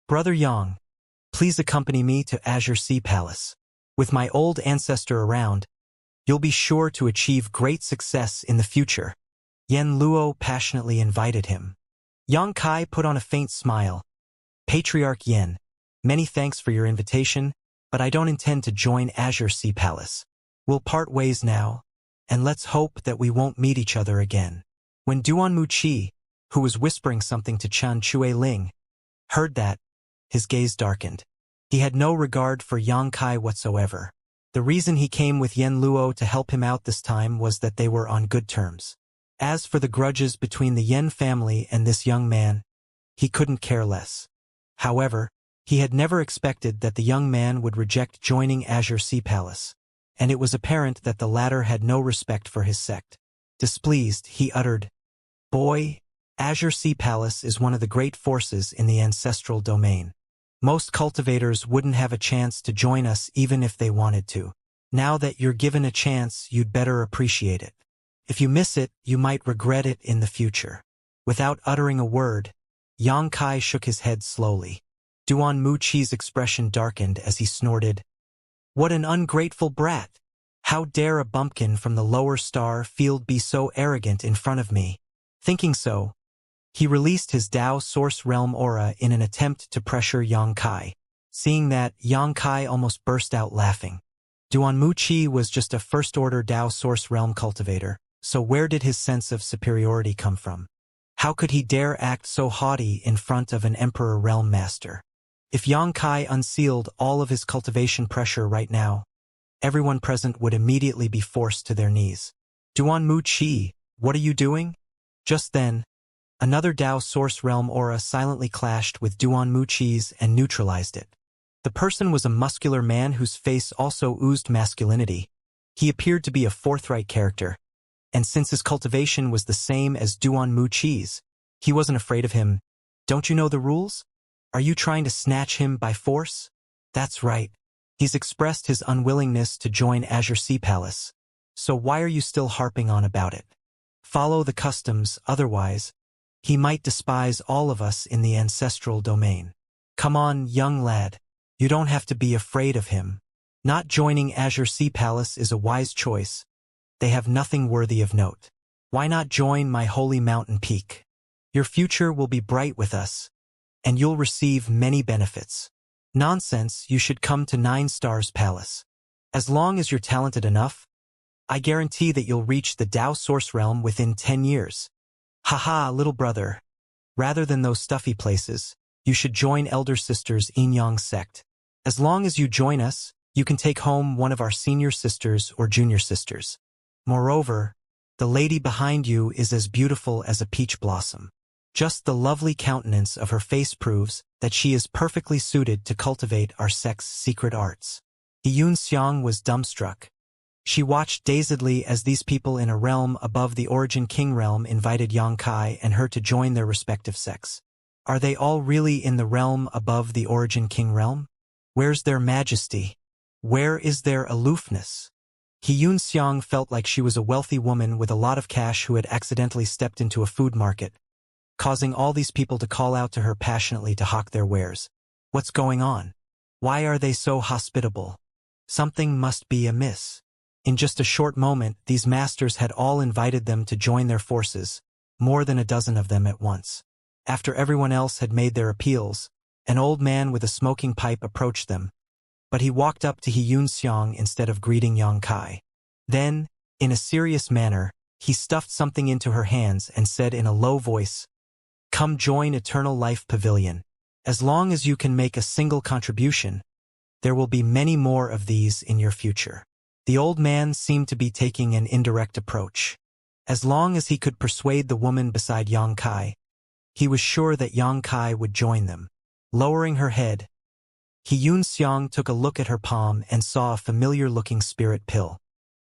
Brother Yang, please accompany me to Azure Sea Palace. With my old ancestor around, you'll be sure to achieve great success in the future. Yen Luo passionately invited him. Yang Kai put on a faint smile. Patriarch Yen, many thanks for your invitation, but I don't intend to join Azure Sea Palace. We'll part ways now, and let's hope that we won't meet each other again. When Duan Muqi, who was whispering something to Chen Ling, heard that, his gaze darkened. He had no regard for Yang Kai whatsoever. The reason he came with Yen Luo to help him out this time was that they were on good terms. As for the grudges between the Yen family and this young man, he couldn't care less. However, he had never expected that the young man would reject joining Azure Sea Palace, and it was apparent that the latter had no respect for his sect. Displeased, he uttered, "Boy, Azure Sea Palace is one of the great forces in the ancestral domain. Most cultivators wouldn't have a chance to join us even if they wanted to. Now that you're given a chance, you'd better appreciate it. If you miss it, you might regret it in the future." Without uttering a word, Yang Kai shook his head slowly. Duan Muqi's expression darkened as he snorted, "What an ungrateful brat! How dare a bumpkin from the lower star field be so arrogant in front of me?" Thinking so, he released his Dao Source Realm aura in an attempt to pressure Yang Kai. Seeing that, Yang Kai almost burst out laughing. Duan Muqi was just a first-order Dao Source Realm cultivator, so where did his sense of superiority come from? How could he dare act so haughty in front of an Emperor Realm Master? If Yang Kai unsealed all of his cultivation pressure right now, everyone present would immediately be forced to their knees. "Duan Muqi, what are you doing?" Just then, another Dao Source Realm aura silently clashed with Duan Muqi's and neutralized it. The person was a muscular man whose face also oozed masculinity. He appeared to be a forthright character, and since his cultivation was the same as Duan Muqi's, he wasn't afraid of him. "Don't you know the rules? Are you trying to snatch him by force?" "That's right. He's expressed his unwillingness to join Azure Sea Palace. So why are you still harping on about it? Follow the customs, otherwise, he might despise all of us in the ancestral domain. Come on, young lad. You don't have to be afraid of him. Not joining Azure Sea Palace is a wise choice. They have nothing worthy of note. Why not join my holy mountain peak? Your future will be bright with us, and you'll receive many benefits." "Nonsense, you should come to 9 Stars Palace. As long as you're talented enough, I guarantee that you'll reach the Dao Source Realm within 10 years. Haha, little brother. Rather than those stuffy places, you should join Elder Sister's Yin-Yang sect. As long as you join us, you can take home one of our senior sisters or junior sisters. Moreover, the lady behind you is as beautiful as a peach blossom. Just the lovely countenance of her face proves that she is perfectly suited to cultivate our sect's secret arts." Xianxia was dumbstruck. She watched dazedly as these people in a realm above the Origin King realm invited Yang Kai and her to join their respective sects. Are they all really in the realm above the Origin King realm? Where's their majesty? Where is their aloofness? Xianxia felt like she was a wealthy woman with a lot of cash who had accidentally stepped into a food market, causing all these people to call out to her passionately to hawk their wares. What's going on? Why are they so hospitable? Something must be amiss. In just a short moment, these masters had all invited them to join their forces, more than a dozen of them at once. After everyone else had made their appeals, an old man with a smoking pipe approached them, but he walked up to Xianxia instead of greeting Yang Kai. Then, in a serious manner, he stuffed something into her hands and said in a low voice, "Come join Eternal Life Pavilion. As long as you can make a single contribution, there will be many more of these in your future." The old man seemed to be taking an indirect approach. As long as he could persuade the woman beside Yang Kai, he was sure that Yang Kai would join them. Lowering her head, Xianxia took a look at her palm and saw a familiar-looking spirit pill.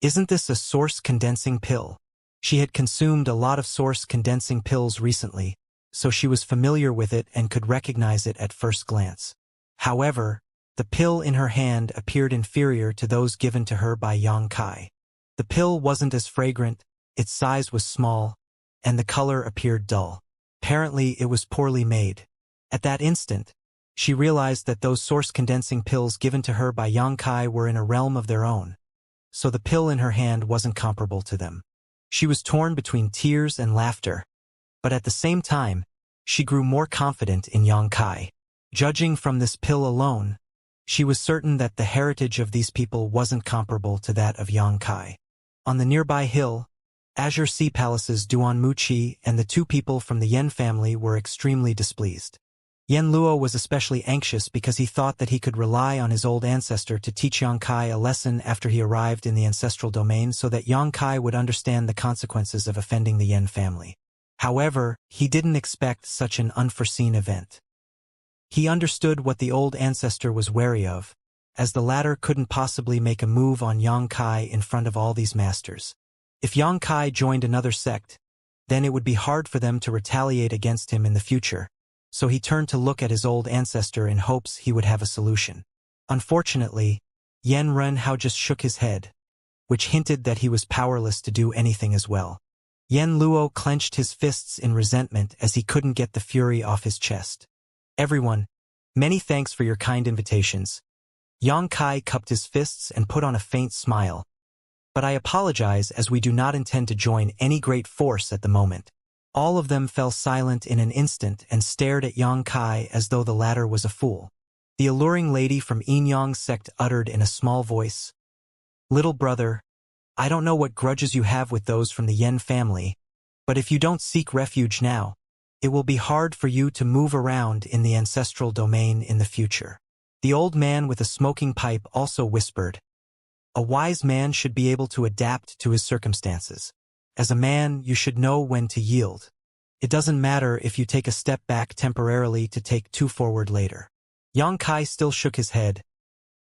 Isn't this a source condensing pill? She had consumed a lot of source condensing pills recently, so she was familiar with it and could recognize it at first glance. However, the pill in her hand appeared inferior to those given to her by Yang Kai. The pill wasn't as fragrant, its size was small, and the color appeared dull. Apparently it was poorly made. At that instant, she realized that those source-condensing pills given to her by Xianxia were in a realm of their own, so the pill in her hand wasn't comparable to them. She was torn between tears and laughter, but at the same time, she grew more confident in Xianxia. Judging from this pill alone, she was certain that the heritage of these people wasn't comparable to that of Xianxia. On the nearby hill, Azure Sea Palace's Duan Muqi and the two people from the Yen family were extremely displeased. Yen Luo was especially anxious because he thought that he could rely on his old ancestor to teach Xianxia a lesson after he arrived in the ancestral domain so that Xianxia would understand the consequences of offending the Yen family. However, he didn't expect such an unforeseen event. He understood what the old ancestor was wary of, as the latter couldn't possibly make a move on Xianxia in front of all these masters. If Xianxia joined another sect, then it would be hard for them to retaliate against him in the future, so he turned to look at his old ancestor in hopes he would have a solution. Unfortunately, Yen Renhao just shook his head, which hinted that he was powerless to do anything as well. Yen Luo clenched his fists in resentment as he couldn't get the fury off his chest. Everyone, many thanks for your kind invitations. Xianxia cupped his fists and put on a faint smile. But I apologize as we do not intend to join any great force at the moment. All of them fell silent in an instant and stared at Xianxia as though the latter was a fool. The alluring lady from Yinyang's sect uttered in a small voice, "Little brother, I don't know what grudges you have with those from the Yen family, but if you don't seek refuge now, it will be hard for you to move around in the ancestral domain in the future." The old man with a smoking pipe also whispered, "A wise man should be able to adapt to his circumstances. As a man, you should know when to yield. It doesn't matter if you take a step back temporarily to take two forward later." Xianxia still shook his head.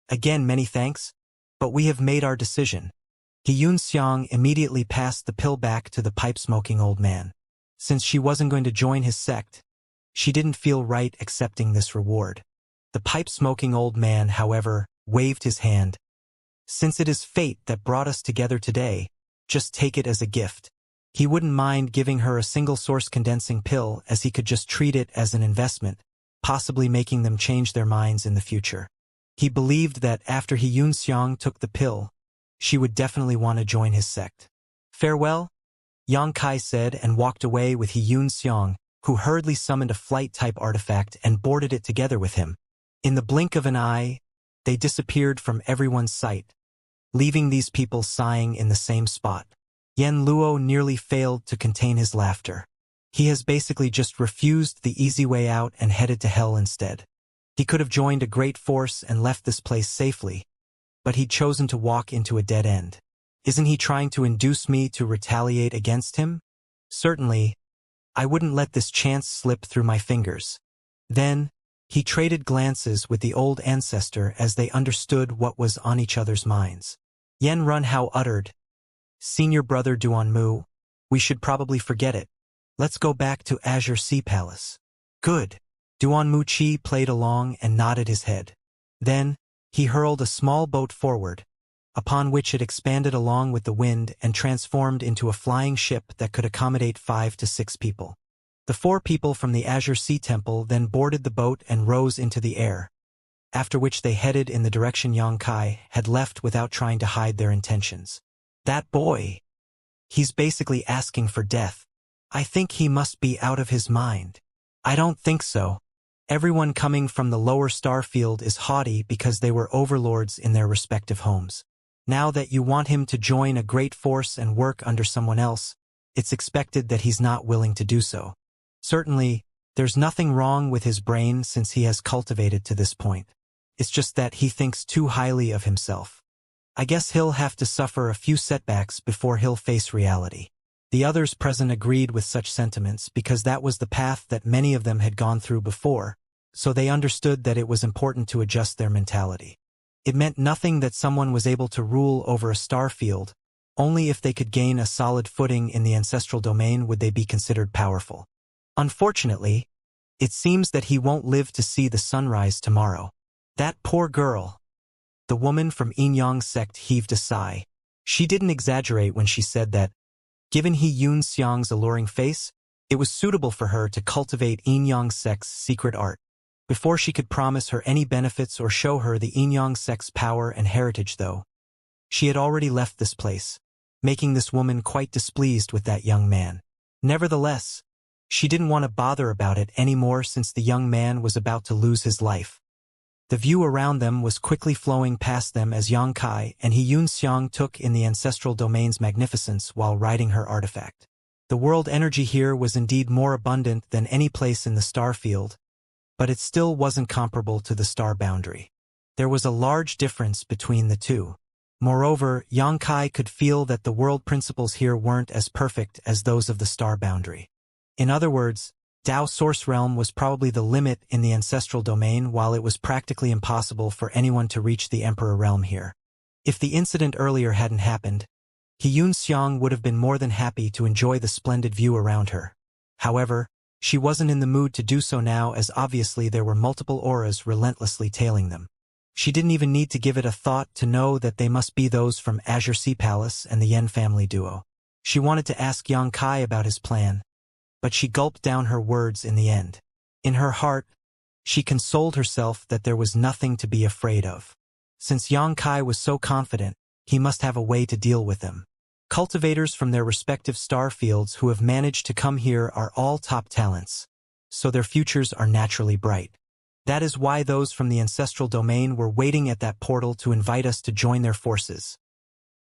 "Again, many thanks, but we have made our decision." Xianxiang immediately passed the pill back to the pipe-smoking old man. Since she wasn't going to join his sect, she didn't feel right accepting this reward. The pipe-smoking old man, however, waved his hand. "Since it is fate that brought us together today, just take it as a gift." He wouldn't mind giving her a single source condensing pill as he could just treat it as an investment, possibly making them change their minds in the future. He believed that after Xianxiang took the pill, she would definitely want to join his sect. "Farewell," Xianxia said and walked away with Xianxiang, who hurriedly summoned a flight-type artifact and boarded it together with him. In the blink of an eye, they disappeared from everyone's sight, leaving these people sighing in the same spot. Yen Luo nearly failed to contain his laughter. He has basically just refused the easy way out and headed to hell instead. He could have joined a great force and left this place safely, but he'd chosen to walk into a dead end. Isn't he trying to induce me to retaliate against him? Certainly, I wouldn't let this chance slip through my fingers. Then, he traded glances with the old ancestor as they understood what was on each other's minds. Yen Renhao uttered, "Senior brother Duanmu, we should probably forget it. Let's go back to Azure Sea Palace." "Good." Duanmu Chi played along and nodded his head. Then, he hurled a small boat forward, upon which it expanded along with the wind and transformed into a flying ship that could accommodate 5 to 6 people. The 4 people from the Azure Sea Temple then boarded the boat and rose into the air, after which they headed in the direction Xianxia had left without trying to hide their intentions. "That boy, he's basically asking for death. I think he must be out of his mind." "I don't think so. Everyone coming from the lower star field is haughty because they were overlords in their respective homes. Now that you want him to join a great force and work under someone else, it's expected that he's not willing to do so. Certainly, there's nothing wrong with his brain since he has cultivated to this point. It's just that he thinks too highly of himself. I guess he'll have to suffer a few setbacks before he'll face reality." The others present agreed with such sentiments because that was the path that many of them had gone through before, so they understood that it was important to adjust their mentality. It meant nothing that someone was able to rule over a star field. Only if they could gain a solid footing in the ancestral domain would they be considered powerful. Unfortunately, it seems that he won't live to see the sunrise tomorrow. That poor girl. The woman from Yinyang's sect heaved a sigh. She didn't exaggerate when she said that, given Xianxiang's alluring face, it was suitable for her to cultivate Yinyang's sect's secret art. Before she could promise her any benefits or show her the Inyang sect's power and heritage though, she had already left this place, making this woman quite displeased with that young man. Nevertheless, she didn't want to bother about it anymore since the young man was about to lose his life. The view around them was quickly flowing past them as Yang Kai and Xianxia took in the ancestral domain's magnificence while riding her artifact. The world energy here was indeed more abundant than any place in the star field, but it still wasn't comparable to the star boundary. There was a large difference between the two. Moreover, Yang Kai could feel that the world principles here weren't as perfect as those of the star boundary. In other words, Tao Source Realm was probably the limit in the ancestral domain, while it was practically impossible for anyone to reach the Emperor Realm here. If the incident earlier hadn't happened, Xianxia would have been more than happy to enjoy the splendid view around her. However, she wasn't in the mood to do so now, as obviously there were multiple auras relentlessly tailing them. She didn't even need to give it a thought to know that they must be those from Azure Sea Palace and the Yen family duo. She wanted to ask Yang Kai about his plan, but she gulped down her words in the end. In her heart, she consoled herself that there was nothing to be afraid of. Since Yang Kai was so confident, he must have a way to deal with them. Cultivators from their respective star fields who have managed to come here are all top talents, so their futures are naturally bright. That is why those from the ancestral domain were waiting at that portal to invite us to join their forces.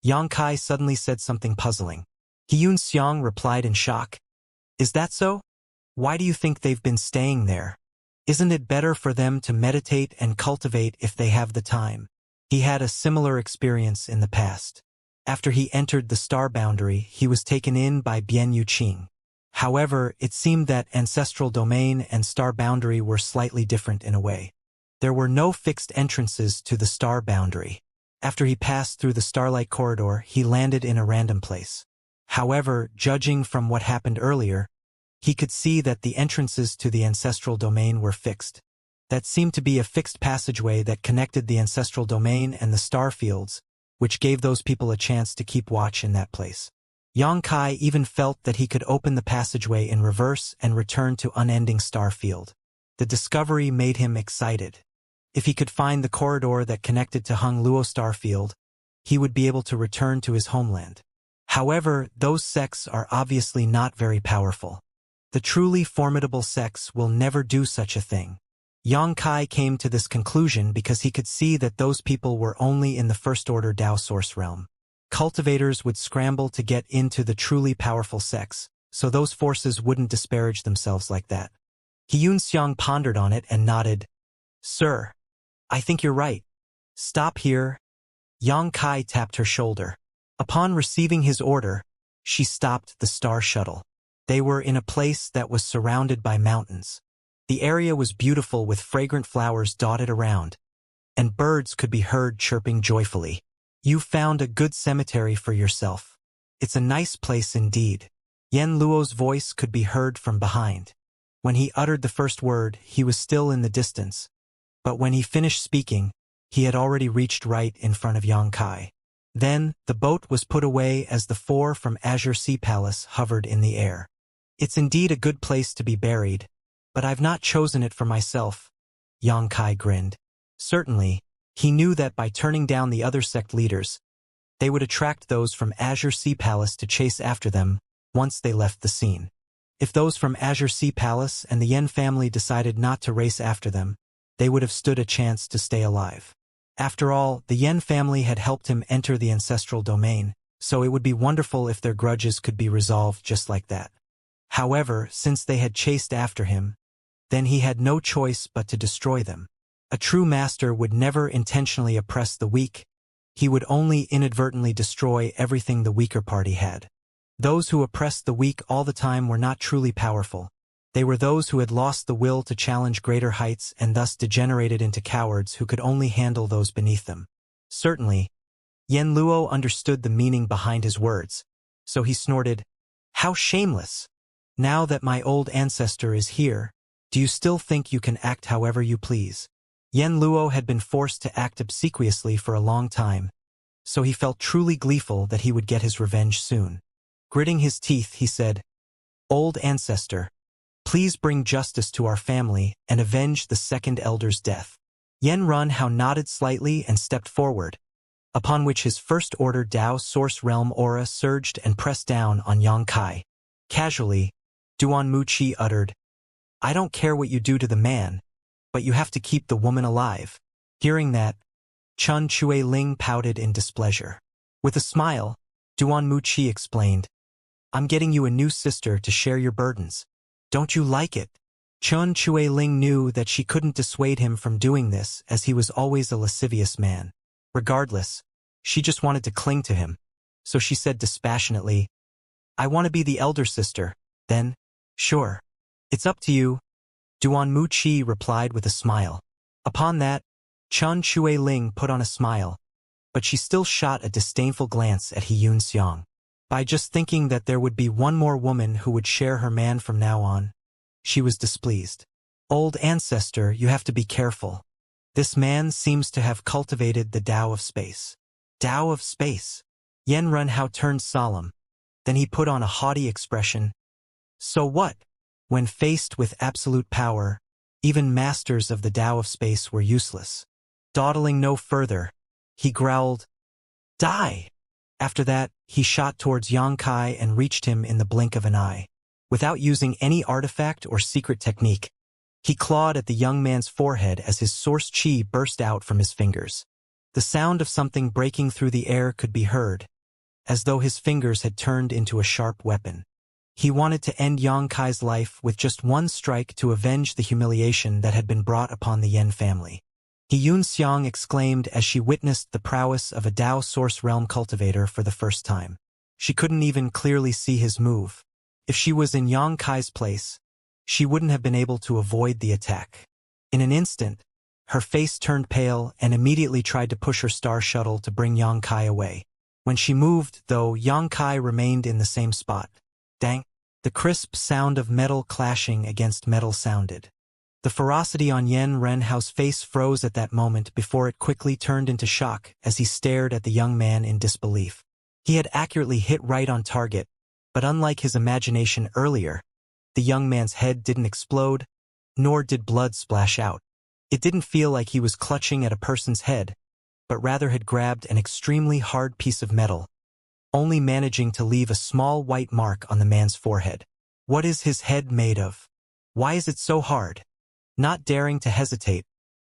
Yang Kai suddenly said something puzzling. Xianxia replied in shock. Is that so? Why do you think they've been staying there? Isn't it better for them to meditate and cultivate if they have the time? He had a similar experience in the past. After he entered the star boundary, he was taken in by Bian Yuqing. However, it seemed that ancestral domain and star boundary were slightly different in a way. There were no fixed entrances to the star boundary. After he passed through the starlight corridor, he landed in a random place. However, judging from what happened earlier, he could see that the entrances to the ancestral domain were fixed. That seemed to be a fixed passageway that connected the ancestral domain and the star fields, which gave those people a chance to keep watch in that place. Yang Kai even felt that he could open the passageway in reverse and return to unending star field. The discovery made him excited. If he could find the corridor that connected to Hung Luo star field, he would be able to return to his homeland. However, those sects are obviously not very powerful. The truly formidable sects will never do such a thing. Yang Kai came to this conclusion because he could see that those people were only in the first-order Tao Source Realm. Cultivators would scramble to get into the truly powerful sects, so those forces wouldn't disparage themselves like that. Xianxia pondered on it and nodded. Sir, I think you're right. Stop here. Yang Kai tapped her shoulder. Upon receiving his order, she stopped the star shuttle. They were in a place that was surrounded by mountains. The area was beautiful with fragrant flowers dotted around, and birds could be heard chirping joyfully. You found a good cemetery for yourself. It's a nice place indeed. Yen Luo's voice could be heard from behind. When he uttered the first word, he was still in the distance, but when he finished speaking, he had already reached right in front of Yang Kai. Then, the boat was put away as the four from Azure Sea Palace hovered in the air. It's indeed a good place to be buried, but I've not chosen it for myself. Yang Kai grinned. Certainly, he knew that by turning down the other sect leaders, they would attract those from Azure Sea Palace to chase after them once they left the scene. If those from Azure Sea Palace and the Yen family decided not to race after them, they would have stood a chance to stay alive. After all, the Yen family had helped him enter the ancestral domain, so it would be wonderful if their grudges could be resolved just like that. However, since they had chased after him, then he had no choice but to destroy them. A true master would never intentionally oppress the weak. He would only inadvertently destroy everything the weaker party had. Those who oppressed the weak all the time were not truly powerful. They were those who had lost the will to challenge greater heights and thus degenerated into cowards who could only handle those beneath them. Certainly, Yen Luo understood the meaning behind his words, so he snorted, "How shameless! Now that my old ancestor is here, do you still think you can act however you please?" Yen Luo had been forced to act obsequiously for a long time, so he felt truly gleeful that he would get his revenge soon. Gritting his teeth, he said, "Old ancestor, Please bring justice to our family and avenge the second elder's death. Yan Runhao nodded slightly and stepped forward, upon which his first order Dao Source Realm aura surged and pressed down on Yang Kai. Casually, Duan Muqi uttered, "I don't care what you do to the man, but you have to keep the woman alive." Hearing that, Chun Chue Ling pouted in displeasure. With a smile, Duan Muqi explained, "I'm getting you a new sister to share your burdens. Don't you like it?" Chun Chue Ling knew that she couldn't dissuade him from doing this as he was always a lascivious man. Regardless, she just wanted to cling to him. So she said dispassionately, "I want to be the elder sister, then. Sure. It's up to you." Duan Muqi replied with a smile. Upon that, Chun Chue Ling put on a smile, but she still shot a disdainful glance at Yun Xiang. By just thinking that there would be one more woman who would share her man from now on, she was displeased. "Old ancestor, you have to be careful. This man seems to have cultivated the Tao of space." Tao of space? Yan Runhao turned solemn. Then he put on a haughty expression. "So what? When faced with absolute power, even masters of the Tao of space were useless." Dawdling no further, he growled, "Die!" After that, he shot towards Yang Kai and reached him in the blink of an eye. Without using any artifact or secret technique, he clawed at the young man's forehead as his source chi burst out from his fingers. The sound of something breaking through the air could be heard, as though his fingers had turned into a sharp weapon. He wanted to end Yang Kai's life with just one strike to avenge the humiliation that had been brought upon the Yan family. Yun Xiang exclaimed as she witnessed the prowess of a Dao Source Realm cultivator for the first time. She couldn't even clearly see his move. If she was in Yang Kai's place, she wouldn't have been able to avoid the attack. In an instant, her face turned pale and immediately tried to push her star shuttle to bring Yang Kai away. When she moved, though, Yang Kai remained in the same spot. Dang! The crisp sound of metal clashing against metal sounded. The ferocity on Yan Renhao's face froze at that moment before it quickly turned into shock as he stared at the young man in disbelief. He had accurately hit right on target, but unlike his imagination earlier, the young man's head didn't explode, nor did blood splash out. It didn't feel like he was clutching at a person's head, but rather had grabbed an extremely hard piece of metal, only managing to leave a small white mark on the man's forehead. What is his head made of? Why is it so hard? Not daring to hesitate,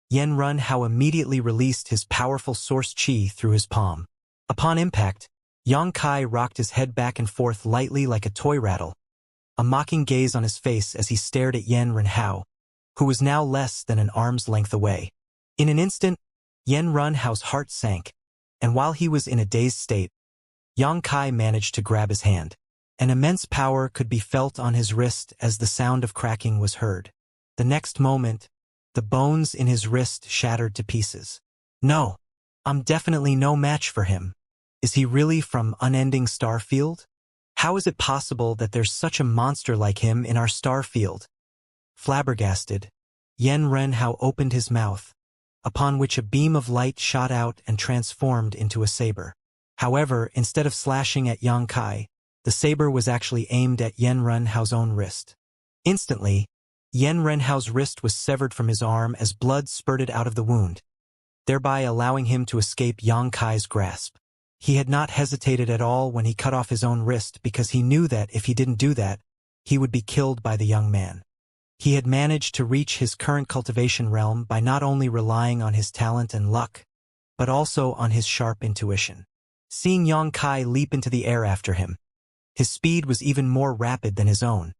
Yan Runhao immediately released his powerful source chi through his palm. Upon impact, Yang Kai rocked his head back and forth lightly like a toy rattle, a mocking gaze on his face as he stared at Yan Runhao, who was now less than an arm's length away. In an instant, Yan Runhao's heart sank, and while he was in a dazed state, Yang Kai managed to grab his hand. An immense power could be felt on his wrist as the sound of cracking was heard. The next moment, the bones in his wrist shattered to pieces. "No, I'm definitely no match for him. Is he really from Unending Star Field? How is it possible that there's such a monster like him in our star field?" Flabbergasted, Yan Renhao opened his mouth, upon which a beam of light shot out and transformed into a saber. However, instead of slashing at Yang Kai, the saber was actually aimed at Yan Renhao's own wrist. Instantly, Yan Renhao's wrist was severed from his arm as blood spurted out of the wound, thereby allowing him to escape Yang Kai's grasp. He had not hesitated at all when he cut off his own wrist because he knew that if he didn't do that, he would be killed by the young man. He had managed to reach his current cultivation realm by not only relying on his talent and luck, but also on his sharp intuition. Seeing Yang Kai leap into the air after him, his speed was even more rapid than his own.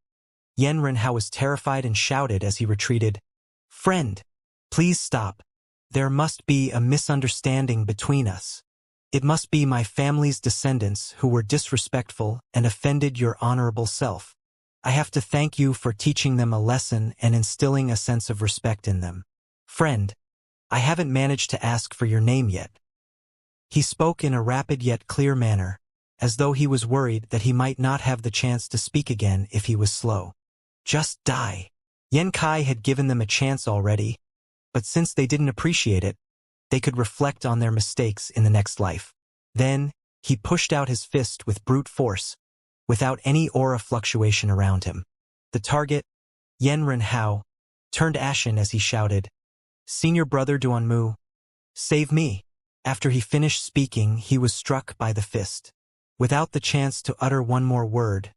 Yan Renhao was terrified and shouted as he retreated, "Friend, please stop. There must be a misunderstanding between us. It must be my family's descendants who were disrespectful and offended your honorable self. I have to thank you for teaching them a lesson and instilling a sense of respect in them. Friend, I haven't managed to ask for your name yet." He spoke in a rapid yet clear manner, as though he was worried that he might not have the chance to speak again if he was slow. "Just die." Yan Kai had given them a chance already, but since they didn't appreciate it, they could reflect on their mistakes in the next life. Then, he pushed out his fist with brute force, without any aura fluctuation around him. The target, Yen Renhao turned ashen as he shouted, "Senior brother Duanmu, save me!" After he finished speaking, he was struck by the fist. Without the chance to utter one more word,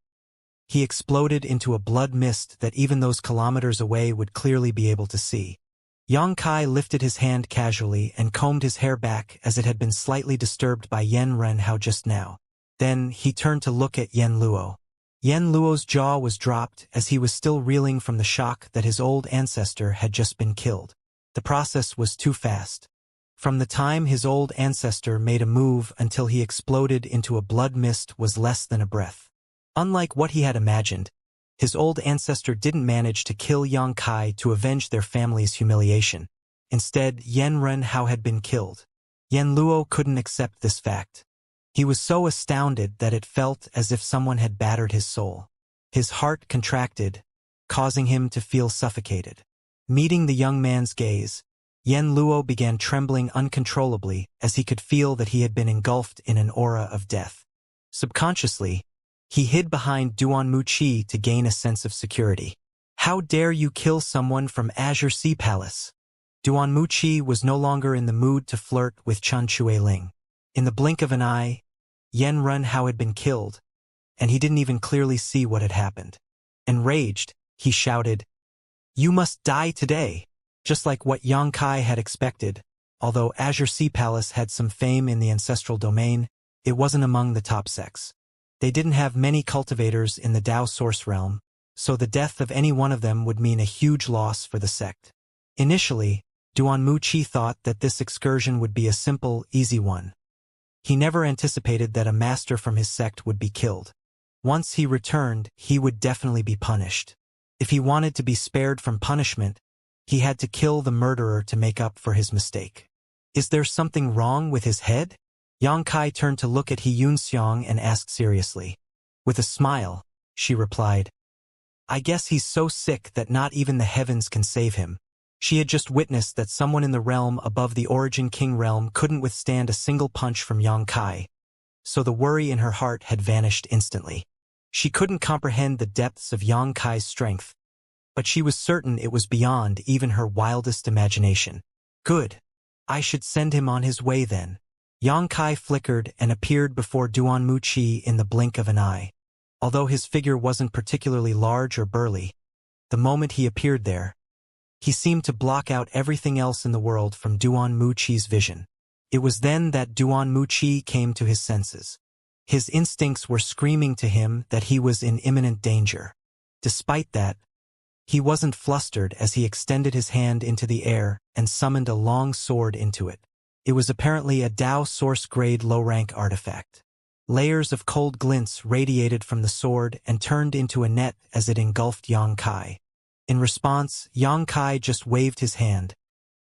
he exploded into a blood mist that even those kilometers away would clearly be able to see. Yang Kai lifted his hand casually and combed his hair back as it had been slightly disturbed by Yen Renhao just now. Then he turned to look at Yen Luo. Yen Luo's jaw was dropped as he was still reeling from the shock that his old ancestor had just been killed. The process was too fast. From the time his old ancestor made a move until he exploded into a blood mist was less than a breath. Unlike what he had imagined, his old ancestor didn't manage to kill Yang Kai to avenge their family's humiliation. Instead, Yen Renhao had been killed. Yen Luo couldn't accept this fact. He was so astounded that it felt as if someone had battered his soul. His heart contracted, causing him to feel suffocated. Meeting the young man's gaze, Yen Luo began trembling uncontrollably as he could feel that he had been engulfed in an aura of death. Subconsciously, he hid behind Duanmu Qi to gain a sense of security. "How dare you kill someone from Azure Sea Palace?" Duanmu Qi was no longer in the mood to flirt with Chen Chueling. In the blink of an eye, Yen Renhao had been killed, and he didn't even clearly see what had happened. Enraged, he shouted, "You must die today!" Just like what Yang Kai had expected, although Azure Sea Palace had some fame in the ancestral domain, it wasn't among the top sects. They didn't have many cultivators in the Dao source realm, so the death of any one of them would mean a huge loss for the sect. Initially, Duanmu Qi thought that this excursion would be a simple, easy one. He never anticipated that a master from his sect would be killed. Once he returned, he would definitely be punished. If he wanted to be spared from punishment, he had to kill the murderer to make up for his mistake. Is there something wrong with his head? Yang Kai turned to look at Xianxia and asked seriously. With a smile, she replied, "I guess he's so sick that not even the heavens can save him." She had just witnessed that someone in the realm above the Origin King realm couldn't withstand a single punch from Yang Kai, so the worry in her heart had vanished instantly. She couldn't comprehend the depths of Yang Kai's strength, but she was certain it was beyond even her wildest imagination. Good. I should send him on his way then. Yang Kai flickered and appeared before Duanmu Qi in the blink of an eye. Although his figure wasn't particularly large or burly, the moment he appeared there, he seemed to block out everything else in the world from Duanmu Qi's vision. It was then that Duanmu Qi came to his senses. His instincts were screaming to him that he was in imminent danger. Despite that, he wasn't flustered as he extended his hand into the air and summoned a long sword into it. It was apparently a Dao source-grade low-rank artifact. Layers of cold glints radiated from the sword and turned into a net as it engulfed Yang Kai. In response, Yang Kai just waved his hand,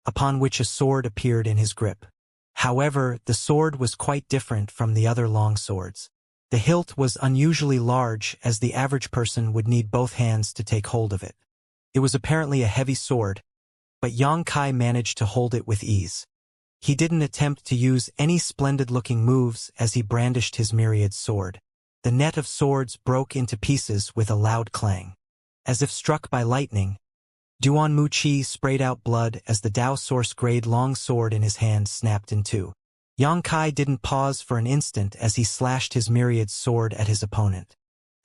upon which a sword appeared in his grip. However, the sword was quite different from the other long swords. The hilt was unusually large, as the average person would need both hands to take hold of it. It was apparently a heavy sword, but Yang Kai managed to hold it with ease. He didn't attempt to use any splendid-looking moves as he brandished his myriad sword. The net of swords broke into pieces with a loud clang. As if struck by lightning, Duanmu Qi sprayed out blood as the Dao source-grade long sword in his hand snapped in two. Yang Kai didn't pause for an instant as he slashed his myriad sword at his opponent.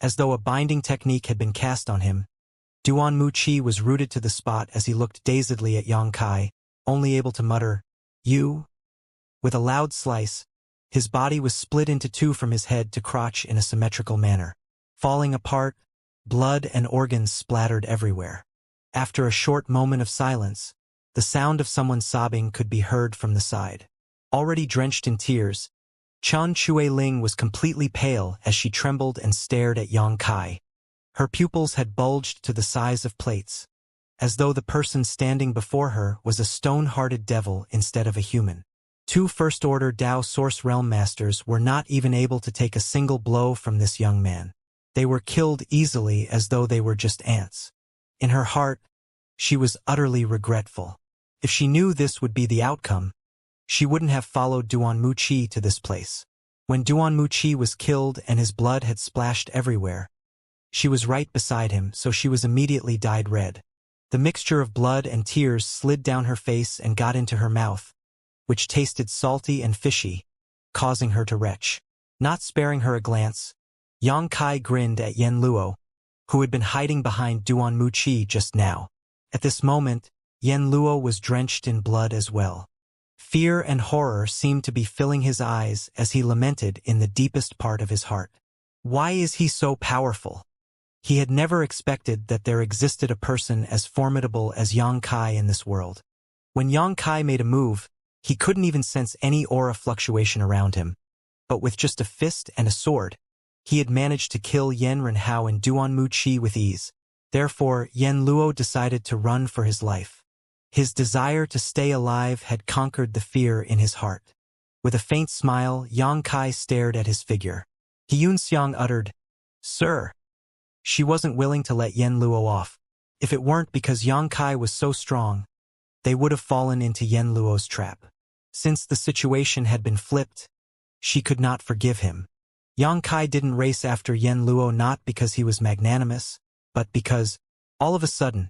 As though a binding technique had been cast on him, Duanmu Qi was rooted to the spot as he looked dazedly at Yang Kai, only able to mutter, "You?" With a loud slice, his body was split into two from his head to crotch in a symmetrical manner. Falling apart, blood and organs splattered everywhere. After a short moment of silence, the sound of someone sobbing could be heard from the side. Already drenched in tears, Chen Chueling was completely pale as she trembled and stared at Yang Kai. Her pupils had bulged to the size of plates, as though the person standing before her was a stone-hearted devil instead of a human. Two first-order Dao Source Realm Masters were not even able to take a single blow from this young man. They were killed easily as though they were just ants. In her heart, she was utterly regretful. If she knew this would be the outcome, she wouldn't have followed Duanmu Qi to this place. When Duanmu Qi was killed and his blood had splashed everywhere, She was right beside him, so she was immediately dyed red. The mixture of blood and tears slid down her face and got into her mouth, which tasted salty and fishy, causing her to retch. Not sparing her a glance, Yang Kai grinned at Yen Luo, who had been hiding behind Duan Muqi just now. At this moment, Yen Luo was drenched in blood as well. Fear and horror seemed to be filling his eyes as he lamented in the deepest part of his heart. Why is he so powerful? He had never expected that there existed a person as formidable as Yang Kai in this world. When Yang Kai made a move, he couldn't even sense any aura fluctuation around him. But with just a fist and a sword, he had managed to kill Yen Renhao and Duan Muqi with ease. Therefore, Yen Luo decided to run for his life. His desire to stay alive had conquered the fear in his heart. With a faint smile, Yang Kai stared at his figure. Xianxia uttered, "Sir." She wasn't willing to let Yen Luo off. If it weren't because Yang Kai was so strong, they would have fallen into Yen Luo's trap. Since the situation had been flipped, she could not forgive him. Yang Kai didn't race after Yen Luo not because he was magnanimous, but because, all of a sudden,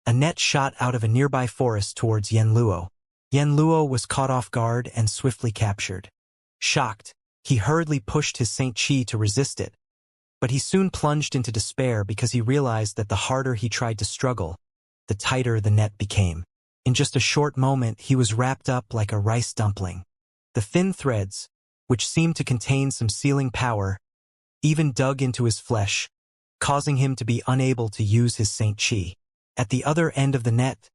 a net shot out of a nearby forest towards Yen Luo. Yen Luo was caught off guard and swiftly captured. Shocked, he hurriedly pushed his Saint Chi to resist it, but he soon plunged into despair because he realized that the harder he tried to struggle, the tighter the net became. In just a short moment, he was wrapped up like a rice dumpling. The thin threads, which seemed to contain some sealing power, even dug into his flesh, causing him to be unable to use his Saint Chi. At the other end of the net,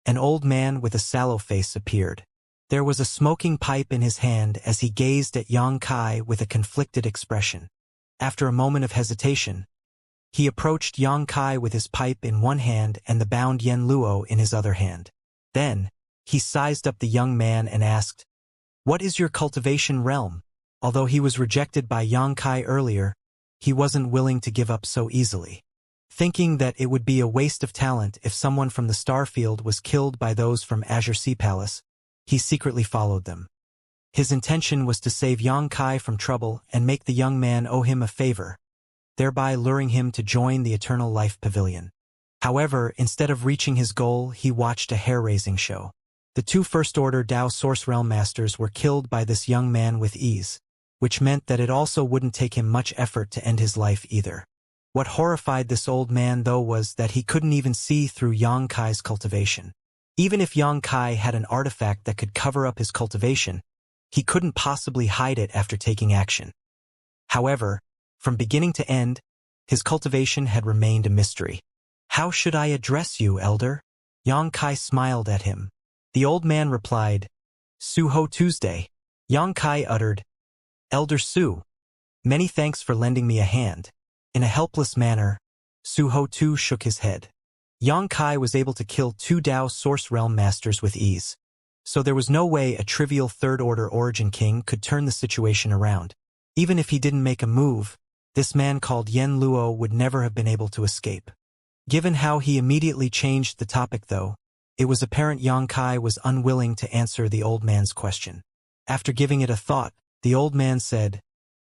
an old man with a sallow face appeared. There was a smoking pipe in his hand as he gazed at Yang Kai with a conflicted expression. After a moment of hesitation, he approached Yang Kai with his pipe in one hand and the bound Yen Luo in his other hand. Then, he sized up the young man and asked, "What is your cultivation realm?" Although he was rejected by Yang Kai earlier, he wasn't willing to give up so easily. Thinking that it would be a waste of talent if someone from the Starfield was killed by those from Azure Sea Palace, he secretly followed them. His intention was to save Yang Kai from trouble and make the young man owe him a favor, thereby luring him to join the Eternal Life Pavilion. However, instead of reaching his goal, he watched a hair-raising show. The two First-Order Dao Source Realm Masters were killed by this young man with ease, which meant that it also wouldn't take him much effort to end his life either. What horrified this old man, though, was that he couldn't even see through Yang Kai's cultivation. Even if Yang Kai had an artifact that could cover up his cultivation, he couldn't possibly hide it after taking action. However, from beginning to end, his cultivation had remained a mystery. "How should I address you, Elder?" Yang Kai smiled at him. The old man replied, "Suho Tuesday." Yang Kai uttered, "Elder Su, many thanks for lending me a hand." In a helpless manner, Suho Tu shook his head. Yang Kai was able to kill two Dao Source Realm Masters with ease, so there was no way a trivial Third-Order Origin King could turn the situation around. Even if he didn't make a move, this man called Yen Luo would never have been able to escape. Given how he immediately changed the topic, though, it was apparent Yang Kai was unwilling to answer the old man's question. After giving it a thought, the old man said,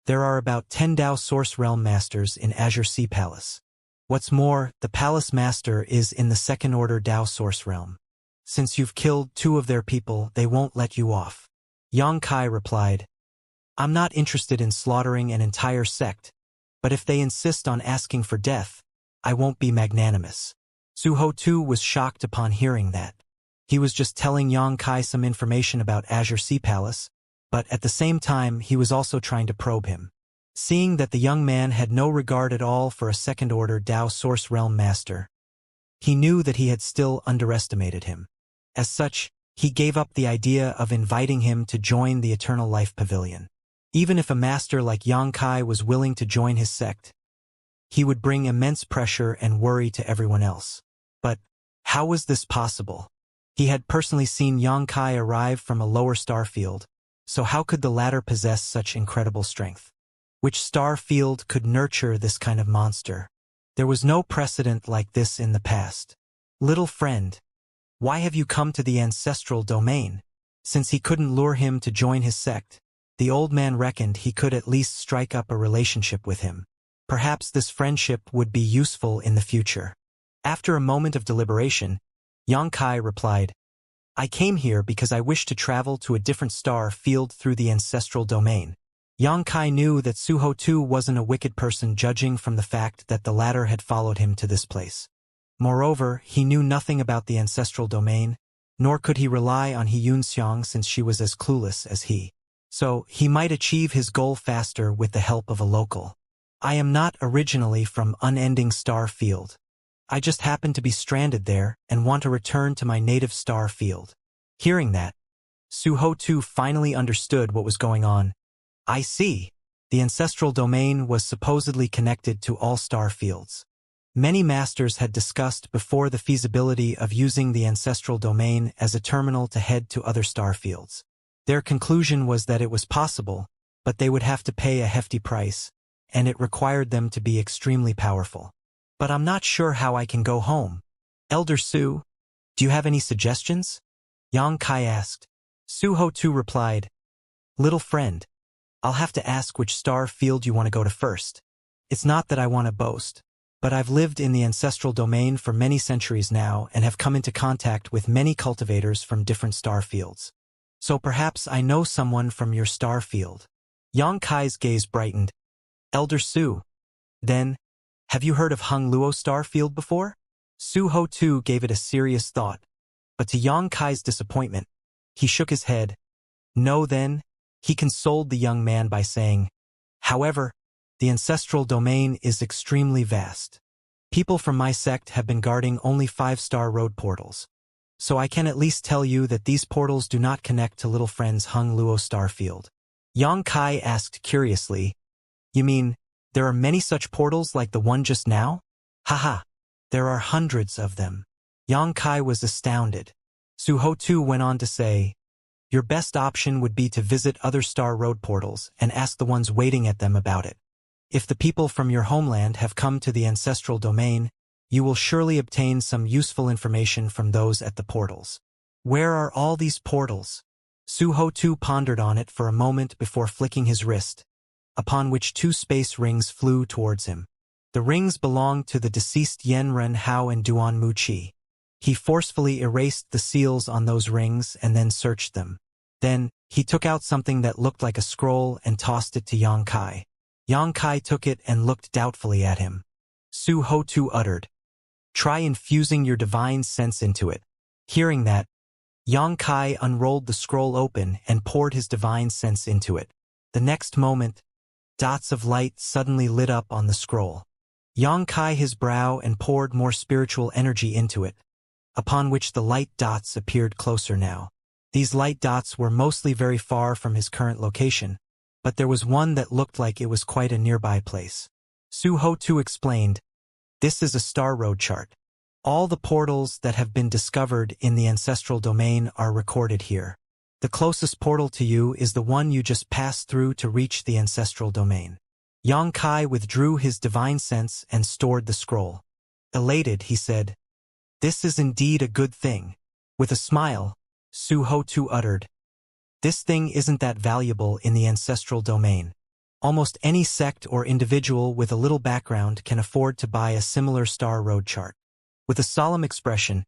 "There are about 10 Dao Source Realm Masters in Azure Sea Palace. What's more, the Palace Master is in the Second-Order Dao Source Realm. Since you've killed 2 of their people, they won't let you off." Yang Kai replied, "I'm not interested in slaughtering an entire sect, but if they insist on asking for death, I won't be magnanimous." Suho Tu was shocked upon hearing that. He was just telling Yang Kai some information about Azure Sea Palace, but at the same time he was also trying to probe him. Seeing that the young man had no regard at all for a Second-Order Dao Source Realm Master, he knew that he had still underestimated him. As such, he gave up the idea of inviting him to join the Eternal Life Pavilion. Even if a master like Yang Kai was willing to join his sect, he would bring immense pressure and worry to everyone else. But how was this possible? He had personally seen Yang Kai arrive from a lower star field, so how could the latter possess such incredible strength? Which star field could nurture this kind of monster? There was no precedent like this in the past. "Little friend, why have you come to the ancestral domain?" Since he couldn't lure him to join his sect, the old man reckoned he could at least strike up a relationship with him. Perhaps this friendship would be useful in the future. After a moment of deliberation, Xianxia replied, I came here because I wish to travel to a different star field through the ancestral domain. Xianxia knew that Suho-tu wasn't a wicked person, judging from the fact that the latter had followed him to this place. Moreover, he knew nothing about the ancestral domain, nor could he rely on Xianxia since she was as clueless as he. So, he might achieve his goal faster with the help of a local. I am not originally from Unending Star Field. I just happen to be stranded there and want to return to my native star field. Hearing that, Suho-tu finally understood what was going on. I see. The ancestral domain was supposedly connected to all star fields. Many masters had discussed before the feasibility of using the ancestral domain as a terminal to head to other star fields. Their conclusion was that it was possible, but they would have to pay a hefty price, and it required them to be extremely powerful. But I'm not sure how I can go home. Elder Su, do you have any suggestions? Xianxia asked. Suho-tu replied, Little friend, I'll have to ask which star field you want to go to first. It's not that I want to boast, but I've lived in the ancestral domain for many centuries now and have come into contact with many cultivators from different star fields. So perhaps I know someone from your star field. Xianxia's gaze brightened. Elder Su, then, have you heard of Hung Luo star field before? Suho-tu gave it a serious thought, but to Xianxia's disappointment, he shook his head. No, then, he consoled the young man by saying, However, the ancestral domain is extremely vast. People from my sect have been guarding only 5-star road portals. So I can at least tell you that these portals do not connect to little friend's Hung Luo star field. Xianxia asked curiously, You mean, there are many such portals like the one just now? Haha, there are hundreds of them. Xianxia was astounded. Suho-tu went on to say, Your best option would be to visit other star road portals and ask the ones waiting at them about it. If the people from your homeland have come to the ancestral domain, you will surely obtain some useful information from those at the portals. Where are all these portals? Suho-tu pondered on it for a moment before flicking his wrist, upon which 2 space rings flew towards him. The rings belonged to the deceased Yen Ren Hao and Duan Muqi. He forcefully erased the seals on those rings and then searched them. Then, he took out something that looked like a scroll and tossed it to Xianxia. Xianxia took it and looked doubtfully at him. Suho-tu uttered, Try infusing your divine sense into it. Hearing that, Xianxia unrolled the scroll open and poured his divine sense into it. The next moment, dots of light suddenly lit up on the scroll. Xianxia his brow and poured more spiritual energy into it, upon which the light dots appeared closer now. These light dots were mostly very far from his current location, but there was one that looked like it was quite a nearby place. Suho-tu explained, This is a star road chart. All the portals that have been discovered in the ancestral domain are recorded here. The closest portal to you is the one you just passed through to reach the ancestral domain. Xianxia withdrew his divine sense and stored the scroll. Elated, he said, This is indeed a good thing. With a smile, Suho-tu uttered, This thing isn't that valuable in the ancestral domain. Almost any sect or individual with a little background can afford to buy a similar star road chart. With a solemn expression,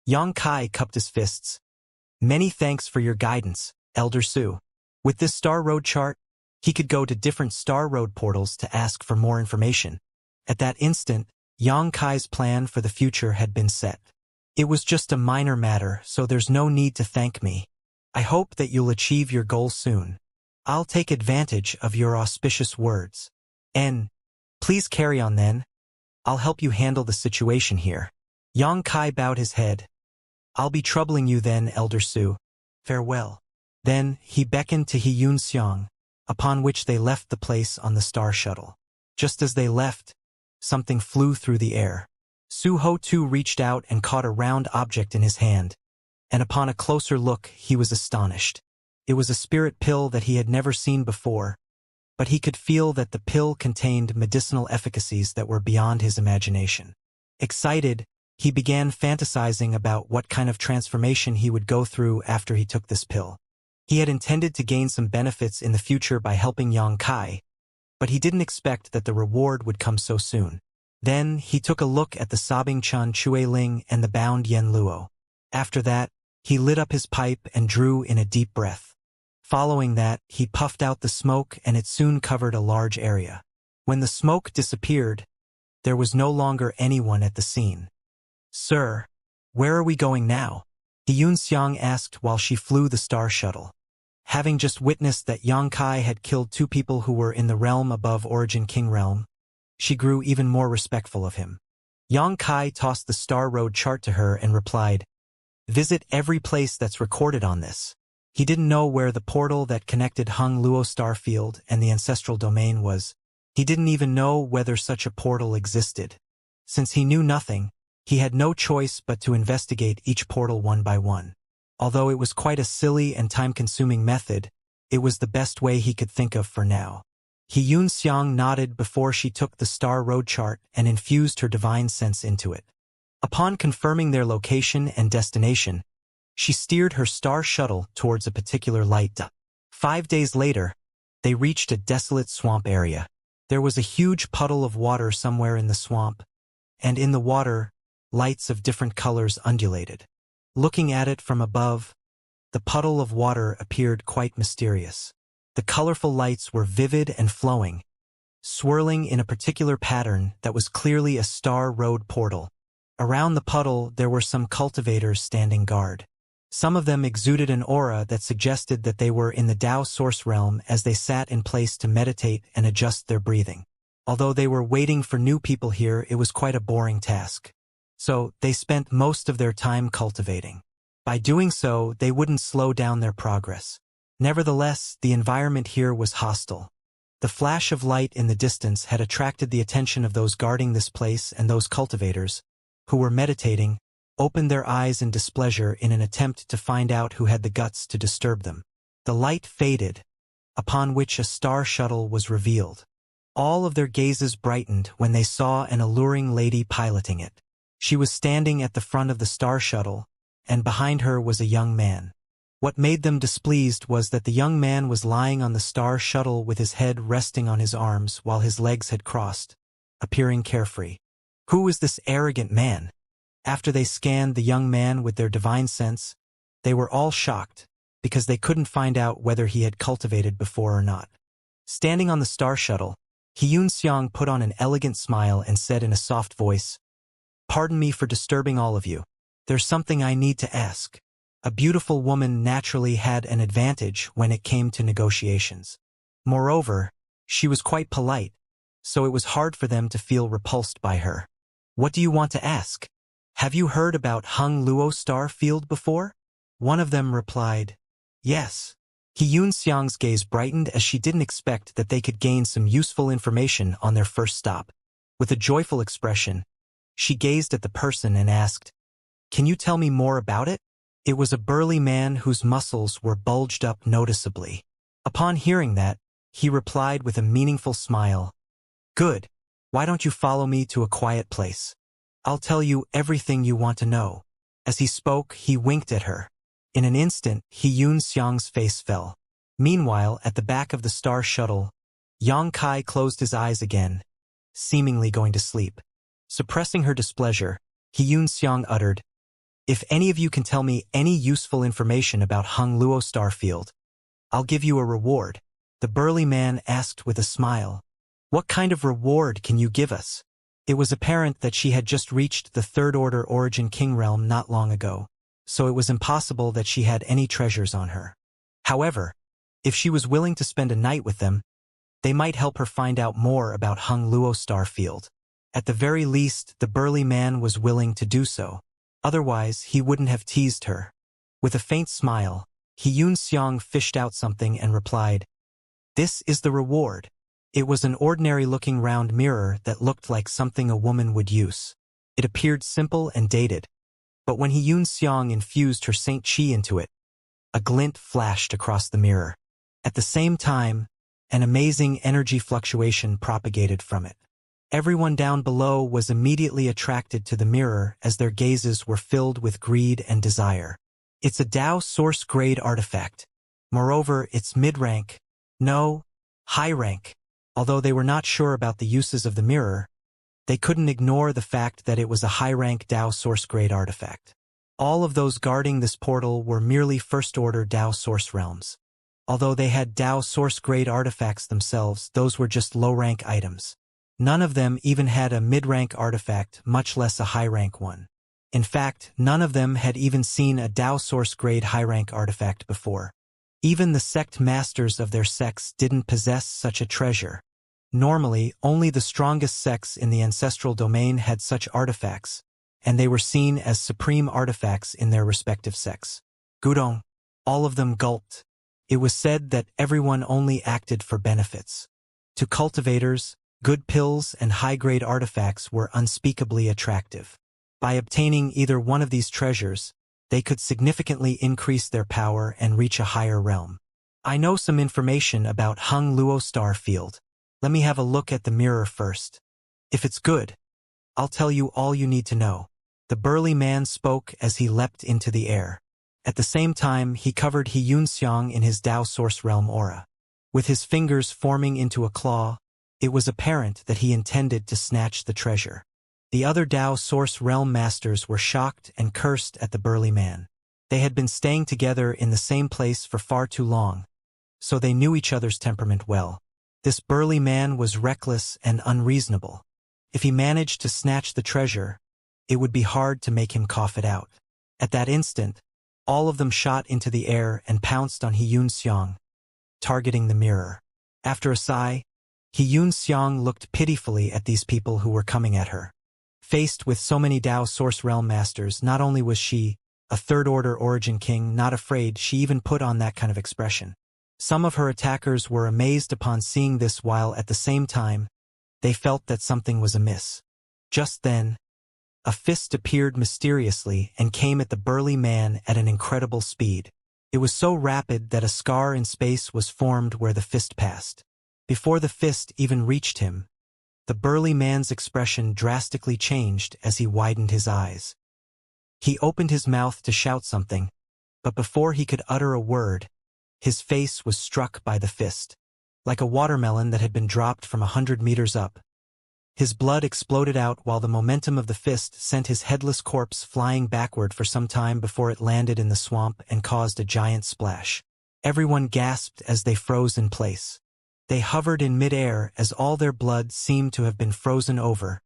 Xianxia cupped his fists. Many thanks for your guidance, Elder Su. With this star road chart, he could go to different star road portals to ask for more information. At that instant, Xianxia's plan for the future had been set. It was just a minor matter, so there's no need to thank me. I hope that you'll achieve your goal soon. I'll take advantage of your auspicious words. Please carry on then. I'll help you handle the situation here. Xianxia bowed his head. I'll be troubling you then, Elder Su. Farewell. Then, he beckoned to Xianxia, upon which they left the place on the star shuttle. Just as they left, something flew through the air. Suho-tu reached out and caught a round object in his hand, and upon a closer look he was astonished. It was a spirit pill that he had never seen before, but he could feel that the pill contained medicinal efficacies that were beyond his imagination. Excited, he began fantasizing about what kind of transformation he would go through after he took this pill. He had intended to gain some benefits in the future by helping Xianxia, but he didn't expect that the reward would come so soon. Then, he took a look at the sobbing Chan Chueling and the bound Yen Luo. After that, he lit up his pipe and drew in a deep breath. Following that, he puffed out the smoke and it soon covered a large area. When the smoke disappeared, there was no longer anyone at the scene. "Sir, where are we going now?" Xianxia asked while she flew the star shuttle. Having just witnessed that Yang Kai had killed 2 people who were in the realm above Origin King Realm, she grew even more respectful of him. Yang Kai tossed the Star Road chart to her and replied, "Visit every place that's recorded on this." He didn't know where the portal that connected Hung Luo star field and the ancestral domain was. He didn't even know whether such a portal existed. Since he knew nothing, he had no choice but to investigate each portal one by one. Although it was quite a silly and time-consuming method, it was the best way he could think of for now. Xianxia nodded before she took the Star Road chart and infused her divine sense into it. Upon confirming their location and destination, she steered her star shuttle towards a particular light. 5 days later, they reached a desolate swamp area. There was a huge puddle of water somewhere in the swamp, and in the water, lights of different colors undulated. Looking at it from above, the puddle of water appeared quite mysterious. The colorful lights were vivid and flowing, swirling in a particular pattern that was clearly a Star Road portal. Around the puddle, there were some cultivators standing guard. Some of them exuded an aura that suggested that they were in the Tao source realm as they sat in place to meditate and adjust their breathing. Although they were waiting for new people here, it was quite a boring task. So, they spent most of their time cultivating. By doing so, they wouldn't slow down their progress. Nevertheless, the environment here was hostile. The flash of light in the distance had attracted the attention of those guarding this place, and those cultivators, who were meditating, opened their eyes in displeasure in an attempt to find out who had the guts to disturb them. The light faded, upon which a star shuttle was revealed. All of their gazes brightened when they saw an alluring lady piloting it. She was standing at the front of the star shuttle, and behind her was a young man. What made them displeased was that the young man was lying on the star shuttle with his head resting on his arms while his legs had crossed, appearing carefree. Who was this arrogant man? After they scanned the young man with their divine sense, they were all shocked, because they couldn't find out whether he had cultivated before or not. Standing on the star shuttle, Xianxia put on an elegant smile and said in a soft voice, "Pardon me for disturbing all of you. There's something I need to ask." A beautiful woman naturally had an advantage when it came to negotiations. Moreover, she was quite polite, so it was hard for them to feel repulsed by her. "What do you want to ask? Have you heard about Hung Luo Star Field before?" One of them replied, "Yes." Xianxia's gaze brightened as she didn't expect that they could gain some useful information on their first stop. With a joyful expression, she gazed at the person and asked, "Can you tell me more about it?" It was a burly man whose muscles were bulged up noticeably. Upon hearing that, he replied with a meaningful smile, "Good. Why don't you follow me to a quiet place? I'll tell you everything you want to know." As he spoke, he winked at her. In an instant, Xianxia's face fell. Meanwhile, at the back of the star shuttle, Yang Kai closed his eyes again, seemingly going to sleep. Suppressing her displeasure, Xianxia uttered, "If any of you can tell me any useful information about Hung Luo Starfield, I'll give you a reward." The burly man asked with a smile, "What kind of reward can you give us?" It was apparent that she had just reached the Third Order Origin King Realm not long ago, so it was impossible that she had any treasures on her. However, if she was willing to spend a night with them, they might help her find out more about Hung Luo Starfield. At the very least, the burly man was willing to do so. Otherwise, he wouldn't have teased her. With a faint smile, Xianxia fished out something and replied, "This is the reward." It was an ordinary-looking round mirror that looked like something a woman would use. It appeared simple and dated, but when Xianxia infused her Saint Qi into it, a glint flashed across the mirror. At the same time, an amazing energy fluctuation propagated from it. Everyone down below was immediately attracted to the mirror as their gazes were filled with greed and desire. It's a Tao source-grade artifact. Moreover, it's mid-rank, no, high rank. Although they were not sure about the uses of the mirror, they couldn't ignore the fact that it was a high-rank Dao source-grade artifact. All of those guarding this portal were merely first-order Dao source realms. Although they had Dao source-grade artifacts themselves, those were just low-rank items. None of them even had a mid-rank artifact, much less a high-rank one. In fact, none of them had even seen a Dao source-grade high-rank artifact before. Even the sect masters of their sects didn't possess such a treasure. Normally, only the strongest sects in the ancestral domain had such artifacts, and they were seen as supreme artifacts in their respective sects. Gudong. All of them gulped. It was said that everyone only acted for benefits. To cultivators, good pills and high-grade artifacts were unspeakably attractive. By obtaining either one of these treasures, they could significantly increase their power and reach a higher realm. I know some information about Hung Luo Star Field. Let me have a look at the mirror first. If it's good, I'll tell you all you need to know. The burly man spoke as he leapt into the air. At the same time, he covered Xianxia in his Dao Source Realm aura. With his fingers forming into a claw, it was apparent that he intended to snatch the treasure. The other Dao Source Realm masters were shocked and cursed at the burly man. They had been staying together in the same place for far too long, so they knew each other's temperament well. This burly man was reckless and unreasonable. If he managed to snatch the treasure, it would be hard to make him cough it out. At that instant, all of them shot into the air and pounced on Xianxia, targeting the mirror. After a sigh, Xianxia looked pitifully at these people who were coming at her. Faced with so many Dao Source Realm masters, not only was she, a third-order origin king, not afraid, she even put on that kind of expression. Some of her attackers were amazed upon seeing this, while at the same time, they felt that something was amiss. Just then, a fist appeared mysteriously and came at the burly man at an incredible speed. It was so rapid that a scar in space was formed where the fist passed. Before the fist even reached him, the burly man's expression drastically changed as he widened his eyes. He opened his mouth to shout something, but before he could utter a word, his face was struck by the fist. Like a watermelon that had been dropped from 100 meters up, his blood exploded out while the momentum of the fist sent his headless corpse flying backward for some time before it landed in the swamp and caused a giant splash. Everyone gasped as they froze in place. They hovered in mid-air as all their blood seemed to have been frozen over,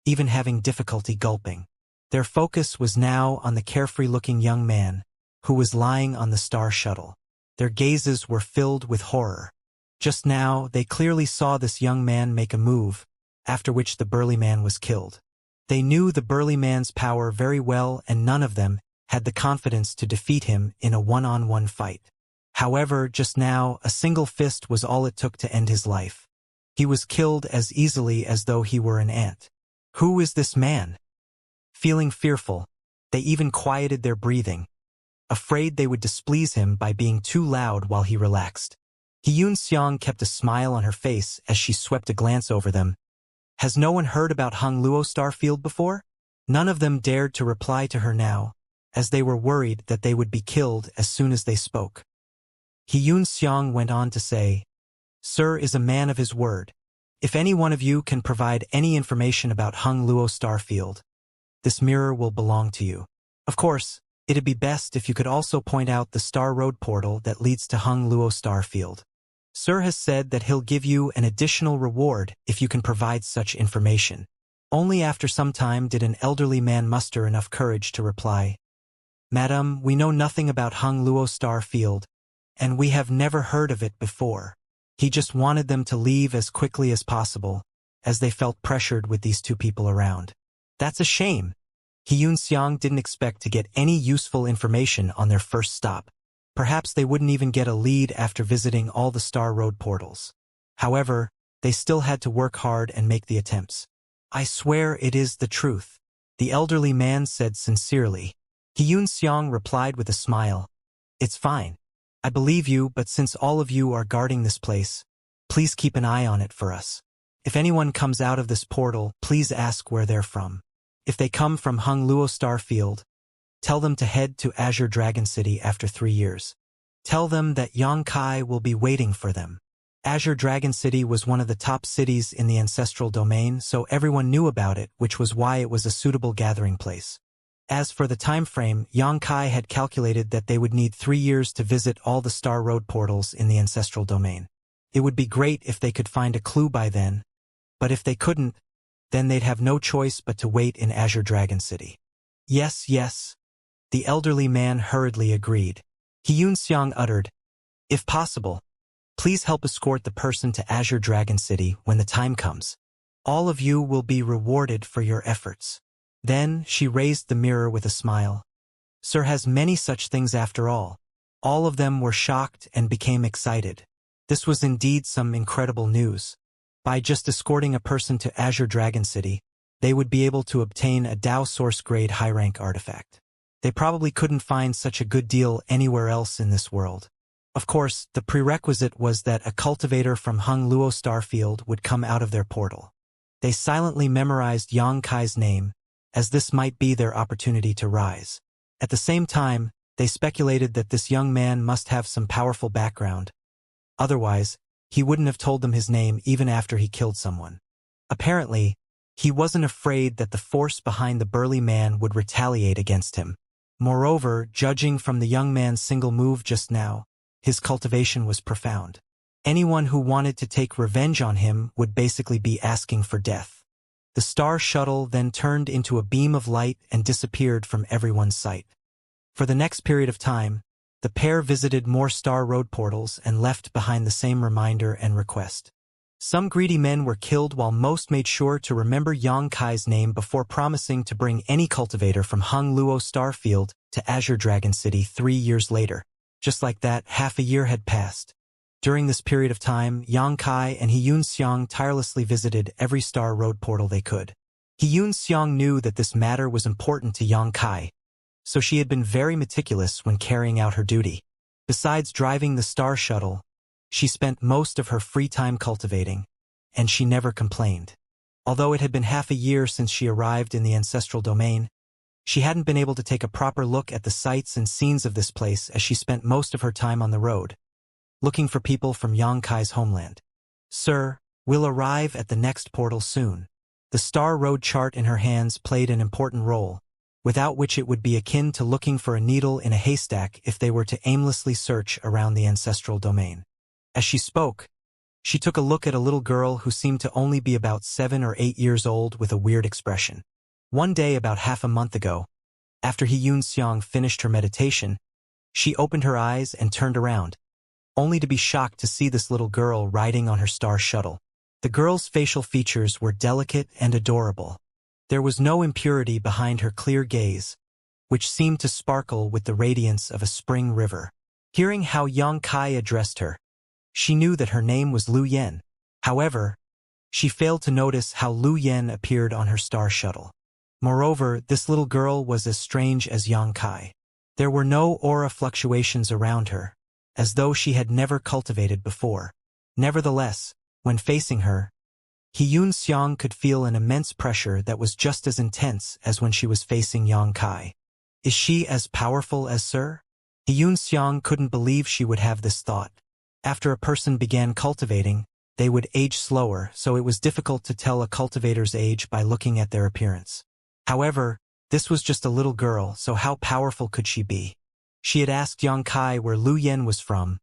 even having difficulty gulping. Their focus was now on the carefree-looking young man, who was lying on the star shuttle. Their gazes were filled with horror. Just now, they clearly saw this young man make a move, after which the burly man was killed. They knew the burly man's power very well, and none of them had the confidence to defeat him in a one-on-one fight. However, just now, a single fist was all it took to end his life. He was killed as easily as though he were an ant. Who is this man? Feeling fearful, they even quieted their breathing, afraid they would displease him by being too loud while he relaxed. Xianxia kept a smile on her face as she swept a glance over them. Has no one heard about Hung Luo Starfield before? None of them dared to reply to her now, as they were worried that they would be killed as soon as they spoke. Xianxia went on to say, Sir is a man of his word. If any one of you can provide any information about Hung Luo Starfield, this mirror will belong to you. Of course, it'd be best if you could also point out the Star Road portal that leads to Hung Luo Starfield. Sir has said that he'll give you an additional reward if you can provide such information. Only after some time did an elderly man muster enough courage to reply, Madam, we know nothing about Hung Luo Starfield, and we have never heard of it before. He just wanted them to leave as quickly as possible, as they felt pressured with these two people around. That's a shame. Xianxia didn't expect to get any useful information on their first stop. Perhaps they wouldn't even get a lead after visiting all the Star Road portals. However, they still had to work hard and make the attempts. I swear it is the truth, the elderly man said sincerely. Xianxia replied with a smile. It's fine. I believe you, but since all of you are guarding this place, please keep an eye on it for us. If anyone comes out of this portal, please ask where they're from. If they come from Hung Luo Starfield, tell them to head to Azure Dragon City after 3 years. Tell them that Yang Kai will be waiting for them. Azure Dragon City was one of the top cities in the ancestral domain, so everyone knew about it, which was why it was a suitable gathering place. As for the time frame, Xianxia had calculated that they would need 3 years to visit all the Star Road portals in the ancestral domain. It would be great if they could find a clue by then, but if they couldn't, then they'd have no choice but to wait in Azure Dragon City. Yes, yes, the elderly man hurriedly agreed. Xianxia uttered, "If possible, please help escort the person to Azure Dragon City when the time comes. All of you will be rewarded for your efforts." Then she raised the mirror with a smile. Sir has many such things after all. All of them were shocked and became excited. This was indeed some incredible news. By just escorting a person to Azure Dragon City, they would be able to obtain a Dao Source-grade high-rank artifact. They probably couldn't find such a good deal anywhere else in this world. Of course, the prerequisite was that a cultivator from Hung Luo Starfield would come out of their portal. They silently memorized Xianxia's name, as this might be their opportunity to rise. At the same time, they speculated that this young man must have some powerful background. Otherwise, he wouldn't have told them his name even after he killed someone. Apparently, he wasn't afraid that the force behind the burly man would retaliate against him. Moreover, judging from the young man's single move just now, his cultivation was profound. Anyone who wanted to take revenge on him would basically be asking for death. The star shuttle then turned into a beam of light and disappeared from everyone's sight. For the next period of time, the pair visited more Star Road portals and left behind the same reminder and request. Some greedy men were killed while most made sure to remember Xianxia's name before promising to bring any cultivator from Hung Luo Starfield to Azure Dragon City 3 years later. Just like that, half a year had passed. During this period of time, Xianxia and Xianxia tirelessly visited every Star Road portal they could. Xianxia knew that this matter was important to Xianxia, so she had been very meticulous when carrying out her duty. Besides driving the Star Shuttle, she spent most of her free time cultivating, and she never complained. Although it had been half a year since she arrived in the ancestral domain, she hadn't been able to take a proper look at the sights and scenes of this place as she spent most of her time on the road, looking for people from Xianxia's homeland. "Sir, we'll arrive at the next portal soon." The Star Road chart in her hands played an important role, without which it would be akin to looking for a needle in a haystack if they were to aimlessly search around the ancestral domain. As she spoke, she took a look at a little girl who seemed to only be about 7 or 8 years old with a weird expression. One day about half a month ago, after Xianxia finished her meditation, she opened her eyes and turned around, only to be shocked to see this little girl riding on her star shuttle. The girl's facial features were delicate and adorable. There was no impurity behind her clear gaze, which seemed to sparkle with the radiance of a spring river. Hearing how Xianxia addressed her, she knew that her name was Lu Yen. However, she failed to notice how Lu Yen appeared on her star shuttle. Moreover, this little girl was as strange as Xianxia. There were no aura fluctuations around her, as though she had never cultivated before. Nevertheless, when facing her, Xianxia could feel an immense pressure that was just as intense as when she was facing Xianxia. "Is she as powerful as Sir?" Xianxia couldn't believe she would have this thought. After a person began cultivating, they would age slower, so it was difficult to tell a cultivator's age by looking at their appearance. However, this was just a little girl, so how powerful could she be? She had asked Xianxia where Lu Yen was from,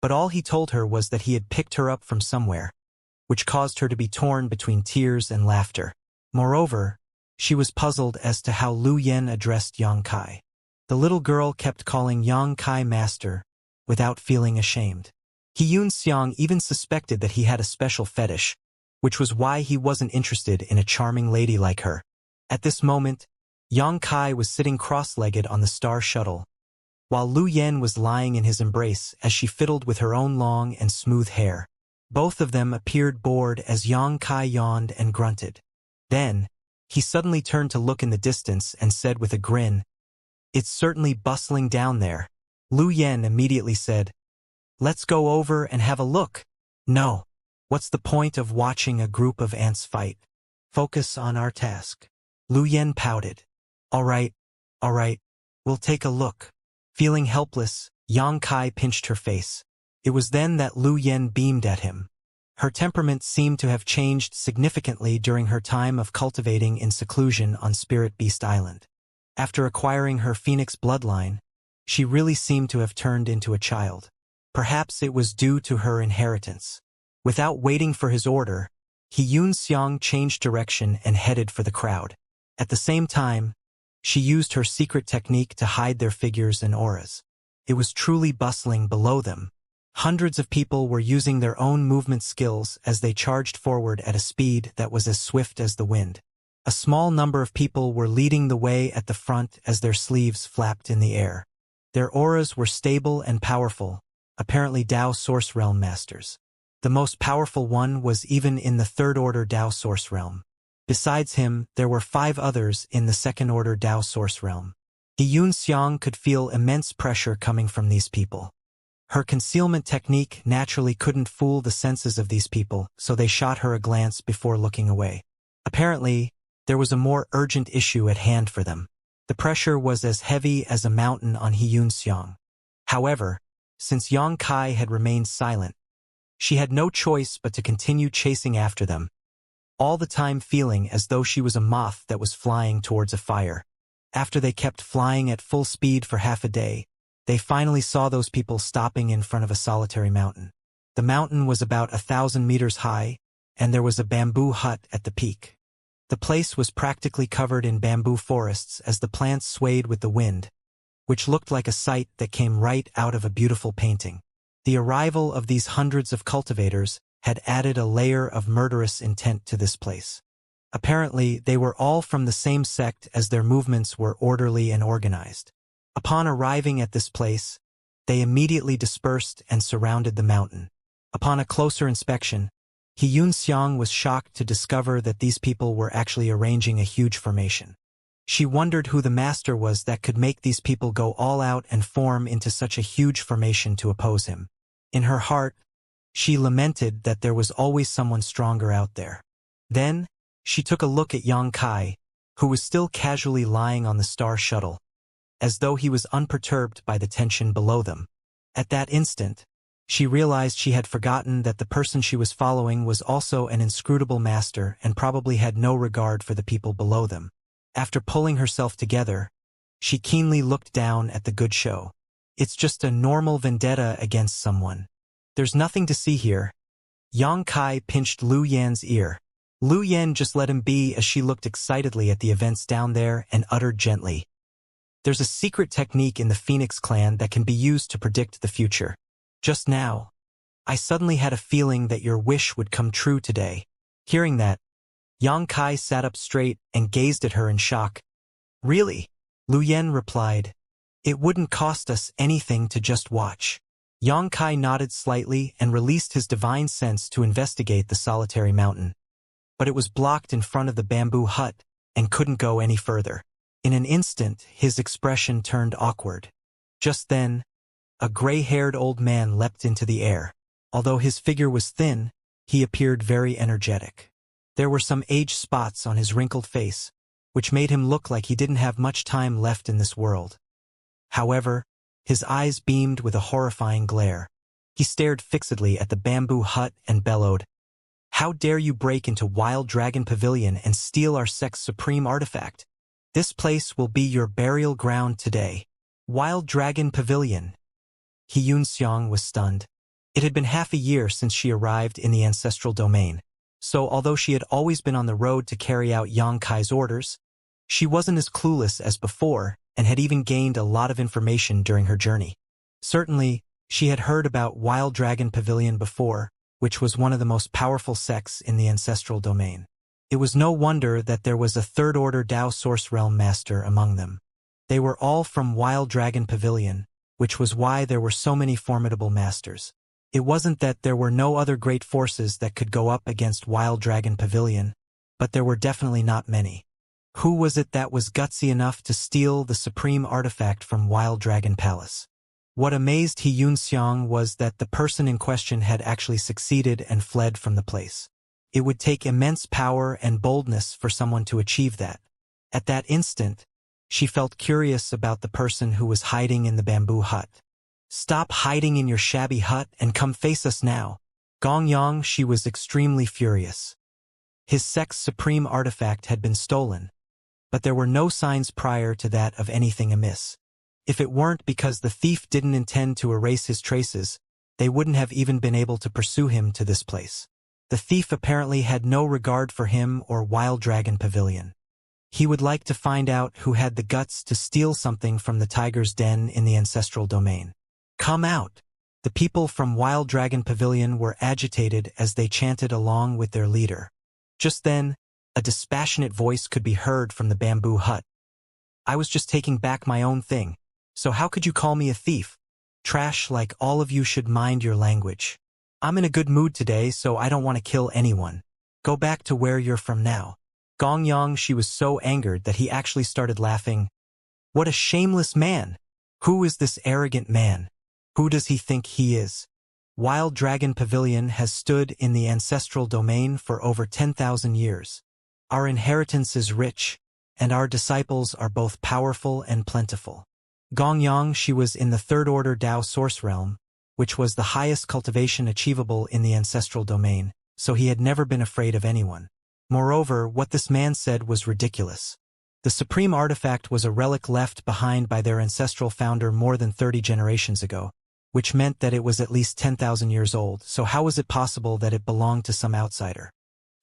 but all he told her was that he had picked her up from somewhere, which caused her to be torn between tears and laughter. Moreover, she was puzzled as to how Lu Yen addressed Xianxia. The little girl kept calling Xianxia master, without feeling ashamed. Xianxia even suspected that he had a special fetish, which was why he wasn't interested in a charming lady like her. At this moment, Xianxia was sitting cross-legged on the star shuttle, while Lu Yen was lying in his embrace as she fiddled with her own long and smooth hair. Both of them appeared bored as Xianxia yawned and grunted. Then, he suddenly turned to look in the distance and said with a grin, "It's certainly bustling down there." Lu Yen immediately said, "Let's go over and have a look." "No. What's the point of watching a group of ants fight? Focus on our task." Lu Yen pouted. All right, we'll take a look." Feeling helpless, Xianxia pinched her face. It was then that Lu Yen beamed at him. Her temperament seemed to have changed significantly during her time of cultivating in seclusion on Spirit Beast Island. After acquiring her phoenix bloodline, she really seemed to have turned into a child. Perhaps it was due to her inheritance. Without waiting for his order, Xianxia changed direction and headed for the crowd. At the same time, she used her secret technique to hide their figures and auras. It was truly bustling below them. Hundreds of people were using their own movement skills as they charged forward at a speed that was as swift as the wind. A small number of people were leading the way at the front as their sleeves flapped in the air. Their auras were stable and powerful, apparently Dao Source Realm masters. The most powerful one was even in the third-order Dao Source Realm. Besides him, there were 5 others in the second-order Dao Source Realm. Xianxia could feel immense pressure coming from these people. Her concealment technique naturally couldn't fool the senses of these people, so they shot her a glance before looking away. Apparently, there was a more urgent issue at hand for them. The pressure was as heavy as a mountain on Xianxia. However, since Yang Kai had remained silent, she had no choice but to continue chasing after them, all the time feeling as though she was a moth that was flying towards a fire. After they kept flying at full speed for half a day, they finally saw those people stopping in front of a solitary mountain. The mountain was about 1,000 meters high, and there was a bamboo hut at the peak. The place was practically covered in bamboo forests as the plants swayed with the wind, which looked like a sight that came right out of a beautiful painting. The arrival of these hundreds of cultivators had added a layer of murderous intent to this place. Apparently, they were all from the same sect as their movements were orderly and organized. Upon arriving at this place, they immediately dispersed and surrounded the mountain. Upon a closer inspection, Xianxia was shocked to discover that these people were actually arranging a huge formation. She wondered who the master was that could make these people go all out and form into such a huge formation to oppose him. In her heart, she lamented that there was always someone stronger out there. Then, she took a look at Yang Kai, who was still casually lying on the star shuttle, as though he was unperturbed by the tension below them. At that instant, she realized she had forgotten that the person she was following was also an inscrutable master and probably had no regard for the people below them. After pulling herself together, she keenly looked down at the good show. It's just a normal vendetta against someone. There's nothing to see here. Yang Kai pinched Lu Yan's ear. Lu Yan just let him be as she looked excitedly at the events down there and uttered gently, "There's a secret technique in the Phoenix clan that can be used to predict the future. Just now, I suddenly had a feeling that your wish would come true today." Hearing that, Yang Kai sat up straight and gazed at her in shock. "Really?" Lu Yan replied, "It wouldn't cost us anything to just watch." Yang Kai nodded slightly and released his divine sense to investigate the solitary mountain. But it was blocked in front of the bamboo hut and couldn't go any further. In an instant, his expression turned awkward. Just then, a gray-haired old man leapt into the air. Although his figure was thin, he appeared very energetic. There were some age spots on his wrinkled face, which made him look like he didn't have much time left in this world. However, his eyes beamed with a horrifying glare. He stared fixedly at the bamboo hut and bellowed, "How dare you break into Wild Dragon Pavilion and steal our sect's supreme artifact? This place will be your burial ground today." Wild Dragon Pavilion. Xianxia was stunned. It had been half a year since she arrived in the ancestral domain, so although she had always been on the road to carry out Yang Kai's orders, she wasn't as clueless as before and had even gained a lot of information during her journey. Certainly, she had heard about Wild Dragon Pavilion before, which was one of the most powerful sects in the ancestral domain. It was no wonder that there was a third-order Dao Source Realm master among them. They were all from Wild Dragon Pavilion, which was why there were so many formidable masters. It wasn't that there were no other great forces that could go up against Wild Dragon Pavilion, but there were definitely not many. Who was it that was gutsy enough to steal the supreme artifact from Wild Dragon Palace? What amazed Xianxia was that the person in question had actually succeeded and fled from the place. It would take immense power and boldness for someone to achieve that. At that instant, she felt curious about the person who was hiding in the bamboo hut. Stop hiding in your shabby hut and come face us now. Xianxia was extremely furious. His sect's supreme artifact had been stolen, but there were no signs prior to that of anything amiss. If it weren't because the thief didn't intend to erase his traces, they wouldn't have even been able to pursue him to this place. The thief apparently had no regard for him or Wild Dragon Pavilion. He would like to find out who had the guts to steal something from the tiger's den in the ancestral domain. Come out! The people from Wild Dragon Pavilion were agitated as they chanted along with their leader. Just then, a dispassionate voice could be heard from the bamboo hut. I was just taking back my own thing, so how could you call me a thief? Trash, like all of you should mind your language. I'm in a good mood today, so I don't want to kill anyone. Go back to where you're from now. Xianxia was so angered that he actually started laughing. What a shameless man! Who is this arrogant man? Who does he think he is? Wild Dragon Pavilion has stood in the ancestral domain for over 10,000 years. Our inheritance is rich, and our disciples are both powerful and plentiful. Xianxia was in the Third Order Dao Source Realm, which was the highest cultivation achievable in the ancestral domain, so he had never been afraid of anyone. Moreover, what this man said was ridiculous. The supreme artifact was a relic left behind by their ancestral founder more than 30 generations ago, which meant that it was at least 10,000 years old, so how was it possible that it belonged to some outsider?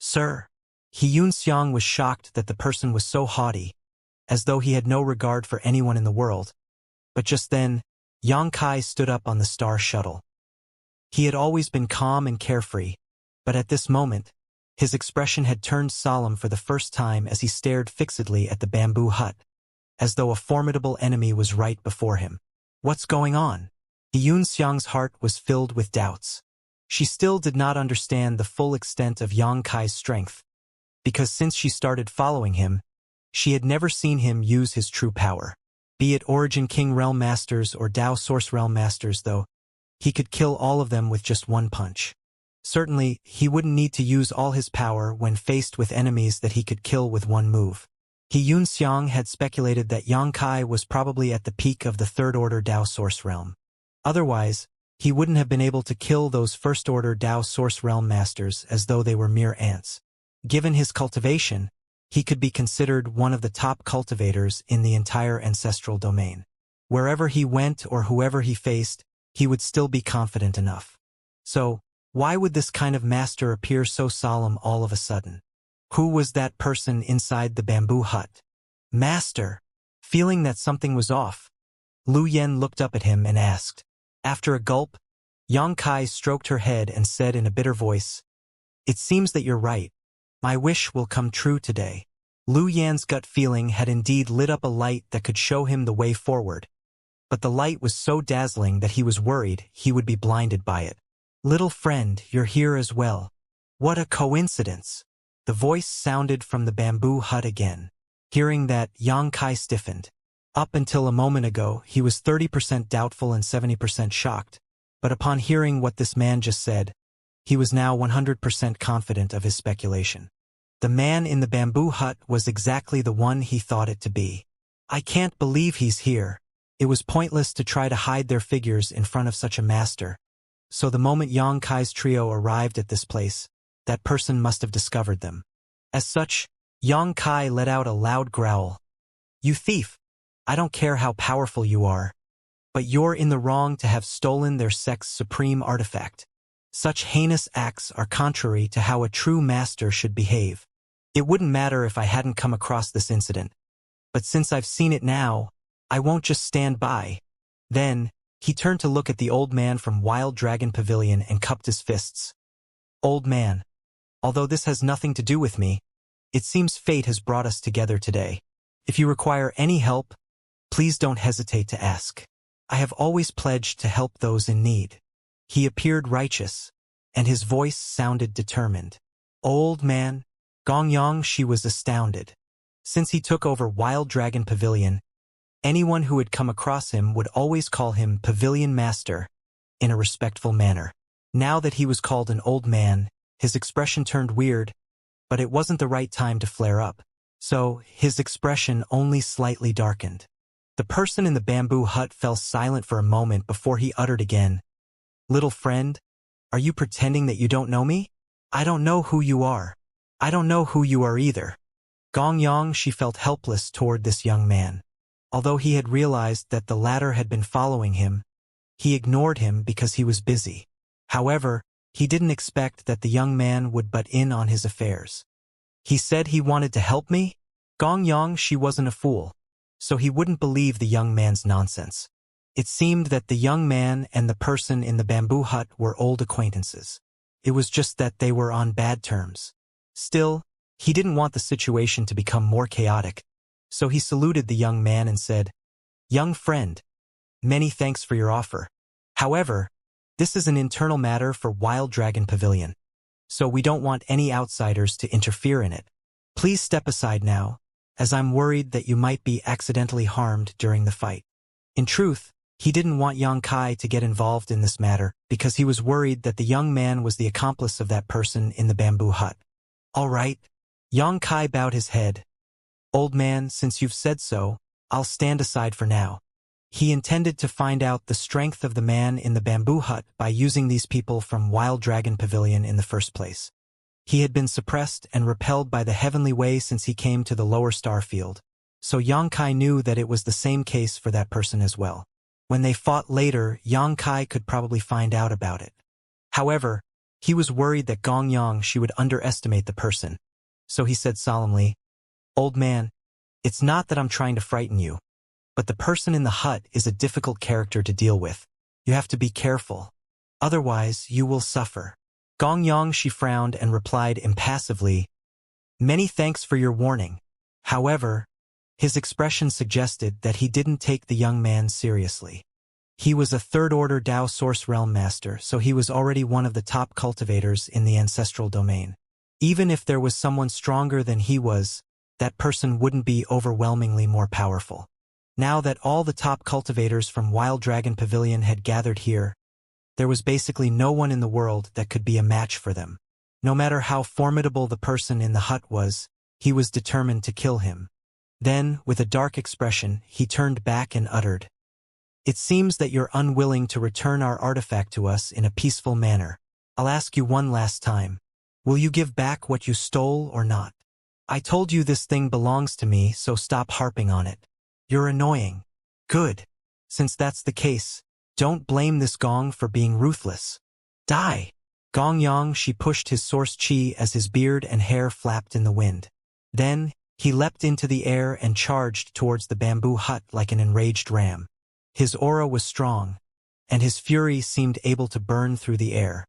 Sir, Xianxia was shocked that the person was so haughty, as though he had no regard for anyone in the world. But just then, Xianxia stood up on the star shuttle. He had always been calm and carefree, but at this moment, his expression had turned solemn for the first time as he stared fixedly at the bamboo hut, as though a formidable enemy was right before him. What's going on? Xianxia's heart was filled with doubts. She still did not understand the full extent of Xianxia's strength, because since she started following him, she had never seen him use his true power. Be it Origin King Realm Masters or Dao Source Realm Masters though, he could kill all of them with just one punch. Certainly, he wouldn't need to use all his power when faced with enemies that he could kill with one move. Xianxia had speculated that Xianxia was probably at the peak of the Third Order Dao Source Realm. Otherwise, he wouldn't have been able to kill those First Order Dao Source Realm Masters as though they were mere ants. Given his cultivation, he could be considered one of the top cultivators in the entire ancestral domain. Wherever he went or whoever he faced, he would still be confident enough. So, why would this kind of master appear so solemn all of a sudden? Who was that person inside the bamboo hut? Master! Feeling that something was off, Lu Yen looked up at him and asked. After a gulp, Xianxia stroked her head and said in a bitter voice, "It seems that you're right. My wish will come true today." Lu Yan's gut feeling had indeed lit up a light that could show him the way forward, but the light was so dazzling that he was worried he would be blinded by it. "Little friend, you're here as well. What a coincidence!" The voice sounded from the bamboo hut again. Hearing that, Xianxia stiffened. Up until a moment ago, he was 30% doubtful and 70% shocked, but upon hearing what this man just said, he was now 100% confident of his speculation. The man in the bamboo hut was exactly the one he thought it to be. I can't believe he's here. It was pointless to try to hide their figures in front of such a master. So the moment Xianxia's trio arrived at this place, that person must have discovered them. As such, Xianxia let out a loud growl. "You thief! I don't care how powerful you are, but you're in the wrong to have stolen their sect's supreme artifact. Such heinous acts are contrary to how a true master should behave. It wouldn't matter if I hadn't come across this incident, but since I've seen it now, I won't just stand by." Then, he turned to look at the old man from Wild Dragon Pavilion and cupped his fists. "Old man, although this has nothing to do with me, it seems fate has brought us together today. If you require any help, please don't hesitate to ask. I have always pledged to help those in need." He appeared righteous, and his voice sounded determined. Old man, Xianxia was astounded. Since he took over Wild Dragon Pavilion, anyone who had come across him would always call him Pavilion Master, in a respectful manner. Now that he was called an old man, his expression turned weird, but it wasn't the right time to flare up, so his expression only slightly darkened. The person in the bamboo hut fell silent for a moment before he uttered again, "Little friend, are you pretending that you don't know me? I don't know who you are. I don't know who you are either." Gongyang, she felt helpless toward this young man. Although he had realized that the latter had been following him, he ignored him because he was busy. However, he didn't expect that the young man would butt in on his affairs. He said he wanted to help me? Gongyang, she wasn't a fool, so he wouldn't believe the young man's nonsense. It seemed that the young man and the person in the bamboo hut were old acquaintances. It was just that they were on bad terms. Still, he didn't want the situation to become more chaotic, so he saluted the young man and said, "Young friend, many thanks for your offer. However, this is an internal matter for Wild Dragon Pavilion, so we don't want any outsiders to interfere in it. Please step aside now, as I'm worried that you might be accidentally harmed during the fight." In truth, he didn't want Yang Kai to get involved in this matter because he was worried that the young man was the accomplice of that person in the bamboo hut. "All right." Yang Kai bowed his head. "Old man, since you've said so, I'll stand aside for now." He intended to find out the strength of the man in the bamboo hut by using these people from Wild Dragon Pavilion in the first place. He had been suppressed and repelled by the heavenly way since he came to the lower star field, so Yang Kai knew that it was the same case for that person as well. When they fought later, Yang Kai could probably find out about it. However, he was worried that Gongyang, she would underestimate the person, so he said solemnly, "Old man, it's not that I'm trying to frighten you, but the person in the hut is a difficult character to deal with. You have to be careful. Otherwise, you will suffer." Gongyang, she frowned and replied impassively, "Many thanks for your warning." However, his expression suggested that he didn't take the young man seriously. He was a third-order Dao Source Realm Master, so he was already one of the top cultivators in the ancestral domain. Even if there was someone stronger than he was, that person wouldn't be overwhelmingly more powerful. Now that all the top cultivators from Wild Dragon Pavilion had gathered here, there was basically no one in the world that could be a match for them. No matter how formidable the person in the hut was, he was determined to kill him. Then, with a dark expression, he turned back and uttered, "It seems that you're unwilling to return our artifact to us in a peaceful manner. I'll ask you one last time. Will you give back what you stole or not? I told you this thing belongs to me, so stop harping on it. You're annoying." "Good. Since that's the case, don't blame this Gong for being ruthless. Die." Gongyang, she pushed his source chi as his beard and hair flapped in the wind. Then, he leapt into the air and charged towards the bamboo hut like an enraged ram. His aura was strong, and his fury seemed able to burn through the air.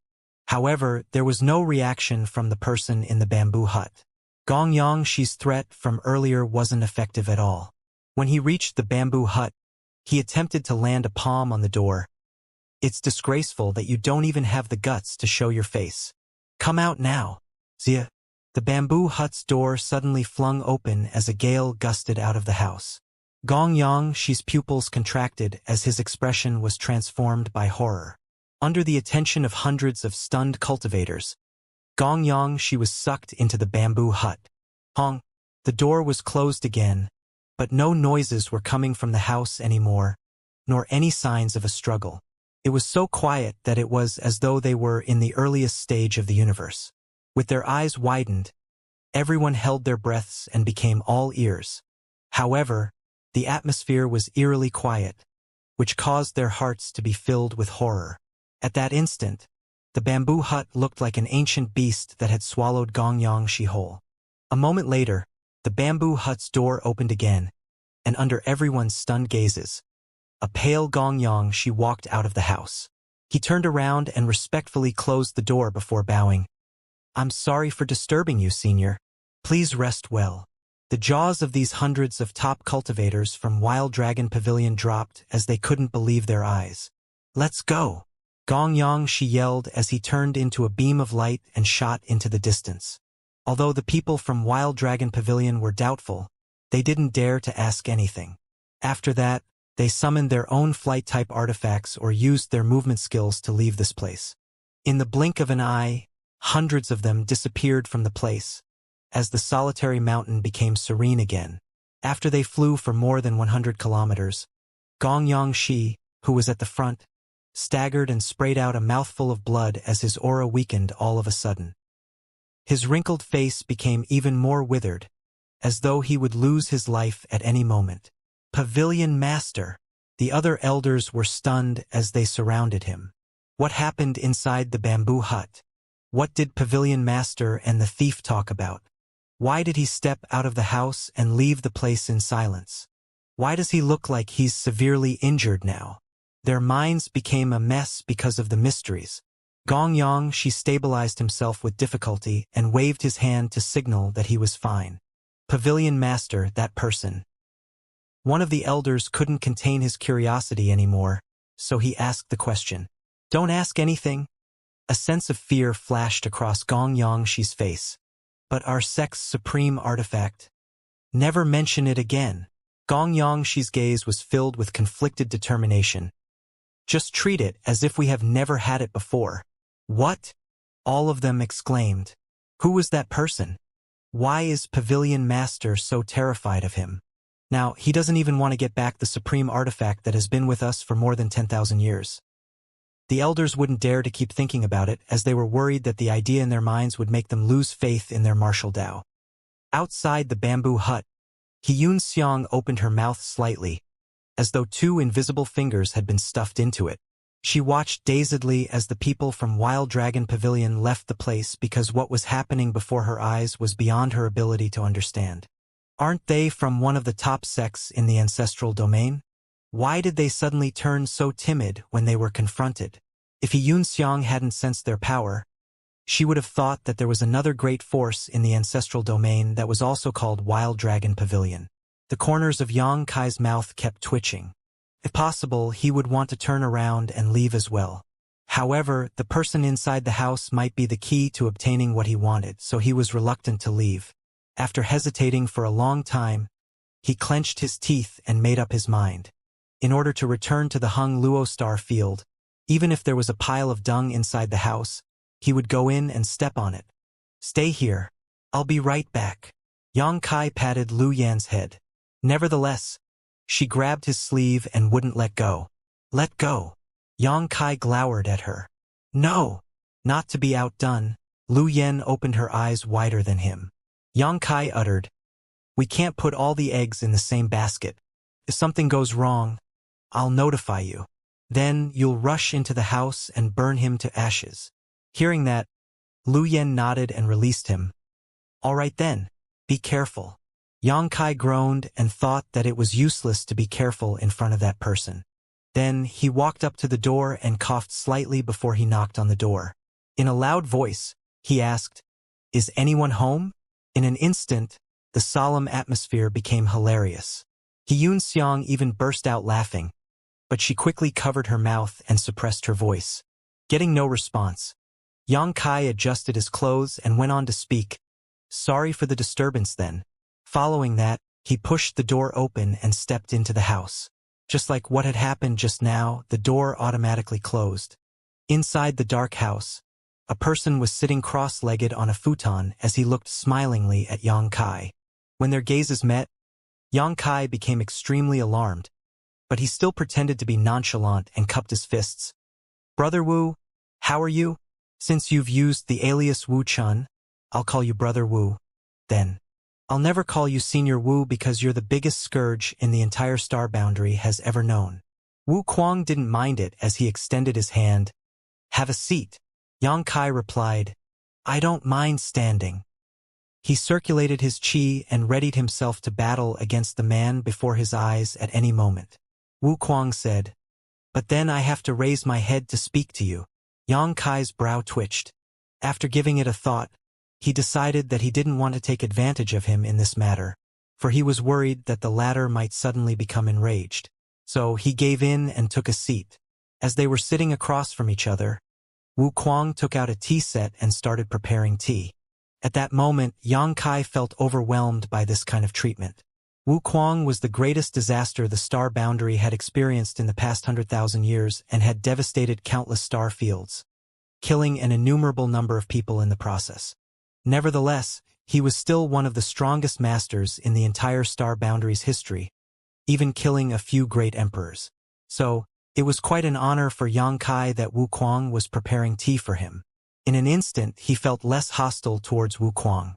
However, there was no reaction from the person in the bamboo hut. Gongyang, she's threat from earlier wasn't effective at all. When he reached the bamboo hut, he attempted to land a palm on the door. "It's disgraceful that you don't even have the guts to show your face. Come out now." Xia. The bamboo hut's door suddenly flung open as a gale gusted out of the house. Gongyang, she's pupils contracted as his expression was transformed by horror. Under the attention of hundreds of stunned cultivators, Gongyang, she was sucked into the bamboo hut. Hong. The door was closed again, but no noises were coming from the house anymore, nor any signs of a struggle. It was so quiet that it was as though they were in the earliest stage of the universe. With their eyes widened, everyone held their breaths and became all ears. However, the atmosphere was eerily quiet, which caused their hearts to be filled with horror. At that instant, the bamboo hut looked like an ancient beast that had swallowed Gongyang she whole. A moment later, the bamboo hut's door opened again, and under everyone's stunned gazes, a pale Gongyang she walked out of the house. He turned around and respectfully closed the door before bowing. "I'm sorry for disturbing you, Senior. Please rest well." The jaws of these hundreds of top cultivators from Wild Dragon Pavilion dropped as they couldn't believe their eyes. "Let's go!" Gongyang, she yelled as he turned into a beam of light and shot into the distance. Although the people from Wild Dragon Pavilion were doubtful, they didn't dare to ask anything. After that, they summoned their own flight-type artifacts or used their movement skills to leave this place. In the blink of an eye, hundreds of them disappeared from the place, as the solitary mountain became serene again. After they flew for more than 100 kilometers, Gong Yongxi, who was at the front, staggered and sprayed out a mouthful of blood as his aura weakened all of a sudden. His wrinkled face became even more withered, as though he would lose his life at any moment. Pavilion Master! The other elders were stunned as they surrounded him. What happened inside the bamboo hut? What did Pavilion Master and the thief talk about? Why did he step out of the house and leave the place in silence? Why does he look like he's severely injured now? Their minds became a mess because of the mysteries. Gong Yongxi stabilized himself with difficulty and waved his hand to signal that he was fine. Pavilion Master, that person. One of the elders couldn't contain his curiosity anymore, so he asked the question. Don't ask anything. A sense of fear flashed across Gong Yongxi's face. But our sect's supreme artifact. Never mention it again. Gong Yongxi's gaze was filled with conflicted determination. Just treat it as if we have never had it before. What? All of them exclaimed. Who was that person? Why is Pavilion Master so terrified of him? Now, he doesn't even want to get back the supreme artifact that has been with us for more than 10,000 years. The elders wouldn't dare to keep thinking about it, as they were worried that the idea in their minds would make them lose faith in their martial Tao. Outside the bamboo hut, Xianxia opened her mouth slightly, as though two invisible fingers had been stuffed into it. She watched dazedly as the people from Wild Dragon Pavilion left the place because what was happening before her eyes was beyond her ability to understand. Aren't they from one of the top sects in the ancestral domain? Why did they suddenly turn so timid when they were confronted? If Xianxia hadn't sensed their power, she would have thought that there was another great force in the ancestral domain that was also called Wild Dragon Pavilion. The corners of Yang Kai's mouth kept twitching. If possible, he would want to turn around and leave as well. However, the person inside the house might be the key to obtaining what he wanted, so he was reluctant to leave. After hesitating for a long time, he clenched his teeth and made up his mind. In order to return to the Hung Luo Star field, even if there was a pile of dung inside the house, he would go in and step on it. Stay here. I'll be right back. Yang Kai patted Lu Yan's head. Nevertheless, she grabbed his sleeve and wouldn't let go. Let go. Yang Kai glowered at her. No. Not to be outdone, Lu Yan opened her eyes wider than him. Yang Kai uttered, We can't put all the eggs in the same basket. If something goes wrong, I'll notify you. Then you'll rush into the house and burn him to ashes. Hearing that, Lu Yan nodded and released him. All right then, be careful. Yang Kai groaned and thought that it was useless to be careful in front of that person. Then he walked up to the door and coughed slightly before he knocked on the door. In a loud voice, he asked, Is anyone home? In an instant, the solemn atmosphere became hilarious. Xianxia even burst out laughing, but she quickly covered her mouth and suppressed her voice. Getting no response, Yang Kai adjusted his clothes and went on to speak. Sorry for the disturbance then. Following that, he pushed the door open and stepped into the house. Just like what had happened just now, the door automatically closed. Inside the dark house, a person was sitting cross-legged on a futon as he looked smilingly at Yang Kai. When their gazes met, Yang Kai became extremely alarmed, but he still pretended to be nonchalant and cupped his fists. Brother Wu, how are you? Since you've used the alias Wu-chun, I'll call you Brother Wu. Then, I'll never call you Senior Wu because you're the biggest scourge in the entire star boundary has ever known. Wu Kuang didn't mind it as he extended his hand. Have a seat. Yang Kai replied, I don't mind standing. He circulated his qi and readied himself to battle against the man before his eyes at any moment. Wu Kuang said, But then I have to raise my head to speak to you. Yang Kai's brow twitched. After giving it a thought, he decided that he didn't want to take advantage of him in this matter, for he was worried that the latter might suddenly become enraged. So he gave in and took a seat. As they were sitting across from each other, Wu Kuang took out a tea set and started preparing tea. At that moment, Yang Kai felt overwhelmed by this kind of treatment. Wu Kuang was the greatest disaster the star boundary had experienced in the past 100,000 years and had devastated countless star fields, killing an innumerable number of people in the process. Nevertheless, he was still one of the strongest masters in the entire Star Boundaries history, even killing a few great emperors. So, it was quite an honor for Xianxia that Wu Kuang was preparing tea for him. In an instant, he felt less hostile towards Wu Kuang.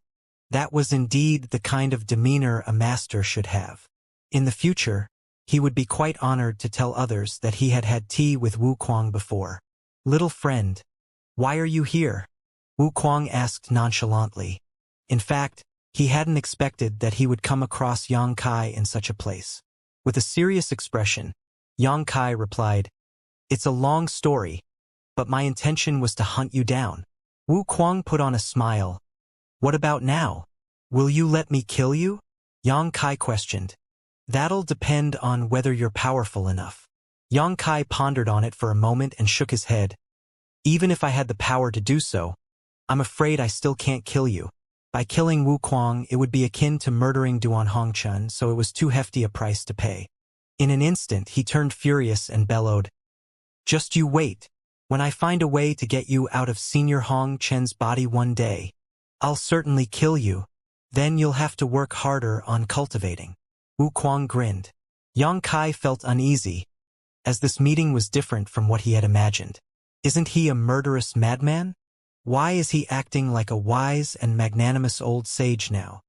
That was indeed the kind of demeanor a master should have. In the future, he would be quite honored to tell others that he had had tea with Wu Kuang before. "Little friend, why are you here?" Wu Kuang asked nonchalantly. In fact, he hadn't expected that he would come across Xianxia in such a place. With a serious expression, Xianxia replied, "It's a long story, but my intention was to hunt you down." Wu Kuang put on a smile. "What about now? Will you let me kill you?" Xianxia questioned. "That'll depend on whether you're powerful enough." Xianxia pondered on it for a moment and shook his head. "Even if I had the power to do so, I'm afraid I still can't kill you. By killing Wu Kuang, it would be akin to murdering Duan Hongchun, so it was too hefty a price to pay." In an instant, he turned furious and bellowed, "Just you wait. When I find a way to get you out of Senior Hong Chen's body one day, I'll certainly kill you. Then you'll have to work harder on cultivating." Wu Kuang grinned. Xianxia felt uneasy, as this meeting was different from what he had imagined. Isn't he a murderous madman? Why is he acting like a wise and magnanimous old sage now?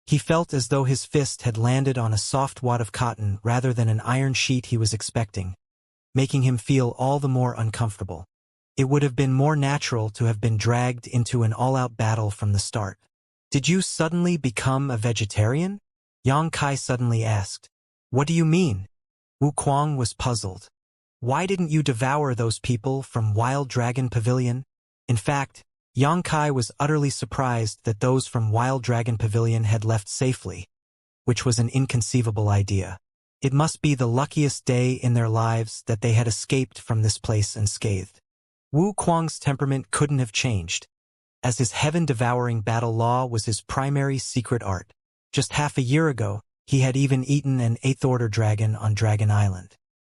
He felt as though his fist had landed on a soft wad of cotton rather than an iron sheet he was expecting, making him feel all the more uncomfortable. It would have been more natural to have been dragged into an all-out battle from the start. "Did you suddenly become a vegetarian?" Xianxia suddenly asked. "What do you mean?" Wu Kuang was puzzled. "Why didn't you devour those people from Wild Dragon Pavilion?" In fact, Xianxia was utterly surprised that those from Wild Dragon Pavilion had left safely, which was an inconceivable idea. It must be the luckiest day in their lives that they had escaped from this place unscathed. Wu Kuang's temperament couldn't have changed, as his heaven-devouring battle law was his primary secret art. Just half a year ago, he had even eaten an 8th-order dragon on Dragon Island.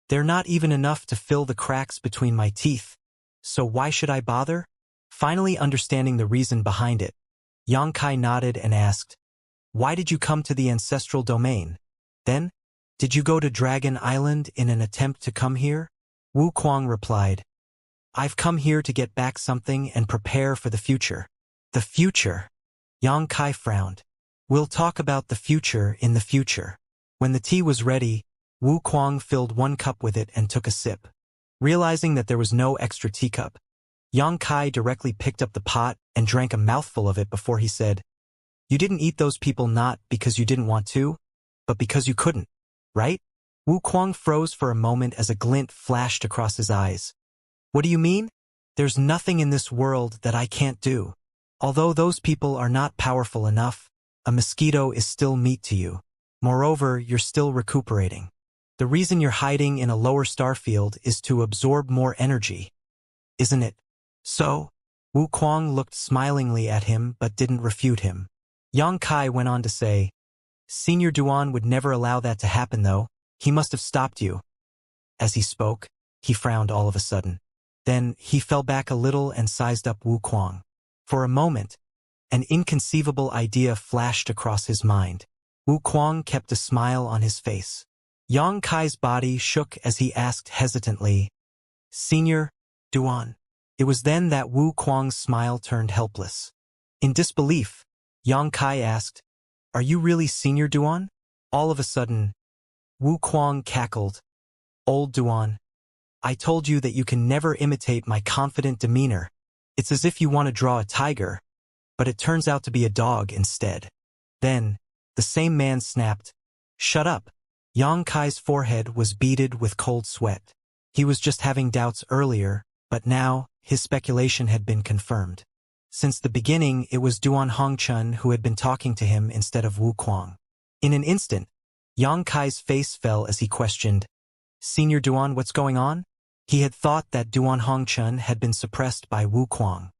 "They're not even enough to fill the cracks between my teeth, so why should I bother?" Finally understanding the reason behind it, Xianxia nodded and asked, "Why did you come to the ancestral domain? Then, did you go to Dragon Island in an attempt to come here?" Wu Kuang replied, "I've come here to get back something and prepare for the future." "The future?" Xianxia frowned. "We'll talk about the future in the future." When the tea was ready, Wu Kuang filled one cup with it and took a sip. Realizing that there was no extra teacup, Xianxia directly picked up the pot and drank a mouthful of it before he said, "You didn't eat those people not because you didn't want to, but because you couldn't, right?" Wu Kuang froze for a moment as a glint flashed across his eyes. "What do you mean?" "There's nothing in this world that I can't do. Although those people are not powerful enough, a mosquito is still meat to you. Moreover, you're still recuperating. The reason you're hiding in a lower star field is to absorb more energy, isn't it?" "So?" Wu Kuang looked smilingly at him but didn't refute him. Xianxia went on to say, "Senior Duan would never allow that to happen though. He must have stopped you." As he spoke, he frowned all of a sudden. Then he fell back a little and sized up Wu Kuang. For a moment, an inconceivable idea flashed across his mind. Wu Kuang kept a smile on his face. Xianxia's body shook as he asked hesitantly, "Senior Duan?" It was then that Wu Kuang's smile turned helpless. In disbelief, Xianxia asked, "Are you really Senior Duan?" All of a sudden, Wu Kuang cackled, "Old Duan, I told you that you can never imitate my confident demeanor. It's as if you want to draw a tiger, but it turns out to be a dog instead." Then, the same man snapped, "Shut up." Xianxia's forehead was beaded with cold sweat. He was just having doubts earlier, but now, his speculation had been confirmed. Since the beginning, it was Duan Hongchun who had been talking to him instead of Wu Kuang. In an instant, Xianxia's face fell as he questioned, "Senior Duan, what's going on?" He had thought that Duan Hongchun had been suppressed by Wu Kuang.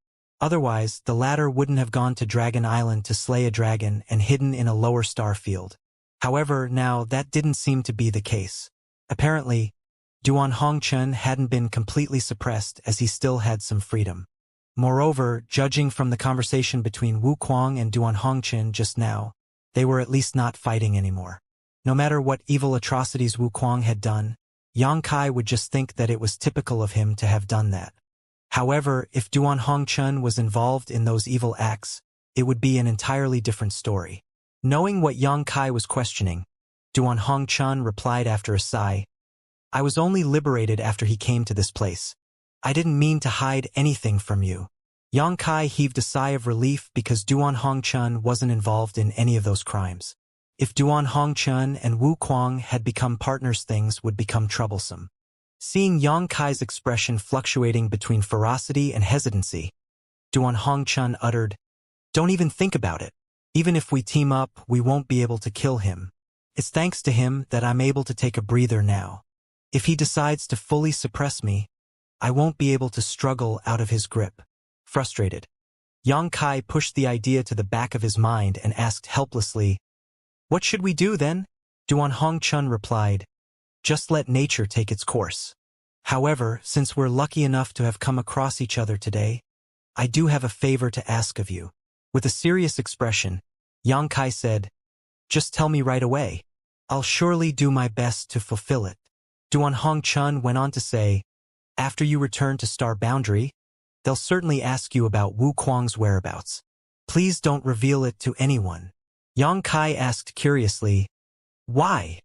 Otherwise, the latter wouldn't have gone to Dragon Island to slay a dragon and hidden in a lower star field. However, now that didn't seem to be the case. Apparently, Duan Hongchun hadn't been completely suppressed as he still had some freedom. Moreover, judging from the conversation between Wu Kuang and Duan Hongqin just now, they were at least not fighting anymore. No matter what evil atrocities Wu Kuang had done, Yang Kai would just think that it was typical of him to have done that. However, if Duan Hongqin was involved in those evil acts, it would be an entirely different story. Knowing what Yang Kai was questioning, Duan Hongqin replied after a sigh, "I was only liberated after he came to this place. I didn't mean to hide anything from you." Yang Kai heaved a sigh of relief because Duan Hongqin wasn't involved in any of those crimes. If Duan Hongqin and Wu Kuang had become partners, things would become troublesome. Seeing Yang Kai's expression fluctuating between ferocity and hesitancy, Duan Hongqin uttered, "Don't even think about it. Even if we team up, we won't be able to kill him. It's thanks to him that I'm able to take a breather now. If he decides to fully suppress me, I won't be able to struggle out of his grip." Frustrated, Yang Kai pushed the idea to the back of his mind and asked helplessly, "What should we do then?" Duan Hongqin replied, "Just let nature take its course. However, since we're lucky enough to have come across each other today, I do have a favor to ask of you." With a serious expression, Yang Kai said, "Just tell me right away. I'll surely do my best to fulfill it." Duan Hongqin went on to say, "After you return to Star Boundary, they'll certainly ask you about Wu Kuang's whereabouts. Please don't reveal it to anyone." Yang Kai asked curiously, "Why?"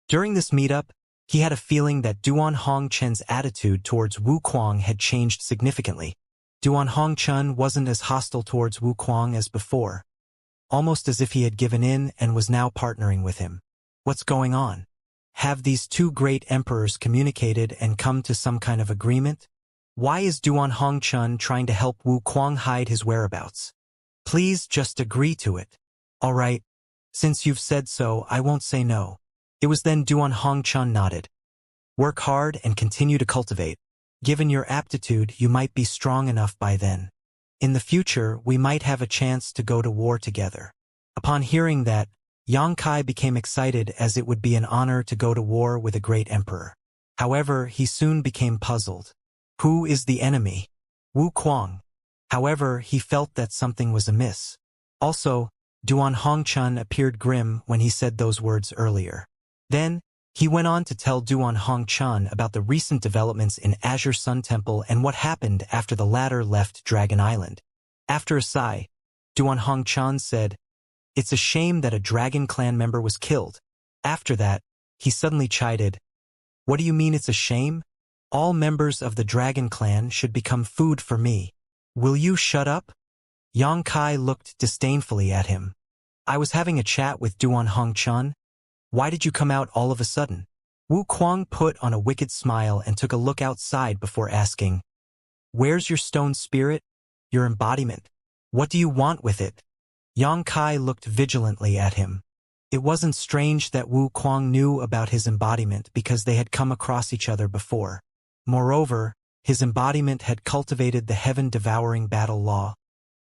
During this meetup, he had a feeling that Duan Hongqin's attitude towards Wu Kuang had changed significantly. Duan Hongqin wasn't as hostile towards Wu Kuang as before, almost as if he had given in and was now partnering with him. What's going on? Have these two great emperors communicated and come to some kind of agreement? Why is Duan Hongqin trying to help Wu Kuang hide his whereabouts? Please just agree to it. All right, since you've said so, I won't say no. It was then Duan Hongqin nodded. Work hard and continue to cultivate. Given your aptitude, you might be strong enough by then. In the future, we might have a chance to go to war together. Upon hearing that, Yang Kai became excited as it would be an honor to go to war with a great emperor. However, he soon became puzzled. Who is the enemy? Wu Kuang. However, he felt that something was amiss. Also, Duan Hongqin appeared grim when he said those words earlier. Then, he went on to tell Duan Hongqin about the recent developments in Azure Sun Temple and what happened after the latter left Dragon Island. After a sigh, Duan Hongqin said, "It's a shame that a Dragon Clan member was killed." After that, he suddenly chided, "What do you mean it's a shame? All members of the Dragon Clan should become food for me. Will you shut up?" Yang Kai looked disdainfully at him. "I was having a chat with Duan Hongqin. Why did you come out all of a sudden?" Wu Kuang put on a wicked smile and took a look outside before asking, "Where's your stone spirit? Your embodiment? What do you want with it?" Yang Kai looked vigilantly at him. It wasn't strange that Wu Kuang knew about his embodiment because they had come across each other before. Moreover, his embodiment had cultivated the heaven-devouring battle law,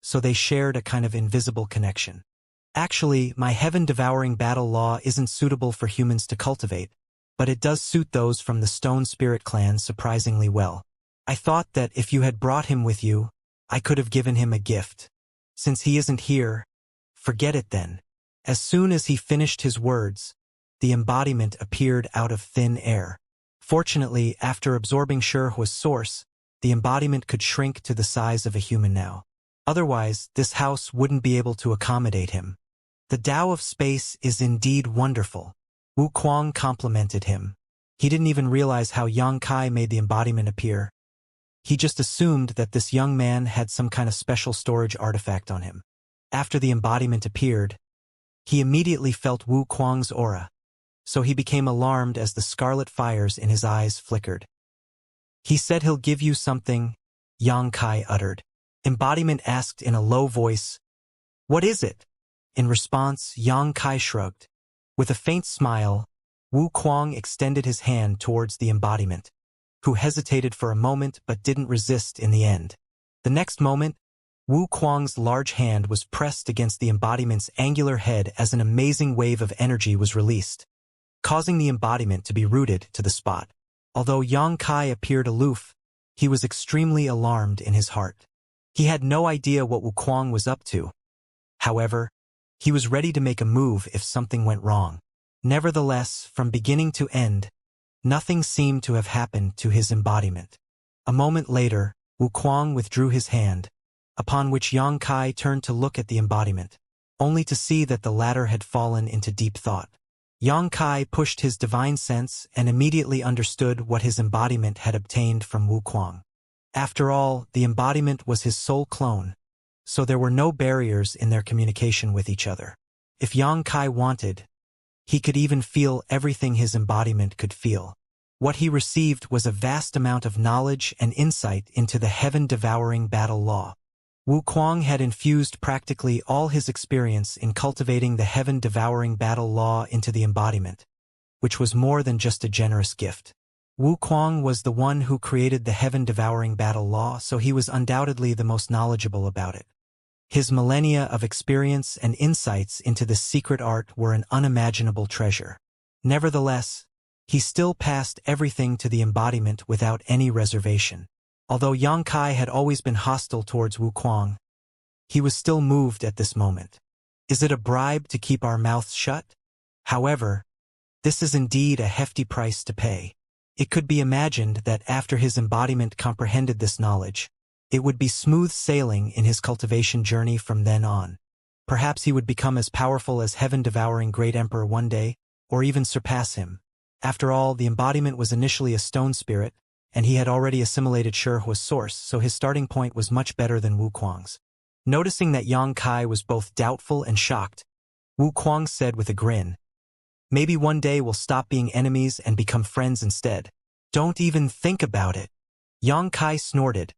so they shared a kind of invisible connection. "Actually, my heaven-devouring battle law isn't suitable for humans to cultivate, but it does suit those from the Stone Spirit clan surprisingly well. I thought that if you had brought him with you, I could have given him a gift. Since he isn't here, forget it then." As soon as he finished his words, the embodiment appeared out of thin air. Fortunately, after absorbing Sherhua's source, the embodiment could shrink to the size of a human now. Otherwise, this house wouldn't be able to accommodate him. "The Tao of space is indeed wonderful." Wu Kuang complimented him. He didn't even realize how Yang Kai made the embodiment appear. He just assumed that this young man had some kind of special storage artifact on him. After the embodiment appeared, he immediately felt Wu Kuang's aura, so he became alarmed as the scarlet fires in his eyes flickered. "He said he'll give you something," Yang Kai uttered. Embodiment asked in a low voice, "What is it?" In response, Yang Kai shrugged. With a faint smile, Wu Kuang extended his hand towards the embodiment, who hesitated for a moment but didn't resist in the end. The next moment, Wu Kuang's large hand was pressed against the embodiment's angular head as an amazing wave of energy was released, causing the embodiment to be rooted to the spot. Although Yang Kai appeared aloof, he was extremely alarmed in his heart. He had no idea what Wuquang was up to. However, he was ready to make a move if something went wrong. Nevertheless, from beginning to end, nothing seemed to have happened to his embodiment. A moment later, Wuquang withdrew his hand, upon which Yang Kai turned to look at the embodiment, only to see that the latter had fallen into deep thought. Yang Kai pushed his divine sense and immediately understood what his embodiment had obtained from Wuquang. After all, the embodiment was his soul clone, so there were no barriers in their communication with each other. If Yang Kai wanted, he could even feel everything his embodiment could feel. What he received was a vast amount of knowledge and insight into the heaven-devouring battle law. Wuquang had infused practically all his experience in cultivating the heaven-devouring battle law into the embodiment, which was more than just a generous gift. Wuquang was the one who created the heaven-devouring battle law, so he was undoubtedly the most knowledgeable about it. His millennia of experience and insights into this secret art were an unimaginable treasure. Nevertheless, he still passed everything to the embodiment without any reservation. Although Yang Kai had always been hostile towards Wuquang, he was still moved at this moment. Is it a bribe to keep our mouths shut? However, this is indeed a hefty price to pay. It could be imagined that after his embodiment comprehended this knowledge, it would be smooth sailing in his cultivation journey from then on. Perhaps he would become as powerful as heaven-devouring Great Emperor one day, or even surpass him. After all, the embodiment was initially a stone spirit, and he had already assimilated Shihua's source, so his starting point was much better than Wuquang's. Noticing that Yang Kai was both doubtful and shocked, Wuquang said with a grin, "Maybe one day we'll stop being enemies and become friends instead." "Don't even think about it." Yang Kai snorted,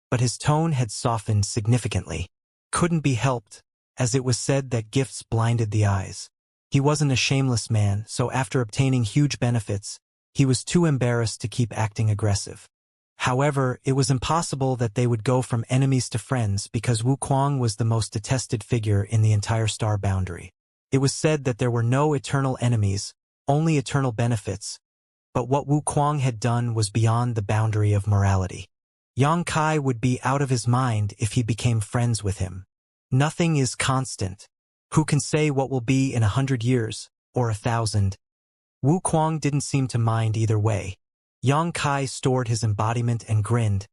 but his tone had softened significantly. Couldn't be helped, as it was said that gifts blinded the eyes. He wasn't a shameless man, so after obtaining huge benefits, he was too embarrassed to keep acting aggressive. However, it was impossible that they would go from enemies to friends because Wuquang was the most detested figure in the entire star boundary. It was said that there were no eternal enemies, only eternal benefits, but what Wuquang had done was beyond the boundary of morality. Yang Kai would be out of his mind if he became friends with him. Nothing is constant. Who can say what will be in 100 years, or 1,000? Wuquang didn't seem to mind either way. Yang Kai stored his embodiment and grinned.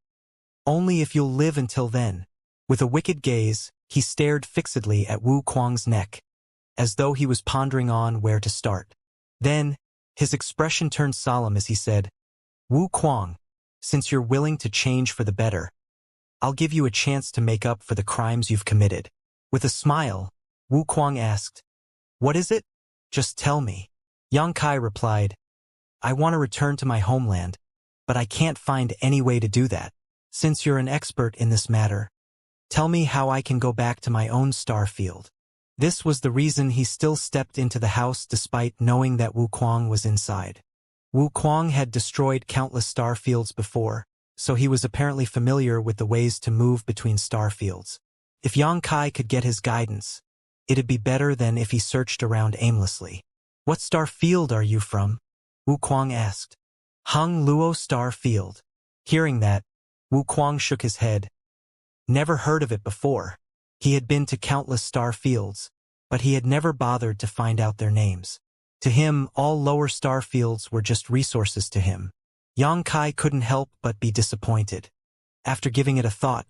"Only if you'll live until then." With a wicked gaze, he stared fixedly at Wuquang's neck, as though he was pondering on where to start. Then, his expression turned solemn as he said, "Wuquang, since you're willing to change for the better, I'll give you a chance to make up for the crimes you've committed." With a smile, Wuquang asked, "What is it? Just tell me." Yang Kai replied, "I want to return to my homeland, but I can't find any way to do that. Since you're an expert in this matter, tell me how I can go back to my own star field." This was the reason he still stepped into the house despite knowing that Wuquang was inside. Wuquang had destroyed countless star fields before, so he was apparently familiar with the ways to move between star fields. If Yang Kai could get his guidance, it'd be better than if he searched around aimlessly. "What star field are you from?" Wuquang asked. "Hung Luo Star Field." Hearing that, Wuquang shook his head. Never heard of it before. He had been to countless star fields, but he had never bothered to find out their names. To him, all lower star fields were just resources to him. Yang Kai couldn't help but be disappointed. After giving it a thought,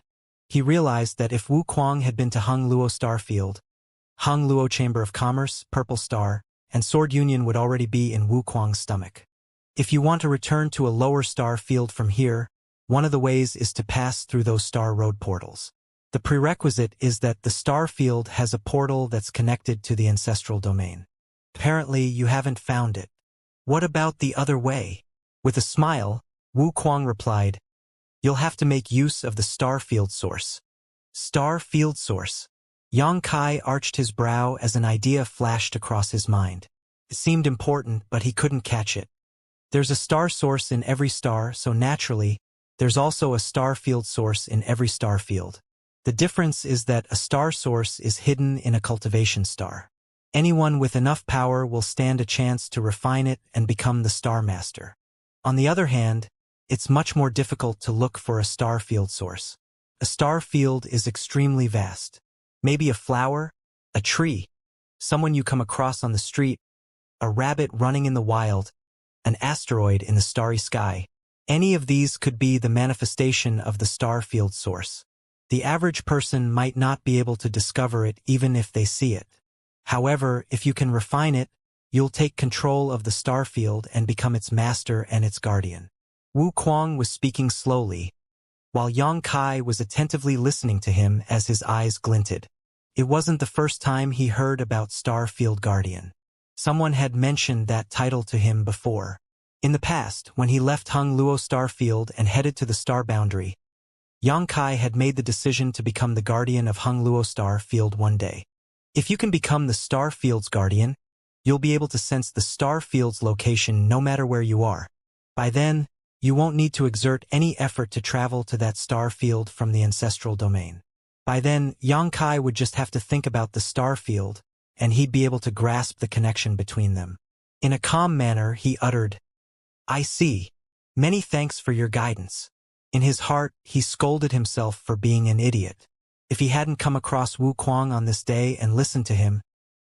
he realized that if Wuquang had been to Hung Luo Star Field, Hung Luo Chamber of Commerce, Purple Star, and Sword Union would already be in Wuquang's stomach. If you want to return to a lower star field from here, one of the ways is to pass through those star road portals. The prerequisite is that the star field has a portal that's connected to the ancestral domain. Apparently, you haven't found it. What about the other way? With a smile, Wuquang replied, "You'll have to make use of the star field source." Star field source. Yang Kai arched his brow as an idea flashed across his mind. It seemed important, but he couldn't catch it. There's a star source in every star, so naturally, there's also a star field source in every star field. The difference is that a star source is hidden in a cultivation star. Anyone with enough power will stand a chance to refine it and become the star master. On the other hand, it's much more difficult to look for a star field source. A star field is extremely vast. Maybe a flower, a tree, someone you come across on the street, a rabbit running in the wild, an asteroid in the starry sky. Any of these could be the manifestation of the star field source. The average person might not be able to discover it even if they see it. However, if you can refine it, you'll take control of the star field and become its master and its guardian. Wu Kuang was speaking slowly, while Yang Kai was attentively listening to him as his eyes glinted. It wasn't the first time he heard about Star Field Guardian. Someone had mentioned that title to him before. In the past, when he left Hung Luo Star Field and headed to the star boundary, Yang Kai had made the decision to become the guardian of Hung Luo Star Field one day. If you can become the star field's guardian, you'll be able to sense the star field's location no matter where you are. By then, you won't need to exert any effort to travel to that star field from the ancestral domain. By then, Yang Kai would just have to think about the star field, and he'd be able to grasp the connection between them. In a calm manner, he uttered, "I see. Many thanks for your guidance." In his heart, he scolded himself for being an idiot. If he hadn't come across Wu Kuang on this day and listened to him,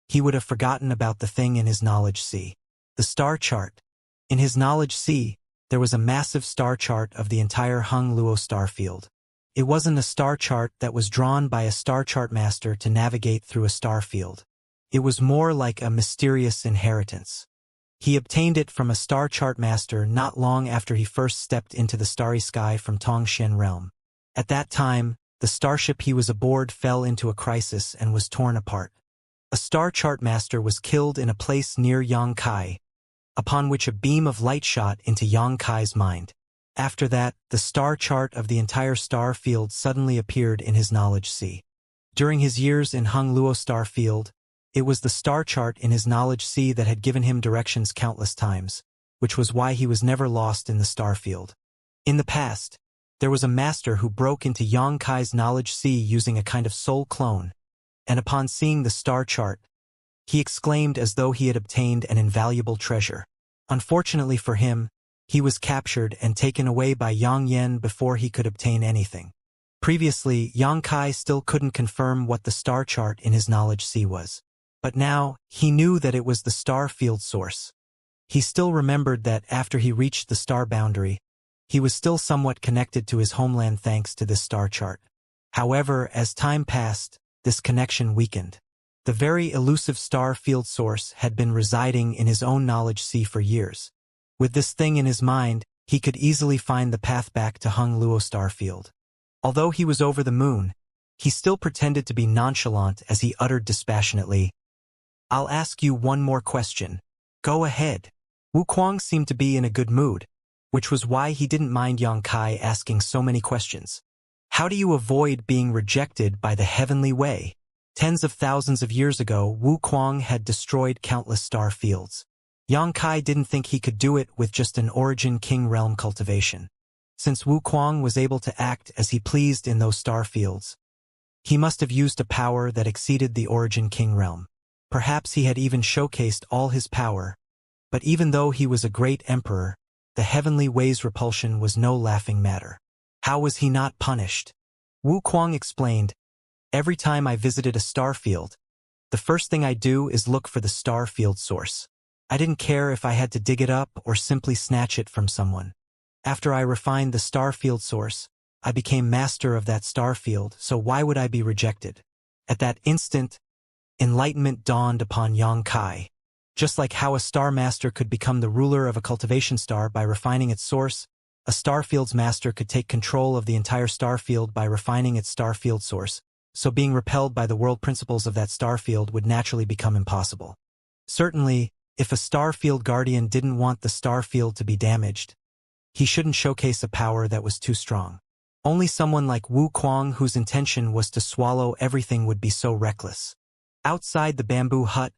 he would have forgotten about the thing in his knowledge sea. The star chart. In his knowledge sea, there was a massive star chart of the entire Hung Luo star field. It wasn't a star chart that was drawn by a star chart master to navigate through a star field. It was more like a mysterious inheritance. He obtained it from a star chart master not long after he first stepped into the starry sky from Tongshen realm. At that time, the starship he was aboard fell into a crisis and was torn apart. A star chart master was killed in a place near Yang Kai, upon which a beam of light shot into Yang Kai's mind. After that, the star chart of the entire star field suddenly appeared in his knowledge sea. During his years in Hung Luo star field, it was the star chart in his knowledge sea that had given him directions countless times, which was why he was never lost in the star field. In the past, there was a master who broke into Yang Kai's knowledge sea using a kind of soul clone, and upon seeing the star chart, he exclaimed as though he had obtained an invaluable treasure. Unfortunately for him, he was captured and taken away by Yang Yen before he could obtain anything. Previously, Yang Kai still couldn't confirm what the star chart in his knowledge sea was. But now, he knew that it was the star field source. He still remembered that after he reached the star boundary, he was still somewhat connected to his homeland thanks to this star chart. However, as time passed, this connection weakened. The very elusive star field source had been residing in his own knowledge sea for years. With this thing in his mind, he could easily find the path back to Hung Luo star field. Although he was over the moon, he still pretended to be nonchalant as he uttered dispassionately, "I'll ask you one more question. Go ahead." Wu Kuang seemed to be in a good mood, which was why he didn't mind Yang Kai asking so many questions. How do you avoid being rejected by the heavenly way? Tens of thousands of years ago, Wu Kuang had destroyed countless star fields. Yang Kai didn't think he could do it with just an Origin King realm cultivation. Since Wu Kuang was able to act as he pleased in those star fields, he must have used a power that exceeded the Origin King realm. Perhaps he had even showcased all his power, but even though he was a great emperor, the heavenly way's repulsion was no laughing matter. How was he not punished? Wu Kuang explained, "Every time I visited a star field, the first thing I do is look for the star field source. I didn't care if I had to dig it up or simply snatch it from someone. After I refined the star field source, I became master of that star field, so why would I be rejected?" At that instant, enlightenment dawned upon Yang Kai. Just like how a star master could become the ruler of a cultivation star by refining its source, a star field's master could take control of the entire star field by refining its star field source, so being repelled by the world principles of that star field would naturally become impossible. Certainly, if a star field guardian didn't want the star field to be damaged, he shouldn't showcase a power that was too strong. Only someone like Wu Kuang, whose intention was to swallow everything, would be so reckless. Outside the bamboo hut,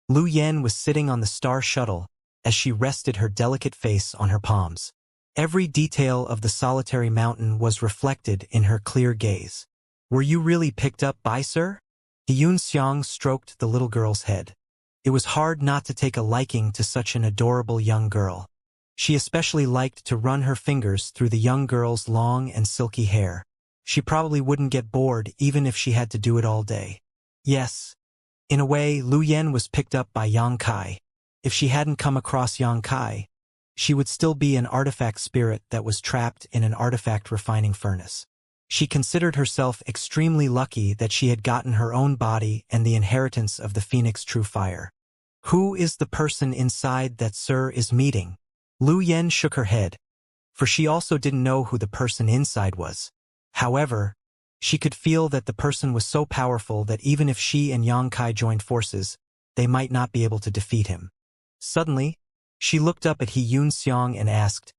Lu Yen was sitting on the star shuttle as she rested her delicate face on her palms. Every detail of the solitary mountain was reflected in her clear gaze. "Were you really picked up by Sir?" Xiang stroked the little girl's head. It was hard not to take a liking to such an adorable young girl. She especially liked to run her fingers through the young girl's long and silky hair. She probably wouldn't get bored even if she had to do it all day. Yes. In a way, Lu Yen was picked up by Yang Kai. If she hadn't come across Yang Kai, she would still be an artifact spirit that was trapped in an artifact refining furnace. She considered herself extremely lucky that she had gotten her own body and the inheritance of the Phoenix True Fire. Who is the person inside that Sir is meeting? Lu Yen shook her head, for she also didn't know who the person inside was. However, she could feel that the person was so powerful that even if she and Yang Kai joined forces, they might not be able to defeat him. Suddenly, she looked up at Xianxia and asked,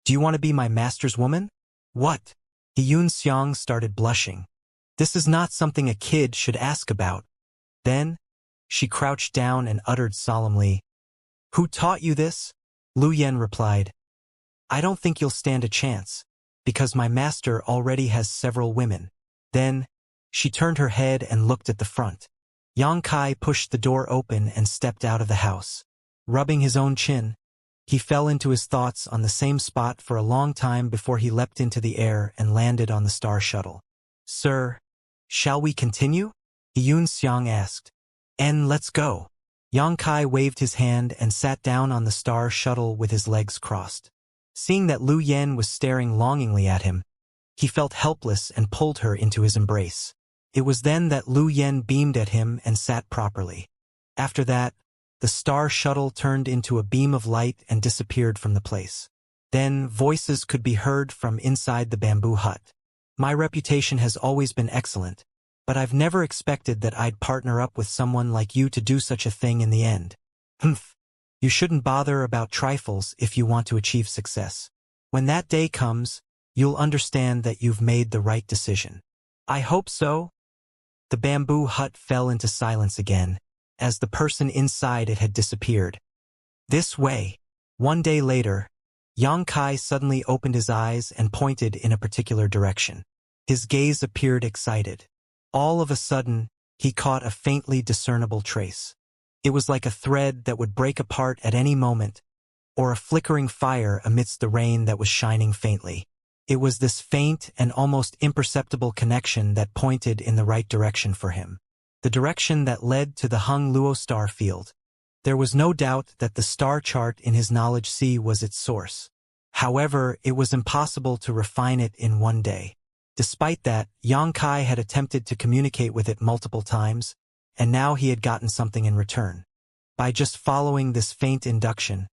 "Do you want to be my master's woman?" "What?" Xianxia started blushing. This is not something a kid should ask about. Then, she crouched down and uttered solemnly, "Who taught you this?" Lu Yen replied, "I don't think you'll stand a chance, because my master already has several women." Then, she turned her head and looked at the front. Yang Kai pushed the door open and stepped out of the house. Rubbing his own chin, he fell into his thoughts on the same spot for a long time before he leapt into the air and landed on the star shuttle. "Sir, shall we continue?" Xianxia asked. Let's go." Yang Kai waved his hand and sat down on the star shuttle with his legs crossed. Seeing that Lu Yen was staring longingly at him, he felt helpless and pulled her into his embrace. It was then that Lu Yen beamed at him and sat properly. After that, the star shuttle turned into a beam of light and disappeared from the place. Then voices could be heard from inside the bamboo hut. "My reputation has always been excellent, but I've never expected that I'd partner up with someone like you to do such a thing in the end. Humph. You shouldn't bother about trifles if you want to achieve success. When that day comes, you'll understand that you've made the right decision." "I hope so." The bamboo hut fell into silence again, as the person inside it had disappeared. "This way." One day later, Yang Kai suddenly opened his eyes and pointed in a particular direction. His gaze appeared excited. All of a sudden, he caught a faintly discernible trace. It was like a thread that would break apart at any moment, or a flickering fire amidst the rain that was shining faintly. It was this faint and almost imperceptible connection that pointed in the right direction for him. The direction that led to the Hung Luo star field. There was no doubt that the star chart in his knowledge sea was its source. However, it was impossible to refine it in one day. Despite that, Yang Kai had attempted to communicate with it multiple times, and now he had gotten something in return. By just following this faint induction,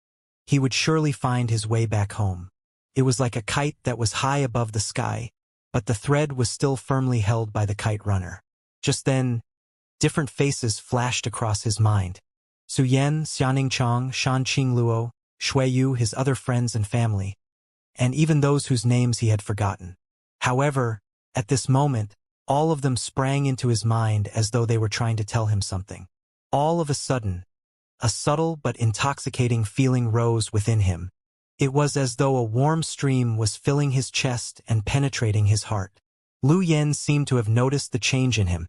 he would surely find his way back home. It was like a kite that was high above the sky, but the thread was still firmly held by the kite runner. Just then, different faces flashed across his mind. Su Yen, Xianing Chong, Shan Qing Luo, Shui Yu, his other friends and family, and even those whose names he had forgotten. However, at this moment, all of them sprang into his mind as though they were trying to tell him something. All of a sudden, a subtle but intoxicating feeling rose within him. It was as though a warm stream was filling his chest and penetrating his heart. Lu Yen seemed to have noticed the change in him,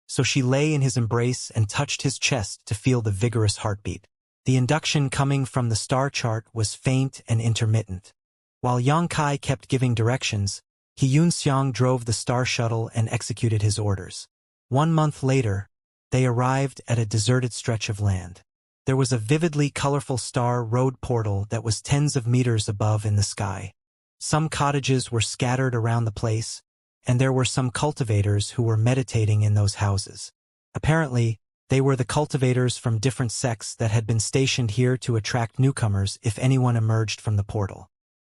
so she lay in his embrace and touched his chest to feel the vigorous heartbeat. The induction coming from the star chart was faint and intermittent. While Yang Kai kept giving directions, Xianxia drove the star shuttle and executed his orders. 1 month later, they arrived at a deserted stretch of land. There was a vividly colorful star road portal that was tens of meters above in the sky. Some cottages were scattered around the place, and there were some cultivators who were meditating in those houses. Apparently, they were the cultivators from different sects that had been stationed here to attract newcomers if anyone emerged from the portal.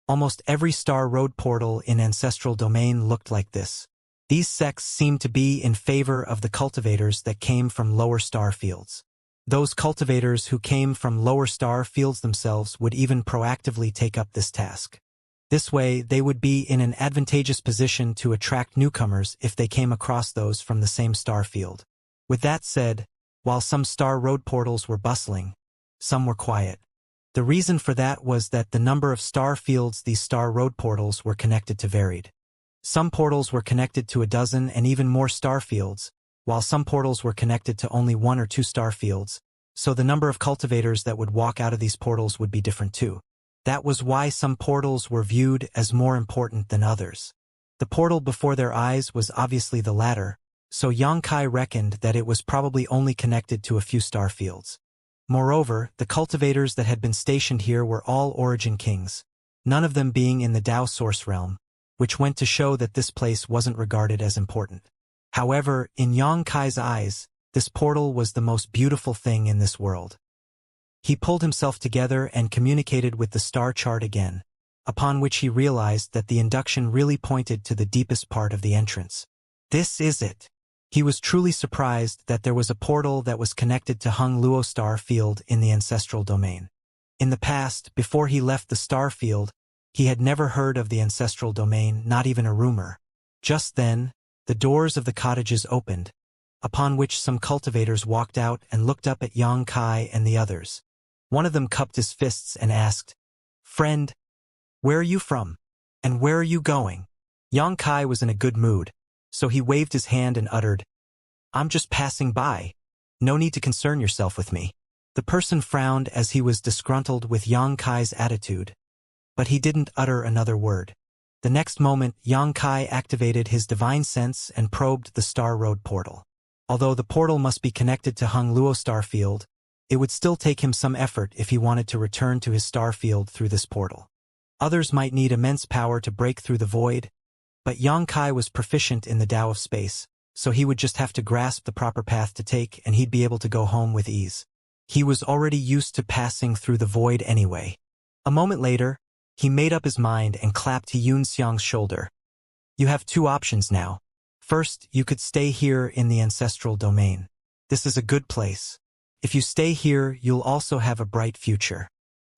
Almost every star road portal in Ancestral Domain looked like this. These sects seemed to be in favor of the cultivators that came from lower star fields. Those cultivators who came from lower star fields themselves would even proactively take up this task. This way, they would be in an advantageous position to attract newcomers if they came across those from the same star field. With that said, while some star road portals were bustling, some were quiet. The reason for that was that the number of star fields these star road portals were connected to varied. Some portals were connected to a dozen and even more star fields, while some portals were connected to only 1 or 2 star fields, so the number of cultivators that would walk out of these portals would be different too. That was why some portals were viewed as more important than others. The portal before their eyes was obviously the latter, so Xianxia reckoned that it was probably only connected to a few star fields. Moreover, the cultivators that had been stationed here were all origin kings, none of them being in the Tao source realm, which went to show that this place wasn't regarded as important. However, in Xianxia's eyes, this portal was the most beautiful thing in this world. He pulled himself together and communicated with the star chart again, upon which he realized that the induction really pointed to the deepest part of the entrance. This is it. He was truly surprised that there was a portal that was connected to Hung Luo star field in the ancestral domain. In the past, before he left the star field, he had never heard of the ancestral domain, not even a rumor. Just then, the doors of the cottages opened, upon which some cultivators walked out and looked up at Xianxia and the others. One of them cupped his fists and asked, "Friend, where are you from? And where are you going?" Xianxia was in a good mood, so he waved his hand and uttered, "I'm just passing by. No need to concern yourself with me." The person frowned as he was disgruntled with Xianxia's attitude, but he didn't utter another word. The next moment, Xianxia activated his divine sense and probed the Star Road portal. Although the portal must be connected to Hung Luo star field, it would still take him some effort if he wanted to return to his star field through this portal. Others might need immense power to break through the void, but Xianxia was proficient in the Tao of space, so he would just have to grasp the proper path to take and he'd be able to go home with ease. He was already used to passing through the void anyway. A moment later, he made up his mind and clapped Xiang's shoulder. "You have two options now. First, you could stay here in the ancestral domain. This is a good place. If you stay here, you'll also have a bright future.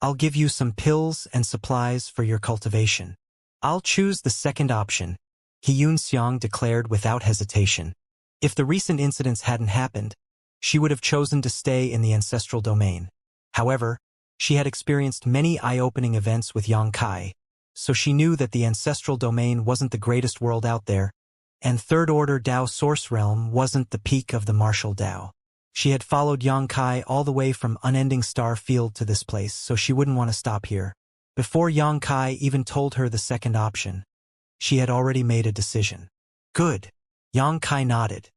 I'll give you some pills and supplies for your cultivation." "I'll choose the second option," Xiang declared without hesitation. If the recent incidents hadn't happened, she would have chosen to stay in the ancestral domain. However, she had experienced many eye-opening events with Xianxia, so she knew that the ancestral domain wasn't the greatest world out there, and third-order Tao source realm wasn't the peak of the martial Tao. She had followed Xianxia all the way from unending star field to this place, so she wouldn't want to stop here. Before Xianxia even told her the second option, she had already made a decision. Good. Xianxia nodded.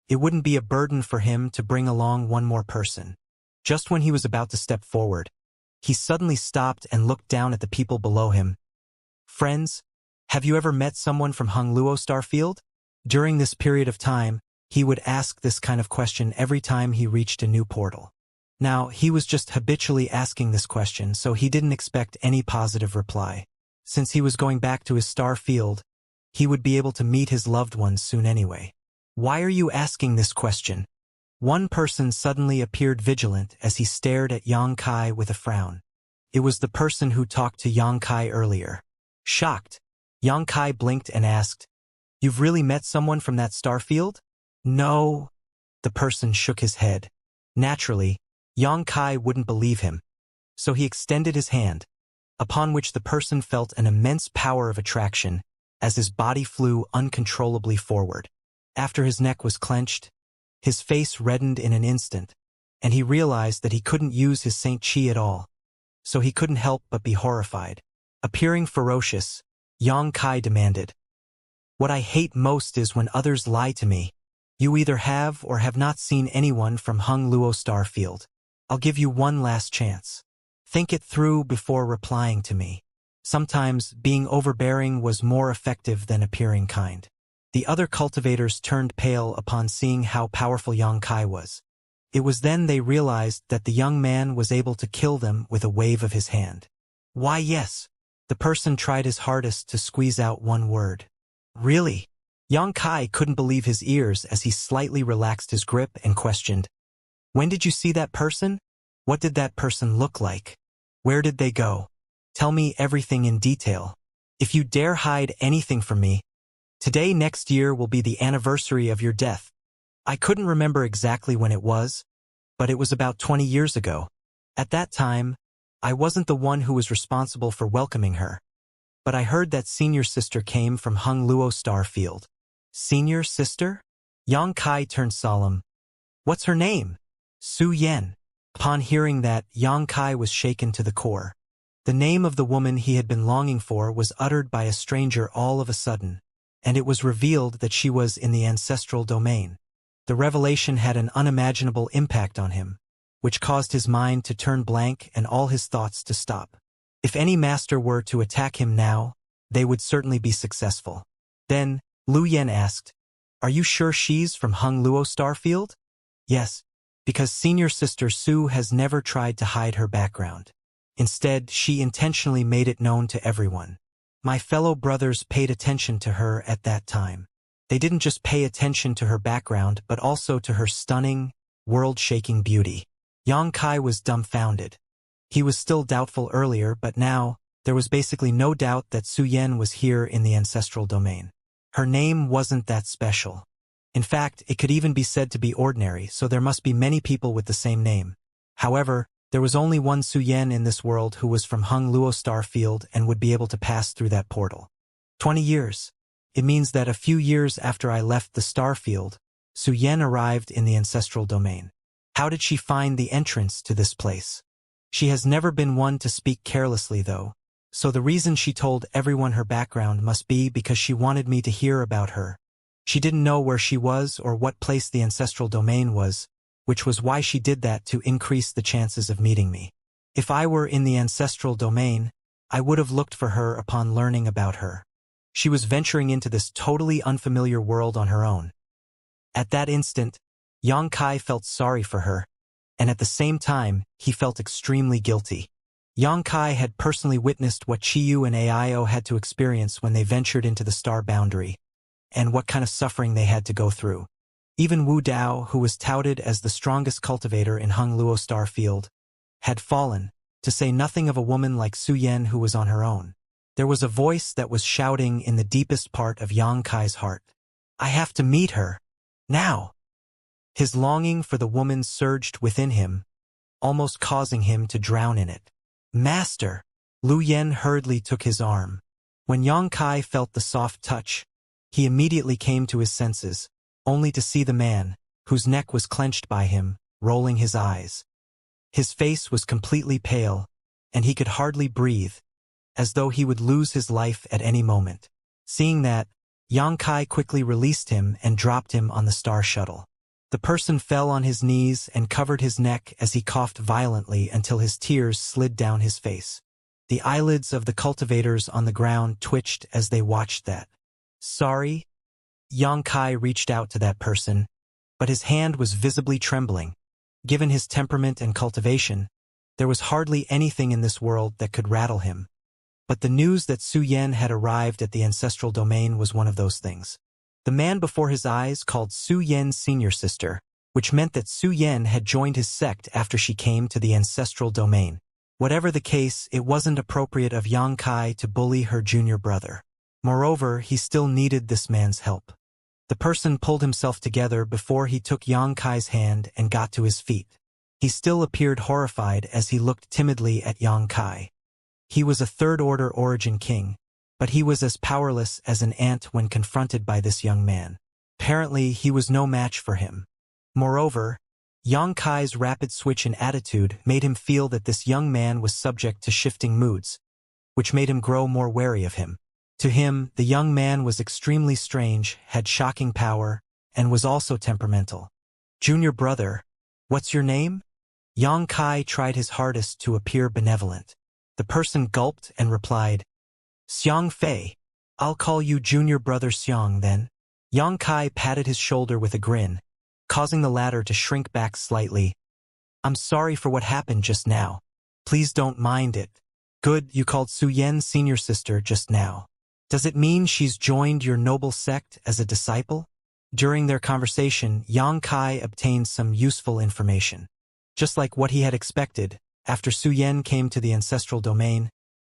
It wouldn't be a burden for him to bring along one more person. Just when he was about to step forward, he suddenly stopped and looked down at the people below him. "Friends, have you ever met someone from Hung Luo star field?" During this period of time, he would ask this kind of question every time he reached a new portal. Now, he was just habitually asking this question, so he didn't expect any positive reply. Since he was going back to his star field, he would be able to meet his loved ones soon anyway. "Why are you asking this question?" One person suddenly appeared vigilant as he stared at Xianxia with a frown. It was the person who talked to Xianxia earlier. Shocked, Xianxia blinked and asked, "You've really met someone from that star field?" "No." The person shook his head. Naturally, Xianxia wouldn't believe him, so he extended his hand, upon which the person felt an immense power of attraction as his body flew uncontrollably forward. After his neck was clenched, his face reddened in an instant, and he realized that he couldn't use his Saint Chi at all, so he couldn't help but be horrified. Appearing ferocious, Xianxia demanded, "What I hate most is when others lie to me. You either have or have not seen anyone from Hung Luo star field. I'll give you one last chance. Think it through before replying to me." Sometimes, being overbearing was more effective than appearing kind. The other cultivators turned pale upon seeing how powerful Xianxia was. It was then they realized that the young man was able to kill them with a wave of his hand. "Why, yes." The person tried his hardest to squeeze out one word. "Really?" Xianxia couldn't believe his ears as he slightly relaxed his grip and questioned, "When did you see that person? What did that person look like? Where did they go? Tell me everything in detail. If you dare hide anything from me, today next year will be the anniversary of your death." I couldn't remember exactly when it was, but it was about 20 years ago. At that time, I wasn't the one who was responsible for welcoming her. But I heard that senior sister came from Hung Luo star field. Senior sister? Xianxia turned solemn. "What's her name?" "Su Yan." Upon hearing that, Xianxia was shaken to the core. The name of the woman he had been longing for was uttered by a stranger all of a sudden. and it was revealed that she was in the ancestral domain. The revelation had an unimaginable impact on him, which caused his mind to turn blank and all his thoughts to stop. If any master were to attack him now, they would certainly be successful. Then, Lu Yen asked, "Are you sure she's from Hung Luo Starfield?" "Yes, because senior sister Su has never tried to hide her background. Instead, she intentionally made it known to everyone. My fellow brothers paid attention to her at that time. They didn't just pay attention to her background but also to her stunning, world-shaking beauty." Yang Kai was dumbfounded. He was still doubtful earlier, but now, there was basically no doubt that Su Yen was here in the ancestral domain. Her name wasn't that special. In fact, it could even be said to be ordinary, so there must be many people with the same name. However, there was only one Su Yen in this world who was from Hung Luo Starfield and would be able to pass through that portal. 20 years. It means that a few years after I left the Starfield, Su Yen arrived in the ancestral domain. How did she find the entrance to this place? She has never been one to speak carelessly though, so the reason she told everyone her background must be because she wanted me to hear about her. She didn't know where she was or what place the ancestral domain was, which was why she did that to increase the chances of meeting me. If I were in the ancestral domain, I would have looked for her upon learning about her. She was venturing into this totally unfamiliar world on her own. At that instant, Yang Kai felt sorry for her, and at the same time, he felt extremely guilty. Yang Kai had personally witnessed what Chiyu and Aio had to experience when they ventured into the star boundary, and what kind of suffering they had to go through. Even Wu Dao, who was touted as the strongest cultivator in Hung Luo Starfield, had fallen, to say nothing of a woman like Su Yen who was on her own. There was a voice that was shouting in the deepest part of Yang Kai's heart. "I have to meet her. Now!" His longing for the woman surged within him, almost causing him to drown in it. "Master!" Lu Yen hurriedly took his arm. When Yang Kai felt the soft touch, he immediately came to his senses, only to see the man, whose neck was clenched by him, rolling his eyes. His face was completely pale, and he could hardly breathe, as though he would lose his life at any moment. Seeing that, Yang Kai quickly released him and dropped him on the star shuttle. The person fell on his knees and covered his neck as he coughed violently until his tears slid down his face. The eyelids of the cultivators on the ground twitched as they watched that. "Sorry?" Yang Kai reached out to that person, but his hand was visibly trembling. Given his temperament and cultivation, there was hardly anything in this world that could rattle him. But the news that Su Yen had arrived at the ancestral domain was one of those things. The man before his eyes called Su Yen's senior sister, which meant that Su Yen had joined his sect after she came to the ancestral domain. Whatever the case, it wasn't appropriate of Yang Kai to bully her junior brother. Moreover, he still needed this man's help. The person pulled himself together before he took Yang Kai's hand and got to his feet. He still appeared horrified as he looked timidly at Yang Kai. He was a third-order origin king, but he was as powerless as an ant when confronted by this young man. Apparently, he was no match for him. Moreover, Yang Kai's rapid switch in attitude made him feel that this young man was subject to shifting moods, which made him grow more wary of him. To him, the young man was extremely strange, had shocking power, and was also temperamental. "Junior brother, what's your name?" Yang Kai tried his hardest to appear benevolent. The person gulped and replied, "Xiang Fei. I'll call you junior brother Xiang then." Yang Kai patted his shoulder with a grin, causing the latter to shrink back slightly. "I'm sorry for what happened just now. Please don't mind it." "Good, you called Su Yen's senior sister just now. Does it mean she's joined your noble sect as a disciple?" During their conversation, Yang Kai obtained some useful information. Just like what he had expected, after Su Yen came to the ancestral domain,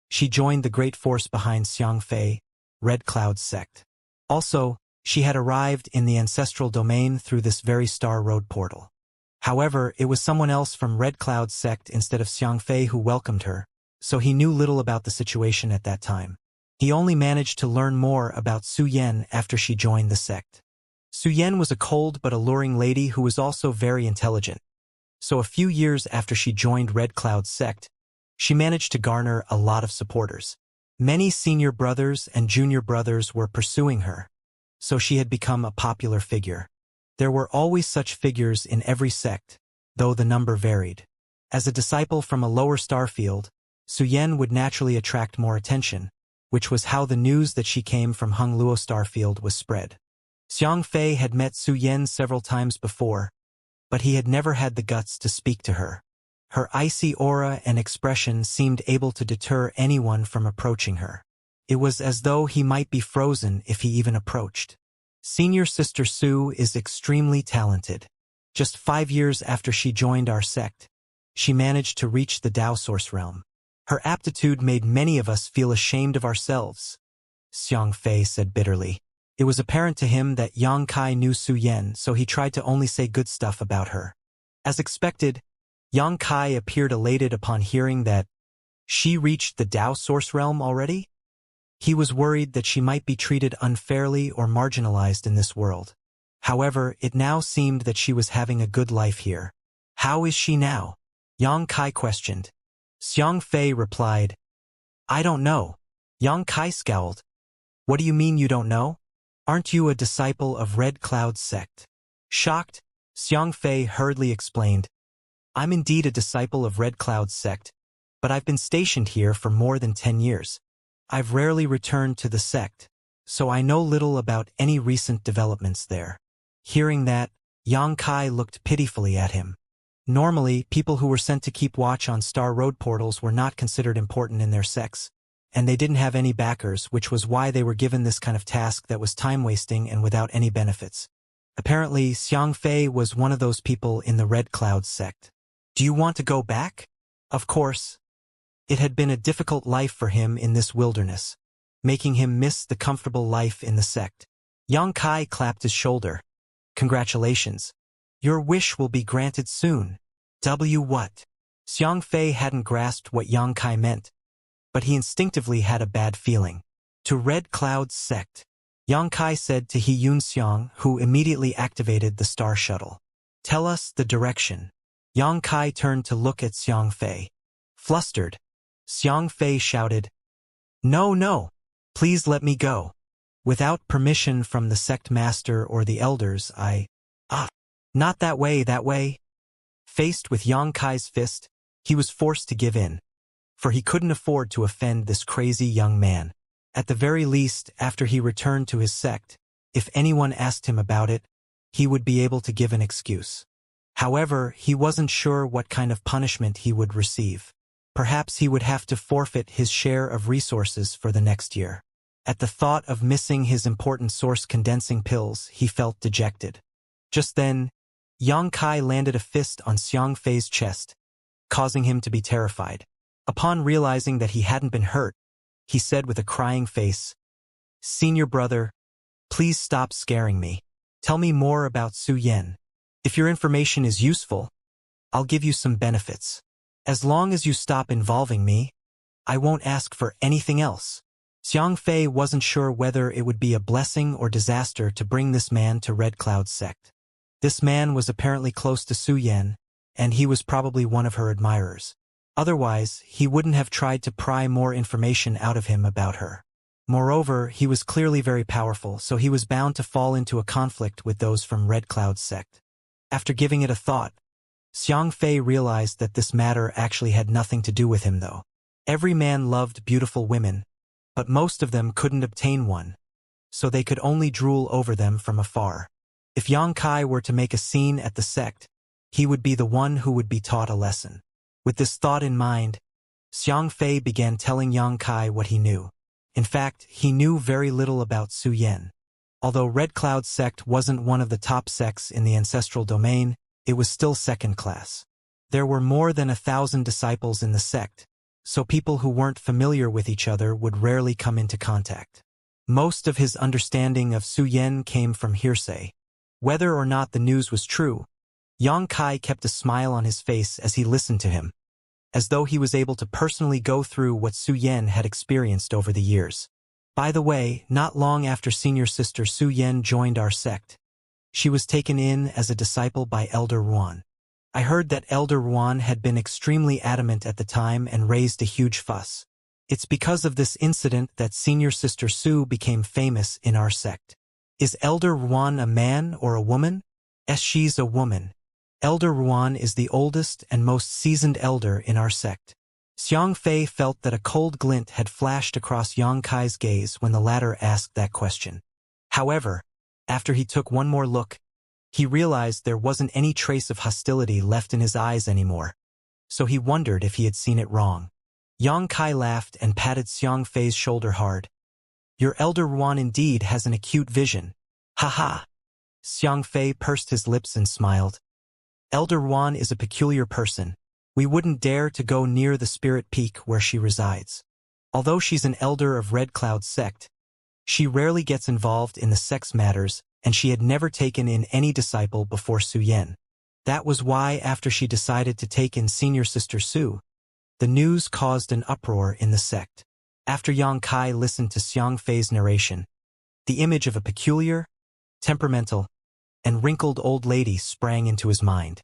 she joined the great force behind Xiang Fei, Red Cloud's sect. Also, she had arrived in the ancestral domain through this very Star Road portal. However, it was someone else from Red Cloud's sect instead of Xiang Fei who welcomed her, so he knew little about the situation at that time. He only managed to learn more about Su Yen after she joined the sect. Su Yen was a cold but alluring lady who was also very intelligent. So a few years after she joined Red Cloud's sect, she managed to garner a lot of supporters. Many senior brothers and junior brothers were pursuing her, so she had become a popular figure. There were always such figures in every sect, though the number varied. As a disciple from a lower star field, Su Yen would naturally attract more attention, which was how the news that she came from Hung Luo starfield was spread. Xiang Fei had met Su Yen several times before, but he had never had the guts to speak to her. Her icy aura and expression seemed able to deter anyone from approaching her. It was as though he might be frozen if he even approached. Senior Sister Su is extremely talented. Just 5 years after she joined our sect, she managed to reach the Tao Source realm. Her aptitude made many of us feel ashamed of ourselves, Xiang Fei said bitterly. It was apparent to him that Yang Kai knew Su Yen, so he tried to only say good stuff about her. As expected, Yang Kai appeared elated upon hearing that she reached the Tao Source realm already. He was worried that she might be treated unfairly or marginalized in this world. However, it now seemed that she was having a good life here. How is she now? Yang Kai questioned. Xiang Fei replied, I don't know. Yang Kai scowled. What do you mean you don't know? Aren't you a disciple of Red Cloud's sect? Shocked, Xiang Fei hurriedly explained, I'm indeed a disciple of Red Cloud's sect, but I've been stationed here for more than 10 years. I've rarely returned to the sect, so I know little about any recent developments there. Hearing that, Yang Kai looked pitifully at him. Normally, people who were sent to keep watch on Star Road portals were not considered important in their sects, and they didn't have any backers, which was why they were given this kind of task that was time-wasting and without any benefits. Apparently, Xiang Fei was one of those people in the Red Cloud sect. Do you want to go back? Of course. It had been a difficult life for him in this wilderness, making him miss the comfortable life in the sect. Yang Kai clapped his shoulder. Congratulations. Your wish will be granted soon. What? Xiang Fei hadn't grasped what Yang Kai meant, but he instinctively had a bad feeling. To Red Cloud's sect, Yang Kai said to He Yunxiang, who immediately activated the star shuttle. Tell us the direction. Yang Kai turned to look at Xiang Fei. Flustered, Xiang Fei shouted, No, please let me go. Without permission from the sect master or the elders, Not that way. Faced with Yang Kai's fist, he was forced to give in, for he couldn't afford to offend this crazy young man. At the very least, after he returned to his sect, if anyone asked him about it, he would be able to give an excuse. However, he wasn't sure what kind of punishment he would receive. Perhaps he would have to forfeit his share of resources for the next year. At the thought of missing his important source condensing pills, he felt dejected. Just then, Yang Kai landed a fist on Xiang Fei's chest, causing him to be terrified. Upon realizing that he hadn't been hurt, he said with a crying face, Senior brother, please stop scaring me. Tell me more about Su Yen. If your information is useful, I'll give you some benefits. As long as you stop involving me, I won't ask for anything else. Xiang Fei wasn't sure whether it would be a blessing or disaster to bring this man to Red Cloud's sect. This man was apparently close to Su Yen, and he was probably one of her admirers. Otherwise, he wouldn't have tried to pry more information out of him about her. Moreover, he was clearly very powerful, so he was bound to fall into a conflict with those from Red Cloud's sect. After giving it a thought, Xiang Fei realized that this matter actually had nothing to do with him though. Every man loved beautiful women, but most of them couldn't obtain one, so they could only drool over them from afar. If Yang Kai were to make a scene at the sect, he would be the one who would be taught a lesson. With this thought in mind, Xiang Fei began telling Yang Kai what he knew. In fact, he knew very little about Su Yen. Although Red Cloud sect wasn't one of the top sects in the ancestral domain, it was still second class. There were more than 1,000 disciples in the sect, so people who weren't familiar with each other would rarely come into contact. Most of his understanding of Su Yen came from hearsay. Whether or not the news was true, Yang Kai kept a smile on his face as he listened to him, as though he was able to personally go through what Su Yen had experienced over the years. By the way, not long after Senior Sister Su Yen joined our sect, she was taken in as a disciple by Elder Ruan. I heard that Elder Ruan had been extremely adamant at the time and raised a huge fuss. It's because of this incident that Senior Sister Su became famous in our sect. Is Elder Ruan a man or a woman? She's a woman. Elder Ruan is the oldest and most seasoned elder in our sect. Xianxia felt that a cold glint had flashed across Yang Kai's gaze when the latter asked that question. However, after he took one more look, he realized there wasn't any trace of hostility left in his eyes anymore. So he wondered if he had seen it wrong. Yang Kai laughed and patted Xianxia's shoulder hard. Your Elder Ruan indeed has an acute vision. Ha ha! Xianxia pursed his lips and smiled. Elder Ruan is a peculiar person. We wouldn't dare to go near the spirit peak where she resides. Although she's an elder of Red Cloud's sect, she rarely gets involved in the sect's matters, and she had never taken in any disciple before Su Yan. That was why, after she decided to take in Senior Sister Su, the news caused an uproar in the sect. After Yang Kai listened to Xianxia's narration, the image of a peculiar, temperamental, and wrinkled old lady sprang into his mind.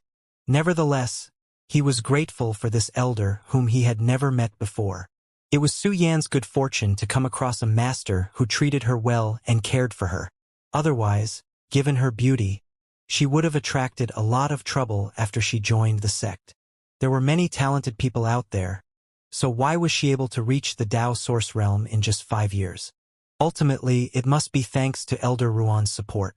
Nevertheless, he was grateful for this elder whom he had never met before. It was Su Yan's good fortune to come across a master who treated her well and cared for her. Otherwise, given her beauty, she would have attracted a lot of trouble after she joined the sect. There were many talented people out there, so why was she able to reach the Dao Source Realm in just 5 years? Ultimately, it must be thanks to Elder Ruan's support.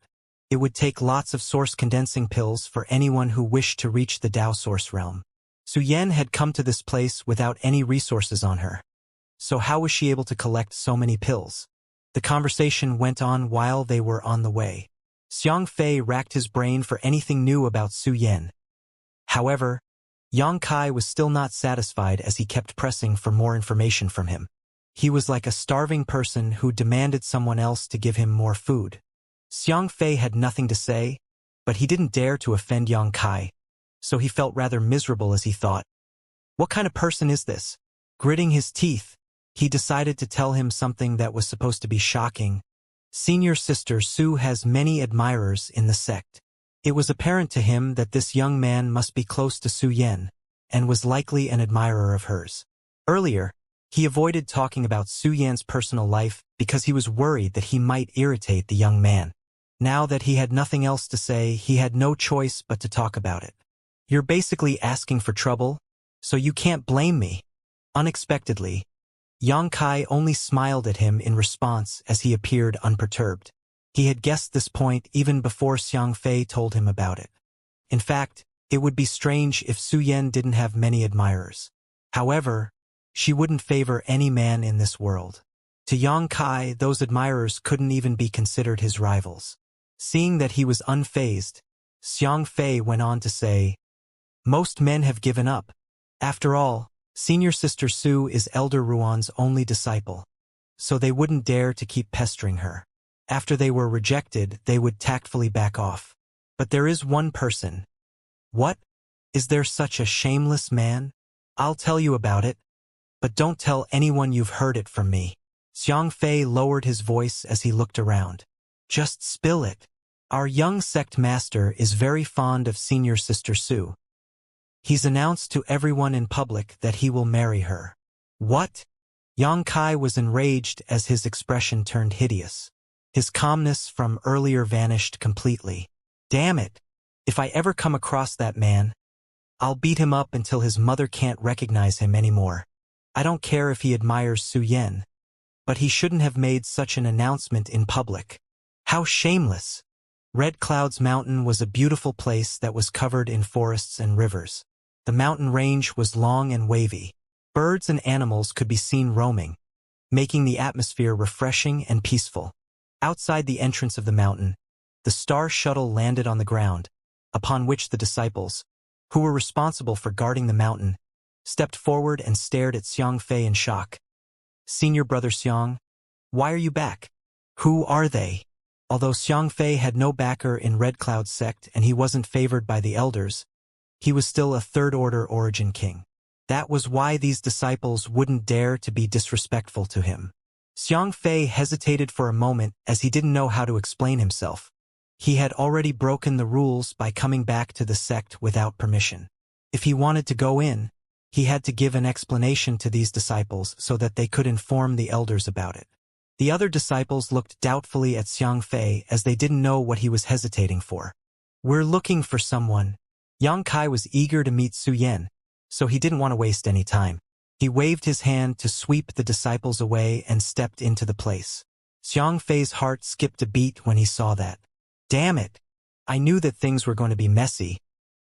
It would take lots of source condensing pills for anyone who wished to reach the Dao Source Realm. Su Yan had come to this place without any resources on her. So how was she able to collect so many pills? The conversation went on while they were on the way. Xianxia racked his brain for anything new about Su Yan. However, Yang Kai was still not satisfied as he kept pressing for more information from him. He was like a starving person who demanded someone else to give him more food. Xianxia had nothing to say, but he didn't dare to offend Yang Kai, so he felt rather miserable as he thought, what kind of person is this? Gritting his teeth, he decided to tell him something that was supposed to be shocking. Senior Sister Su has many admirers in the sect. It was apparent to him that this young man must be close to Su Yan, and was likely an admirer of hers. Earlier, he avoided talking about Su Yan's personal life because he was worried that he might irritate the young man. Now that he had nothing else to say, he had no choice but to talk about it. You're basically asking for trouble, so you can't blame me. Unexpectedly, Yang Kai only smiled at him in response as he appeared unperturbed. He had guessed this point even before Xianxia told him about it. In fact, it would be strange if Su Yan didn't have many admirers. However, she wouldn't favor any man in this world. To Yang Kai, those admirers couldn't even be considered his rivals. Seeing that he was unfazed, Xianxia went on to say, most men have given up. After all, Senior Sister Su is Elder Ruan's only disciple, so they wouldn't dare to keep pestering her. After they were rejected, they would tactfully back off. But there is one person. What? Is there such a shameless man? I'll tell you about it, but don't tell anyone you've heard it from me. Xianxia lowered his voice as he looked around. Just spill it. Our young sect master is very fond of Senior Sister Su. He's announced to everyone in public that he will marry her. What? Yang Kai was enraged as his expression turned hideous. His calmness from earlier vanished completely. Damn it! If I ever come across that man, I'll beat him up until his mother can't recognize him anymore. I don't care if he admires Su Yan, but he shouldn't have made such an announcement in public. How shameless! Red Cloud's mountain was a beautiful place that was covered in forests and rivers. The mountain range was long and wavy. Birds and animals could be seen roaming, making the atmosphere refreshing and peaceful. Outside the entrance of the mountain, the star shuttle landed on the ground, upon which the disciples, who were responsible for guarding the mountain, stepped forward and stared at Xianxia in shock. Senior Brother Xiang, why are you back? Who are they? Although Xianxia had no backer in Red Cloud's sect and he wasn't favored by the elders, he was still a third-order origin king. That was why these disciples wouldn't dare to be disrespectful to him. Xianxia hesitated for a moment as he didn't know how to explain himself. He had already broken the rules by coming back to the sect without permission. If he wanted to go in, he had to give an explanation to these disciples so that they could inform the elders about it. The other disciples looked doubtfully at Xianxia as they didn't know what he was hesitating for. "We're looking for someone." Yang Kai was eager to meet Su Yan, so he didn't want to waste any time. He waved his hand to sweep the disciples away and stepped into the place. Xianxia's heart skipped a beat when he saw that. Damn it! I knew that things were going to be messy,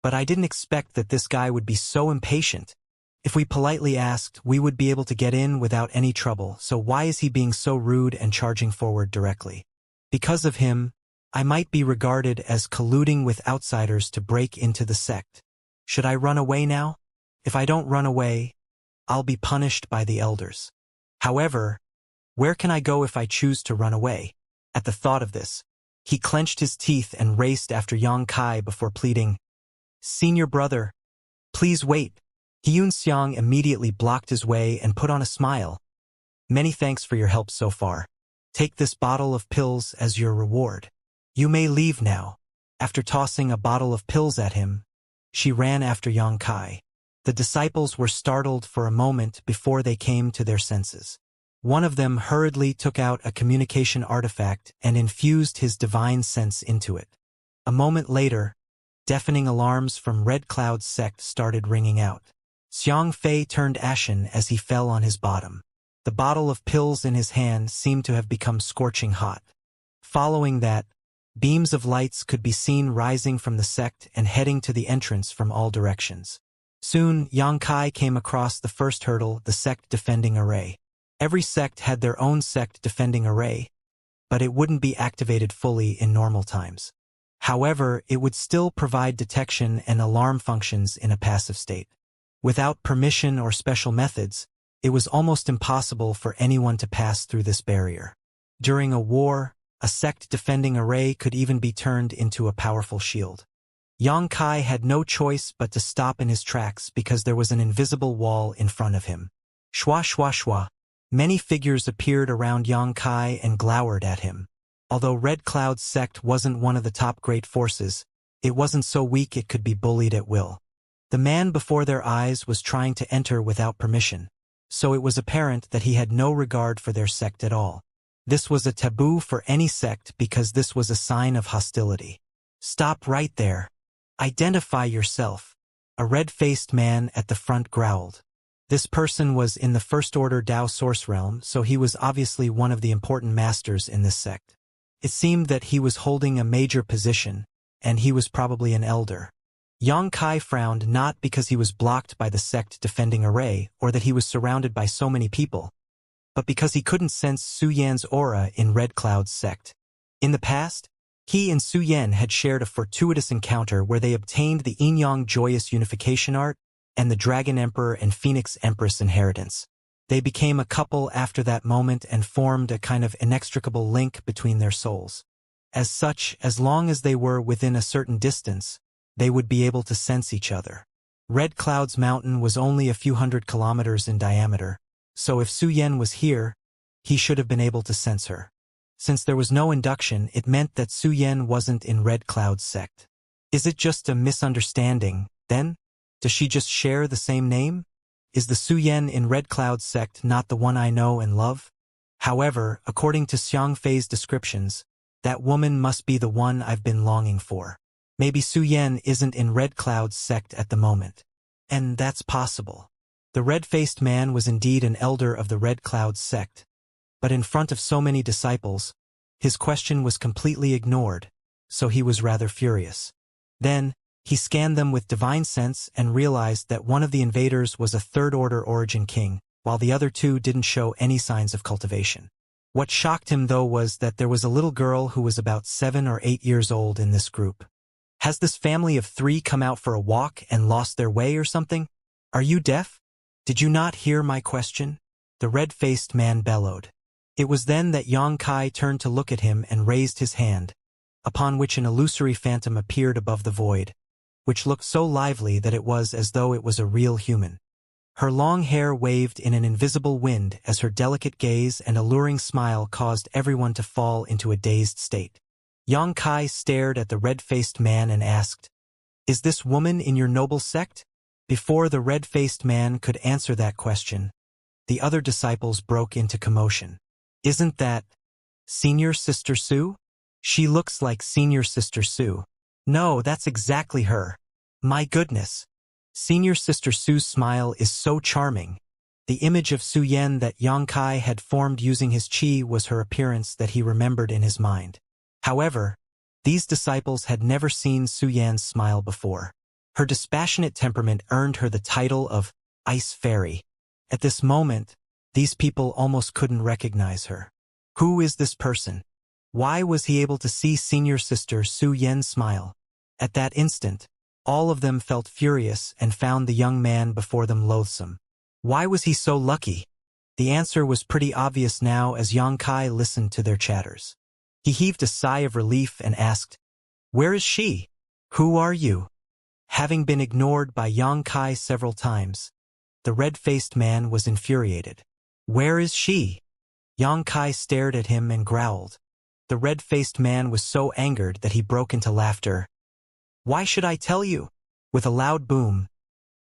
but I didn't expect that this guy would be so impatient. If we politely asked, we would be able to get in without any trouble, so why is he being so rude and charging forward directly? Because of him, I might be regarded as colluding with outsiders to break into the sect. Should I run away now? If I don't run away, I'll be punished by the elders. However, where can I go if I choose to run away? At the thought of this, he clenched his teeth and raced after Yang Kai before pleading, "Senior brother, please wait." Xiang immediately blocked his way and put on a smile. "Many thanks for your help so far. Take this bottle of pills as your reward. You may leave now." After tossing a bottle of pills at him, she ran after Yang Kai. The disciples were startled for a moment before they came to their senses. One of them hurriedly took out a communication artifact and infused his divine sense into it. A moment later, deafening alarms from Red Cloud's sect started ringing out. Xianxia turned ashen as he fell on his bottom. The bottle of pills in his hand seemed to have become scorching hot. Following that, beams of lights could be seen rising from the sect and heading to the entrance from all directions. Soon, Yang Kai came across the first hurdle, the sect defending array. Every sect had their own sect defending array, but it wouldn't be activated fully in normal times. However, it would still provide detection and alarm functions in a passive state. Without permission or special methods, it was almost impossible for anyone to pass through this barrier. During a war, a sect defending array could even be turned into a powerful shield. Yang Kai had no choice but to stop in his tracks because there was an invisible wall in front of him. Shwa shwa shwa. Many figures appeared around Yang Kai and glowered at him. Although Red Cloud's sect wasn't one of the top great forces, it wasn't so weak it could be bullied at will. The man before their eyes was trying to enter without permission, so it was apparent that he had no regard for their sect at all. This was a taboo for any sect because this was a sign of hostility. "Stop right there. Identify yourself," a red-faced man at the front growled. This person was in the First Order Dao Source Realm, so he was obviously one of the important masters in this sect. It seemed that he was holding a major position, and he was probably an elder. Yang Kai frowned not because he was blocked by the sect defending array or that he was surrounded by so many people, but because he couldn't sense Su Yan's aura in Red Cloud's sect. In the past, he and Su Yan had shared a fortuitous encounter where they obtained the Yin-Yang Joyous Unification Art and the Dragon Emperor and Phoenix Empress inheritance. They became a couple after that moment and formed a kind of inextricable link between their souls. As such, as long as they were within a certain distance, they would be able to sense each other. Red Cloud's mountain was only a few hundred kilometers in diameter, so if Su Yan was here, he should have been able to sense her. Since there was no induction, it meant that Su Yan wasn't in Red Cloud's sect. Is it just a misunderstanding, then? Does she just share the same name? Is the Su Yan in Red Cloud's sect not the one I know and love? However, according to Xianxia's descriptions, that woman must be the one I've been longing for. Maybe Su Yan isn't in Red Cloud's sect at the moment. And that's possible. The red-faced man was indeed an elder of the Red Cloud's sect, but in front of so many disciples, his question was completely ignored, so he was rather furious. Then, he scanned them with divine sense and realized that one of the invaders was a third-order origin king, while the other two didn't show any signs of cultivation. What shocked him, though, was that there was a little girl who was about 7 or 8 years old in this group. Has this family of 3 come out for a walk and lost their way or something? Are you deaf? Did you not hear my question? The red-faced man bellowed. It was then that Yang Kai turned to look at him and raised his hand, upon which an illusory phantom appeared above the void, which looked so lively that it was as though it was a real human. Her long hair waved in an invisible wind as her delicate gaze and alluring smile caused everyone to fall into a dazed state. Yang Kai stared at the red-faced man and asked, "Is this woman in your noble sect?" Before the red-faced man could answer that question, the other disciples broke into commotion. Isn't that Senior Sister Sue? She looks like Senior Sister Sue. No, that's exactly her. My goodness. Senior Sister Sue's smile is so charming. The image of Su Yan that Xianxia had formed using his qi was her appearance that he remembered in his mind. However, these disciples had never seen Su Yan's smile before. Her dispassionate temperament earned her the title of Ice Fairy. At this moment, these people almost couldn't recognize her. Who is this person? Why was he able to see Senior Sister Su Yan's smile? At that instant, all of them felt furious and found the young man before them loathsome. Why was he so lucky? The answer was pretty obvious now as Xianxia listened to their chatters. He heaved a sigh of relief and asked, "Where is she? Who are you?" Having been ignored by Xianxia several times, the red-faced man was infuriated. "Where is she?" Xianxia stared at him and growled. The red-faced man was so angered that he broke into laughter. "Why should I tell you?" With a loud boom,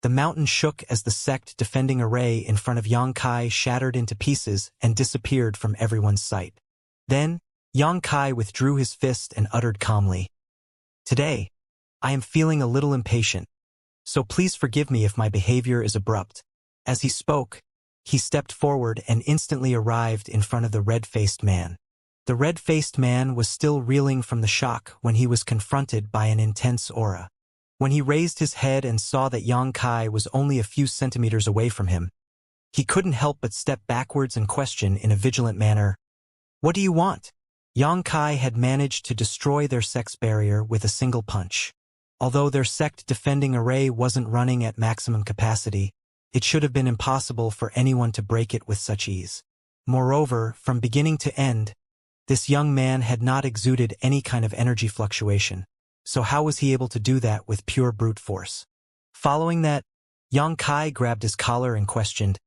the mountain shook as the sect defending array in front of Xianxia shattered into pieces and disappeared from everyone's sight. Then, Xianxia withdrew his fist and uttered calmly, "Today, I am feeling a little impatient, so please forgive me if my behavior is abrupt." As he spoke, he stepped forward and instantly arrived in front of the red-faced man. The red-faced man was still reeling from the shock when he was confronted by an intense aura. When he raised his head and saw that Xianxia was only a few centimeters away from him, he couldn't help but step backwards and question in a vigilant manner, "What do you want?" Xianxia had managed to destroy their sect's barrier with a single punch. Although their sect defending array wasn't running at maximum capacity, it should have been impossible for anyone to break it with such ease. Moreover, from beginning to end, this young man had not exuded any kind of energy fluctuation. So how was he able to do that with pure brute force? Following that, Xianxia grabbed his collar and questioned,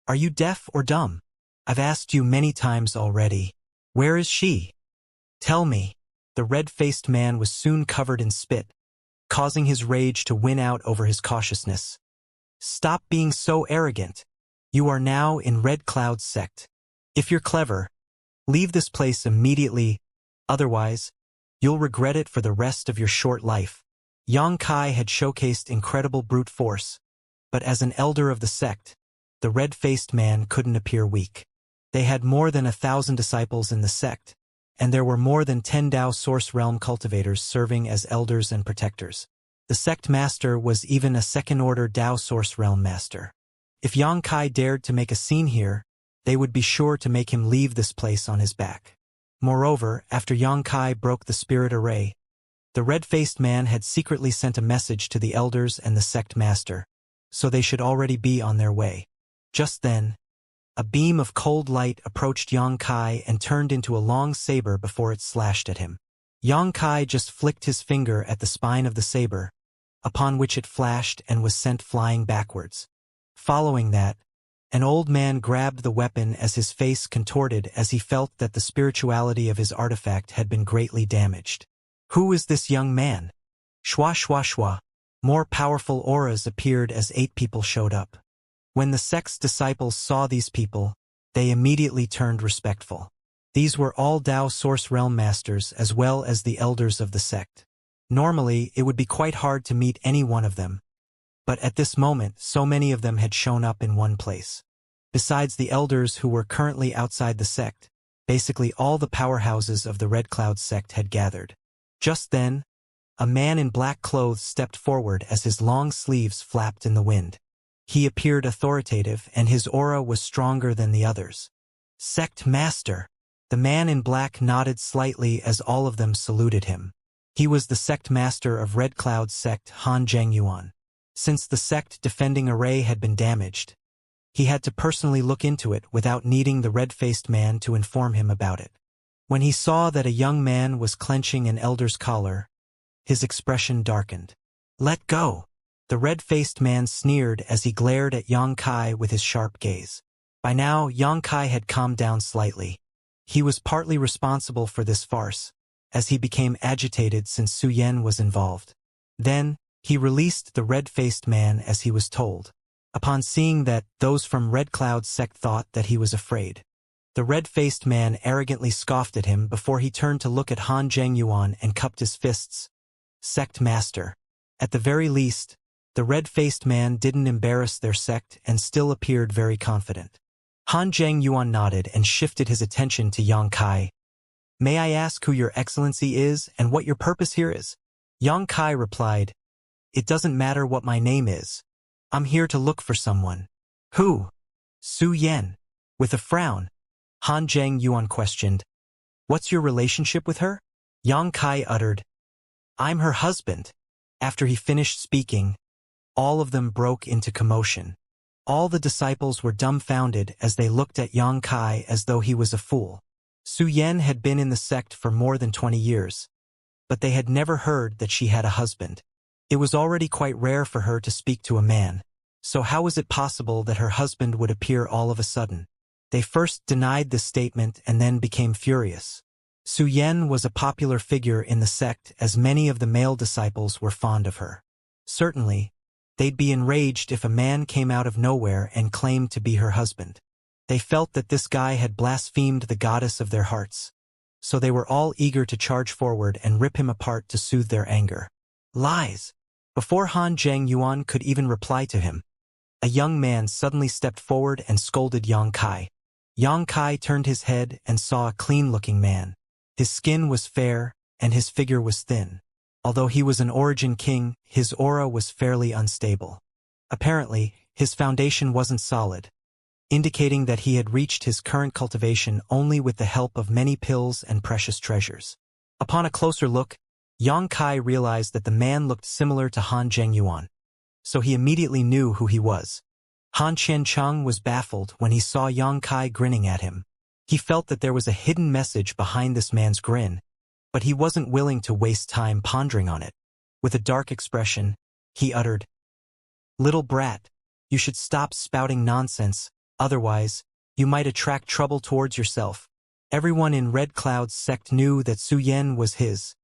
"Are you deaf or dumb? I've asked you many times already. Where is she? Tell me." The red-faced man was soon covered in spit, causing his rage to win out over his cautiousness. "Stop being so arrogant. You are now in Red Cloud's sect. If you're clever, leave this place immediately, otherwise, you'll regret it for the rest of your short life." Xianxia had showcased incredible brute force, but as an elder of the sect, the red-faced man couldn't appear weak. They had more than 1,000 disciples in the sect, and there were more than 10 Dao Source Realm cultivators serving as elders and protectors. The sect master was even a second-order Dao Source Realm master. If Xianxia dared to make a scene here, they would be sure to make him leave this place on his back. Moreover, after Xianxia broke the spirit array, the red-faced man had secretly sent a message to the elders and the sect master, so they should already be on their way. Just then, a beam of cold light approached Xianxia and turned into a long saber before it slashed at him. Xianxia just flicked his finger at the spine of the saber, upon which it flashed and was sent flying backwards. Following that, an old man grabbed the weapon as his face contorted as he felt that the spirituality of his artifact had been greatly damaged. Who is this young man? Shwa shwa shwa. More powerful auras appeared as 8 people showed up. When the sect's disciples saw these people, they immediately turned respectful. These were all Dao Source Realm masters as well as the elders of the sect. Normally, it would be quite hard to meet any one of them, but at this moment so many of them had shown up in one place. Besides the elders who were currently outside the sect, basically all the powerhouses of the Red Cloud sect had gathered. Just then, a man in black clothes stepped forward as his long sleeves flapped in the wind. He appeared authoritative and his aura was stronger than the others. "Sect Master!" The man in black nodded slightly as all of them saluted him. He was the sect master of Red Cloud sect Han Zhengyuan. Since the sect defending array had been damaged, he had to personally look into it without needing the red-faced man to inform him about it. When he saw that a young man was clenching an elder's collar, his expression darkened. "Let go!" The red-faced man sneered as he glared at Xianxia with his sharp gaze. By now, Xianxia had calmed down slightly. He was partly responsible for this farce, as he became agitated since Su Yan was involved. Then, he released the red-faced man as he was told. Upon seeing that, those from Red Cloud sect thought that he was afraid. The red-faced man arrogantly scoffed at him before he turned to look at Han Zhengyuan and cupped his fists. Sect master. At the very least, the red-faced man didn't embarrass their sect and still appeared very confident. Han Zhengyuan nodded and shifted his attention to Yang Kai. May I ask who your excellency is and what your purpose here is? Yang Kai replied, It doesn't matter what my name is. I'm here to look for someone. Who? Su Yan. With a frown, Han Zhengyuan questioned, What's your relationship with her? Yang Kai uttered, I'm her husband. After he finished speaking, all of them broke into commotion. All the disciples were dumbfounded as they looked at Yang Kai as though he was a fool. Su Yan had been in the sect for more than 20 years, but they had never heard that she had a husband. It was already quite rare for her to speak to a man, so how was it possible that her husband would appear all of a sudden? They first denied this statement and then became furious. Su Yan was a popular figure in the sect as many of the male disciples were fond of her. Certainly, they'd be enraged if a man came out of nowhere and claimed to be her husband. They felt that this guy had blasphemed the goddess of their hearts, so they were all eager to charge forward and rip him apart to soothe their anger. Lies! Before Han Zhengyuan could even reply to him, a young man suddenly stepped forward and scolded Yang Kai. Yang Kai turned his head and saw a clean-looking man. His skin was fair, and his figure was thin. Although he was an origin king, his aura was fairly unstable. Apparently, his foundation wasn't solid, indicating that he had reached his current cultivation only with the help of many pills and precious treasures. Upon a closer look, Yang Kai realized that the man looked similar to Han Zhengyuan, so he immediately knew who he was. Han Qiancheng was baffled when he saw Yang Kai grinning at him. He felt that there was a hidden message behind this man's grin, but he wasn't willing to waste time pondering on it. With a dark expression, he uttered, Little brat, you should stop spouting nonsense, otherwise, you might attract trouble towards yourself. Everyone in Red Cloud's sect knew that Su Yan was his.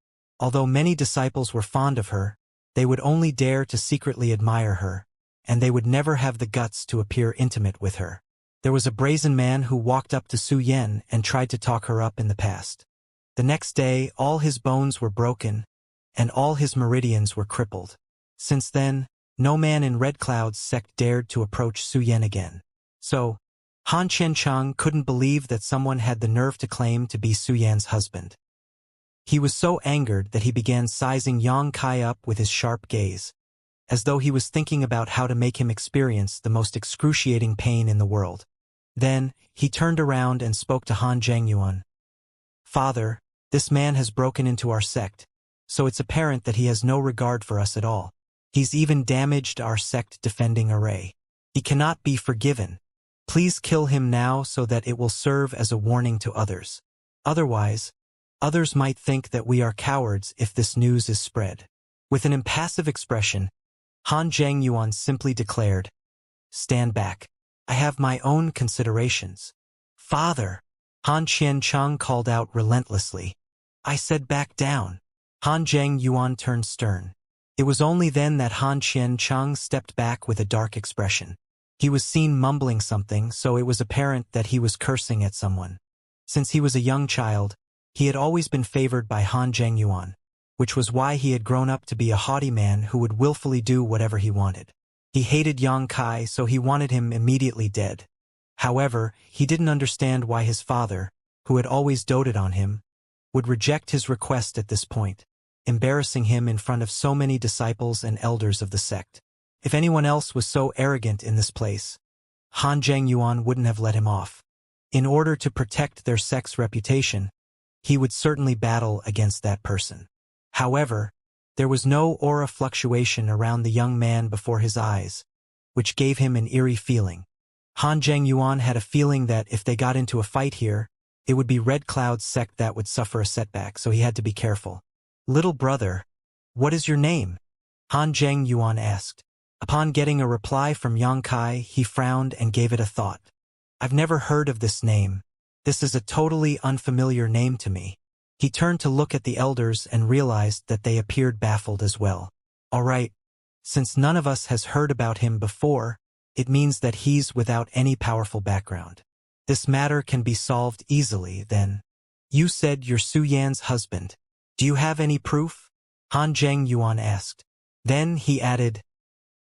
Although many disciples were fond of her, they would only dare to secretly admire her, and they would never have the guts to appear intimate with her. There was a brazen man who walked up to Su Yan and tried to talk her up in the past. The next day, all his bones were broken, and all his meridians were crippled. Since then, no man in Red Cloud's sect dared to approach Su Yan again. So, Han Qiancheng couldn't believe that someone had the nerve to claim to be Su Yan's husband. He was so angered that he began sizing Yang Kai up with his sharp gaze, as though he was thinking about how to make him experience the most excruciating pain in the world. Then, he turned around and spoke to Han Zhengyuan. Father, this man has broken into our sect, so it's apparent that he has no regard for us at all. He's even damaged our sect-defending array. He cannot be forgiven. Please kill him now so that it will serve as a warning to others. Otherwise, others might think that we are cowards if this news is spread. With an impassive expression, Han Zhengyuan simply declared, Stand back. I have my own considerations. Father, Han Qiancheng called out relentlessly. I said back down. Han Zhengyuan turned stern. It was only then that Han Qiancheng stepped back with a dark expression. He was seen mumbling something, so it was apparent that he was cursing at someone. Since he was a young child, he had always been favored by Han Zhengyuan, which was why he had grown up to be a haughty man who would willfully do whatever he wanted. He hated Yang Kai, so he wanted him immediately dead. However, he didn't understand why his father, who had always doted on him, would reject his request at this point, embarrassing him in front of so many disciples and elders of the sect. If anyone else was so arrogant in this place, Han Zhengyuan wouldn't have let him off. In order to protect their sect's reputation, he would certainly battle against that person. However, there was no aura fluctuation around the young man before his eyes, which gave him an eerie feeling. Han Zhengyuan had a feeling that if they got into a fight here, it would be Red Cloud's sect that would suffer a setback, so he had to be careful. Little brother, what is your name? Han Zhengyuan asked. Upon getting a reply from Yang Kai, he frowned and gave it a thought. I've never heard of this name. This is a totally unfamiliar name to me. He turned to look at the elders and realized that they appeared baffled as well. All right, since none of us has heard about him before, it means that he's without any powerful background. This matter can be solved easily, then. You said you're Su Yan's husband. Do you have any proof? Han Zheng Yuan asked. Then he added,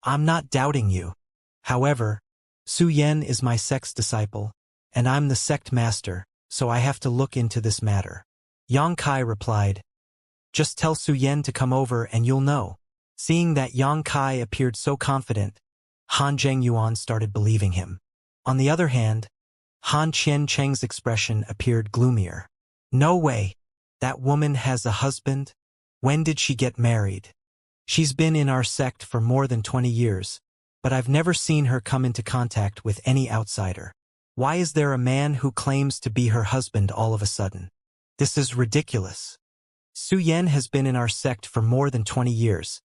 I'm not doubting you. However, Su Yan is my sect's disciple, and I'm the sect master, so I have to look into this matter. Yang Kai replied, Just tell Su Yan to come over and you'll know. Seeing that Yang Kai appeared so confident, Han Zheng Yuan started believing him. On the other hand, Han Qian Cheng's expression appeared gloomier. No way. That woman has a husband? When did she get married? She's been in our sect for more than 20 years, but I've never seen her come into contact with any outsider. Why is there a man who claims to be her husband all of a sudden? This is ridiculous. Su Yan has been in our sect for more than 20 years,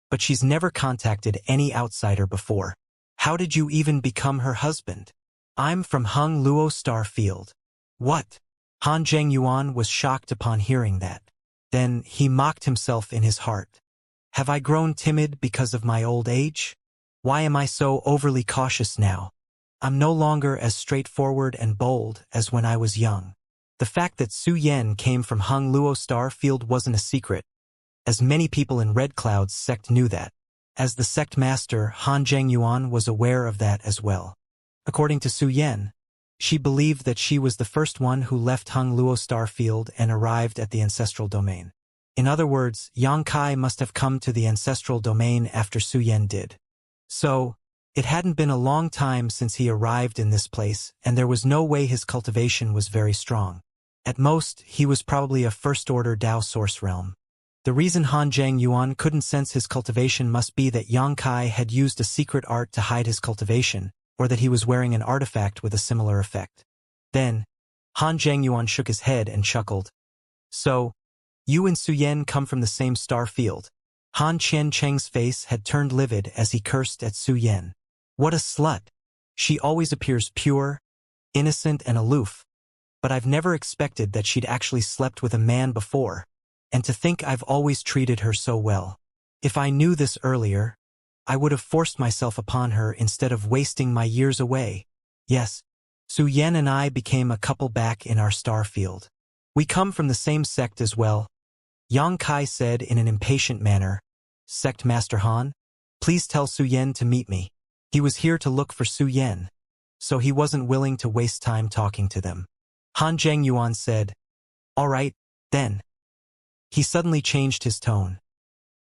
but she's never contacted any outsider before. How did you even become her husband? I'm from Hung Luo Star Field. What? Han Zheng Yuan was shocked upon hearing that. Then he mocked himself in his heart. Have I grown timid because of my old age? Why am I so overly cautious now? I'm no longer as straightforward and bold as when I was young. The fact that Su Yan came from Hung Luo Star Field wasn't a secret, as many people in Red Cloud's sect knew that. As the sect master, Han Zheng Yuan was aware of that as well. According to Su Yan, she believed that she was the first one who left Hung Luo Star Field and arrived at the ancestral domain. In other words, Yang Kai must have come to the ancestral domain after Su Yan did. So, it hadn't been a long time since he arrived in this place, and there was no way his cultivation was very strong. At most, he was probably a first-order Dao source realm. The reason Han Zheng Yuan couldn't sense his cultivation must be that Yang Kai had used a secret art to hide his cultivation, or that he was wearing an artifact with a similar effect. Then, Han Zheng Yuan shook his head and chuckled. So, you and Su Yan come from the same star field. Han Qian Cheng's face had turned livid as he cursed at Su Yan. What a slut! She always appears pure, innocent and aloof, but I've never expected that she'd actually slept with a man before, and to think I've always treated her so well. If I knew this earlier, I would have forced myself upon her instead of wasting my years away. Yes, Su Yan and I became a couple back in our star field. We come from the same sect as well, Yang Kai said in an impatient manner. Sect Master Han, please tell Su Yan to meet me. He was here to look for Su Yan, so he wasn't willing to waste time talking to them. Han Zheng Yuan said, All right, then. He suddenly changed his tone.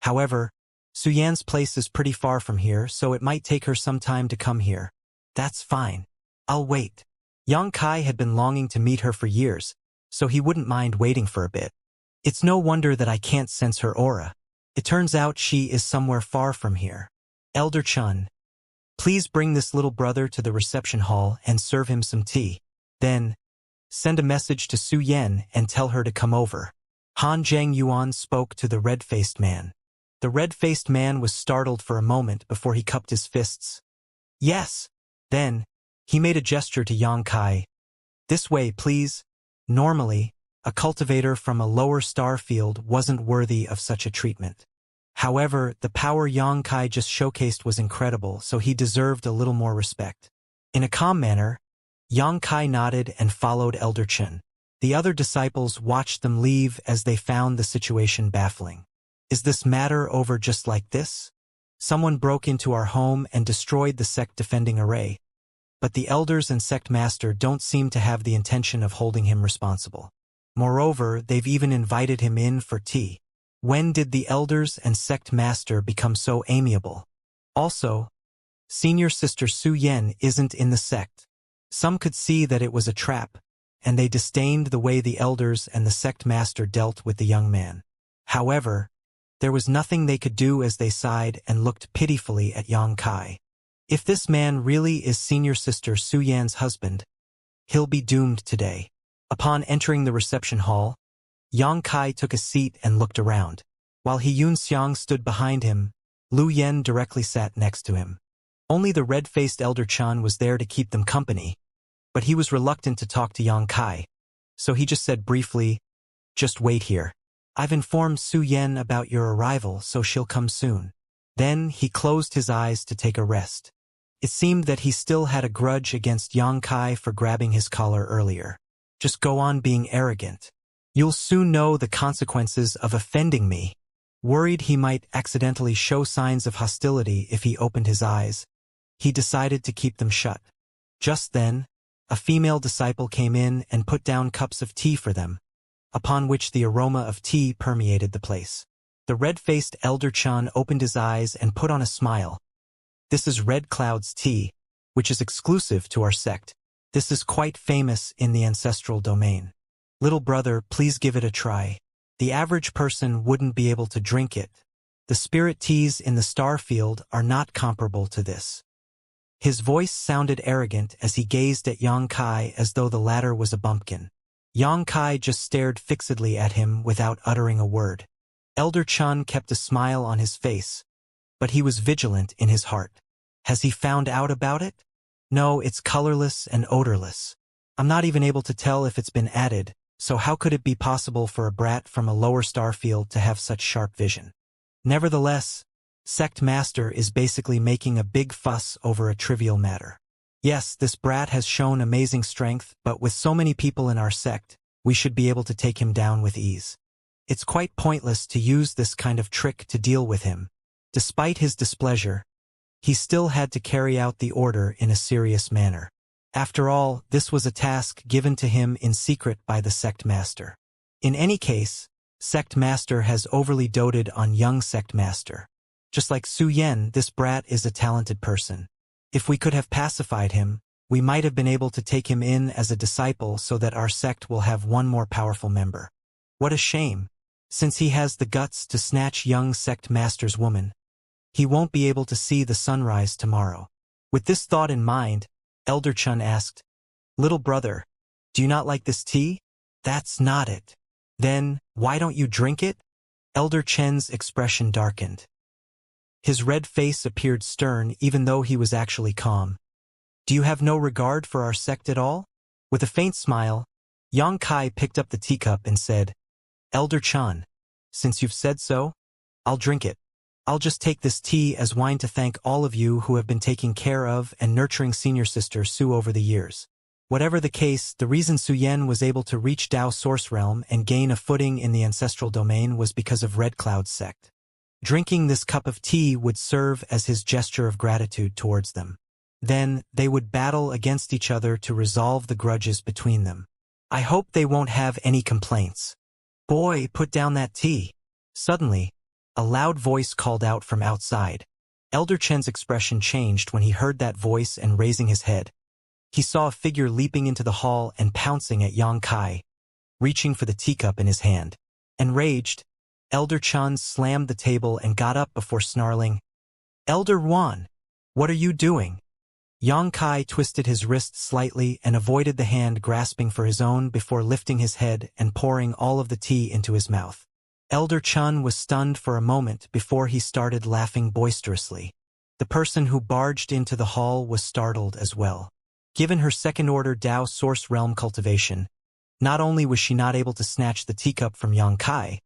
However, Su Yan's place is pretty far from here, so it might take her some time to come here. That's fine. I'll wait. Yang Kai had been longing to meet her for years, so he wouldn't mind waiting for a bit. It's no wonder that I can't sense her aura. It turns out she is somewhere far from here. Elder Chun, please bring this little brother to the reception hall and serve him some tea. Then, send a message to Su Yan and tell her to come over. Han Zheng Yuan spoke to the red-faced man. The red-faced man was startled for a moment before he cupped his fists. Yes. Then, he made a gesture to Yang Kai. This way, please. Normally, a cultivator from a lower star field wasn't worthy of such a treatment. However, the power Yang Kai just showcased was incredible, so he deserved a little more respect. In a calm manner, Yang Kai nodded and followed Elder Chen. The other disciples watched them leave as they found the situation baffling. Is this matter over just like this? Someone broke into our home and destroyed the sect defending array, but the elders and sect master don't seem to have the intention of holding him responsible. Moreover, they've even invited him in for tea. When did the elders and sect master become so amiable? Also, senior sister Su Yan isn't in the sect. Some could see that it was a trap, and they disdained the way the elders and the sect master dealt with the young man. However, there was nothing they could do as they sighed and looked pitifully at Yang Kai. If this man really is senior sister Su Yan's husband, he'll be doomed today. Upon entering the reception hall, Yang Kai took a seat and looked around. While He Yunxiang stood behind him, Lu Yen directly sat next to him. Only the red-faced Elder Chan was there to keep them company, but he was reluctant to talk to Yang Kai, so he just said briefly, Just wait here. I've informed Su Yan about your arrival, so she'll come soon. Then he closed his eyes to take a rest. It seemed that he still had a grudge against Yang Kai for grabbing his collar earlier. Just go on being arrogant. You'll soon know the consequences of offending me. Worried he might accidentally show signs of hostility if he opened his eyes, he decided to keep them shut. Just then, a female disciple came in and put down cups of tea for them, upon which the aroma of tea permeated the place. The red-faced Elder Chun opened his eyes and put on a smile. This is Red Cloud's tea, which is exclusive to our sect. This is quite famous in the ancestral domain. Little brother, please give it a try. The average person wouldn't be able to drink it. The spirit teas in the star field are not comparable to this. His voice sounded arrogant as he gazed at Yang Kai as though the latter was a bumpkin. Yang Kai just stared fixedly at him without uttering a word. Elder Chun kept a smile on his face, but he was vigilant in his heart. Has he found out about it? No, it's colorless and odorless. I'm not even able to tell if it's been added, so how could it be possible for a brat from a lower star field to have such sharp vision? Nevertheless, Sect Master is basically making a big fuss over a trivial matter. Yes, this brat has shown amazing strength, but with so many people in our sect, we should be able to take him down with ease. It's quite pointless to use this kind of trick to deal with him. Despite his displeasure, he still had to carry out the order in a serious manner. After all, this was a task given to him in secret by the Sect Master. In any case, Sect Master has overly doted on young Sect Master. Just like Su Yan, this brat is a talented person. If we could have pacified him, we might have been able to take him in as a disciple so that our sect will have one more powerful member. What a shame. Since he has the guts to snatch young Sect Master's woman, he won't be able to see the sunrise tomorrow. With this thought in mind, Elder Chun asked, Little brother, do you not like this tea? That's not it. Then, why don't you drink it? Elder Chen's expression darkened. His red face appeared stern even though he was actually calm. Do you have no regard for our sect at all? With a faint smile, Yang Kai picked up the teacup and said, Elder Chun, since you've said so, I'll drink it. I'll just take this tea as wine to thank all of you who have been taking care of and nurturing senior sister Su over the years. Whatever the case, the reason Su Yan was able to reach Dao Source Realm and gain a footing in the ancestral domain was because of Red Cloud's sect. Drinking this cup of tea would serve as his gesture of gratitude towards them. Then, they would battle against each other to resolve the grudges between them. I hope they won't have any complaints. Boy, put down that tea. Suddenly, a loud voice called out from outside. Elder Chen's expression changed when he heard that voice and raising his head. He saw a figure leaping into the hall and pouncing at Yang Kai, reaching for the teacup in his hand. Enraged, Elder Chun slammed the table and got up before snarling, Elder Wan, what are you doing? Yang Kai twisted his wrist slightly and avoided the hand grasping for his own before lifting his head and pouring all of the tea into his mouth. Elder Chun was stunned for a moment before he started laughing boisterously. The person who barged into the hall was startled as well. Given her second-order Dao Source Realm cultivation, not only was she not able to snatch the teacup from Yang Kai,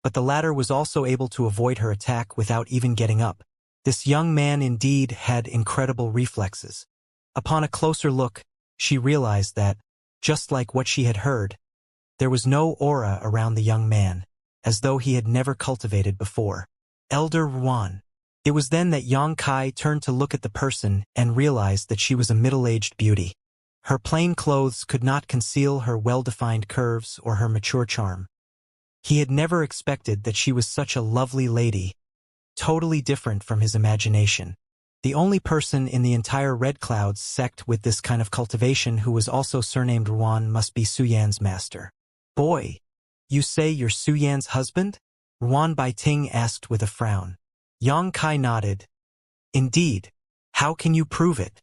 but the latter was also able to avoid her attack without even getting up. This young man indeed had incredible reflexes. Upon a closer look, she realized that, just like what she had heard, there was no aura around the young man, as though he had never cultivated before. Elder Wan. It was then that Yang Kai turned to look at the person and realized that she was a middle-aged beauty. Her plain clothes could not conceal her well-defined curves or her mature charm. He had never expected that she was such a lovely lady, totally different from his imagination. The only person in the entire Red Cloud's sect with this kind of cultivation who was also surnamed Ruan must be Su Yan's master. Boy, you say you're Su Yan's husband? Ruan Baiting asked with a frown. Yang Kai nodded. Indeed. How can you prove it?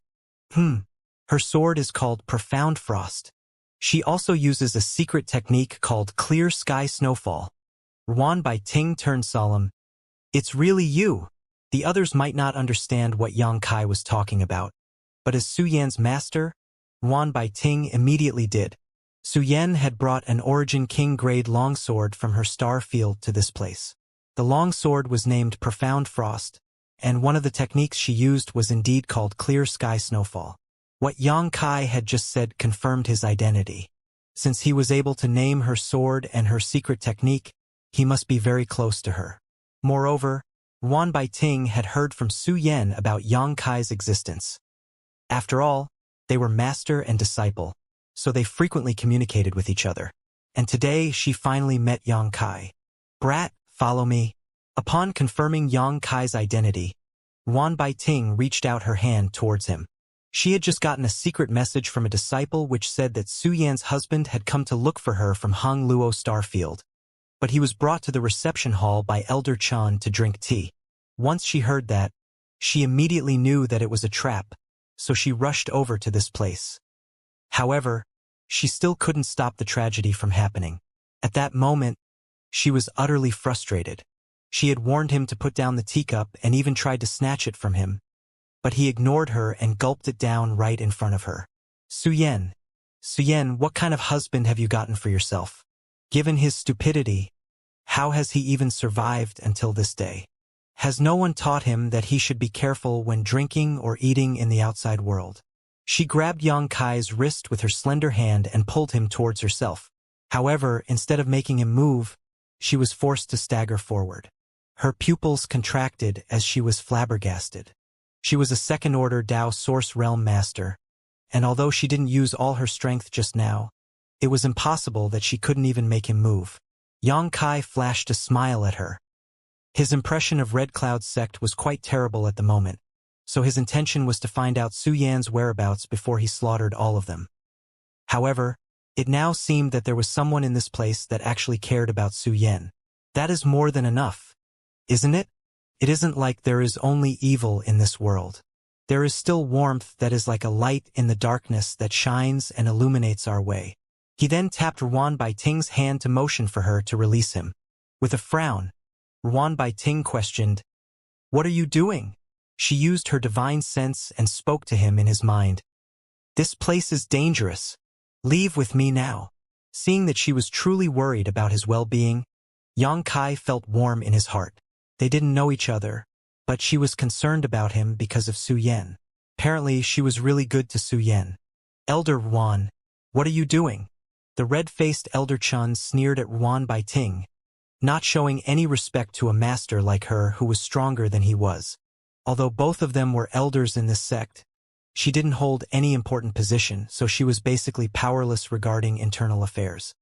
Her sword is called Profound Frost. She also uses a secret technique called Clear Sky Snowfall. Ruan Baiting turned solemn. It's really you. The others might not understand what Yang Kai was talking about, but as Su Yan's master, Ruan Baiting immediately did. Su Yan had brought an Origin King-grade longsword from her star field to this place. The longsword was named Profound Frost, and one of the techniques she used was indeed called clear sky snowfall. What Yang Kai had just said confirmed his identity. Since he was able to name her sword and her secret technique, he must be very close to her. Moreover, Wan Baiting had heard from Su Yan about Yang Kai's existence. After all, they were master and disciple, so they frequently communicated with each other. And today she finally met Yang Kai. "Brat, follow me." Upon confirming Yang Kai's identity, Wan Baiting reached out her hand towards him. She had just gotten a secret message from a disciple which said that Su Yan's husband had come to look for her from Hong Luo Starfield. But he was brought to the reception hall by Elder Chan to drink tea. Once she heard that, she immediately knew that it was a trap, so she rushed over to this place. However, she still couldn't stop the tragedy from happening. At that moment, she was utterly frustrated. She had warned him to put down the teacup and even tried to snatch it from him, but he ignored her and gulped it down right in front of her. Su Yan, what kind of husband have you gotten for yourself? Given his stupidity, how has he even survived until this day? Has no one taught him that he should be careful when drinking or eating in the outside world? She grabbed Yang Kai's wrist with her slender hand and pulled him towards herself. However, instead of making him move, she was forced to stagger forward. Her pupils contracted as she was flabbergasted. She was a second-order Dao Source Realm Master, and although she didn't use all her strength just now, it was impossible that she couldn't even make him move. Yang Kai flashed a smile at her. His impression of Red Cloud's sect was quite terrible at the moment, so his intention was to find out Su Yan's whereabouts before he slaughtered all of them. However, it now seemed that there was someone in this place that actually cared about Su Yan. That is more than enough, isn't it? It isn't like there is only evil in this world. There is still warmth that is like a light in the darkness that shines and illuminates our way. He then tapped Wan Baiting's hand to motion for her to release him. With a frown, Wan Baiting questioned, "What are you doing?" She used her divine sense and spoke to him in his mind. "This place is dangerous. Leave with me now." Seeing that she was truly worried about his well-being, Yang Kai felt warm in his heart. They didn't know each other, but she was concerned about him because of Su Yan. Apparently, she was really good to Su Yan. "Elder Wan, what are you doing?" The red-faced Elder Chun sneered at Wan Baiting, not showing any respect to a master like her who was stronger than he was. Although both of them were elders in this sect, she didn't hold any important position, so she was basically powerless regarding internal affairs.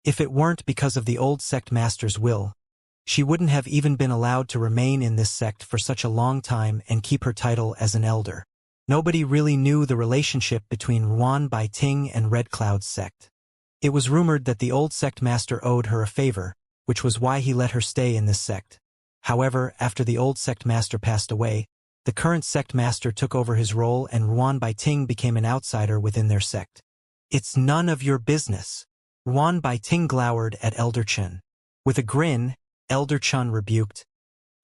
If it weren't because of the old sect master's will, she wouldn't have even been allowed to remain in this sect for such a long time and keep her title as an elder. Nobody really knew the relationship between Wan Baiting and Red Cloud's sect. It was rumored that the old sect master owed her a favor, which was why he let her stay in this sect. However, after the old sect master passed away, the current sect master took over his role and Wan Baiting became an outsider within their sect. "It's none of your business." Wan Baiting glowered at Elder Chun. With a grin, Elder Chun rebuked,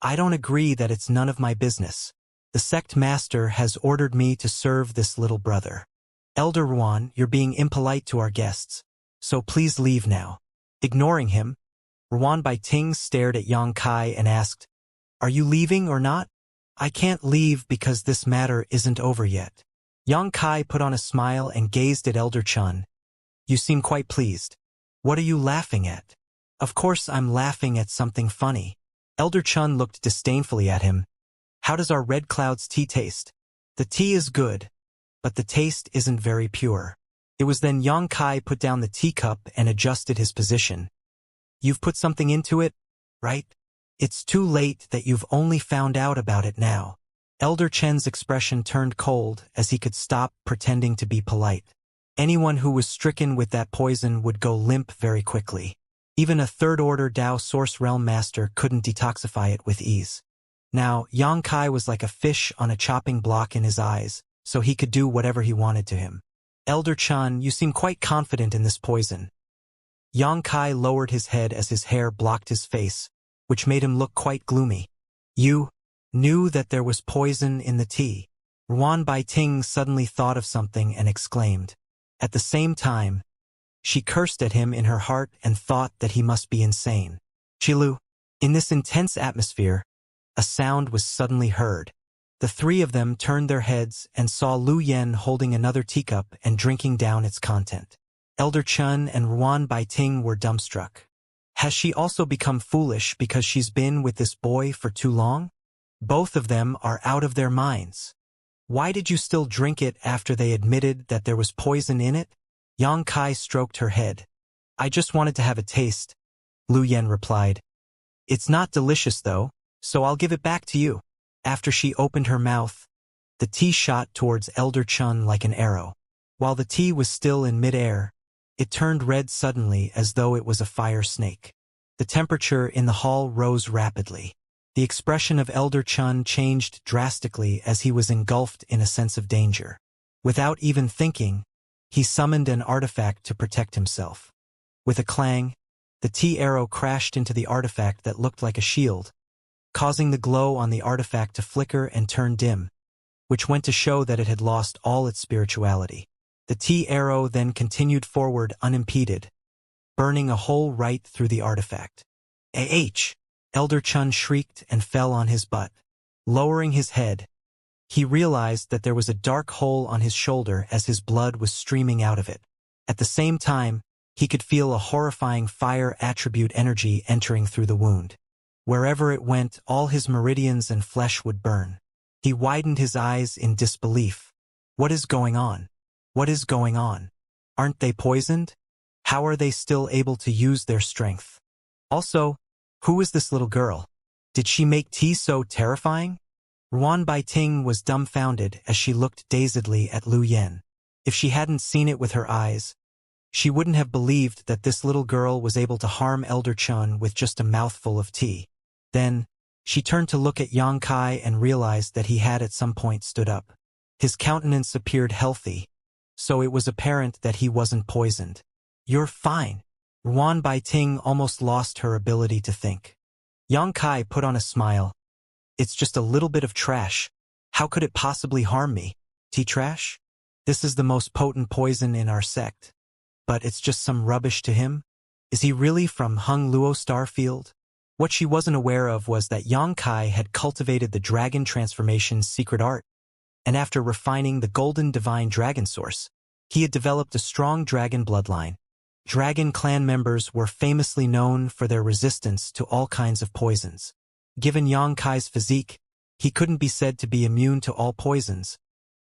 "I don't agree that it's none of my business. The sect master has ordered me to serve this little brother. Elder Wan, you're being impolite to our guests, so please leave now." Ignoring him, Wan Baiting stared at Yang Kai and asked, "Are you leaving or not?" "I can't leave because this matter isn't over yet." Yang Kai put on a smile and gazed at Elder Chun. "You seem quite pleased. What are you laughing at?" "Of course I'm laughing at something funny." Elder Chun looked disdainfully at him. "How does our Red Cloud's tea taste?" "The tea is good, but the taste isn't very pure." It was then Yang Kai put down the teacup and adjusted his position. "You've put something into it, right? It's too late that you've only found out about it now." Elder Chen's expression turned cold as he could stop pretending to be polite. Anyone who was stricken with that poison would go limp very quickly. Even a third-order Dao Source Realm Master couldn't detoxify it with ease. Now, Yang Kai was like a fish on a chopping block in his eyes, so he could do whatever he wanted to him. "Elder Chan, you seem quite confident in this poison." Yang Kai lowered his head as his hair blocked his face, which made him look quite gloomy. "You knew that there was poison in the tea." Wan Baiting suddenly thought of something and exclaimed. At the same time, she cursed at him in her heart and thought that he must be insane. "Chilu." In this intense atmosphere, a sound was suddenly heard. The three of them turned their heads and saw Lu Yen holding another teacup and drinking down its content. Elder Chun and Ruan Baiting were dumbstruck. Has she also become foolish because she's been with this boy for too long? Both of them are out of their minds. Why did you still drink it after they admitted that there was poison in it? Yang Kai stroked her head. I just wanted to have a taste, Lu Yen replied. It's not delicious though, so I'll give it back to you. After she opened her mouth, the tea shot towards Elder Chun like an arrow. While the tea was still in midair, it turned red suddenly as though it was a fire snake. The temperature in the hall rose rapidly. The expression of Elder Chun changed drastically as he was engulfed in a sense of danger. Without even thinking, he summoned an artifact to protect himself. With a clang, the tea arrow crashed into the artifact that looked like a shield, causing the glow on the artifact to flicker and turn dim, which went to show that it had lost all its spirituality. The tea arrow then continued forward unimpeded, burning a hole right through the artifact. Ah! Elder Chun shrieked and fell on his butt. Lowering his head, he realized that there was a dark hole on his shoulder as his blood was streaming out of it. At the same time, he could feel a horrifying fire attribute energy entering through the wound. Wherever it went, all his meridians and flesh would burn. He widened his eyes in disbelief. What is going on? What is going on? Aren't they poisoned? How are they still able to use their strength? Also, who is this little girl? Did she make tea so terrifying? Ruan Baiting was dumbfounded as she looked dazedly at Lu Yen. If she hadn't seen it with her eyes, she wouldn't have believed that this little girl was able to harm Elder Chun with just a mouthful of tea. Then, she turned to look at Yang Kai and realized that he had at some point stood up. His countenance appeared healthy, so it was apparent that he wasn't poisoned. You're fine. Ruan Baiting almost lost her ability to think. Yang Kai put on a smile. It's just a little bit of trash. How could it possibly harm me? Tea trash? This is the most potent poison in our sect. But it's just some rubbish to him? Is he really from Hung Luo Starfield? What she wasn't aware of was that Yang Kai had cultivated the dragon transformation's secret art, and after refining the golden divine dragon source, he had developed a strong dragon bloodline. Dragon clan members were famously known for their resistance to all kinds of poisons. Given Yang Kai's physique, he couldn't be said to be immune to all poisons,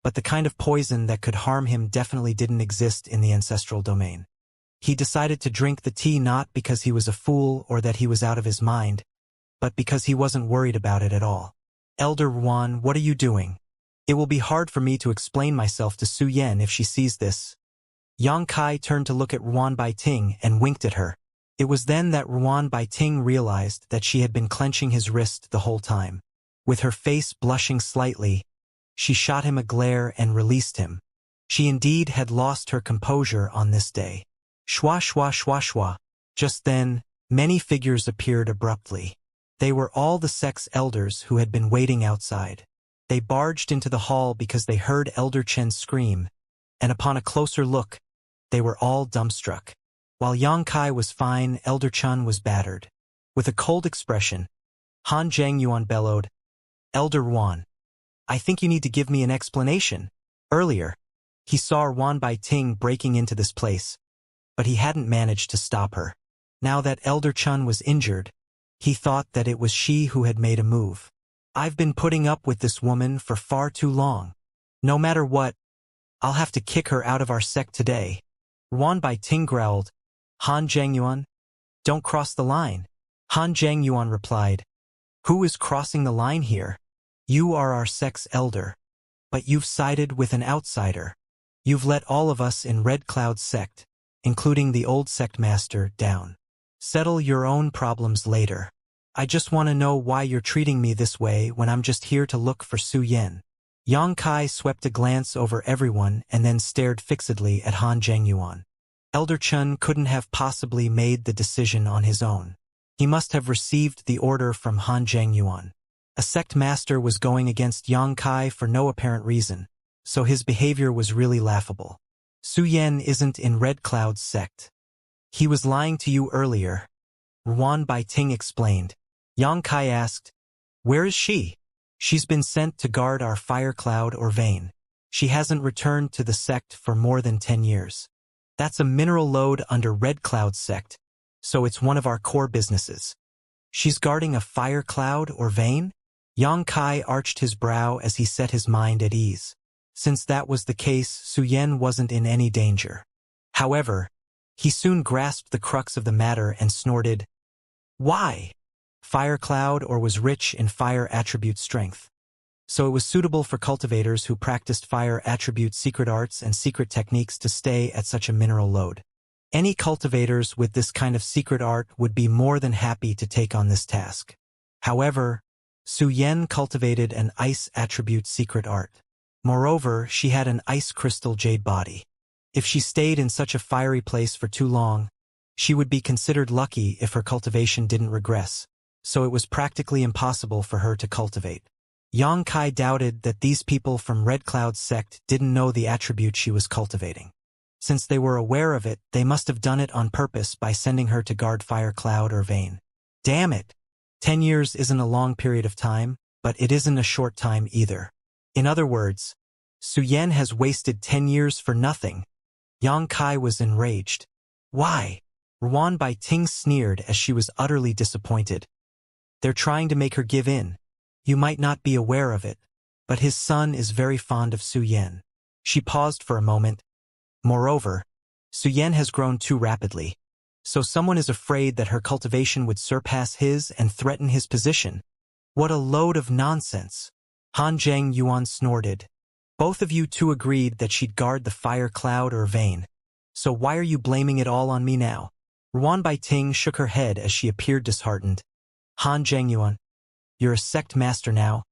but the kind of poison that could harm him definitely didn't exist in the ancestral domain. He decided to drink the tea not because he was a fool or that he was out of his mind, but because he wasn't worried about it at all. Elder Ruan, what are you doing? It will be hard for me to explain myself to Su Yen if she sees this. Yang Kai turned to look at Ruan Baiting and winked at her. It was then that Ruan Baiting realized that she had been clenching his wrist the whole time. With her face blushing slightly, she shot him a glare and released him. She indeed had lost her composure on this day. Shwa shwa shwa shwa. Just then, many figures appeared abruptly. They were all the sect's elders who had been waiting outside. They barged into the hall because they heard Elder Chen scream, and upon a closer look, they were all dumbstruck. While Yang Kai was fine, Elder Chun was battered. With a cold expression, Han Zhangyuan bellowed, Elder Ruan, I think you need to give me an explanation. Earlier, he saw Ruan Baiting breaking into this place, but he hadn't managed to stop her. Now that Elder Chun was injured, he thought that it was she who had made a move. I've been putting up with this woman for far too long. No matter what, I'll have to kick her out of our sect today. Ruan Baiting growled, Han Zhangyuan, don't cross the line. Han Zhangyuan replied, who is crossing the line here? You are our sect's elder, but you've sided with an outsider. You've let all of us in Red Cloud's sect, including the old sect master, down. Settle your own problems later. I just want to know why you're treating me this way when I'm just here to look for Su Yen. Yang Kai swept a glance over everyone and then stared fixedly at Han Zhangyuan. Elder Chun couldn't have possibly made the decision on his own. He must have received the order from Han Zhangyuan. A sect master was going against Yang Kai for no apparent reason, so his behavior was really laughable. Su Yen isn't in Red Cloud's sect. He was lying to you earlier, Ruan Baiting explained. Yang Kai asked, Where is she? She's been sent to guard our fire cloud or vein. She hasn't returned to the sect for more than 10 years. That's a mineral lode under Red Cloud sect, so it's one of our core businesses. She's guarding a fire cloud or vein? Yang Kai arched his brow as he set his mind at ease. Since that was the case, Su Yan wasn't in any danger. However, he soon grasped the crux of the matter and snorted, "Why?" Fire cloud or was rich in fire attribute strength. So it was suitable for cultivators who practiced fire attribute secret arts and secret techniques to stay at such a mineral load. Any cultivators with this kind of secret art would be more than happy to take on this task. However, Su Yan cultivated an ice attribute secret art. Moreover, she had an ice crystal jade body. If she stayed in such a fiery place for too long, she would be considered lucky if her cultivation didn't regress, so it was practically impossible for her to cultivate. Yang Kai doubted that these people from Red Cloud sect didn't know the attribute she was cultivating. Since they were aware of it, they must have done it on purpose by sending her to guard Fire Cloud or Vein. Damn it! 10 years isn't a long period of time, but it isn't a short time either. In other words, Su Yan has wasted 10 years for nothing. Yang Kai was enraged. Why? Ruan Bai Ting sneered as she was utterly disappointed. They're trying to make her give in. You might not be aware of it, but his son is very fond of Su Yan. She paused for a moment. Moreover, Su Yan has grown too rapidly, so someone is afraid that her cultivation would surpass his and threaten his position. What a load of nonsense! Han Zheng Yuan snorted. Both of you two agreed that she'd guard the fire cloud or vein. So why are you blaming it all on me now? Ruan Bai Ting shook her head as she appeared disheartened. Han Zheng Yuan, you're a sect master now,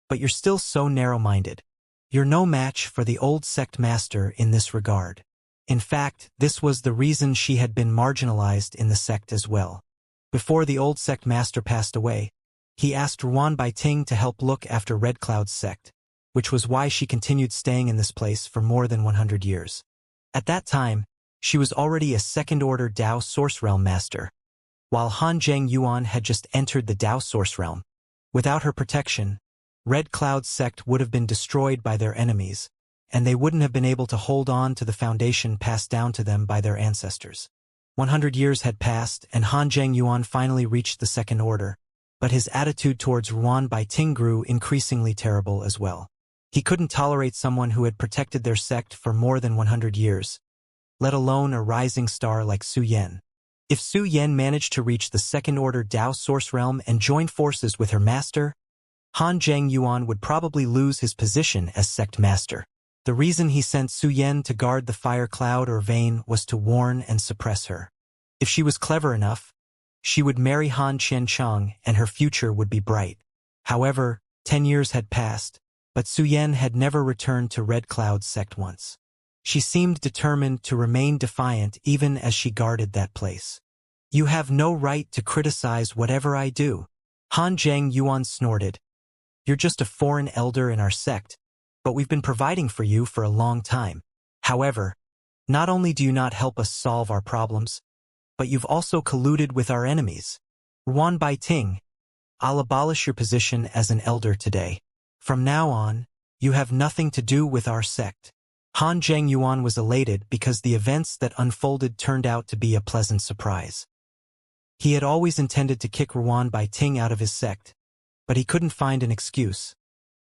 but you're still so narrow-minded. You're no match for the old sect master in this regard. In fact, this was the reason she had been marginalized in the sect as well. Before the old sect master passed away, he asked Ruan Bai Ting to help look after Red Cloud's sect, which was why she continued staying in this place for more than 100 years. At that time, she was already a second-order Dao Source Realm master, while Han Zheng Yuan had just entered the Dao Source Realm. Without her protection, Red Cloud sect would have been destroyed by their enemies, and they wouldn't have been able to hold on to the foundation passed down to them by their ancestors. 100 years had passed, and Han Zheng Yuan finally reached the second order, but his attitude towards Ruan Bai Ting grew increasingly terrible as well. He couldn't tolerate someone who had protected their sect for more than 100 years, let alone a rising star like Su Yan. If Su Yan managed to reach the second-order Dao Source Realm and join forces with her master, Han Zheng Yuan would probably lose his position as sect master. The reason he sent Su Yan to guard the fire cloud or vein was to warn and suppress her. If she was clever enough, she would marry Han Qiancheng and her future would be bright. However, 10 years had passed, but Su Yan had never returned to Red Cloud sect once. She seemed determined to remain defiant even as she guarded that place. You have no right to criticize whatever I do. Han Zheng Yuan snorted. You're just a foreign elder in our sect, but we've been providing for you for a long time. However, not only do you not help us solve our problems, but you've also colluded with our enemies. Ruan Bai Ting, I'll abolish your position as an elder today. From now on, you have nothing to do with our sect. Han Zheng Yuan was elated because the events that unfolded turned out to be a pleasant surprise. He had always intended to kick Ruan Bai Ting out of his sect, but he couldn't find an excuse.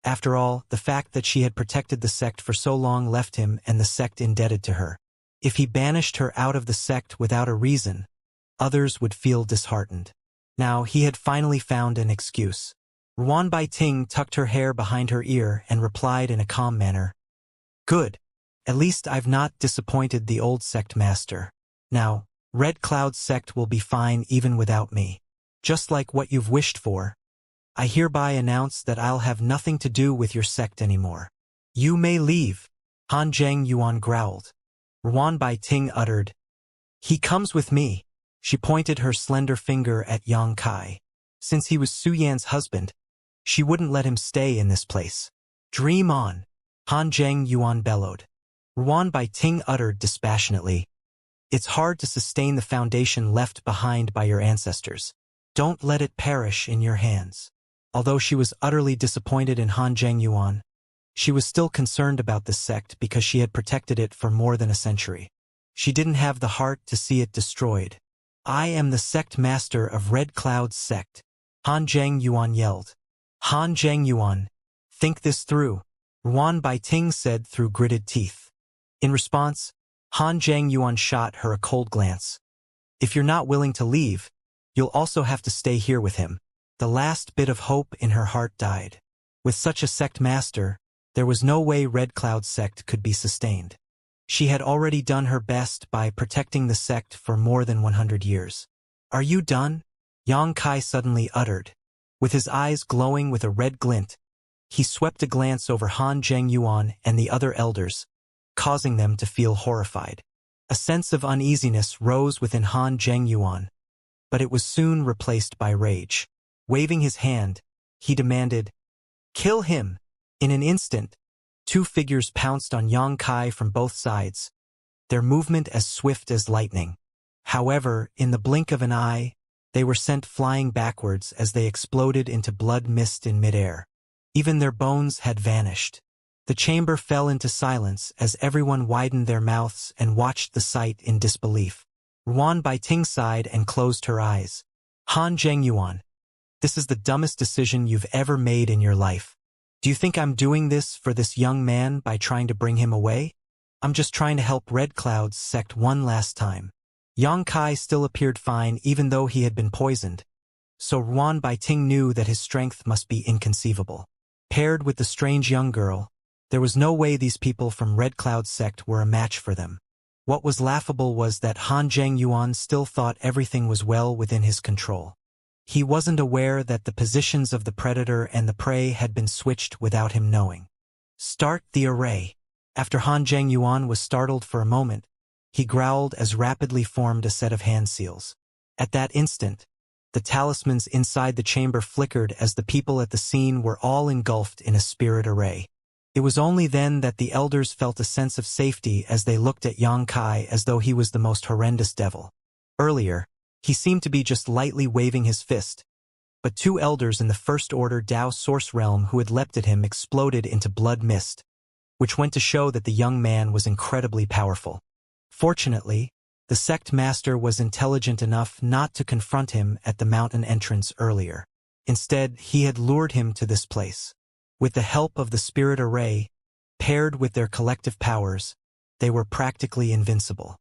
After all, the fact that she had protected the sect for so long left him and the sect indebted to her. If he banished her out of the sect without a reason, others would feel disheartened. Now he had finally found an excuse. Ruan Bai Ting tucked her hair behind her ear and replied in a calm manner. Good. At least I've not disappointed the old sect master. Now, Red Cloud sect will be fine even without me. Just like what you've wished for. I hereby announce that I'll have nothing to do with your sect anymore. You may leave. Han Zheng Yuan growled. Ruan Bai Ting uttered. He comes with me. She pointed her slender finger at Yang Kai. Since he was Su Yan's husband, she wouldn't let him stay in this place. Dream on. Han Zheng Yuan bellowed. Ruan Bai Ting uttered dispassionately. It's hard to sustain the foundation left behind by your ancestors. Don't let it perish in your hands. Although she was utterly disappointed in Han Zhengyuan, she was still concerned about this sect because she had protected it for more than a century. She didn't have the heart to see it destroyed. "I am the sect master of Red Cloud's sect," Han Zhengyuan yelled. "Han Zhengyuan, think this through," Ruan Baiting said through gritted teeth. In response, Han Zhengyuan shot her a cold glance. "If you're not willing to leave, you'll also have to stay here with him." The last bit of hope in her heart died. With such a sect master, there was no way Red Cloud's sect could be sustained. She had already done her best by protecting the sect for more than 100 years. "Are you done?" Yang Kai suddenly uttered. With his eyes glowing with a red glint, he swept a glance over Han Zhengyuan and the other elders, causing them to feel horrified. A sense of uneasiness rose within Han Zhengyuan, but it was soon replaced by rage. Waving his hand, he demanded, "Kill him!" In an instant, two figures pounced on Yang Kai from both sides, their movement as swift as lightning. However, in the blink of an eye, they were sent flying backwards as they exploded into blood mist in midair. Even their bones had vanished. The chamber fell into silence as everyone widened their mouths and watched the sight in disbelief. Ruan Baiting sighed and closed her eyes. "Han Zhengyuan, this is the dumbest decision you've ever made in your life. Do you think I'm doing this for this young man by trying to bring him away? I'm just trying to help Red Cloud's sect one last time." Yang Kai still appeared fine even though he had been poisoned, so Ruan Baiting knew that his strength must be inconceivable. Paired with the strange young girl, there was no way these people from Red Cloud's sect were a match for them. What was laughable was that Han Zhengyuan still thought everything was well within his control. He wasn't aware that the positions of the predator and the prey had been switched without him knowing. "Start the array." After Han Zhengyuan was startled for a moment, he growled as rapidly formed a set of hand seals. At that instant, the talismans inside the chamber flickered as the people at the scene were all engulfed in a spirit array. It was only then that the elders felt a sense of safety as they looked at Yang Kai as though he was the most horrendous devil. Earlier, he seemed to be just lightly waving his fist, but two elders in the First Order Dao Source Realm who had leapt at him exploded into blood mist, which went to show that the young man was incredibly powerful. Fortunately, the sect master was intelligent enough not to confront him at the mountain entrance earlier. Instead, he had lured him to this place. With the help of the spirit array, paired with their collective powers, they were practically invincible.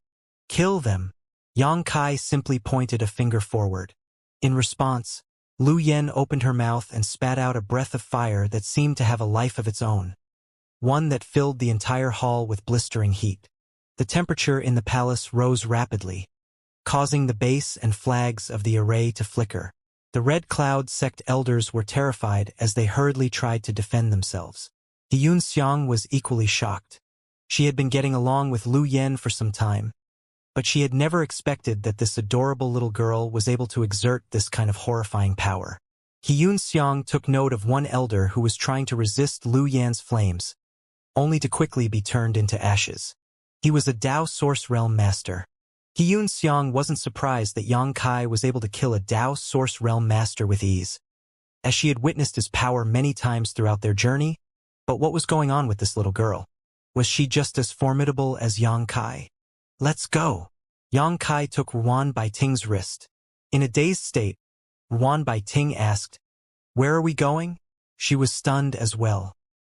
"Kill them!" Yang Kai simply pointed a finger forward. In response, Lu Yen opened her mouth and spat out a breath of fire that seemed to have a life of its own, one that filled the entire hall with blistering heat. The temperature in the palace rose rapidly, causing the base and flags of the array to flicker. The Red Cloud sect elders were terrified as they hurriedly tried to defend themselves. Xianxia was equally shocked. She had been getting along with Lu Yen for some time, but she had never expected that this adorable little girl was able to exert this kind of horrifying power. Xianxia took note of one elder who was trying to resist Lu Yan's flames, only to quickly be turned into ashes. He was a Dao Source Realm master. Xianxia wasn't surprised that Yang Kai was able to kill a Dao Source Realm master with ease, as she had witnessed his power many times throughout their journey. But what was going on with this little girl? Was she just as formidable as Yang Kai? "Let's go." Yang Kai took Ruan Baiting's wrist. In a dazed state, Ruan Baiting asked, "Where are we going?" She was stunned as well.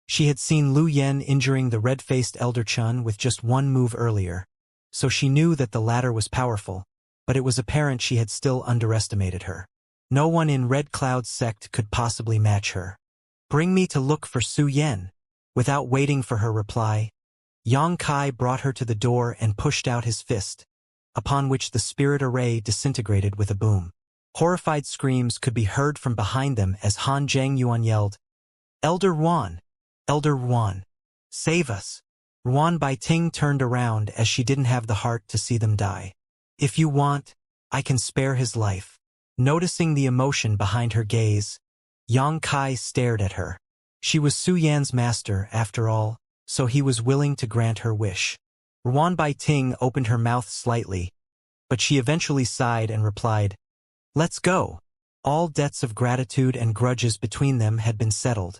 She had seen Lu Yen injuring the red-faced Elder Chun with just one move earlier, so she knew that the latter was powerful, but it was apparent she had still underestimated her. No one in Red Cloud's sect could possibly match her. "Bring me to look for Su Yen." Without waiting for her reply, Yang Kai brought her to the door and pushed out his fist, upon which the spirit array disintegrated with a boom. Horrified screams could be heard from behind them as Han Zhengyuan yelled, "Elder Ruan! Elder Ruan! Save us!" Ruan Baiting turned around as she didn't have the heart to see them die. "If you want, I can spare his life." Noticing the emotion behind her gaze, Yang Kai stared at her. She was Su Yan's master, after all, so he was willing to grant her wish. Ruan Baiting opened her mouth slightly, but she eventually sighed and replied, "Let's go." All debts of gratitude and grudges between them had been settled,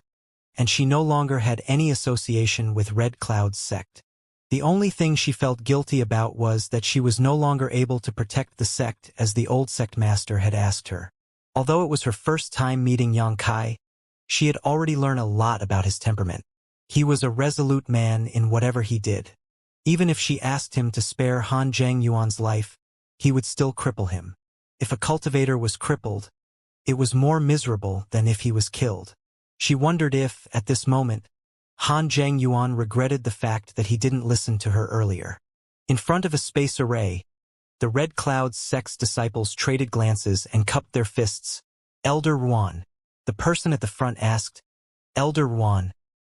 and she no longer had any association with Red Cloud's sect. The only thing she felt guilty about was that she was no longer able to protect the sect as the old sect master had asked her. Although it was her first time meeting Xianxia, she had already learned a lot about his temperament. He was a resolute man in whatever he did. Even if she asked him to spare Han Zhengyuan's life, he would still cripple him. If a cultivator was crippled, it was more miserable than if he was killed. She wondered if, at this moment, Han Zhengyuan regretted the fact that he didn't listen to her earlier. In front of a space array, the Red Cloud's sect's disciples traded glances and cupped their fists. Elder Ruan. The person at the front asked, Elder Ruan,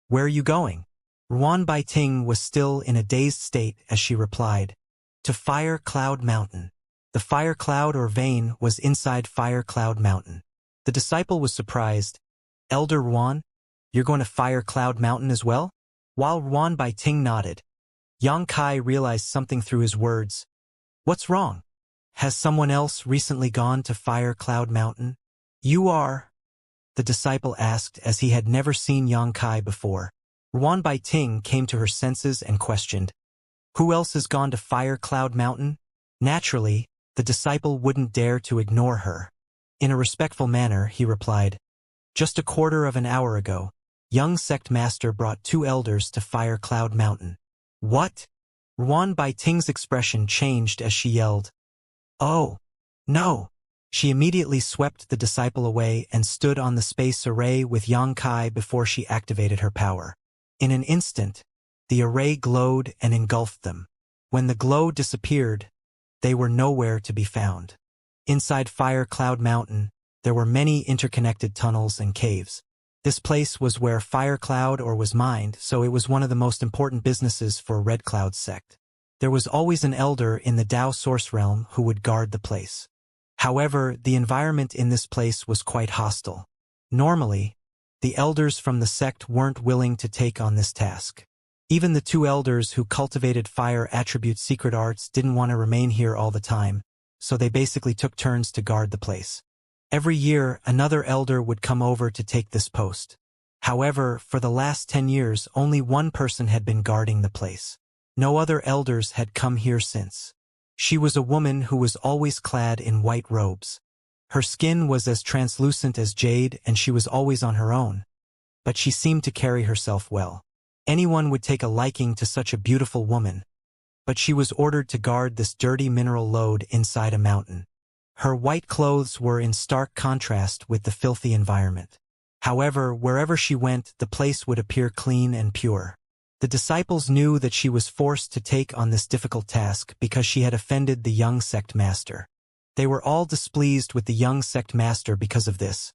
where are you going? Ruan Baiting was still in a dazed state as she replied, to Fire Cloud Mountain. The fire cloud or vein was inside Fire Cloud Mountain. The disciple was surprised. Elder Ruan, you're going to Fire Cloud Mountain as well? While Ruan Baiting nodded, Xianxia realized something through his words. What's wrong? Has someone else recently gone to Fire Cloud Mountain? You are? The disciple asked as he had never seen Xianxia before. Ruan Baiting came to her senses and questioned. Who else has gone to Fire Cloud Mountain? Naturally, the disciple wouldn't dare to ignore her. In a respectful manner, he replied, just a quarter of an hour ago, young sect master brought 2 elders to Fire Cloud Mountain. What? Ruan Baiting's expression changed as she yelled. Oh, no. She immediately swept the disciple away and stood on the space array with Xianxia before she activated her power. In an instant, the array glowed and engulfed them. When the glow disappeared, they were nowhere to be found. Inside Fire Cloud Mountain, there were many interconnected tunnels and caves. This place was where Fire Cloud ore was mined, so it was one of the most important businesses for Red Cloud sect. There was always an elder in the Dao Source Realm who would guard the place. However, the environment in this place was quite hostile. Normally, the elders from the sect weren't willing to take on this task. Even the 2 elders who cultivated fire attribute secret arts didn't want to remain here all the time, so they basically took turns to guard the place. Every year, another elder would come over to take this post. However, for the last 10 years, only one person had been guarding the place. No other elders had come here since. She was a woman who was always clad in white robes. Her skin was as translucent as jade and she was always on her own. But she seemed to carry herself well. Anyone would take a liking to such a beautiful woman. But she was ordered to guard this dirty mineral lode inside a mountain. Her white clothes were in stark contrast with the filthy environment. However, wherever she went, the place would appear clean and pure. The disciples knew that she was forced to take on this difficult task because she had offended the young sect master. They were all displeased with the young sect master because of this,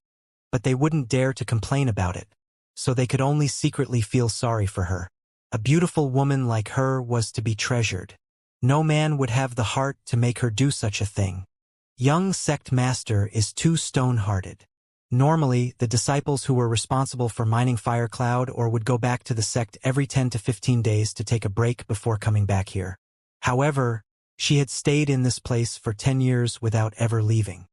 but they wouldn't dare to complain about it, so they could only secretly feel sorry for her. A beautiful woman like her was to be treasured. No man would have the heart to make her do such a thing. Young sect master is too stone-hearted. Normally, the disciples who were responsible for mining Fire Cloud ore would go back to the sect every 10 to 15 days to take a break before coming back here. However, she had stayed in this place for 10 years without ever leaving.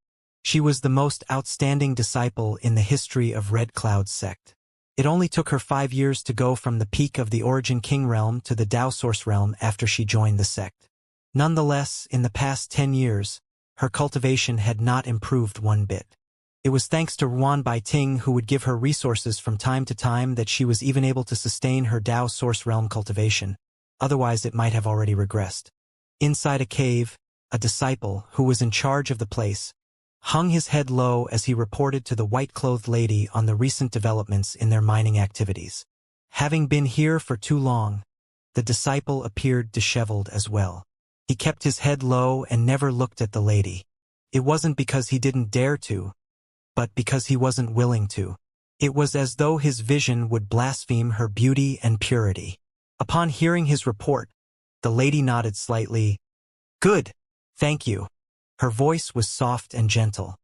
She was the most outstanding disciple in the history of Red Cloud sect. It only took her 5 years to go from the peak of the Origin King realm to the Dao Source realm after she joined the sect. Nonetheless, in the past 10 years, her cultivation had not improved one bit. It was thanks to Ruan Baiting who would give her resources from time to time that she was even able to sustain her Dao Source realm cultivation, otherwise it might have already regressed. Inside a cave, a disciple, who was in charge of the place, hung his head low as he reported to the white-clothed lady on the recent developments in their mining activities. Having been here for too long, the disciple appeared disheveled as well. He kept his head low and never looked at the lady. It wasn't because he didn't dare to, but because he wasn't willing to. It was as though his vision would blaspheme her beauty and purity. Upon hearing his report, the lady nodded slightly. Good, thank you. Her voice was soft and gentle.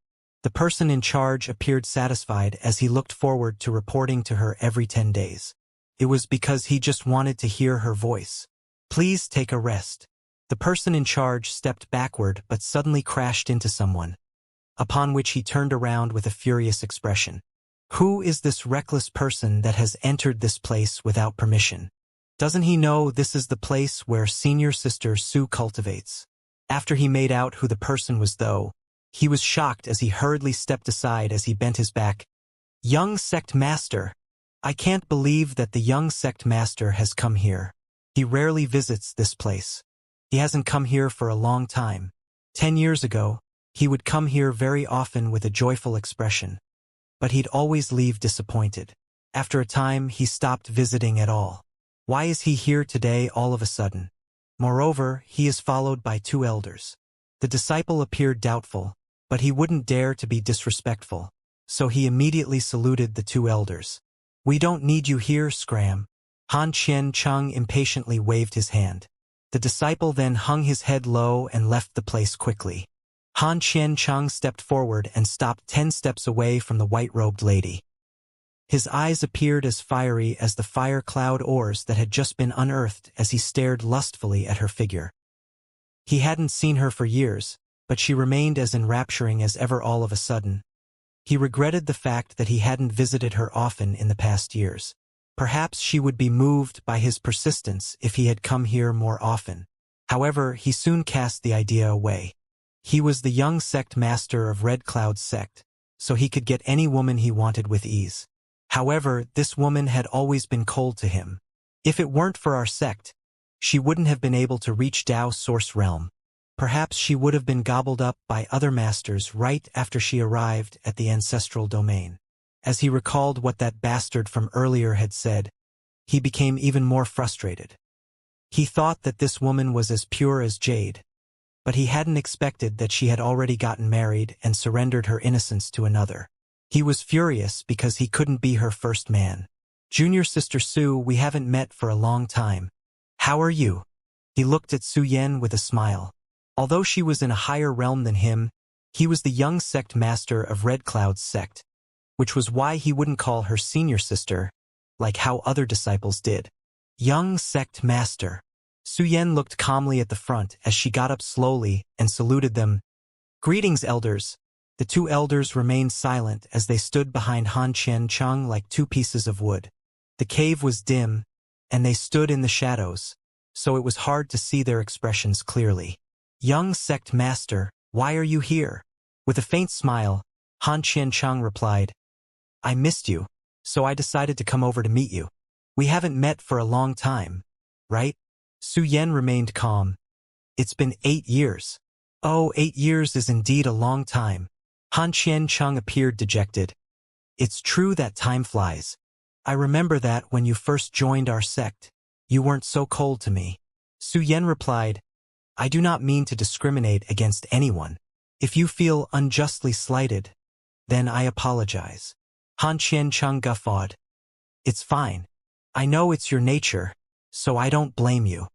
The person in charge appeared satisfied as he looked forward to reporting to her every 10 days. It was because he just wanted to hear her voice. Please take a rest. The person in charge stepped backward but suddenly crashed into someone. upon which he turned around with a furious expression. Who is this reckless person that has entered this place without permission? Doesn't he know this is the place where senior sister Sue cultivates? After he made out who the person was though, he was shocked as he hurriedly stepped aside as he bent his back. Young sect master! I can't believe that the young sect master has come here. He rarely visits this place. He hasn't come here for a long time. 10 years ago, he would come here very often with a joyful expression. But he'd always leave disappointed. After a time, he stopped visiting at all. Why is he here today all of a sudden? Moreover, he is followed by 2 elders. The disciple appeared doubtful, but he wouldn't dare to be disrespectful, so he immediately saluted the 2 elders. We don't need you here, Scram. Han Qiancheng impatiently waved his hand. The disciple then hung his head low and left the place quickly. Han Qiancheng stepped forward and stopped 10 steps away from the white-robed lady. His eyes appeared as fiery as the fire cloud ores that had just been unearthed as he stared lustfully at her figure. He hadn't seen her for years, but she remained as enrapturing as ever all of a sudden. He regretted the fact that he hadn't visited her often in the past years. Perhaps she would be moved by his persistence if he had come here more often. However, he soon cast the idea away. He was the young sect master of Red Cloud's sect, so he could get any woman he wanted with ease. However, this woman had always been cold to him. If it weren't for our sect, she wouldn't have been able to reach Dao Source Realm. Perhaps she would have been gobbled up by other masters right after she arrived at the ancestral domain. As he recalled what that bastard from earlier had said, he became even more frustrated. He thought that this woman was as pure as jade, but he hadn't expected that she had already gotten married and surrendered her innocence to another. He was furious because he couldn't be her first man. Junior Sister Sue, we haven't met for a long time. How are you? He looked at Su Yan with a smile. Although she was in a higher realm than him, he was the young sect master of Red Cloud's sect, which was why he wouldn't call her senior sister, like how other disciples did. Young sect master. Su Yan looked calmly at the front as she got up slowly and saluted them. Greetings, elders. The 2 elders remained silent as they stood behind Han Qiancheng like 2 pieces of wood. The cave was dim, and they stood in the shadows, so it was hard to see their expressions clearly. Young sect master, why are you here? With a faint smile, Han Qiancheng replied, I missed you, so I decided to come over to meet you. We haven't met for a long time, right? Su Yan remained calm. It's been 8 years. Oh, 8 years is indeed a long time. Han Qiancheng appeared dejected. It's true that time flies. I remember that when you first joined our sect, you weren't so cold to me. Su Yan replied, I do not mean to discriminate against anyone. If you feel unjustly slighted, then I apologize. Han Qiancheng guffawed. It's fine. I know it's your nature, so I don't blame you.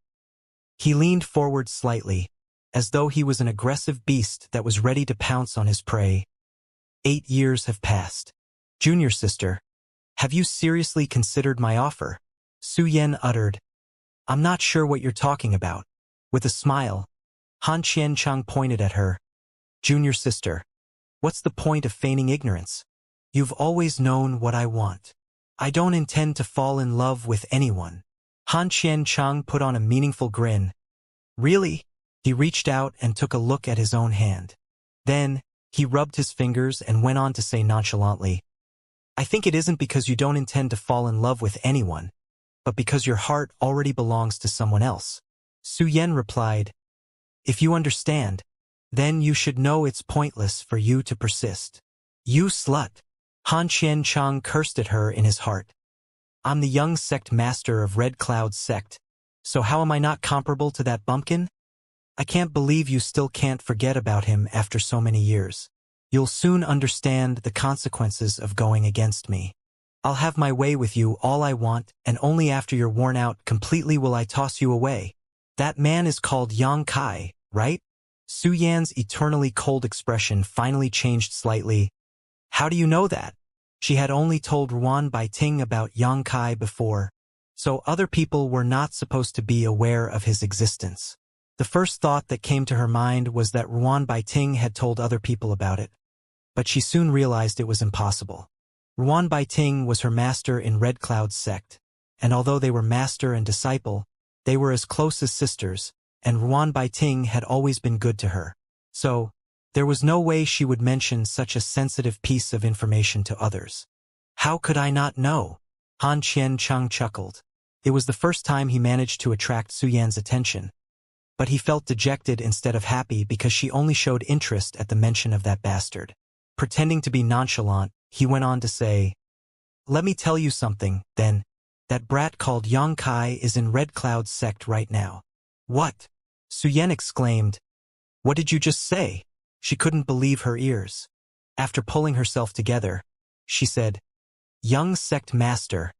He leaned forward slightly, as though he was an aggressive beast that was ready to pounce on his prey. 8 years have passed. Junior sister, have you seriously considered my offer? Su Yan uttered. I'm not sure what you're talking about. With a smile, Han Qiancheng pointed at her. Junior sister, what's the point of feigning ignorance? You've always known what I want. I don't intend to fall in love with anyone. Han Qiancheng put on a meaningful grin. Really? He reached out and took a look at his own hand. Then, he rubbed his fingers and went on to say nonchalantly, I think it isn't because you don't intend to fall in love with anyone, but because your heart already belongs to someone else. Su Yan replied, If you understand, then you should know it's pointless for you to persist. You slut! Han Qiancheng cursed at her in his heart. I'm the young sect master of Red Cloud's sect, so how am I not comparable to that bumpkin? I can't believe you still can't forget about him after so many years. You'll soon understand the consequences of going against me. I'll have my way with you all I want, and only after you're worn out completely will I toss you away. That man is called Yang Kai, right? Su Yan's eternally cold expression finally changed slightly. How do you know that? She had only told Ruan Baiting about Yang Kai before, so other people were not supposed to be aware of his existence. The first thought that came to her mind was that Ruan Baiting had told other people about it. but she soon realized it was impossible. Ruan Baiting was her master in Red Cloud's sect, and although they were master and disciple, they were as close as sisters, and Ruan Baiting had always been good to her. So, there was no way she would mention such a sensitive piece of information to others. How could I not know? Han Qiancheng chuckled. It was the first time he managed to attract Su Yan's attention, but he felt dejected instead of happy because she only showed interest at the mention of that bastard. Pretending to be nonchalant, he went on to say, "Let me tell you something, then. That brat called Yang Kai is in Red Cloud's sect right now." "What?" Su Yan exclaimed. "What did you just say?" She couldn't believe her ears. After pulling herself together, she said, "Young sect master,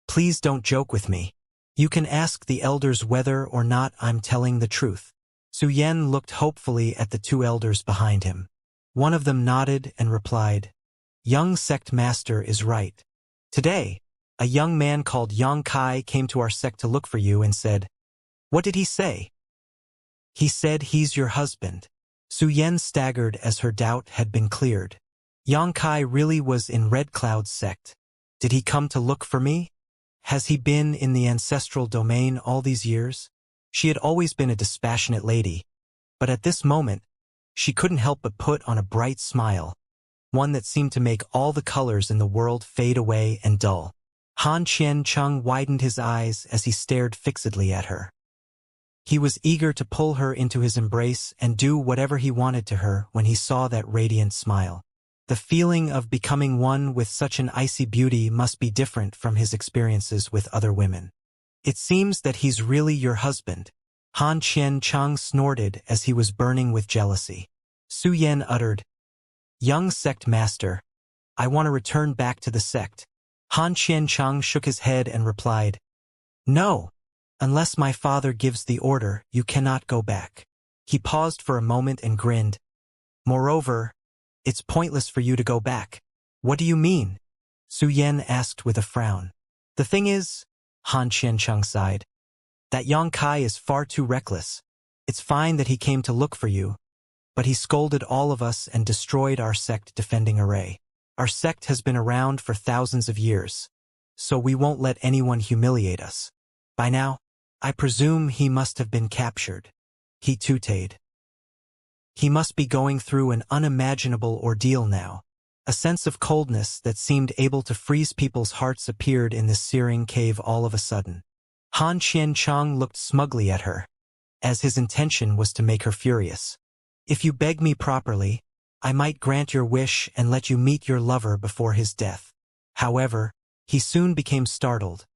please don't joke with me. You can ask the elders whether or not I'm telling the truth." Su Yan looked hopefully at the two elders behind him. One of them nodded and replied, "Young sect master is right. Today, a young man called Yang Kai came to our sect to look for you and said." "What did he say?" "He said he's your husband." Su Yan staggered as her doubt had been cleared. Yang Kai really was in Red Cloud's sect. Did he come to look for me? Has he been in the ancestral domain all these years? She had always been a dispassionate lady, but at this moment, she couldn't help but put on a bright smile, one that seemed to make all the colors in the world fade away and dull. Han Qiancheng widened his eyes as he stared fixedly at her. He was eager to pull her into his embrace and do whatever he wanted to her when he saw that radiant smile. The feeling of becoming one with such an icy beauty must be different from his experiences with other women. "It seems that he's really your husband." Han Qiancheng snorted as he was burning with jealousy. Su Yan uttered, "Young sect master, I want to return back to the sect." Han Qiancheng shook his head and replied, "No. Unless my father gives the order, you cannot go back." He paused for a moment and grinned. "Moreover, it's pointless for you to go back." "What do you mean?" Su Yan asked with a frown. "The thing is," Han Qiancheng sighed, "that Yang Kai is far too reckless. It's fine that he came to look for you, but he scolded all of us and destroyed our sect defending array. Our sect has been around for thousands of years, so we won't let anyone humiliate us. By now, I presume he must have been captured." He tooted. He must be going through an unimaginable ordeal now. A sense of coldness that seemed able to freeze people's hearts appeared in this searing cave all of a sudden. Han Qiancheng looked smugly at her, as his intention was to make her furious. "If you beg me properly, I might grant your wish and let you meet your lover before his death." However, he soon became startled,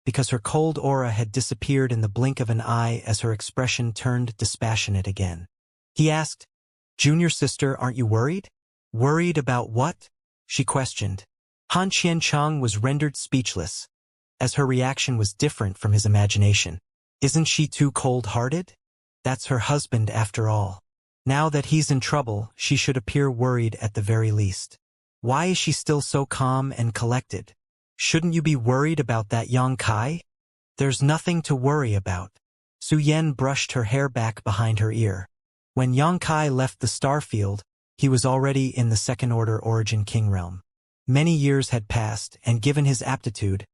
because her cold aura had disappeared in the blink of an eye as her expression turned dispassionate again. He asked, "Junior sister, aren't you worried?" "Worried about what?" she questioned. Han Qiancheng was rendered speechless, as her reaction was different from his imagination. Isn't she too cold-hearted? That's her husband after all. Now that he's in trouble, she should appear worried at the very least. Why is she still so calm and collected? Shouldn't you be worried about that Yang Kai? There's nothing to worry about. Su Yan brushed her hair back behind her ear. When Yang Kai left the starfield, he was already in the second-order Origin King realm. Many years had passed, and given his aptitude,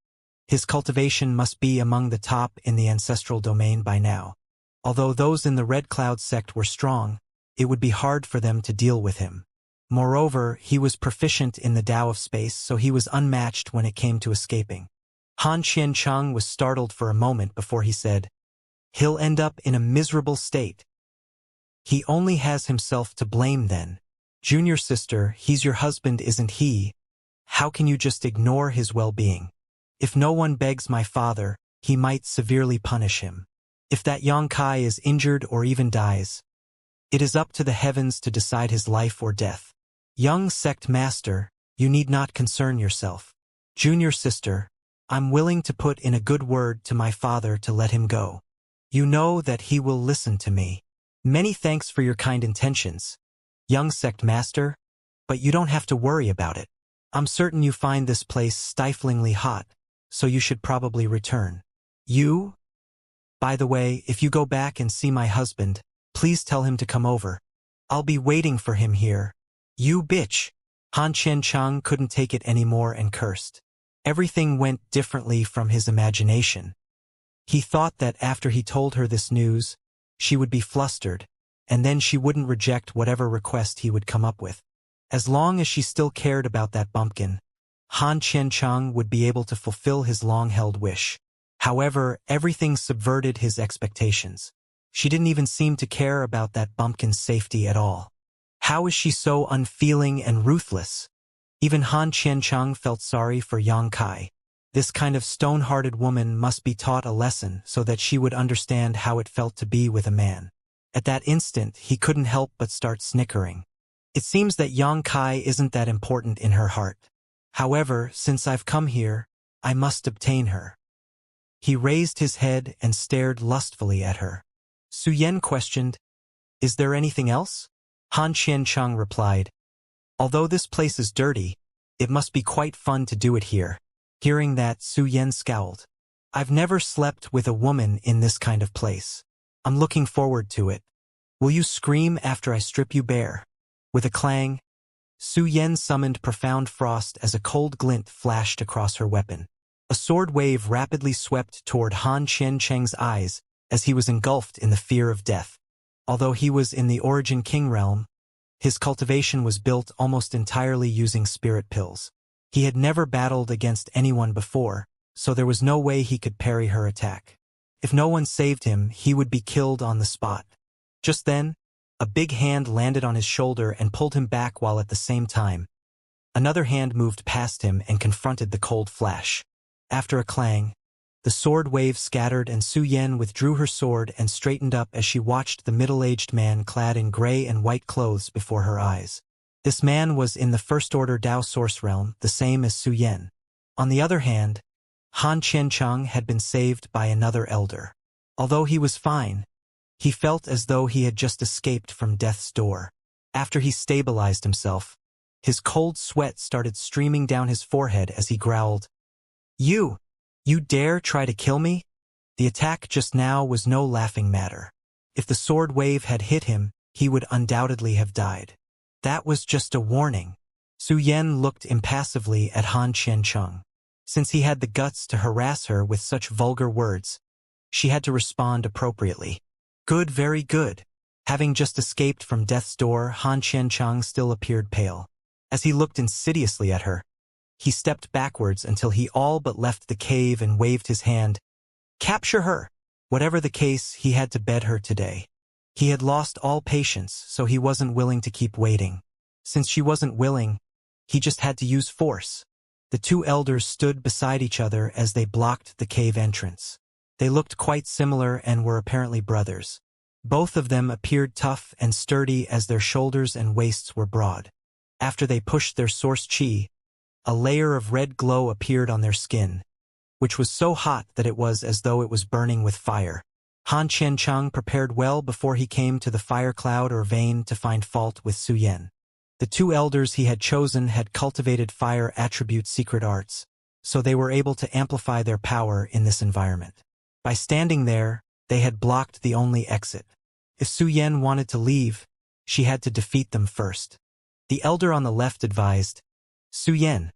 his cultivation must be among the top in the ancestral domain by now. Although those in the Red Cloud sect were strong, it would be hard for them to deal with him. Moreover, he was proficient in the Tao of space, so he was unmatched when it came to escaping. Han Qiancheng was startled for a moment before he said, "He'll end up in a miserable state." "He only has himself to blame then. Junior sister, he's your husband, isn't he? How can you just ignore his well-being? If no one begs my father, he might severely punish him. If that Yang Kai is injured or even dies, it is up to the heavens to decide his life or death. Young sect master, you need not concern yourself. Junior sister, I'm willing to put in a good word to my father to let him go. You know that he will listen to me. Many thanks for your kind intentions, young sect master, but you don't have to worry about it. I'm certain you find this place stiflingly hot, so you should probably return. You? By the way, if you go back and see my husband, please tell him to come over. I'll be waiting for him here." "You bitch!" Han Qiancheng couldn't take it anymore and cursed. Everything went differently from his imagination. He thought that after he told her this news, she would be flustered, and then she wouldn't reject whatever request he would come up with. As long as she still cared about that bumpkin, Han Qiancheng would be able to fulfill his long-held wish. However, everything subverted his expectations. She didn't even seem to care about that bumpkin's safety at all. How is she so unfeeling and ruthless? Even Han Qiancheng felt sorry for Yang Kai. This kind of stone-hearted woman must be taught a lesson so that she would understand how it felt to be with a man. At that instant, he couldn't help but start snickering. It seems that Yang Kai isn't that important in her heart. However, since I've come here, I must obtain her. He raised his head and stared lustfully at her. Su Yan questioned, "Is there anything else?" Han Qiancheng replied, "Although this place is dirty, it must be quite fun to do it here." Hearing that, Su Yan scowled. "I've never slept with a woman in this kind of place. I'm looking forward to it. Will you scream after I strip you bare?" With a clang, Su Yan summoned profound frost as a cold glint flashed across her weapon. A sword wave rapidly swept toward Han Qiancheng's eyes as he was engulfed in the fear of death. Although he was in the Origin King realm, his cultivation was built almost entirely using spirit pills. He had never battled against anyone before, so there was no way he could parry her attack. If no one saved him, he would be killed on the spot. Just then, a big hand landed on his shoulder and pulled him back while at the same time, another hand moved past him and confronted the cold flash. After a clang, the sword wave scattered and Su Yan withdrew her sword and straightened up as she watched the middle-aged man clad in gray and white clothes before her eyes. This man was in the First-Order Dao Source Realm, the same as Su Yan. On the other hand, Han Qiancheng had been saved by another elder. Although he was fine, he felt as though he had just escaped from death's door. After he stabilized himself, his cold sweat started streaming down his forehead as he growled, You dare try to kill me?" The attack just now was no laughing matter. If the sword wave had hit him, he would undoubtedly have died. That was just a warning. Su Yan looked impassively at Han Qiancheng. Since he had the guts to harass her with such vulgar words, she had to respond appropriately. Good, very good. Having just escaped from death's door, Han Qiancheng still appeared pale. As he looked insidiously at her, he stepped backwards until he all but left the cave and waved his hand. Capture her! Whatever the case, he had to bed her today. He had lost all patience, so he wasn't willing to keep waiting. Since she wasn't willing, he just had to use force. The two elders stood beside each other as they blocked the cave entrance. They looked quite similar and were apparently brothers. Both of them appeared tough and sturdy as their shoulders and waists were broad. After they pushed their source chi, a layer of red glow appeared on their skin, which was so hot that it was as though it was burning with fire. Han Qiancheng prepared well before he came to the fire cloud or vein to find fault with Su Yan. The two elders he had chosen had cultivated fire attribute secret arts, so they were able to amplify their power in this environment. By standing there, they had blocked the only exit. If Su Yan wanted to leave, she had to defeat them first. The elder on the left advised, Su Yan,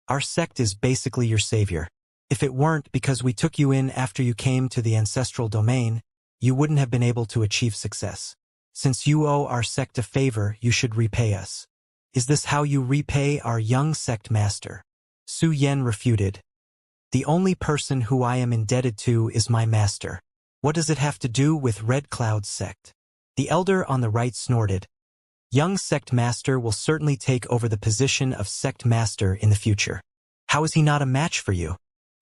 our sect is basically your savior. If it weren't because we took you in after you came to the ancestral domain, you wouldn't have been able to achieve success. Since you owe our sect a favor, you should repay us. Is this how you repay our young sect master? Su Yan refuted. The only person who I am indebted to is my master. What does it have to do with Red Cloud's sect? The elder on the right snorted. Young sect master will certainly take over the position of sect master in the future. How is he not a match for you?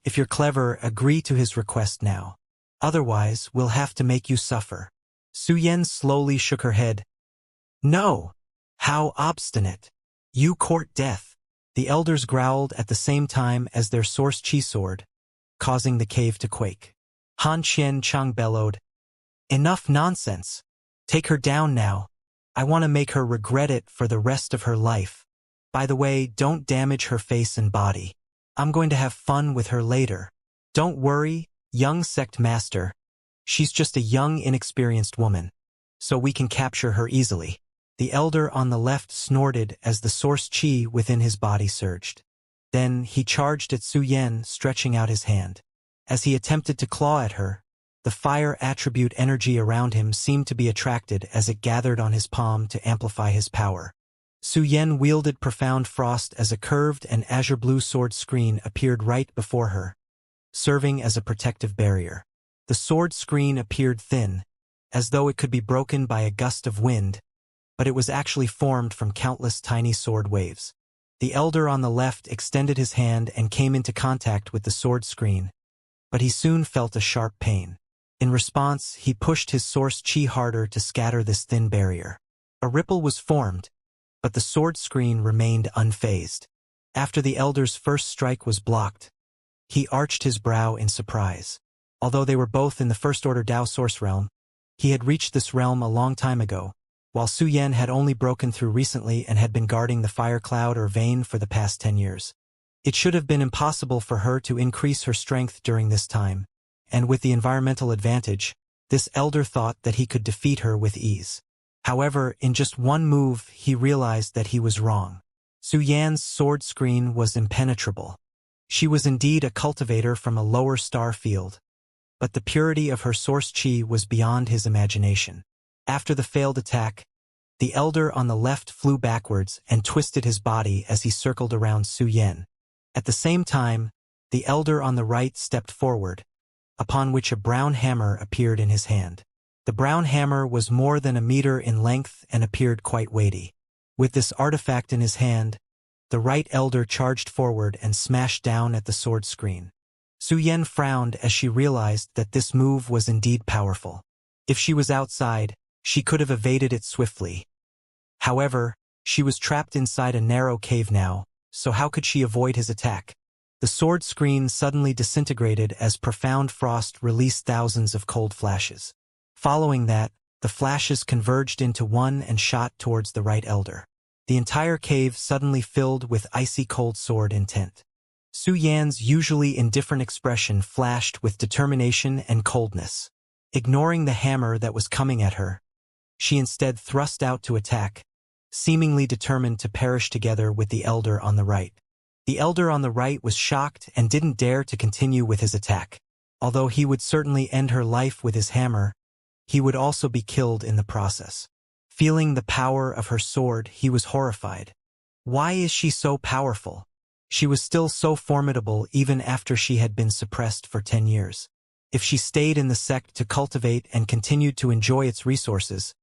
If you're clever, agree to his request now. Otherwise, we'll have to make you suffer. Su Yan slowly shook her head. No! How obstinate! You court death. The elders growled at the same time as their source chi sword, causing the cave to quake. Han Qiancheng bellowed. Enough nonsense. Take her down now. I want to make her regret it for the rest of her life. By the way, don't damage her face and body. I'm going to have fun with her later. Don't worry, young sect master. She's just a young, inexperienced woman, so we can capture her easily. The elder on the left snorted as the source qi within his body surged. Then he charged at Su Yan, stretching out his hand. As he attempted to claw at her, the fire attribute energy around him seemed to be attracted as it gathered on his palm to amplify his power. Su Yan wielded Profound Frost as a curved and azure-blue sword screen appeared right before her, serving as a protective barrier. The sword screen appeared thin, as though it could be broken by a gust of wind, but it was actually formed from countless tiny sword waves. The elder on the left extended his hand and came into contact with the sword screen, but he soon felt a sharp pain. In response, he pushed his source qi harder to scatter this thin barrier. A ripple was formed, but the sword screen remained unfazed. After the elder's first strike was blocked, he arched his brow in surprise. Although they were both in the first-order Dao source realm, he had reached this realm a long time ago, while Su Yan had only broken through recently and had been guarding the fire cloud or vein for the past 10 years. It should have been impossible for her to increase her strength during this time, and with the environmental advantage, this elder thought that he could defeat her with ease. However, in just one move, he realized that he was wrong. Su Yan's sword screen was impenetrable. She was indeed a cultivator from a lower star field, but the purity of her source qi was beyond his imagination. After the failed attack, the elder on the left flew backwards and twisted his body as he circled around Su Yan. At the same time, the elder on the right stepped forward, upon which a brown hammer appeared in his hand. The brown hammer was more than a meter in length and appeared quite weighty. With this artifact in his hand, the right elder charged forward and smashed down at the sword screen. Su Yan frowned as she realized that this move was indeed powerful. If she was outside, she could have evaded it swiftly. However, she was trapped inside a narrow cave now, so how could she avoid his attack? The sword screen suddenly disintegrated as Profound Frost released thousands of cold flashes. Following that, the flashes converged into one and shot towards the right elder. The entire cave suddenly filled with icy cold sword intent. Su Yan's usually indifferent expression flashed with determination and coldness. Ignoring the hammer that was coming at her, she instead thrust out to attack, seemingly determined to perish together with the elder on the right. The elder on the right was shocked and didn't dare to continue with his attack. Although he would certainly end her life with his hammer, he would also be killed in the process. Feeling the power of her sword, he was horrified. Why is she so powerful? She was still so formidable even after she had been suppressed for 10 years. If she stayed in the sect to cultivate and continued to enjoy its resources,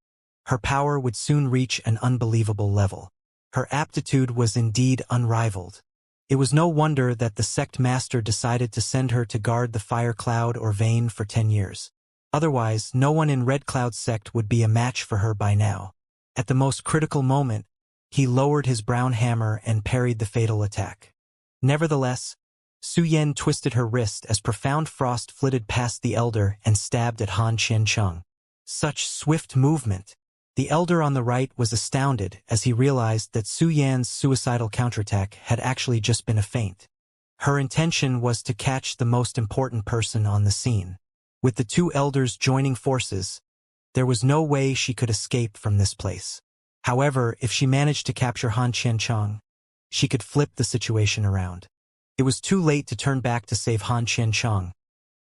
her power would soon reach an unbelievable level. Her aptitude was indeed unrivaled. It was no wonder that the sect master decided to send her to guard the fire cloud or vein for 10 years. Otherwise, no one in Red Cloud's sect would be a match for her by now. At the most critical moment, he lowered his brown hammer and parried the fatal attack. Nevertheless, Su Yan twisted her wrist as Profound Frost flitted past the elder and stabbed at Han Qiancheng. Such swift movement! The elder on the right was astounded as he realized that Su Yan's suicidal counterattack had actually just been a feint. Her intention was to catch the most important person on the scene. With the two elders joining forces, there was no way she could escape from this place. However, if she managed to capture Han Qiancheng, she could flip the situation around. It was too late to turn back to save Han Qiancheng,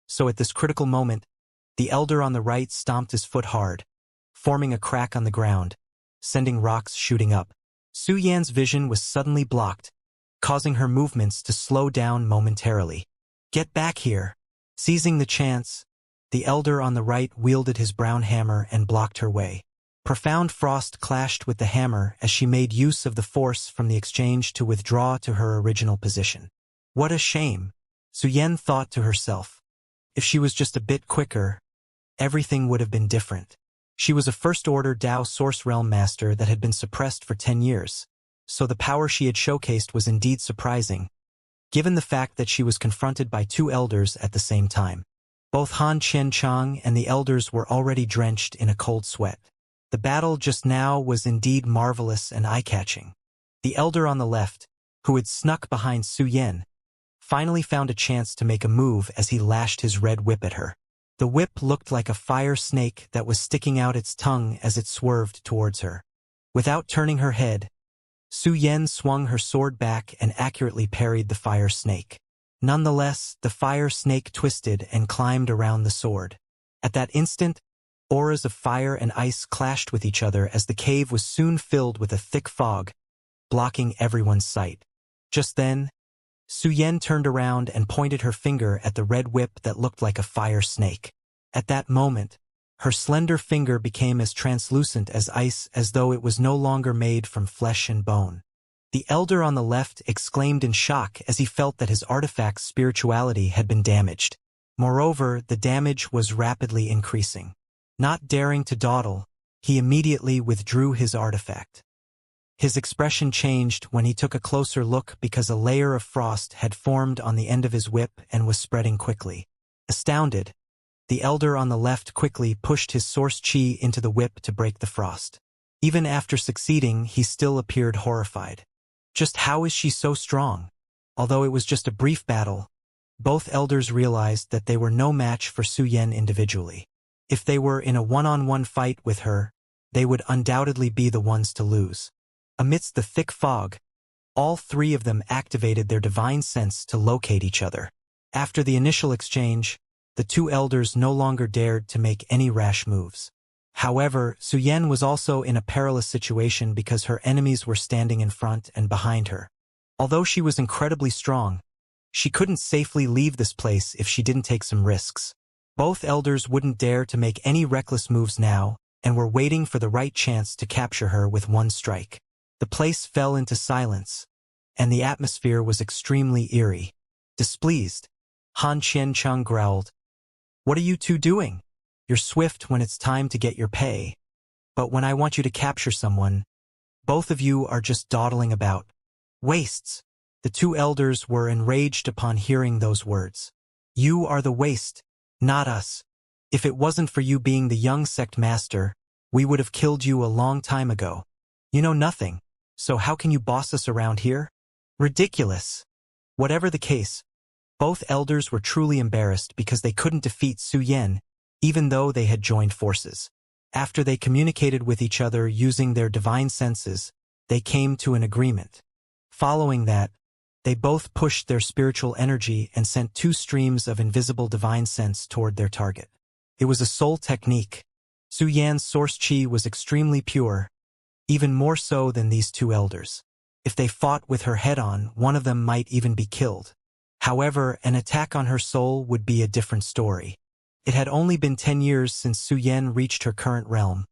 so at this critical moment, the elder on the right stomped his foot hard, forming a crack on the ground, sending rocks shooting up. Su Yan's vision was suddenly blocked, causing her movements to slow down momentarily. "Get back here!" Seizing the chance, the elder on the right wielded his brown hammer and blocked her way. Profound Frost clashed with the hammer as she made use of the force from the exchange to withdraw to her original position. What a shame, Su Yan thought to herself. If she was just a bit quicker, everything would have been different. She was a first-order Dao Source Realm Master that had been suppressed for 10 years, so the power she had showcased was indeed surprising, given the fact that she was confronted by two elders at the same time. Both Han Qiancheng and the elders were already drenched in a cold sweat. The battle just now was indeed marvelous and eye-catching. The elder on the left, who had snuck behind Su Yan, finally found a chance to make a move as he lashed his red whip at her. The whip looked like a fire snake that was sticking out its tongue as it swerved towards her. Without turning her head, Su Yan swung her sword back and accurately parried the fire snake. Nonetheless, the fire snake twisted and climbed around the sword. At that instant, auras of fire and ice clashed with each other as the cave was soon filled with a thick fog, blocking everyone's sight. Just then, Su Yan turned around and pointed her finger at the red whip that looked like a fire snake. At that moment, her slender finger became as translucent as ice, as though it was no longer made from flesh and bone. The elder on the left exclaimed in shock as he felt that his artifact's spirituality had been damaged. Moreover, the damage was rapidly increasing. Not daring to dawdle, he immediately withdrew his artifact. His expression changed when he took a closer look because a layer of frost had formed on the end of his whip and was spreading quickly. Astounded, the elder on the left quickly pushed his source chi into the whip to break the frost. Even after succeeding, he still appeared horrified. Just how is she so strong? Although it was just a brief battle, both elders realized that they were no match for Su Yan individually. If they were in a one-on-one fight with her, they would undoubtedly be the ones to lose. Amidst the thick fog, all three of them activated their divine sense to locate each other. After the initial exchange, the two elders no longer dared to make any rash moves. However, Su Yan was also in a perilous situation because her enemies were standing in front and behind her. Although she was incredibly strong, she couldn't safely leave this place if she didn't take some risks. Both elders wouldn't dare to make any reckless moves now and were waiting for the right chance to capture her with one strike. The place fell into silence, and the atmosphere was extremely eerie. Displeased, Han Qiancheng growled, "What are you two doing? You're swift when it's time to get your pay, but when I want you to capture someone, both of you are just dawdling about. Wastes." The two elders were enraged upon hearing those words. "You are the waste, not us. If it wasn't for you being the young sect master, we would have killed you a long time ago. You know nothing, so how can you boss us around here? Ridiculous." Whatever the case, both elders were truly embarrassed because they couldn't defeat Su Yan, even though they had joined forces. After they communicated with each other using their divine senses, they came to an agreement. Following that, they both pushed their spiritual energy and sent two streams of invisible divine sense toward their target. It was a soul technique. Su Yan's source chi was extremely pure, even more so than these two elders. If they fought with her head-on, one of them might even be killed. However, an attack on her soul would be a different story. It had only been 10 years since Su Yan reached her current realm,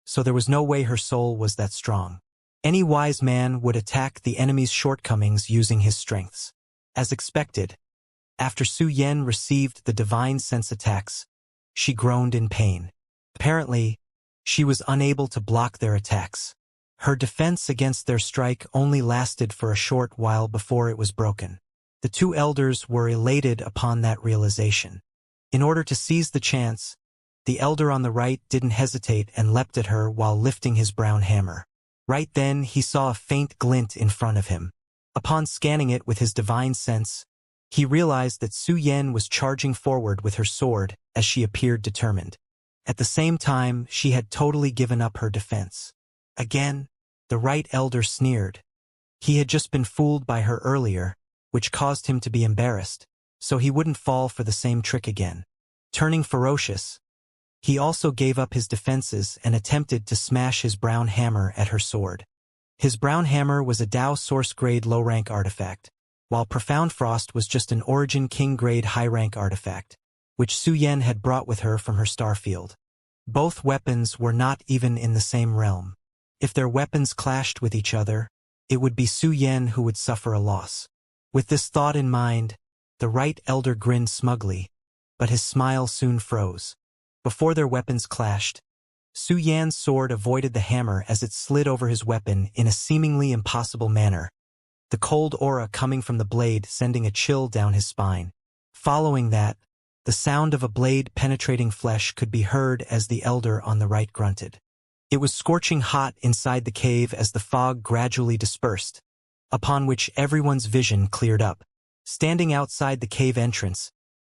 so there was no way her soul was that strong. Any wise man would attack the enemy's shortcomings using his strengths. As expected, after Su Yan received the divine sense attacks, she groaned in pain. Apparently, she was unable to block their attacks. Her defense against their strike only lasted for a short while before it was broken. The two elders were elated upon that realization. In order to seize the chance, the elder on the right didn't hesitate and leapt at her while lifting his brown hammer. Right then, he saw a faint glint in front of him. Upon scanning it with his divine sense, he realized that Su Yan was charging forward with her sword as she appeared determined. At the same time, she had totally given up her defense. Again, the right elder sneered. He had just been fooled by her earlier, which caused him to be embarrassed, so he wouldn't fall for the same trick again. Turning ferocious, he also gave up his defenses and attempted to smash his brown hammer at her sword. His brown hammer was a Dao Source-grade low-rank artifact, while Profound Frost was just an Origin King-grade high-rank artifact, which Su Yan had brought with her from her star field. Both weapons were not even in the same realm. If their weapons clashed with each other, it would be Su Yan who would suffer a loss. With this thought in mind, the right elder grinned smugly, but his smile soon froze. Before their weapons clashed, Su Yan's sword avoided the hammer as it slid over his weapon in a seemingly impossible manner, the cold aura coming from the blade sending a chill down his spine. Following that, the sound of a blade penetrating flesh could be heard as the elder on the right grunted. It was scorching hot inside the cave as the fog gradually dispersed, upon which everyone's vision cleared up. Standing outside the cave entrance,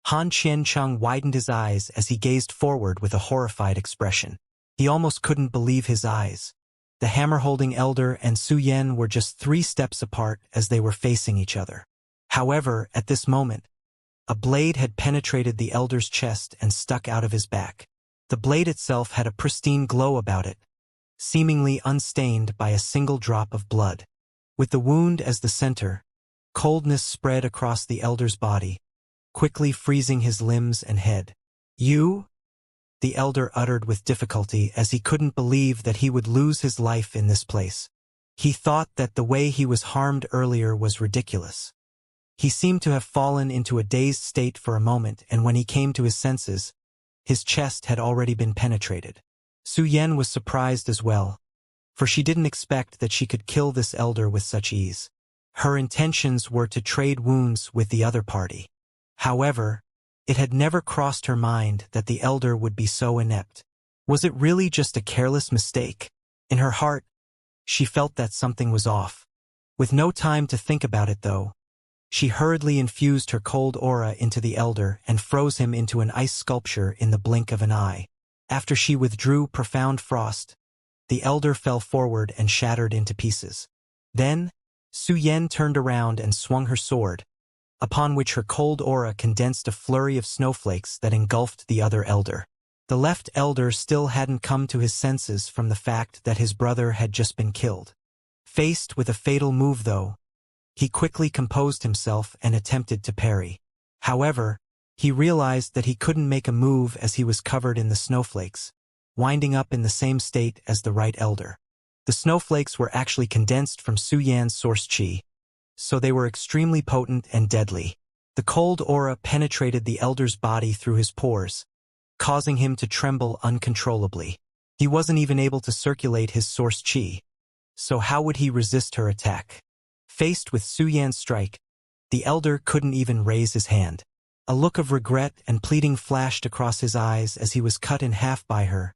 Han Qiancheng widened his eyes as he gazed forward with a horrified expression. He almost couldn't believe his eyes. The hammer-holding elder and Su Yan were just 3 steps apart as they were facing each other. However, at this moment, a blade had penetrated the elder's chest and stuck out of his back. The blade itself had a pristine glow about it, seemingly unstained by a single drop of blood. With the wound as the center, coldness spread across the elder's body, quickly freezing his limbs and head. "You?" the elder uttered with difficulty, as he couldn't believe that he would lose his life in this place. He thought that the way he was harmed earlier was ridiculous. He seemed to have fallen into a dazed state for a moment, and when he came to his senses, his chest had already been penetrated. Su Yan was surprised as well, for she didn't expect that she could kill this elder with such ease. Her intentions were to trade wounds with the other party. However, it had never crossed her mind that the elder would be so inept. Was it really just a careless mistake? In her heart, she felt that something was off. With no time to think about it, though, she hurriedly infused her cold aura into the elder and froze him into an ice sculpture in the blink of an eye. After she withdrew profound frost, the elder fell forward and shattered into pieces. Then, Su Yan turned around and swung her sword, upon which her cold aura condensed a flurry of snowflakes that engulfed the other elder. The left elder still hadn't come to his senses from the fact that his brother had just been killed. Faced with a fatal move, though, he quickly composed himself and attempted to parry. However, he realized that he couldn't make a move as he was covered in the snowflakes, winding up in the same state as the right elder. The snowflakes were actually condensed from Su Yan's source chi, so they were extremely potent and deadly. The cold aura penetrated the elder's body through his pores, causing him to tremble uncontrollably. He wasn't even able to circulate his source chi, so how would he resist her attack? Faced with Su Yan's strike, the elder couldn't even raise his hand. A look of regret and pleading flashed across his eyes as he was cut in half by her,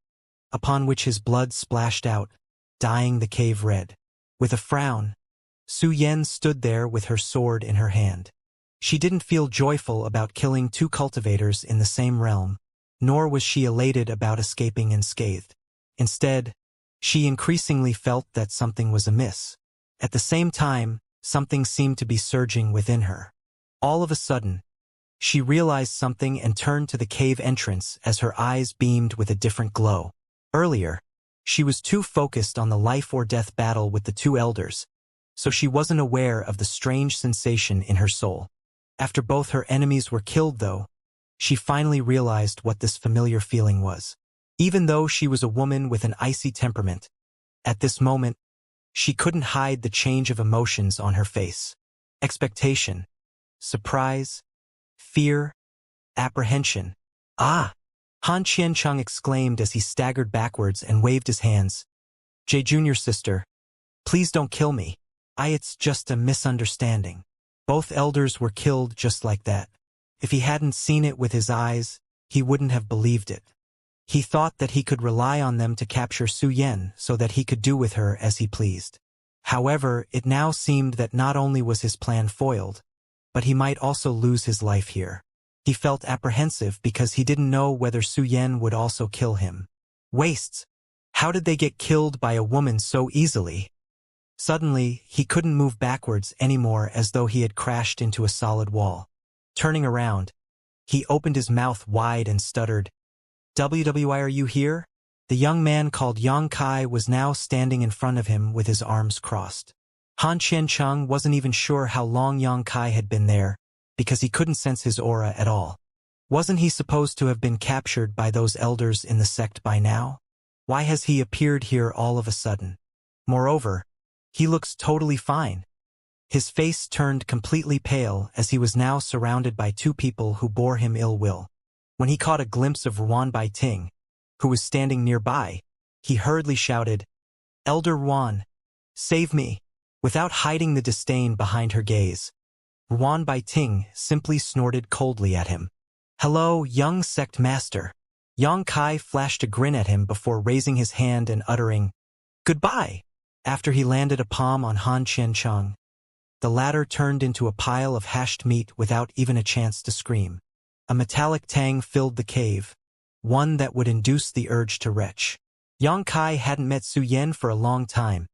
upon which his blood splashed out, dyeing the cave red. With a frown, Su Yan stood there with her sword in her hand. She didn't feel joyful about killing 2 cultivators in the same realm, nor was she elated about escaping unscathed. Instead, she increasingly felt that something was amiss. At the same time, something seemed to be surging within her. All of a sudden, she realized something and turned to the cave entrance as her eyes beamed with a different glow. Earlier, she was too focused on the life-or-death battle with the 2 elders, so she wasn't aware of the strange sensation in her soul. After both her enemies were killed, though, she finally realized what this familiar feeling was. Even though she was a woman with an icy temperament, at this moment, she couldn't hide the change of emotions on her face. Expectation, surprise, fear, apprehension. "Ah!" Han Qiancheng exclaimed as he staggered backwards and waved his hands. "Jay Jr. sister, please don't kill me. It's just a misunderstanding." Both elders were killed just like that. If he hadn't seen it with his eyes, he wouldn't have believed it. He thought that he could rely on them to capture Su Yan so that he could do with her as he pleased. However, it now seemed that not only was his plan foiled, but he might also lose his life here. He felt apprehensive because he didn't know whether Su Yan would also kill him. Wastes! How did they get killed by a woman so easily? Suddenly, he couldn't move backwards anymore, as though he had crashed into a solid wall. Turning around, he opened his mouth wide and stuttered, "Why are you here?" The young man called Yang Kai was now standing in front of him with his arms crossed. Han Qiancheng wasn't even sure how long Yang Kai had been there, because he couldn't sense his aura at all. Wasn't he supposed to have been captured by those elders in the sect by now? Why has he appeared here all of a sudden? Moreover, he looks totally fine. His face turned completely pale as he was now surrounded by 2 people who bore him ill will. When he caught a glimpse of Ruan Baiting, who was standing nearby, he hurriedly shouted, "Elder Ruan, save me!" Without hiding the disdain behind her gaze, Ruan Baiting simply snorted coldly at him. "Hello, young sect master." Yang Kai flashed a grin at him before raising his hand and uttering, "Goodbye." After he landed a palm on Han Qiancheng, the latter turned into a pile of hashed meat without even a chance to scream. A metallic tang filled the cave, one that would induce the urge to retch. Yang Kai hadn't met Su Yan for a long time,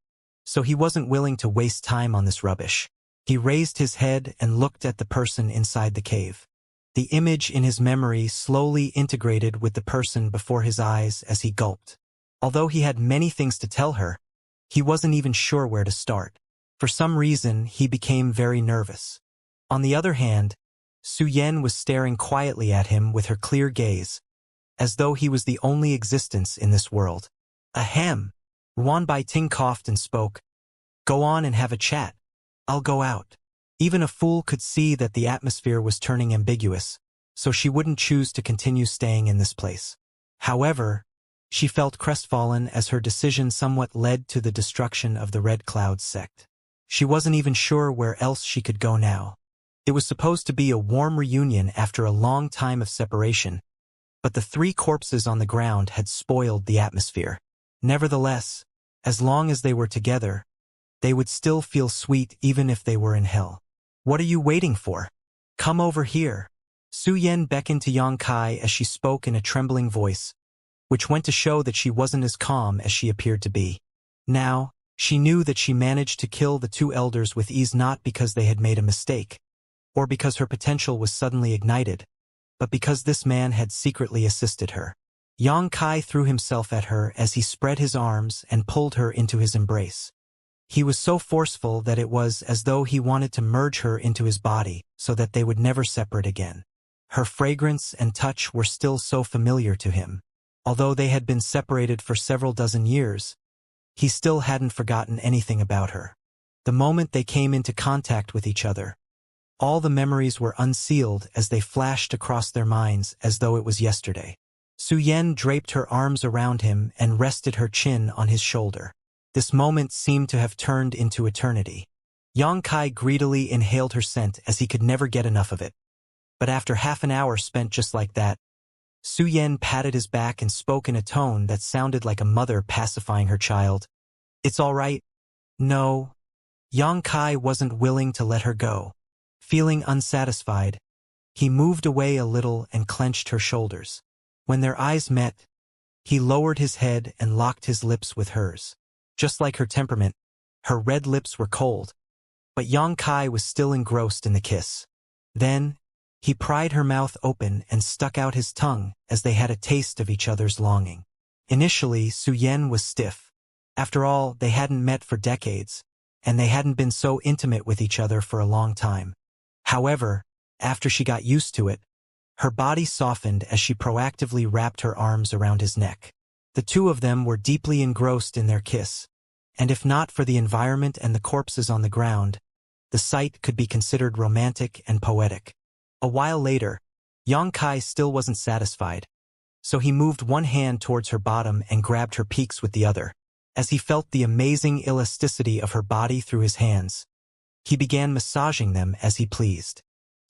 so he wasn't willing to waste time on this rubbish. He raised his head and looked at the person inside the cave. The image in his memory slowly integrated with the person before his eyes as he gulped. Although he had many things to tell her, he wasn't even sure where to start. For some reason, he became very nervous. On the other hand, Su Yan was staring quietly at him with her clear gaze, as though he was the only existence in this world. Ahem. Ruan Baiting coughed and spoke. Go on and have a chat. I'll go out. Even a fool could see that the atmosphere was turning ambiguous, so she wouldn't choose to continue staying in this place. However, she felt crestfallen as her decision somewhat led to the destruction of the Red Cloud sect. She wasn't even sure where else she could go now. It was supposed to be a warm reunion after a long time of separation, but the 3 corpses on the ground had spoiled the atmosphere. Nevertheless, as long as they were together, they would still feel sweet even if they were in hell. What are you waiting for? Come over here. Su Yan beckoned to Yang Kai as she spoke in a trembling voice, which went to show that she wasn't as calm as she appeared to be. Now, she knew that she managed to kill the 2 elders with ease not because they had made a mistake, or because her potential was suddenly ignited, but because this man had secretly assisted her. Yang Kai threw himself at her as he spread his arms and pulled her into his embrace. He was so forceful that it was as though he wanted to merge her into his body so that they would never separate again. Her fragrance and touch were still so familiar to him. Although they had been separated for several dozen years, he still hadn't forgotten anything about her. The moment they came into contact with each other, all the memories were unsealed as they flashed across their minds as though it was yesterday. Su Yan draped her arms around him and rested her chin on his shoulder. This moment seemed to have turned into eternity. Yang Kai greedily inhaled her scent as he could never get enough of it. But after half an hour spent just like that, Su Yan patted his back and spoke in a tone that sounded like a mother pacifying her child. It's all right. No. Yang Kai wasn't willing to let her go. Feeling unsatisfied, he moved away a little and clenched her shoulders. When their eyes met, he lowered his head and locked his lips with hers. Just like her temperament, her red lips were cold, but Yang Kai was still engrossed in the kiss. Then, he pried her mouth open and stuck out his tongue as they had a taste of each other's longing. Initially, Su Yan was stiff. After all, they hadn't met for decades, and they hadn't been so intimate with each other for a long time. However, after she got used to it, her body softened as she proactively wrapped her arms around his neck. The 2 of them were deeply engrossed in their kiss, and if not for the environment and the corpses on the ground, the sight could be considered romantic and poetic. A while later, Yang Kai still wasn't satisfied, so he moved one hand towards her bottom and grabbed her peaks with the other. As he felt the amazing elasticity of her body through his hands, he began massaging them as he pleased.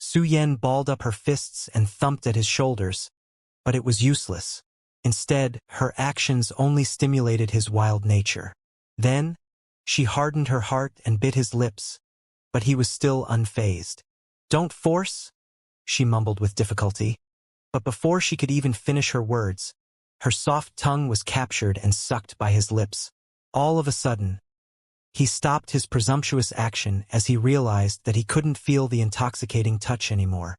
Su Yan balled up her fists and thumped at his shoulders, but it was useless. Instead, her actions only stimulated his wild nature. Then, she hardened her heart and bit his lips, but he was still unfazed. Don't force, she mumbled with difficulty. But before she could even finish her words, her soft tongue was captured and sucked by his lips. All of a sudden, he stopped his presumptuous action as he realized that he couldn't feel the intoxicating touch anymore.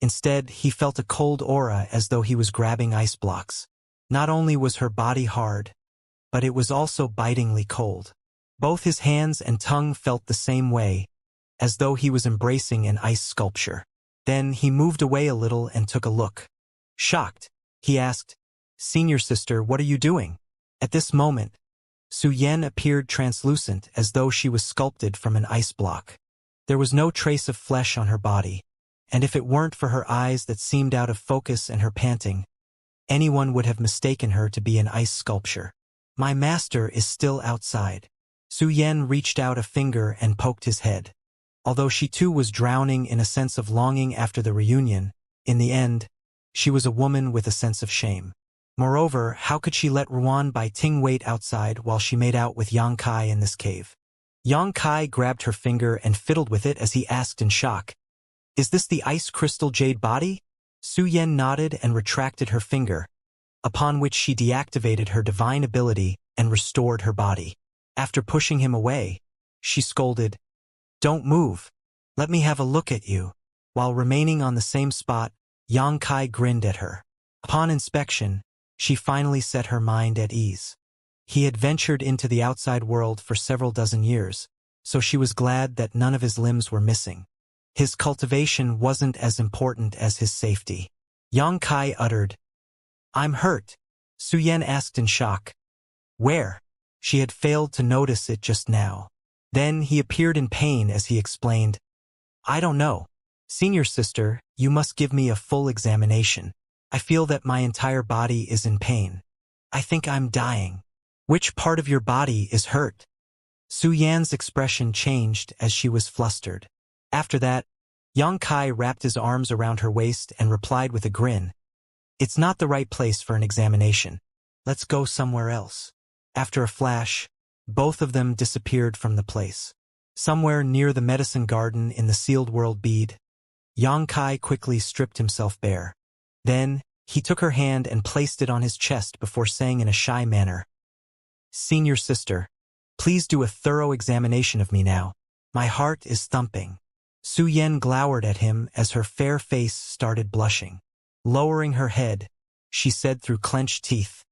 Instead, he felt a cold aura as though he was grabbing ice blocks. Not only was her body hard, but it was also bitingly cold. Both his hands and tongue felt the same way, as though he was embracing an ice sculpture. Then he moved away a little and took a look. Shocked, he asked, "Senior sister, what are you doing?" At this moment, Su Yan appeared translucent as though she was sculpted from an ice block. There was no trace of flesh on her body, and if it weren't for her eyes that seemed out of focus and her panting, anyone would have mistaken her to be an ice sculpture. My master is still outside. Su Yan reached out a finger and poked his head. Although she too was drowning in a sense of longing after the reunion, in the end, she was a woman with a sense of shame. Moreover, how could she let Ruan Baiting wait outside while she made out with Yang Kai in this cave? Yang Kai grabbed her finger and fiddled with it as he asked in shock, "Is this the ice crystal jade body?" Su Yan nodded and retracted her finger, upon which she deactivated her divine ability and restored her body. After pushing him away, she scolded, "Don't move. Let me have a look at you." While remaining on the same spot, Xianxia grinned at her. Upon inspection, she finally set her mind at ease. He had ventured into the outside world for several dozen years, so she was glad that none of his limbs were missing. His cultivation wasn't as important as his safety. Xianxia uttered, "I'm hurt." Su Yan asked in shock, "Where?" She had failed to notice it just now. Then he appeared in pain as he explained, "I don't know. Senior sister, you must give me a full examination. I feel that my entire body is in pain. I think I'm dying." "Which part of your body is hurt?" Su Yan's expression changed as she was flustered. After that, Xianxia wrapped his arms around her waist and replied with a grin, "It's not the right place for an examination. Let's go somewhere else." After a flash, both of them disappeared from the place. Somewhere near the medicine garden in the sealed world bead, Xianxia quickly stripped himself bare. Then, he took her hand and placed it on his chest before saying in a shy manner, "Senior sister, please do a thorough examination of me now. My heart is thumping." Su Yan glowered at him as her fair face started blushing. Lowering her head, she said through clenched teeth,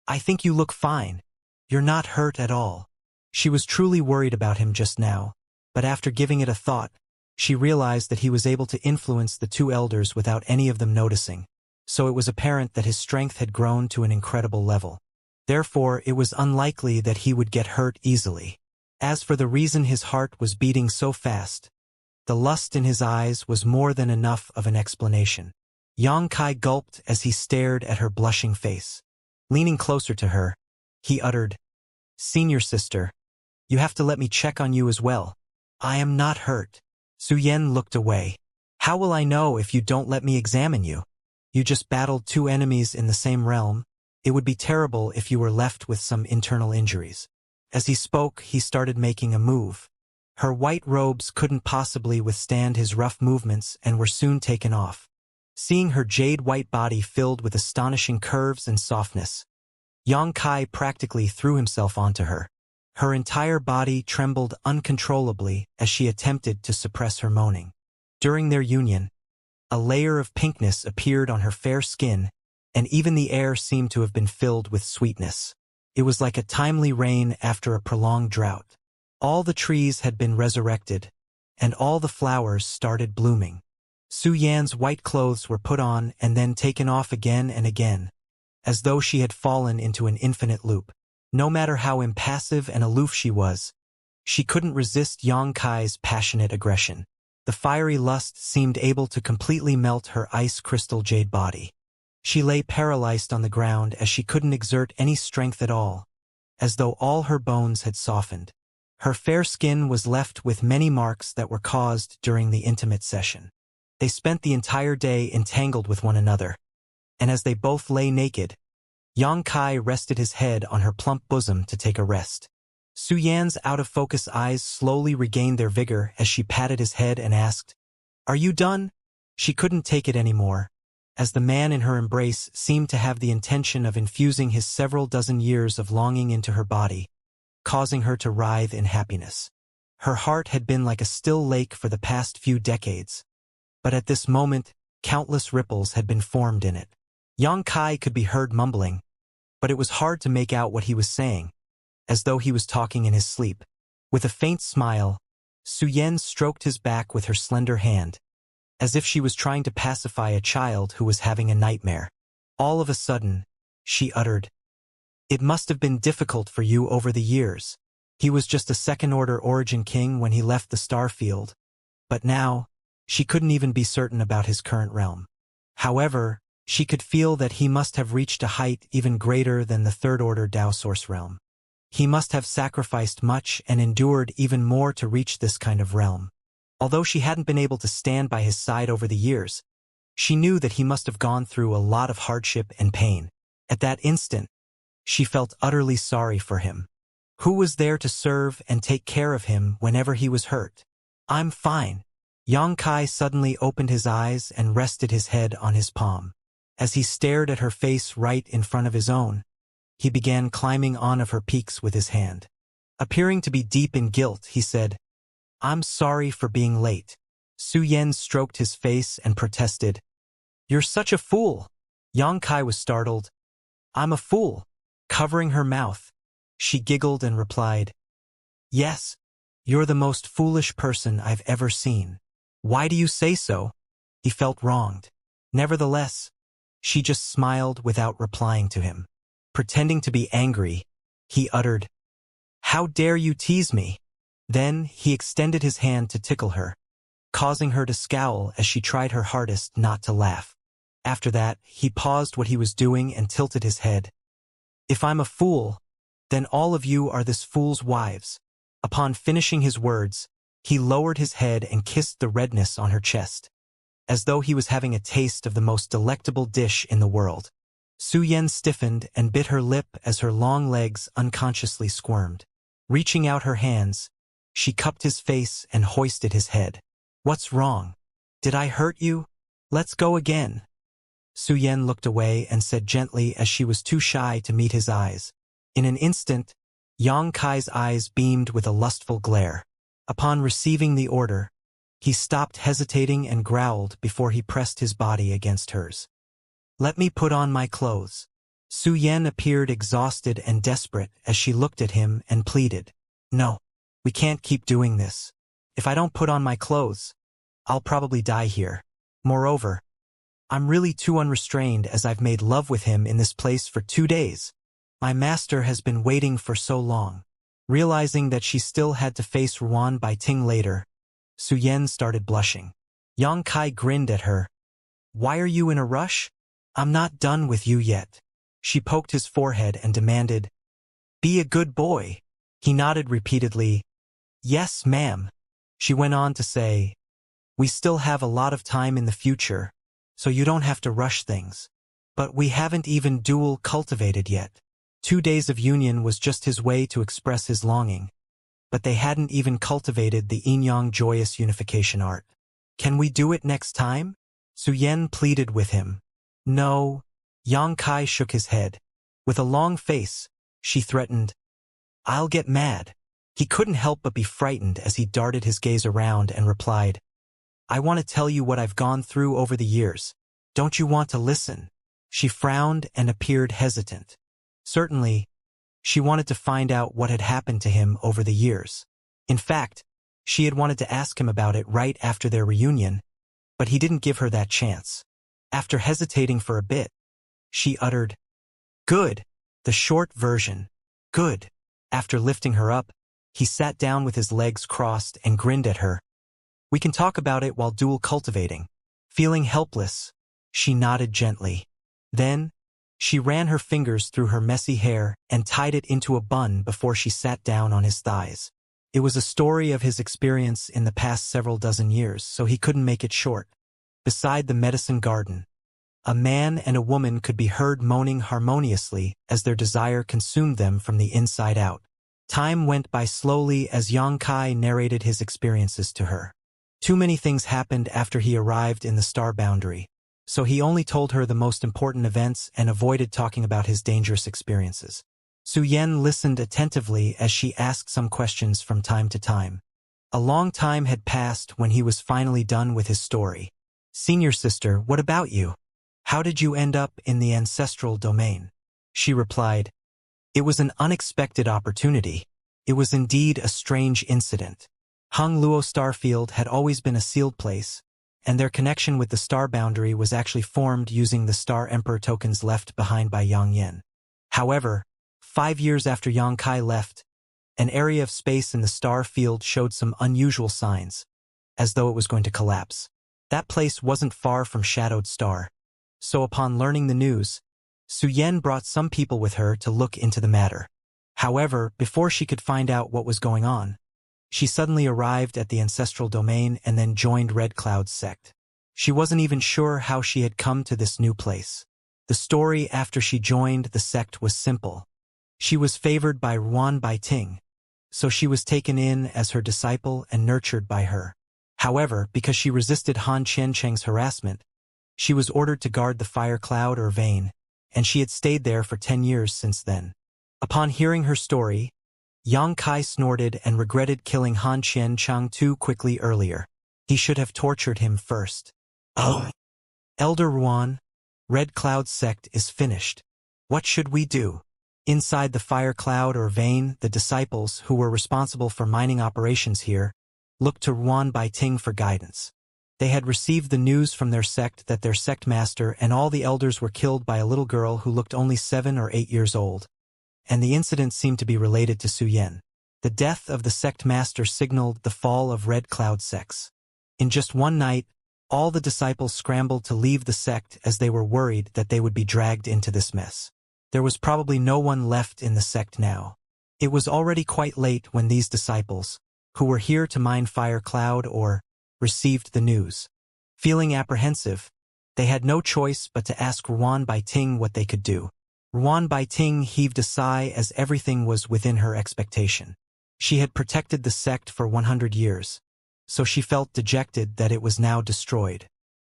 "I think you look fine. You're not hurt at all." She was truly worried about him just now, but after giving it a thought, she realized that he was able to influence the two elders without any of them noticing, so it was apparent that his strength had grown to an incredible level. Therefore, it was unlikely that he would get hurt easily. As for the reason his heart was beating so fast, the lust in his eyes was more than enough of an explanation. Xianxia gulped as he stared at her blushing face. Leaning closer to her, he uttered, "Senior sister, you have to let me check on you as well. I am not hurt." Su Yan looked away. "How will I know if you don't let me examine you? You just battled two enemies in the same realm. It would be terrible if you were left with some internal injuries." As he spoke, he started making a move. Her white robes couldn't possibly withstand his rough movements and were soon taken off. Seeing her jade-white body filled with astonishing curves and softness, Xianxia practically threw himself onto her. Her entire body trembled uncontrollably as she attempted to suppress her moaning. During their union, a layer of pinkness appeared on her fair skin, and even the air seemed to have been filled with sweetness. It was like a timely rain after a prolonged drought. All the trees had been resurrected, and all the flowers started blooming. Su Yan's white clothes were put on and then taken off again and again, as though she had fallen into an infinite loop. No matter how impassive and aloof she was, she couldn't resist Xianxia's passionate aggression. The fiery lust seemed able to completely melt her ice crystal jade body. She lay paralyzed on the ground as she couldn't exert any strength at all, as though all her bones had softened. Her fair skin was left with many marks that were caused during the intimate session. They spent the entire day entangled with one another, and as they both lay naked, Xianxia rested his head on her plump bosom to take a rest. Su Yan's out-of-focus eyes slowly regained their vigor as she patted his head and asked, "Are you done?" She couldn't take it anymore, as the man in her embrace seemed to have the intention of infusing his several dozen years of longing into her body, causing her to writhe in happiness. Her heart had been like a still lake for the past few decades, but at this moment, countless ripples had been formed in it. Xianxia could be heard mumbling, but it was hard to make out what he was saying, as though he was talking in his sleep. With a faint smile, Su Yan stroked his back with her slender hand, as if she was trying to pacify a child who was having a nightmare. All of a sudden, she uttered, "It must have been difficult for you over the years. He was just a second-order origin king when he left the star field, but now, she couldn't even be certain about his current realm. However, she could feel that he must have reached a height even greater than the third-order Tao Source realm. He must have sacrificed much and endured even more to reach this kind of realm. Although she hadn't been able to stand by his side over the years, she knew that he must have gone through a lot of hardship and pain. At that instant, she felt utterly sorry for him. Who was there to serve and take care of him whenever he was hurt? "I'm fine." Xianxia suddenly opened his eyes and rested his head on his palm. As he stared at her face right in front of his own, he began climbing on of her peaks with his hand. Appearing to be deep in guilt, he said, "I'm sorry for being late." Su Yan stroked his face and protested, "You're such a fool." Yang Kai was startled. "I'm a fool." Covering her mouth, she giggled and replied, "Yes, you're the most foolish person I've ever seen." "Why do you say so?" He felt wronged. Nevertheless, she just smiled without replying to him. Pretending to be angry, he uttered, "How dare you tease me?" Then he extended his hand to tickle her, causing her to scowl as she tried her hardest not to laugh. After that, he paused what he was doing and tilted his head. "If I'm a fool, then all of you are this fool's wives." Upon finishing his words, he lowered his head and kissed the redness on her chest, as though he was having a taste of the most delectable dish in the world. Su Yan stiffened and bit her lip as her long legs unconsciously squirmed. Reaching out her hands, she cupped his face and hoisted his head. "What's wrong? Did I hurt you? Let's go again." Su Yan looked away and said gently as she was too shy to meet his eyes. In an instant, Yang Kai's eyes beamed with a lustful glare. Upon receiving the order, he stopped hesitating and growled before he pressed his body against hers. "Let me put on my clothes." Su Yan appeared exhausted and desperate as she looked at him and pleaded, "No, we can't keep doing this. If I don't put on my clothes, I'll probably die here. Moreover, I'm really too unrestrained as I've made love with him in this place for 2 days. My master has been waiting for so long." Realizing that she still had to face Ruan Bai Ting later, Su Yan started blushing. Yang Kai grinned at her. "Why are you in a rush? I'm not done with you yet." She poked his forehead and demanded, "Be a good boy." He nodded repeatedly, "Yes, ma'am." She went on to say, "We still have a lot of time in the future, so you don't have to rush things. But we haven't even dual cultivated yet." 2 days of union was just his way to express his longing, but they hadn't even cultivated the yin-yang joyous unification art. "Can we do it next time?" Su Yan pleaded with him. "No." Yang Kai shook his head. With a long face, she threatened, "I'll get mad." He couldn't help but be frightened as he darted his gaze around and replied, "I want to tell you what I've gone through over the years. Don't you want to listen?" She frowned and appeared hesitant. Certainly, she wanted to find out what had happened to him over the years. In fact, she had wanted to ask him about it right after their reunion, but he didn't give her that chance. After hesitating for a bit, she uttered, "Good." The short version, "Good." After lifting her up, he sat down with his legs crossed and grinned at her. "We can talk about it while dual cultivating." Feeling helpless, she nodded gently. Then, she ran her fingers through her messy hair and tied it into a bun before she sat down on his thighs. It was a story of his experience in the past several dozen years, so he couldn't make it short. Beside the medicine garden, a man and a woman could be heard moaning harmoniously as their desire consumed them from the inside out. Time went by slowly as Yang Kai narrated his experiences to her. Too many things happened after he arrived in the star boundary, so he only told her the most important events and avoided talking about his dangerous experiences. Su Yan listened attentively as she asked some questions from time to time. A long time had passed when he was finally done with his story. "Senior sister, what about you? How did you end up in the ancestral domain?" She replied, "It was an unexpected opportunity. It was indeed a strange incident. Hung Luo Starfield had always been a sealed place, and their connection with the star boundary was actually formed using the Star Emperor tokens left behind by Yang Yin. However, 5 years after Yang Kai left, an area of space in the star field showed some unusual signs, as though it was going to collapse. That place wasn't far from Shadowed Star, so upon learning the news, Su Yan brought some people with her to look into the matter. However, before she could find out what was going on, she suddenly arrived at the ancestral domain and then joined Red Cloud's sect. She wasn't even sure how she had come to this new place. The story after she joined the sect was simple. She was favored by Ruan Bai Ting, so she was taken in as her disciple and nurtured by her. However, because she resisted Han Qiancheng's harassment, She was ordered to guard the fire cloud or vein, and she had stayed there for 10 years since then. Upon hearing her story, Yang Kai snorted and regretted killing Han Qianchang too quickly earlier. He should have tortured him first. Oh! Elder Ruan, Red Cloud sect is finished. What should we do? Inside the fire cloud or vein, the disciples, who were responsible for mining operations here, looked to Ruan Baiting for guidance. They had received the news from their sect that their sect master and all the elders were killed by a little girl who looked only 7 or 8 years old, and the incident seemed to be related to Su Yan. The death of the sect master signaled the fall of Red Cloud sects. In just one night, all the disciples scrambled to leave the sect as they were worried that they would be dragged into this mess. There was probably no one left in the sect now. It was already quite late when these disciples, who were here to mine Fire Cloud or received the news. Feeling apprehensive, they had no choice but to ask Ruan Baiting what they could do. Ruan Baiting heaved a sigh as everything was within her expectation. She had protected the sect for 100 years, so she felt dejected that it was now destroyed.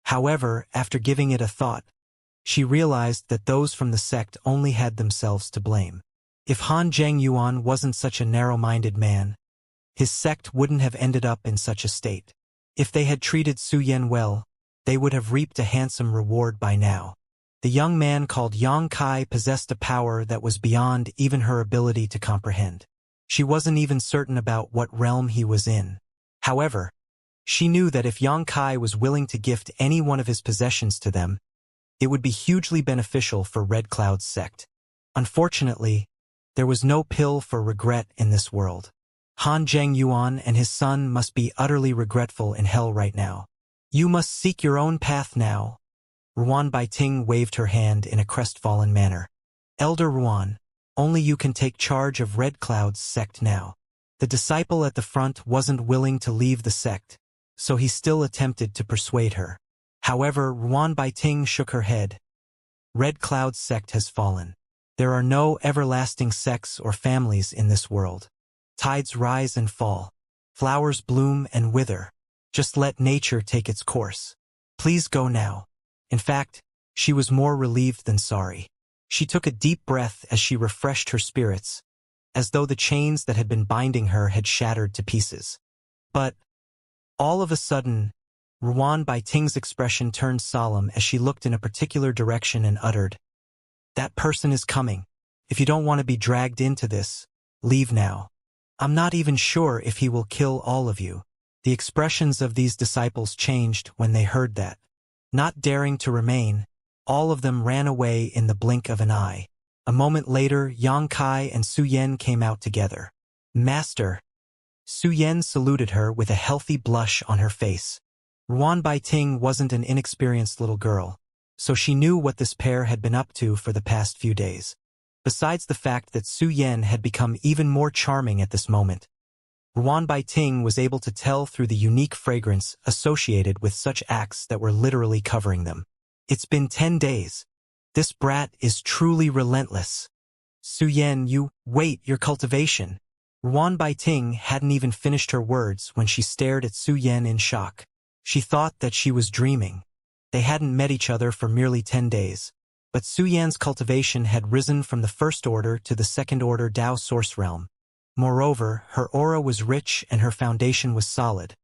However, after giving it a thought, she realized that those from the sect only had themselves to blame. If Han Zhengyuan wasn't such a narrow-minded man, his sect wouldn't have ended up in such a state. If they had treated Su Yan well, they would have reaped a handsome reward by now. The young man called Yang Kai possessed a power that was beyond even her ability to comprehend. She wasn't even certain about what realm he was in. However, she knew that if Yang Kai was willing to gift any one of his possessions to them, it would be hugely beneficial for Red Cloud's sect. Unfortunately, there was no pill for regret in this world. Han Zhengyuan and his son must be utterly regretful in hell right now. You must seek your own path now. Ruan Baiting waved her hand in a crestfallen manner. Elder Ruan, only you can take charge of Red Cloud's sect now. The disciple at the front wasn't willing to leave the sect, so he still attempted to persuade her. However, Ruan Baiting shook her head. Red Cloud's sect has fallen. There are no everlasting sects or families in this world. Tides rise and fall. Flowers bloom and wither. Just let nature take its course. Please go now. In fact, she was more relieved than sorry. She took a deep breath as she refreshed her spirits, as though the chains that had been binding her had shattered to pieces. But, all of a sudden, Ruan Baiting's expression turned solemn as she looked in a particular direction and uttered, "That person is coming. If you don't want to be dragged into this, leave now. I'm not even sure if he will kill all of you." The expressions of these disciples changed when they heard that. Not daring to remain, all of them ran away in the blink of an eye. A moment later, Yang Kai and Su Yan came out together. "Master." Su Yan saluted her with a healthy blush on her face. Ruan Baiting wasn't an inexperienced little girl, so she knew what this pair had been up to for the past few days. Besides the fact that Su Yan had become even more charming at this moment, Ruan Baiting was able to tell through the unique fragrance associated with such acts that were literally covering them. "It's been 10 days. This brat is truly relentless." "Su Yan, wait, your cultivation." Ruan Baiting hadn't even finished her words when she stared at Su Yan in shock. She thought that she was dreaming. They hadn't met each other for merely 10 days. But Su Yan's cultivation had risen from the first order to the second order Dao source realm. Moreover, her aura was rich and her foundation was solid,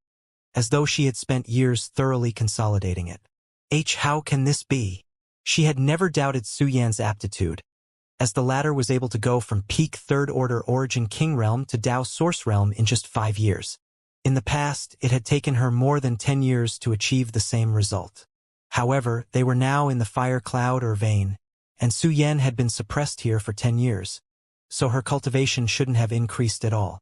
as though she had spent years thoroughly consolidating it. How can this be? She had never doubted Su Yan's aptitude, as the latter was able to go from peak third order origin king realm to Dao source realm in just 5 years. In the past, it had taken her more than 10 years to achieve the same result. However, they were now in the fire cloud or vein, and Su Yan had been suppressed here for 10 years, so her cultivation shouldn't have increased at all.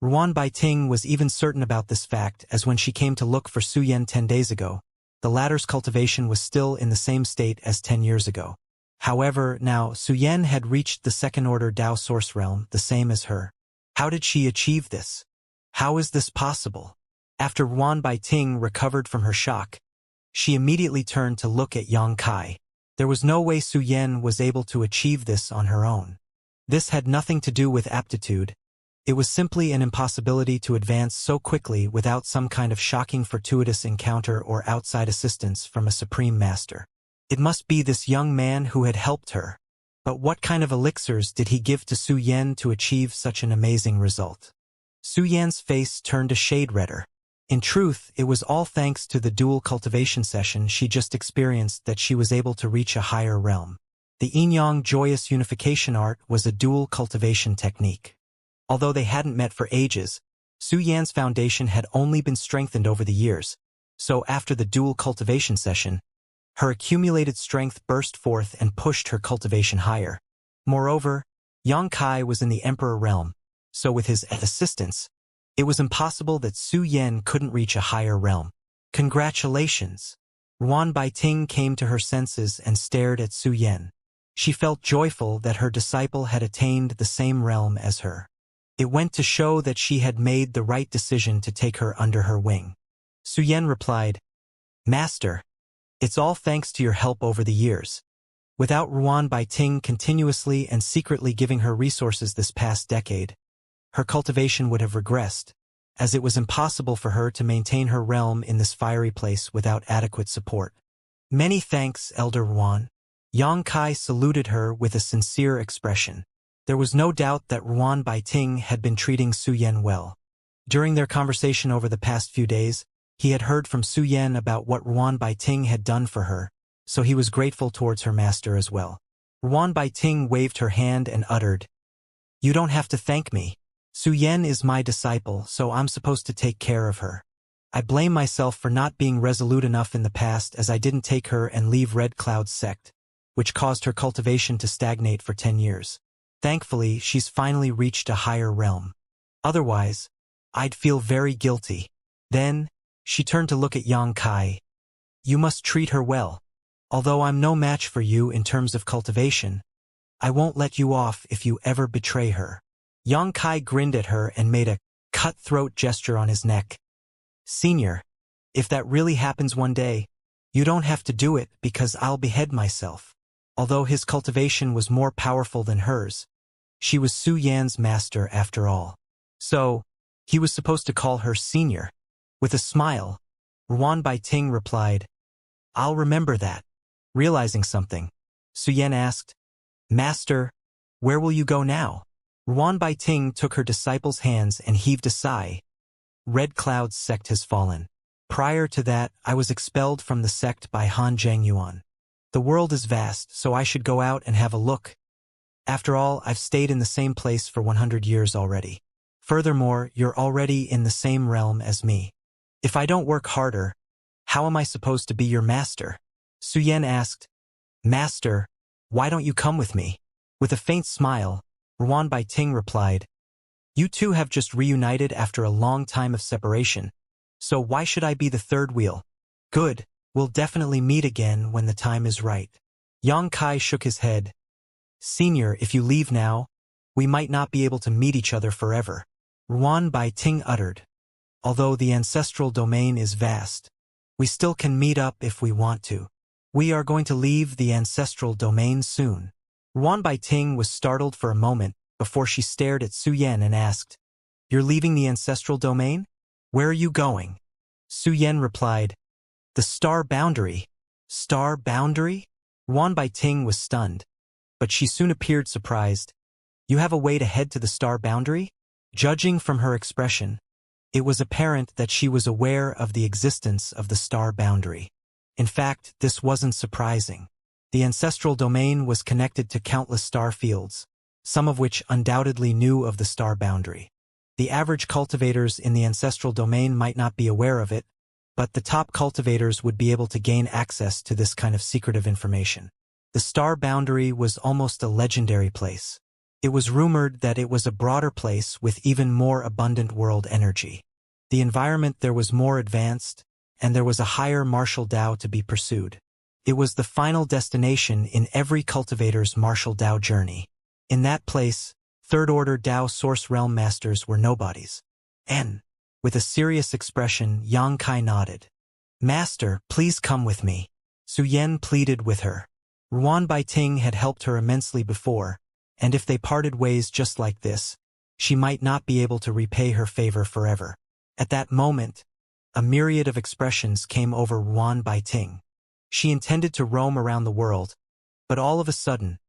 Ruan Baiting was even certain about this fact as when she came to look for Su Yan 10 days ago, the latter's cultivation was still in the same state as 10 years ago. However, now Su Yan had reached the second order Dao source realm, the same as her. How did she achieve this? How is this possible? After Ruan Baiting recovered from her shock, she immediately turned to look at Yang Kai. There was no way Su Yan was able to achieve this on her own. This had nothing to do with aptitude. It was simply an impossibility to advance so quickly without some kind of shocking fortuitous encounter or outside assistance from a supreme master. It must be this young man who had helped her. But what kind of elixirs did he give to Su Yan to achieve such an amazing result? Su Yan's face turned a shade redder. In truth, it was all thanks to the dual cultivation session she just experienced that she was able to reach a higher realm. The yin-yang joyous unification art was a dual cultivation technique. Although they hadn't met for ages, Su Yan's foundation had only been strengthened over the years, so after the dual cultivation session, her accumulated strength burst forth and pushed her cultivation higher. Moreover, Yang Kai was in the Emperor realm, so with his assistance, it was impossible that Su Yan couldn't reach a higher realm. Congratulations! Ruan Baiting came to her senses and stared at Su Yan. She felt joyful that her disciple had attained the same realm as her. It went to show that she had made the right decision to take her under her wing. Su Yan replied, "Master, it's all thanks to your help over the years. Without Ruan Baiting continuously and secretly giving her resources this past decade, her cultivation would have regressed, as it was impossible for her to maintain her realm in this fiery place without adequate support. Many thanks, Elder Ruan." Yang Kai saluted her with a sincere expression. There was no doubt that Ruan Baiting had been treating Su Yan well. During their conversation over the past few days, he had heard from Su Yan about what Ruan Baiting had done for her, so he was grateful towards her master as well. Ruan Baiting waved her hand and uttered, "You don't have to thank me. Su Yan is my disciple, so I'm supposed to take care of her. I blame myself for not being resolute enough in the past as I didn't take her and leave Red Cloud's sect, which caused her cultivation to stagnate for 10 years. Thankfully, she's finally reached a higher realm. Otherwise, I'd feel very guilty." Then, she turned to look at Yang Kai. "You must treat her well. Although I'm no match for you in terms of cultivation, I won't let you off if you ever betray her." Yang Kai grinned at her and made a cutthroat gesture on his neck. "Senior, if that really happens one day, you don't have to do it because I'll behead myself." Although his cultivation was more powerful than hers, she was Su Yan's master after all. So, he was supposed to call her senior. With a smile, Ruan Baiting replied, "I'll remember that." Realizing something, Su Yan asked, "Master, where will you go now?" Ruan Baiting took her disciple's hands and heaved a sigh. "Red Cloud's sect has fallen. Prior to that, I was expelled from the sect by Han Zhangyuan. The world is vast, so I should go out and have a look. After all, I've stayed in the same place for 100 years already. Furthermore, you're already in the same realm as me. If I don't work harder, how am I supposed to be your master?" Su Yan asked, "Master, why don't you come with me?" With a faint smile, Ruan Baiting replied, "You two have just reunited after a long time of separation, so why should I be the third wheel? Good, we'll definitely meet again when the time is right." Yang Kai shook his head. "Senior, if you leave now, we might not be able to meet each other forever." Ruan Baiting uttered, "Although the ancestral domain is vast, we still can meet up if we want to. We are going to leave the ancestral domain soon." Ruan Baiting was startled for a moment before she stared at Su Yan and asked, "You're leaving the ancestral domain? Where are you going?" Su Yan replied, "The star boundary." "Star boundary?" Ruan Baiting was stunned, but she soon appeared surprised. "You have a way to head to the star boundary?" Judging from her expression, it was apparent that she was aware of the existence of the star boundary. In fact, this wasn't surprising. The ancestral domain was connected to countless star fields, some of which undoubtedly knew of the star boundary. The average cultivators in the ancestral domain might not be aware of it, but the top cultivators would be able to gain access to this kind of secretive information. The star boundary was almost a legendary place. It was rumored that it was a broader place with even more abundant world energy. The environment there was more advanced, and there was a higher martial Tao to be pursued. It was the final destination in every cultivator's martial Tao journey. In that place, third-order Tao Source Realm Masters were nobodies. And, with a serious expression, Yang Kai nodded. "Master, please come with me." Su Yan pleaded with her. Ruan Baiting had helped her immensely before, and if they parted ways just like this, she might not be able to repay her favor forever. At that moment, a myriad of expressions came over Wan Baiting. She intended to roam around the world, but all of a sudden,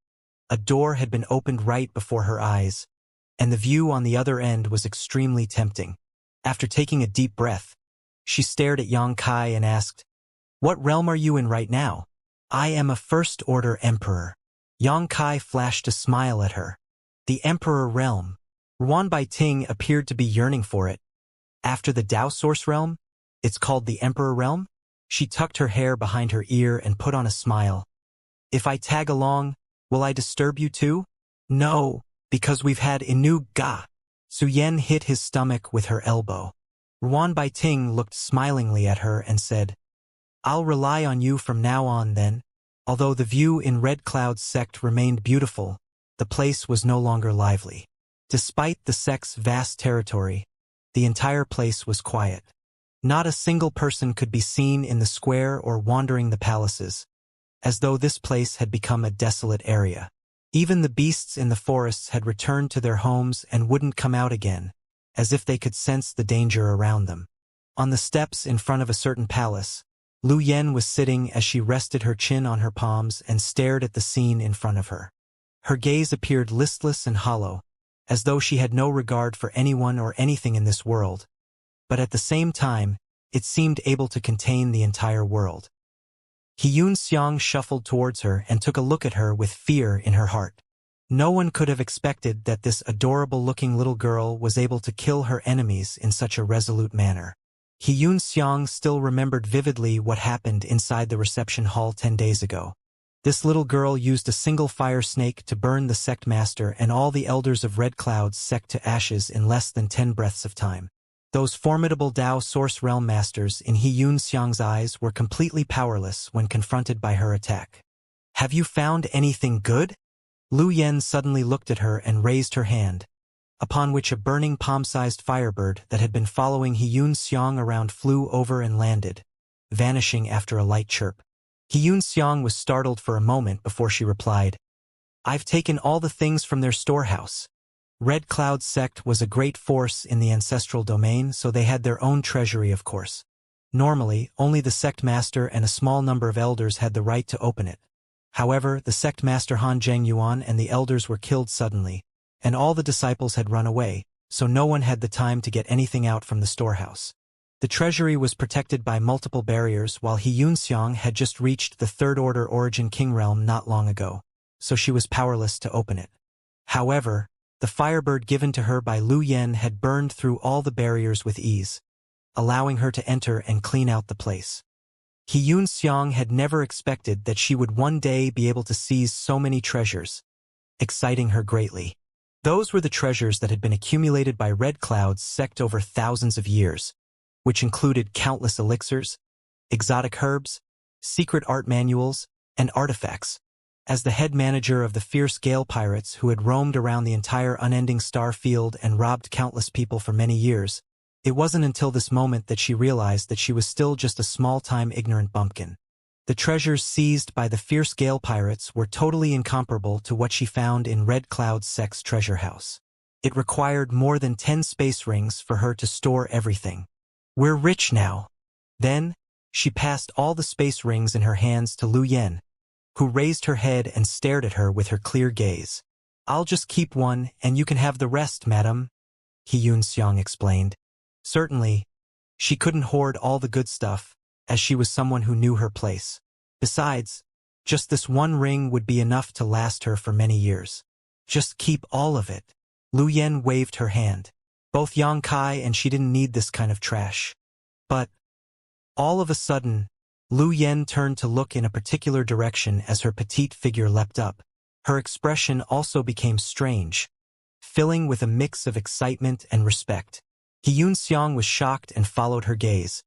a door had been opened right before her eyes, and the view on the other end was extremely tempting. After taking a deep breath, she stared at Yang Kai and asked, "What realm are you in right now?" "I am a first-order emperor." Yang Kai flashed a smile at her. The Emperor realm. Ruan Baiting appeared to be yearning for it. After the Dao Source realm, it's called the Emperor realm? She tucked her hair behind her ear and put on a smile. "If I tag along, will I disturb you too?" "No, because we've had Inu Ga." Su Yen hit his stomach with her elbow. Ruan Baiting looked smilingly at her and said, "I'll rely on you from now on then." Although the view in Red Cloud's sect remained beautiful, the place was no longer lively. Despite the sect's vast territory, the entire place was quiet. Not a single person could be seen in the square or wandering the palaces, as though this place had become a desolate area. Even the beasts in the forests had returned to their homes and wouldn't come out again, as if they could sense the danger around them. On the steps in front of a certain palace, Lu Yen was sitting as she rested her chin on her palms and stared at the scene in front of her. Her gaze appeared listless and hollow, as though she had no regard for anyone or anything in this world, but at the same time, it seemed able to contain the entire world. Xianxia shuffled towards her and took a look at her with fear in her heart. No one could have expected that this adorable-looking little girl was able to kill her enemies in such a resolute manner. Xianxia still remembered vividly what happened inside the reception hall 10 days ago. This little girl used a single fire snake to burn the sect master and all the elders of Red Cloud's sect to ashes in less than 10 breaths of time. Those formidable Dao Source Realm Masters in Xianxia's eyes were completely powerless when confronted by her attack. "Have you found anything good?" Lu Yen suddenly looked at her and raised her hand, upon which a burning palm-sized firebird that had been following Xianxia around flew over and landed, vanishing after a light chirp. Xianxia was startled for a moment before she replied, "I've taken all the things from their storehouse." Red Cloud's sect was a great force in the ancestral domain, so they had their own treasury, of course. Normally, only the sect master and a small number of elders had the right to open it. However, the sect master Han Zhengyuan and the elders were killed suddenly, and all the disciples had run away, so no one had the time to get anything out from the storehouse. The treasury was protected by multiple barriers, while Xianxia had just reached the third-order Origin King realm not long ago, so she was powerless to open it. However, the firebird given to her by Lu Yen had burned through all the barriers with ease, allowing her to enter and clean out the place. Xianxia had never expected that she would one day be able to seize so many treasures, exciting her greatly. Those were the treasures that had been accumulated by Red Cloud's sect over thousands of years, which included countless elixirs, exotic herbs, secret art manuals, and artifacts. As the head manager of the fierce Gale pirates who had roamed around the entire unending star field and robbed countless people for many years, it wasn't until this moment that she realized that she was still just a small-time ignorant bumpkin. The treasures seized by the fierce Gale pirates were totally incomparable to what she found in Red Cloud's sect's treasure house. It required more than 10 space rings for her to store everything. "We're rich now." Then, she passed all the space rings in her hands to Lu Yen, who raised her head and stared at her with her clear gaze. "I'll just keep one, and you can have the rest, madam," Xianxia explained. Certainly, she couldn't hoard all the good stuff, as she was someone who knew her place. Besides, just this one ring would be enough to last her for many years. "Just keep all of it." Lu Yen waved her hand. Both Yang Kai and she didn't need this kind of trash. But, all of a sudden, Lu Yen turned to look in a particular direction as her petite figure leapt up. Her expression also became strange, filling with a mix of excitement and respect. Xianxia was shocked and followed her gaze,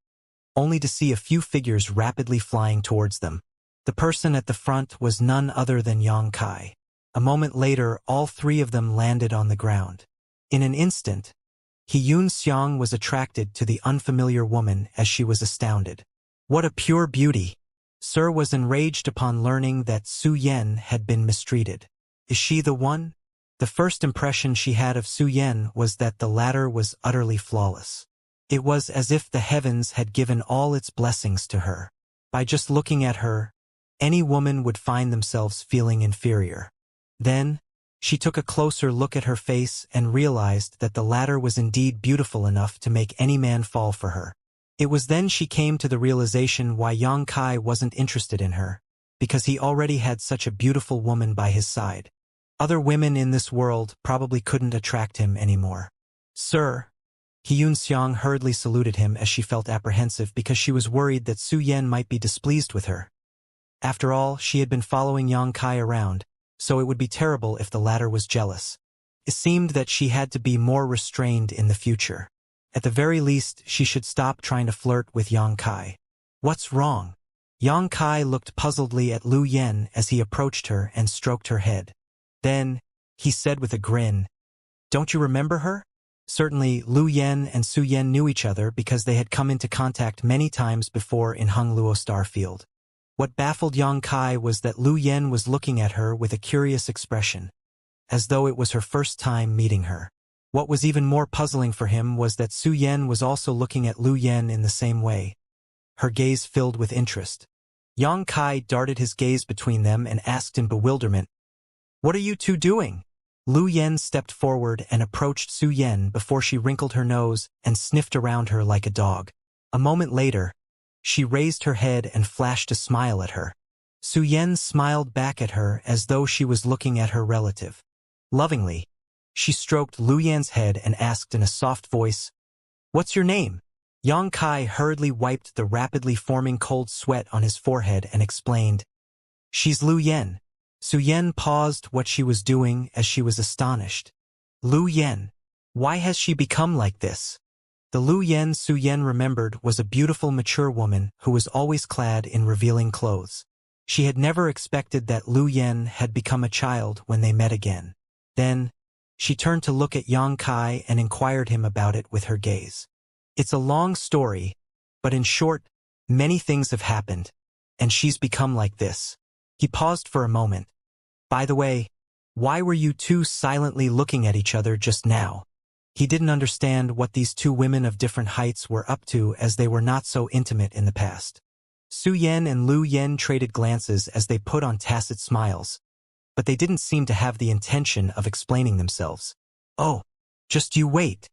only to see a few figures rapidly flying towards them. The person at the front was none other than Yang Kai. A moment later, all three of them landed on the ground. In an instant, Xianxia was attracted to the unfamiliar woman as she was astounded. What a pure beauty! Sir was enraged upon learning that Su Yen had been mistreated. "Is she the one?" The first impression she had of Su Yan was that the latter was utterly flawless. It was as if the heavens had given all its blessings to her. By just looking at her, any woman would find themselves feeling inferior. Then, she took a closer look at her face and realized that the latter was indeed beautiful enough to make any man fall for her. It was then she came to the realization why Yang Kai wasn't interested in her, because he already had such a beautiful woman by his side. Other women in this world probably couldn't attract him anymore. "Sir." Xianxia hurriedly saluted him as she felt apprehensive because she was worried that Su Yan might be displeased with her. After all, she had been following Yang Kai around, so it would be terrible if the latter was jealous. It seemed that she had to be more restrained in the future. At the very least, she should stop trying to flirt with Yang Kai. "What's wrong?" Yang Kai looked puzzledly at Lu Yen as he approached her and stroked her head. Then, he said with a grin, "Don't you remember her?" Certainly, Lu Yen and Su Yen knew each other because they had come into contact many times before in Hongluo Starfield. What baffled Yang Kai was that Lu Yen was looking at her with a curious expression, as though it was her first time meeting her. What was even more puzzling for him was that Su Yen was also looking at Lu Yen in the same way, her gaze filled with interest. Yang Kai darted his gaze between them and asked in bewilderment, "What are you two doing?" Lu Yen stepped forward and approached Su Yen before she wrinkled her nose and sniffed around her like a dog. A moment later, she raised her head and flashed a smile at her. Su Yen smiled back at her as though she was looking at her relative. Lovingly, she stroked Lu Yan's head and asked in a soft voice, "What's your name?" Yang Kai hurriedly wiped the rapidly forming cold sweat on his forehead and explained, "She's Lu Yen." Su Yen paused what she was doing as she was astonished. Lu Yen. Why has she become like this? The Lu Yen Su Yen remembered was a beautiful mature woman who was always clad in revealing clothes. She had never expected that Lu Yen had become a child when they met again. Then, she turned to look at Yang Kai and inquired him about it with her gaze. "It's a long story, but in short, many things have happened, and she's become like this." He paused for a moment. "By the way, why were you two silently looking at each other just now?" He didn't understand what these two women of different heights were up to as they were not so intimate in the past. Su Yen and Lu Yen traded glances as they put on tacit smiles, but they didn't seem to have the intention of explaining themselves. "Oh, just you wait,"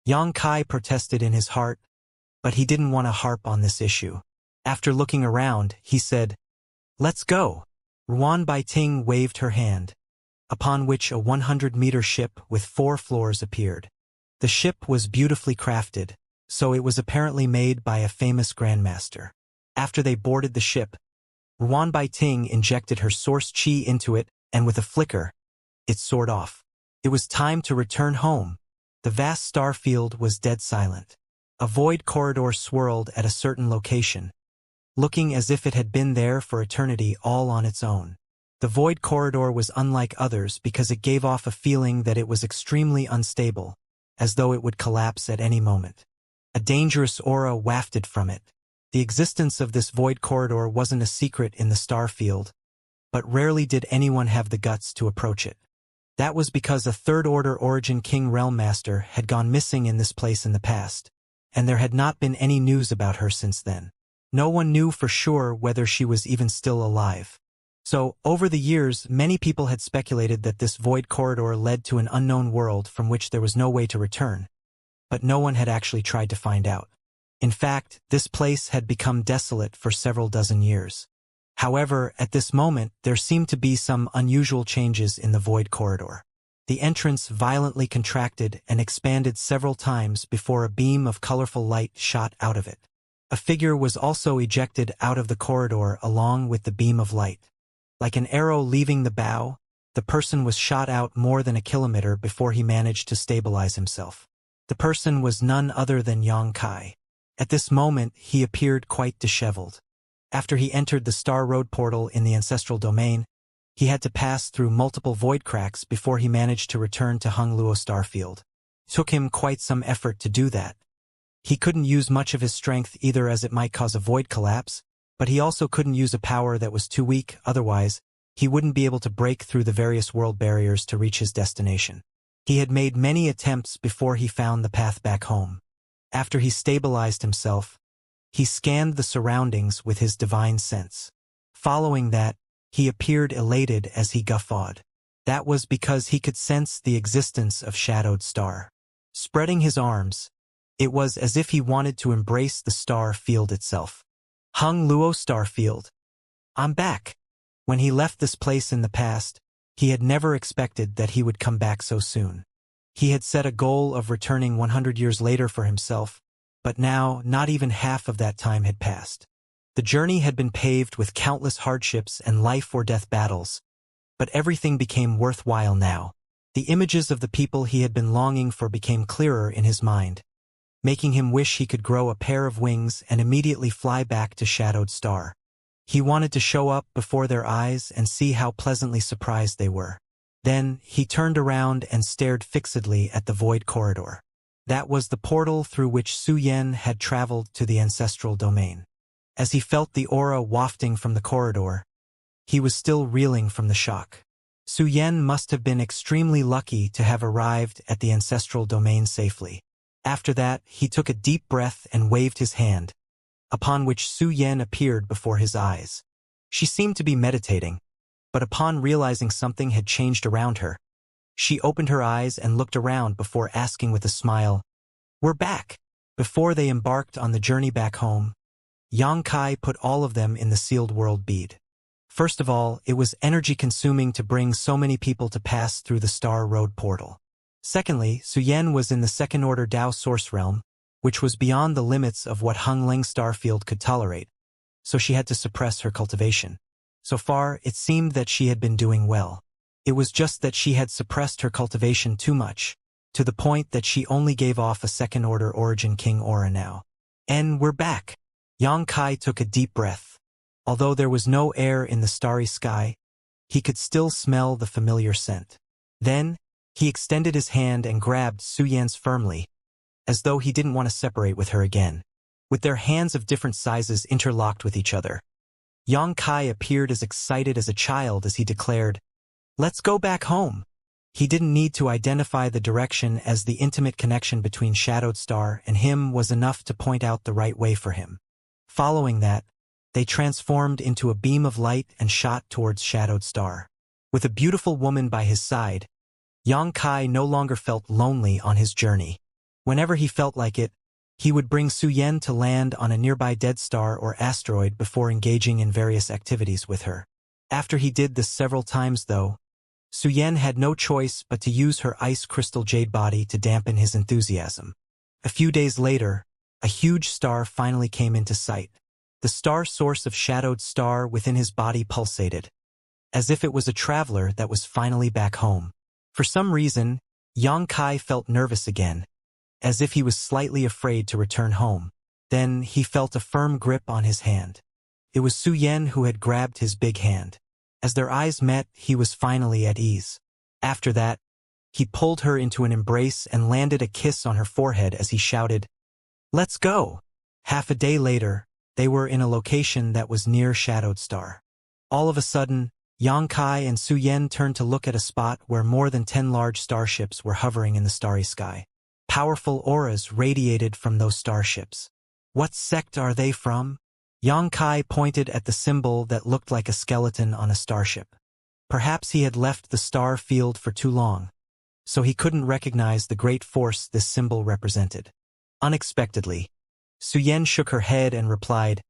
Yang Kai protested in his heart, but he didn't want to harp on this issue. After looking around, he said, "Let's go." Ruan Baiting waved her hand, upon which a 100-meter ship with 4 floors appeared. The ship was beautifully crafted, so it was apparently made by a famous grandmaster. After they boarded the ship, Ruan Baiting injected her source chi into it, and with a flicker, it soared off. It was time to return home. The vast star field was dead silent. A void corridor swirled at a certain location, looking as if it had been there for eternity all on its own. The void corridor was unlike others because it gave off a feeling that it was extremely unstable, as though it would collapse at any moment. A dangerous aura wafted from it. The existence of this void corridor wasn't a secret in the star field, but rarely did anyone have the guts to approach it. That was because a third-order Origin King Realm Master had gone missing in this place in the past, and there had not been any news about her since then. No one knew for sure whether she was even still alive. So, over the years, many people had speculated that this void corridor led to an unknown world from which there was no way to return, but no one had actually tried to find out. In fact, this place had become desolate for several dozen years. However, at this moment, there seemed to be some unusual changes in the void corridor. The entrance violently contracted and expanded several times before a beam of colorful light shot out of it. A figure was also ejected out of the corridor along with the beam of light. Like an arrow leaving the bow, the person was shot out more than a kilometer before he managed to stabilize himself. The person was none other than Yang Kai. At this moment, he appeared quite disheveled. After he entered the Star Road portal in the ancestral domain, he had to pass through multiple void cracks before he managed to return to Hongluo Starfield. It took him quite some effort to do that. He couldn't use much of his strength either as it might cause a void collapse, but he also couldn't use a power that was too weak, otherwise he wouldn't be able to break through the various world barriers to reach his destination. He had made many attempts before he found the path back home. After he stabilized himself, he scanned the surroundings with his divine sense. Following that, he appeared elated as he guffawed. That was because he could sense the existence of Shadowed Star. Spreading his arms, it was as if he wanted to embrace the star field itself. Hung Luo Starfield. I'm back. When he left this place in the past, he had never expected that he would come back so soon. He had set a goal of returning 100 years later for himself, but now not even half of that time had passed. The journey had been paved with countless hardships and life-or-death battles, but everything became worthwhile now. The images of the people he had been longing for became clearer in his mind, making him wish he could grow a pair of wings and immediately fly back to Shadowed Star. He wanted to show up before their eyes and see how pleasantly surprised they were. Then, he turned around and stared fixedly at the void corridor. That was the portal through which Su Yan had traveled to the ancestral domain. As he felt the aura wafting from the corridor, he was still reeling from the shock. Su Yan must have been extremely lucky to have arrived at the ancestral domain safely. After that, he took a deep breath and waved his hand, upon which Su Yan appeared before his eyes. She seemed to be meditating, but upon realizing something had changed around her, she opened her eyes and looked around before asking with a smile, "We're back." Before they embarked on the journey back home, Yang Kai put all of them in the sealed world bead. First of all, it was energy-consuming to bring so many people to pass through the Star Road portal. Secondly, Su Yan was in the second-order Dao Source Realm, which was beyond the limits of what Hung Ling Starfield could tolerate, so she had to suppress her cultivation. So far, it seemed that she had been doing well. It was just that she had suppressed her cultivation too much, to the point that she only gave off a second-order Origin King aura now. And we're back. Yang Kai took a deep breath. Although there was no air in the starry sky, he could still smell the familiar scent. Then, he extended his hand and grabbed Su Yan's firmly, as though he didn't want to separate with her again. With their hands of different sizes interlocked with each other, Yang Kai appeared as excited as a child as he declared, "Let's go back home." He didn't need to identify the direction, as the intimate connection between Shadowed Star and him was enough to point out the right way for him. Following that, they transformed into a beam of light and shot towards Shadowed Star. With a beautiful woman by his side, Yang Kai no longer felt lonely on his journey. Whenever he felt like it, he would bring Su Yan to land on a nearby dead star or asteroid before engaging in various activities with her. After he did this several times though, Su Yan had no choice but to use her ice crystal jade body to dampen his enthusiasm. A few days later, a huge star finally came into sight. The star source of Shadowed Star within his body pulsated, as if it was a traveler that was finally back home. For some reason, Yang Kai felt nervous again, as if he was slightly afraid to return home. Then he felt a firm grip on his hand. It was Su Yan who had grabbed his big hand. As their eyes met, he was finally at ease. After that, he pulled her into an embrace and landed a kiss on her forehead as he shouted, "Let's go!" Half a day later, they were in a location that was near Shadowed Star. All of a sudden, Yang Kai and Su Yan turned to look at a spot where more than 10 large starships were hovering in the starry sky. Powerful auras radiated from those starships. What sect are they from? Yang Kai pointed at the symbol that looked like a skeleton on a starship. Perhaps he had left the star field for too long, so he couldn't recognize the great force this symbol represented. Unexpectedly, Su Yan shook her head and replied,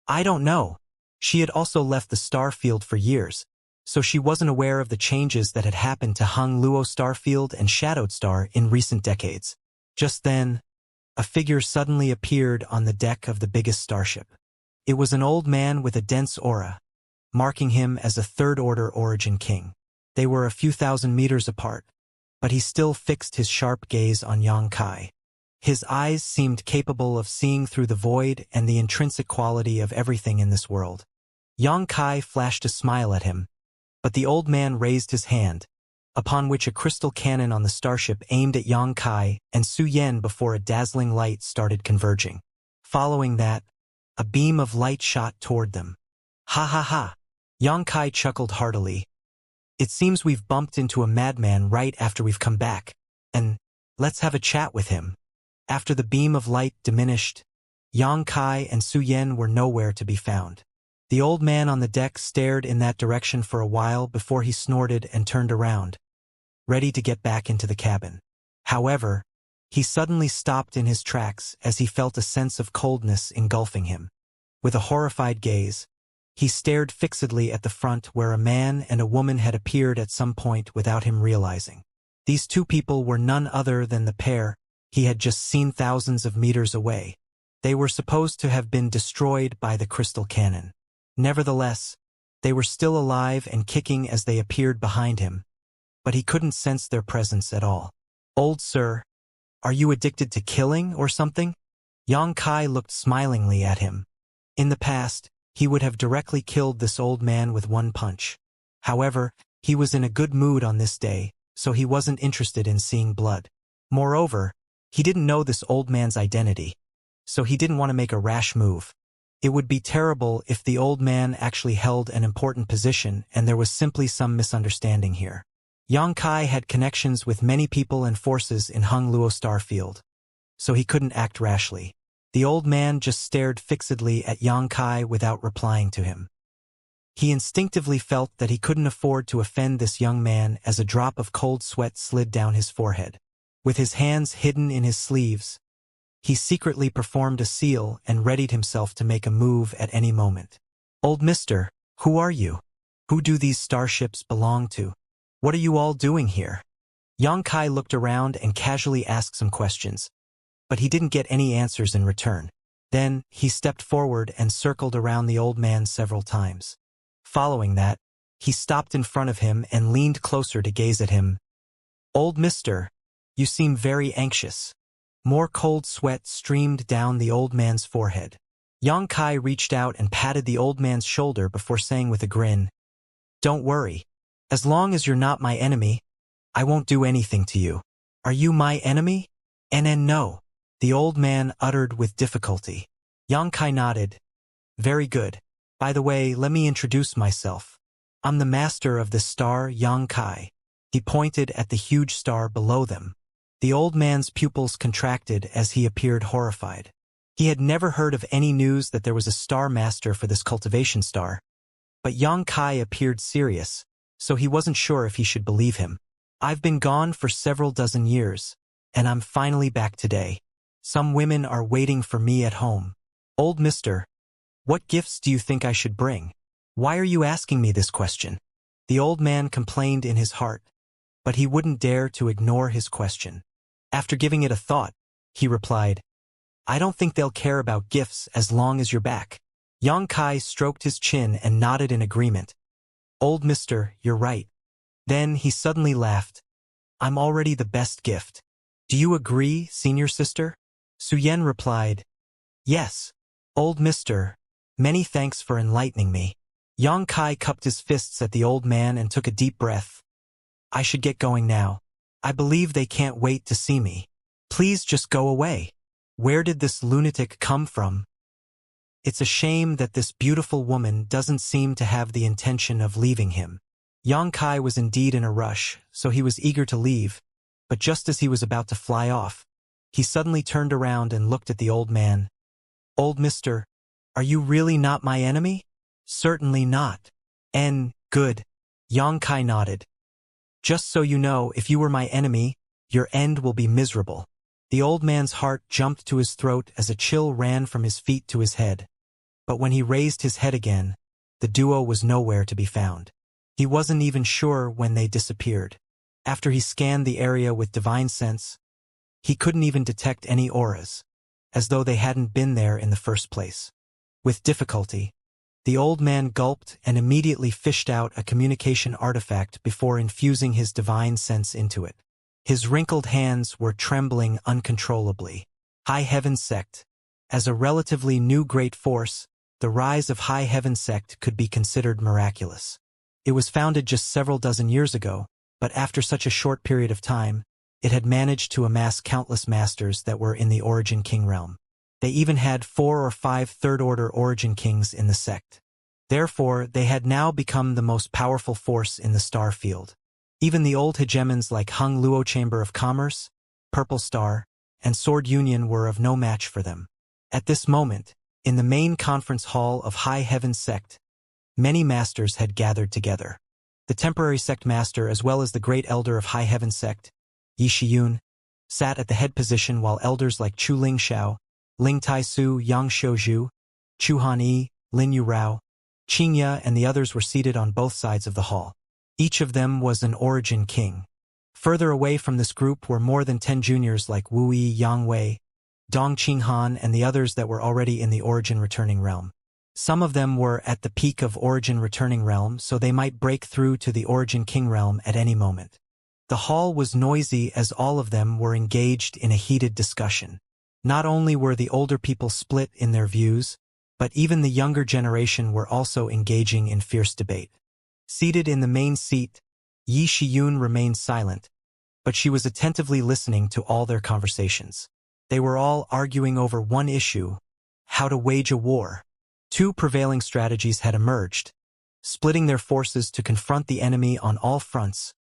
"I don't know." She had also left the star field for years, so she wasn't aware of the changes that had happened to Hung Luo Starfield and Shadowed Star in recent decades. Just then, a figure suddenly appeared on the deck of the biggest starship. It was an old man with a dense aura, marking him as a third-order Origin King. They were a few thousand meters apart, but he still fixed his sharp gaze on Yang Kai. His eyes seemed capable of seeing through the void and the intrinsic quality of everything in this world. Yang Kai flashed a smile at him, but the old man raised his hand, upon which a crystal cannon on the starship aimed at Yang Kai and Su Yan before a dazzling light started converging. Following that, a beam of light shot toward them. "Ha ha ha! Yang Kai chuckled heartily. It seems we've bumped into a madman right after we've come back, and let's have a chat with him. After the beam of light diminished, Yang Kai and Su Yen were nowhere to be found. The old man on the deck stared in that direction for a while before he snorted and turned around, ready to get back into the cabin. However, he suddenly stopped in his tracks as he felt a sense of coldness engulfing him. With a horrified gaze, he stared fixedly at the front where a man and a woman had appeared at some point without him realizing. These two people were none other than the pair he had just seen thousands of meters away. They were supposed to have been destroyed by the crystal cannon. Nevertheless, they were still alive and kicking as they appeared behind him, but he couldn't sense their presence at all. "Old sir, are you addicted to killing or something?" Yang Kai looked smilingly at him. In the past, he would have directly killed this old man with one punch. However, he was in a good mood on this day, so he wasn't interested in seeing blood. Moreover, he didn't know this old man's identity, so he didn't want to make a rash move. It would be terrible if the old man actually held an important position and there was simply some misunderstanding here. Yang Kai had connections with many people and forces in Hung Luo Starfield, so he couldn't act rashly. The old man just stared fixedly at Yang Kai without replying to him. He instinctively felt that he couldn't afford to offend this young man as a drop of cold sweat slid down his forehead. With his hands hidden in his sleeves, he secretly performed a seal and readied himself to make a move at any moment. "Old mister, who are you? Who do these starships belong to? What are you all doing here?" Yang Kai looked around and casually asked some questions, but he didn't get any answers in return. Then, he stepped forward and circled around the old man several times. Following that, he stopped in front of him and leaned closer to gaze at him. "Old mister, you seem very anxious." More cold sweat streamed down the old man's forehead. Yang Kai reached out and patted the old man's shoulder before saying with a grin, "Don't worry. As long as you're not my enemy, I won't do anything to you." "Are you my enemy?" No, the old man uttered with difficulty. Yang Kai nodded. "Very good. By the way, let me introduce myself. I'm the master of this star, Yang Kai." He pointed at the huge star below them. The old man's pupils contracted as he appeared horrified. He had never heard of any news that there was a star master for this cultivation star, but Yang Kai appeared serious, so he wasn't sure if he should believe him. "I've been gone for several dozen years, and I'm finally back today. Some women are waiting for me at home." "Old mister, what gifts do you think I should bring? Why are you asking me this question?" The old man complained in his heart, but he wouldn't dare to ignore his question. After giving it a thought, he replied, "I don't think they'll care about gifts as long as you're back." Yang Kai stroked his chin and nodded in agreement. "Old mister, you're right." Then he suddenly laughed. "I'm already the best gift. Do you agree, senior sister?" Su Yen replied, "Yes. Old mister, many thanks for enlightening me." Yang Kai cupped his fists at the old man and took a deep breath. "I should get going now. I believe they can't wait to see me. Please just go away. Where did this lunatic come from? It's a shame that this beautiful woman doesn't seem to have the intention of leaving him." Yang Kai was indeed in a rush, so he was eager to leave, but just as he was about to fly off, he suddenly turned around and looked at the old man. "Old mister, are you really not my enemy?" "Certainly not." Good." Yang Kai nodded. "Just so you know, if you were my enemy, your end will be miserable." The old man's heart jumped to his throat as a chill ran from his feet to his head. But when he raised his head again, the duo was nowhere to be found. He wasn't even sure when they disappeared. After he scanned the area with divine sense, he couldn't even detect any auras, as though they hadn't been there in the first place. With difficulty, the old man gulped and immediately fished out a communication artifact before infusing his divine sense into it. His wrinkled hands were trembling uncontrollably. High Heaven Sect. As a relatively new great force, the rise of High Heaven Sect could be considered miraculous. It was founded just several dozen years ago, but after such a short period of time, it had managed to amass countless masters that were in the Origin King realm. They even had 4 or 5 third-order Origin Kings in the sect. Therefore, they had now become the most powerful force in the star field. Even the old hegemons like Hung Luo Chamber of Commerce, Purple Star, and Sword Union were of no match for them. At this moment, in the main conference hall of High Heaven Sect, many masters had gathered together. The temporary sect master as well as the great elder of High Heaven Sect, Yi Shiyun, sat at the head position while elders like Chu Ling Xiao, Ling Tai Su, Yang Xiuzhu, Chu Han Yi, Lin Yu Rao, Xianxia and the others were seated on both sides of the hall. Each of them was an origin king. Further away from this group were more than 10 juniors like Wu Yi, Yang Wei, Dong Qinghan and the others that were already in the origin returning realm. Some of them were at the peak of origin returning realm, so they might break through to the origin king realm at any moment. The hall was noisy as all of them were engaged in a heated discussion. Not only were the older people split in their views, but even the younger generation were also engaging in fierce debate. Seated in the main seat, Yi Shiyun remained silent, but she was attentively listening to all their conversations. They were all arguing over one issue: how to wage a war. Two prevailing strategies had emerged: splitting their forces to confront the enemy on all fronts,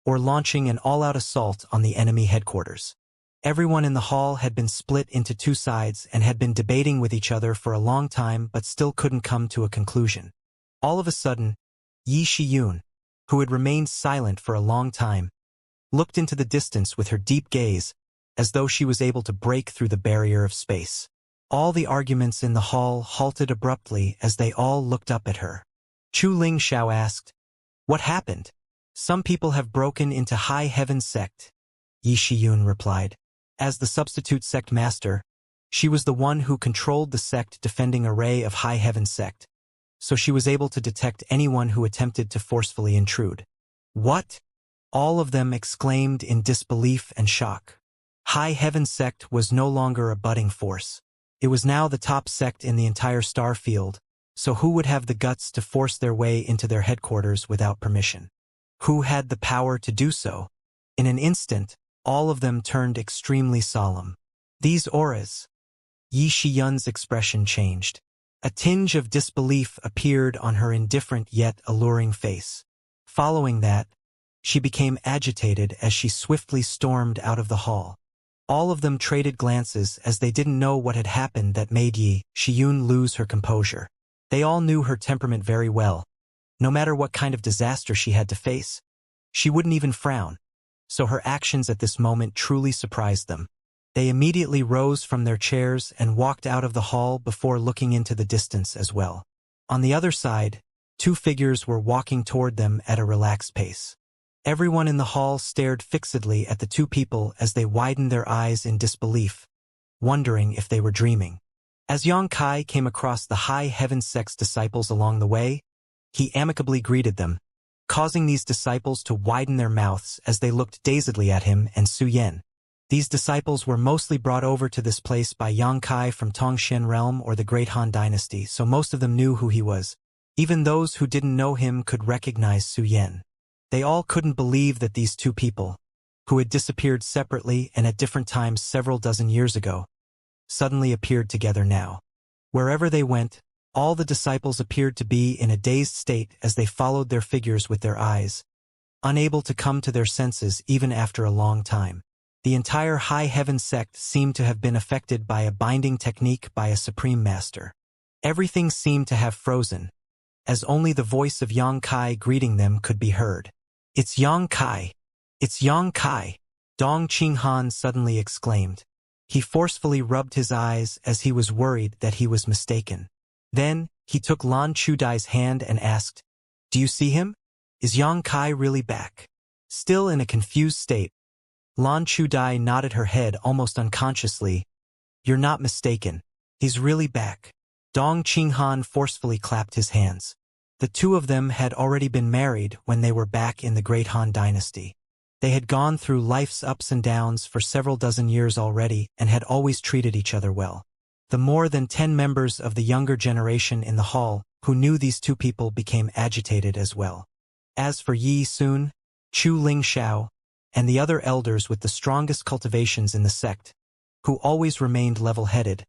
or launching an all-out assault on the enemy headquarters. Everyone in the hall had been split into two sides and had been debating with each other for a long time but still couldn't come to a conclusion. All of a sudden, Yi Shiyun, who had remained silent for a long time, looked into the distance with her deep gaze, as though she was able to break through the barrier of space. All the arguments in the hall halted abruptly as they all looked up at her. Chu Ling Xiao asked, "What happened?" "Some people have broken into High Heaven Sect," Yi Shiyun replied. As the substitute sect master, she was the one who controlled the sect defending array of High Heaven Sect, so she was able to detect anyone who attempted to forcefully intrude. "What?" all of them exclaimed in disbelief and shock. High Heaven Sect was no longer a budding force. It was now the top sect in the entire star field, so who would have the guts to force their way into their headquarters without permission? Who had the power to do so? In an instant, all of them turned extremely solemn. These auras. Yi Shiyun's expression changed. A tinge of disbelief appeared on her indifferent yet alluring face. Following that, she became agitated as she swiftly stormed out of the hall. All of them traded glances as they didn't know what had happened that made Yi Shiyun lose her composure. They all knew her temperament very well. No matter what kind of disaster she had to face, she wouldn't even frown. So her actions at this moment truly surprised them. They immediately rose from their chairs and walked out of the hall before looking into the distance as well. On the other side, two figures were walking toward them at a relaxed pace. Everyone in the hall stared fixedly at the two people as they widened their eyes in disbelief, wondering if they were dreaming. As Yang Kai came across the High Heaven Sect's disciples along the way, he amicably greeted them, causing these disciples to widen their mouths as they looked dazedly at him and Su Yan. These disciples were mostly brought over to this place by Yang Kai from Tongxian realm or the Great Han Dynasty, so most of them knew who he was. Even those who didn't know him could recognize Su Yan. They all couldn't believe that these two people, who had disappeared separately and at different times several dozen years ago, suddenly appeared together now. Wherever they went, all the disciples appeared to be in a dazed state as they followed their figures with their eyes, unable to come to their senses even after a long time. The entire High Heaven Sect seemed to have been affected by a binding technique by a supreme master. Everything seemed to have frozen, as only the voice of Yang Kai greeting them could be heard. "It's Yang Kai! It's Yang Kai!" Dong Qinghan suddenly exclaimed. He forcefully rubbed his eyes as he was worried that he was mistaken. Then, he took Lan Chudai's hand and asked, "Do you see him? Is Yang Kai really back?" Still in a confused state, Lan Chudai nodded her head almost unconsciously. "You're not mistaken. He's really back." Dong Qinghan forcefully clapped his hands. The two of them had already been married when they were back in the Great Han Dynasty. They had gone through life's ups and downs for several dozen years already and had always treated each other well. The more than 10 members of the younger generation in the hall who knew these two people became agitated as well. As for Yi Sun, Chu Ling Xiao, and the other elders with the strongest cultivations in the sect, who always remained level-headed,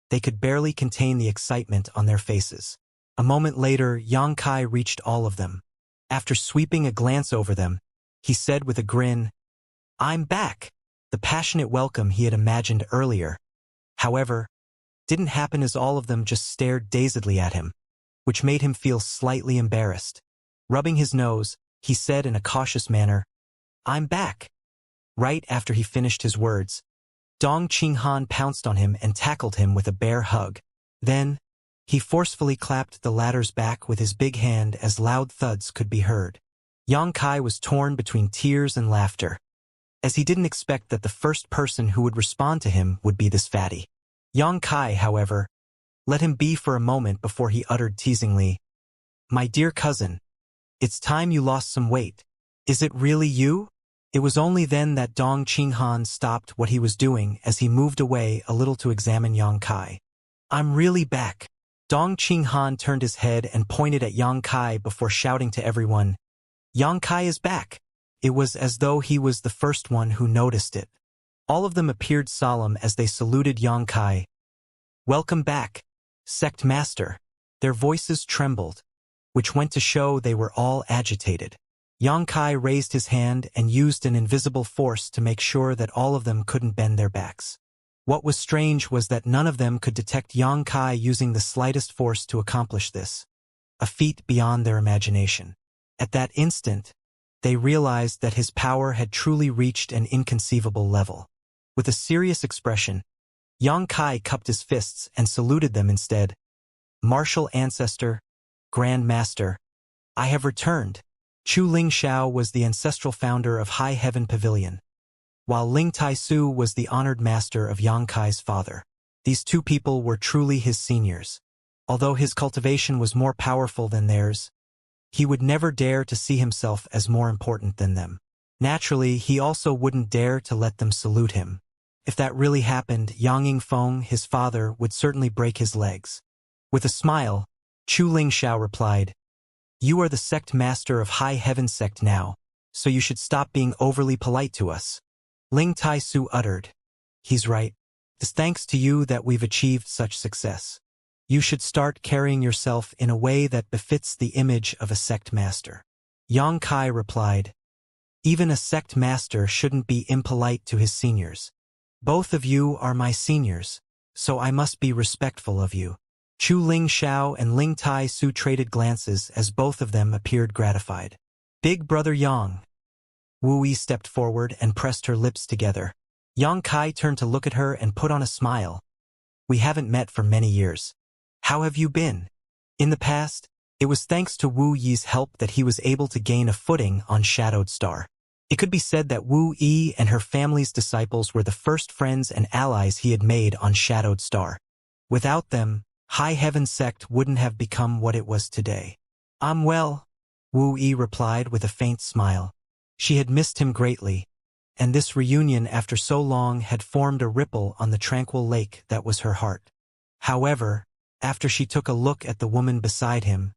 they could barely contain the excitement on their faces. A moment later, Yang Kai reached all of them. After sweeping a glance over them, he said with a grin, "I'm back." The passionate welcome he had imagined earlier, however, didn't happen as all of them just stared dazedly at him, which made him feel slightly embarrassed. Rubbing his nose, he said in a cautious manner, "I'm back." Right after he finished his words, Dong Qinghan pounced on him and tackled him with a bear hug. Then, he forcefully clapped the latter's back with his big hand as loud thuds could be heard. Yang Kai was torn between tears and laughter, as he didn't expect that the first person who would respond to him would be this fatty. Yang Kai, however, let him be for a moment before he uttered teasingly, "My dear cousin, it's time you lost some weight. Is it really you?" It was only then that Dong Qinghan stopped what he was doing as he moved away a little to examine Yang Kai. "I'm really back." Dong Qinghan turned his head and pointed at Yang Kai before shouting to everyone, "Yang Kai is back." It was as though he was the first one who noticed it. All of them appeared solemn as they saluted Yang Kai. "Welcome back, Sect Master." Their voices trembled, which went to show they were all agitated. Yang Kai raised his hand and used an invisible force to make sure that all of them couldn't bend their backs. What was strange was that none of them could detect Yang Kai using the slightest force to accomplish this, a feat beyond their imagination. At that instant, they realized that his power had truly reached an inconceivable level. With a serious expression, Yang Kai cupped his fists and saluted them instead. "Martial Ancestor, Grand Master, I have returned." Chu Ling Xiao was the ancestral founder of High Heaven Pavilion, while Ling Tai Su was the honored master of Yang Kai's father. These two people were truly his seniors. Although his cultivation was more powerful than theirs, he would never dare to see himself as more important than them. Naturally, he also wouldn't dare to let them salute him. If that really happened, Yang Yingfeng, his father, would certainly break his legs. With a smile, Chu Ling Xiao replied, "You are the sect master of High Heaven Sect now, so you should stop being overly polite to us." Ling Tai Su uttered, "He's right. It's thanks to you that we've achieved such success. You should start carrying yourself in a way that befits the image of a sect master." Yang Kai replied, "Even a sect master shouldn't be impolite to his seniors. Both of you are my seniors, so I must be respectful of you." Chu Ling Xiao and Ling Tai Su traded glances as both of them appeared gratified. "Big Brother Yang." Wu Yi stepped forward and pressed her lips together. Yang Kai turned to look at her and put on a smile. "We haven't met for many years. How have you been?" In the past, it was thanks to Wu Yi's help that he was able to gain a footing on Shadowed Star. It could be said that Wu Yi and her family's disciples were the first friends and allies he had made on Shadowed Star. Without them, High Heaven Sect wouldn't have become what it was today. "I'm well," Wu Yi replied with a faint smile. She had missed him greatly, and this reunion after so long had formed a ripple on the tranquil lake that was her heart. However, after she took a look at the woman beside him,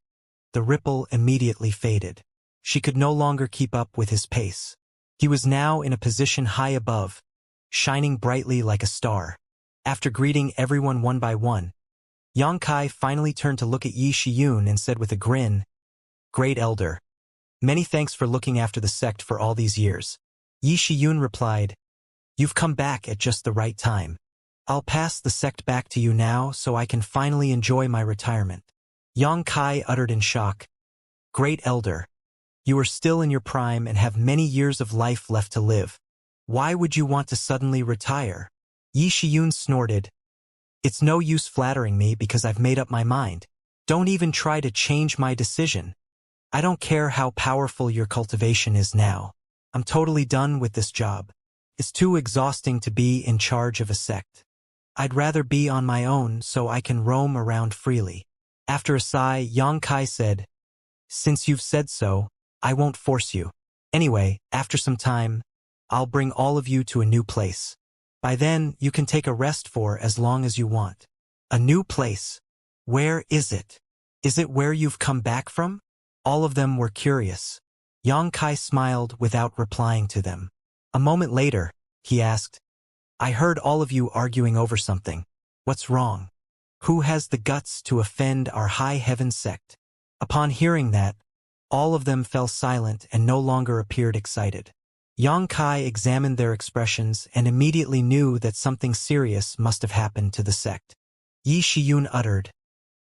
the ripple immediately faded. She could no longer keep up with his pace. He was now in a position high above, shining brightly like a star. After greeting everyone one by one, Yang Kai finally turned to look at Yi Shiyun and said with a grin, "Great Elder, many thanks for looking after the sect for all these years." Yi Shiyun replied, "You've come back at just the right time. I'll pass the sect back to you now so I can finally enjoy my retirement." Yang Kai uttered in shock, "Great Elder, you are still in your prime and have many years of life left to live. Why would you want to suddenly retire?" Yi Shiyun snorted, "It's no use flattering me because I've made up my mind. Don't even try to change my decision. I don't care how powerful your cultivation is now. I'm totally done with this job. It's too exhausting to be in charge of a sect. I'd rather be on my own so I can roam around freely." After a sigh, Yang Kai said, "Since you've said so, I won't force you. Anyway, after some time, I'll bring all of you to a new place. By then, you can take a rest for as long as you want." "A new place? Where is it? Is it where you've come back from?" All of them were curious. Yang Kai smiled without replying to them. A moment later, he asked, "I heard all of you arguing over something. What's wrong?" Who has the guts to offend our high heaven sect? Upon hearing that, all of them fell silent and no longer appeared excited. Yang Kai examined their expressions and immediately knew that something serious must have happened to the sect. Yi Shiyun uttered,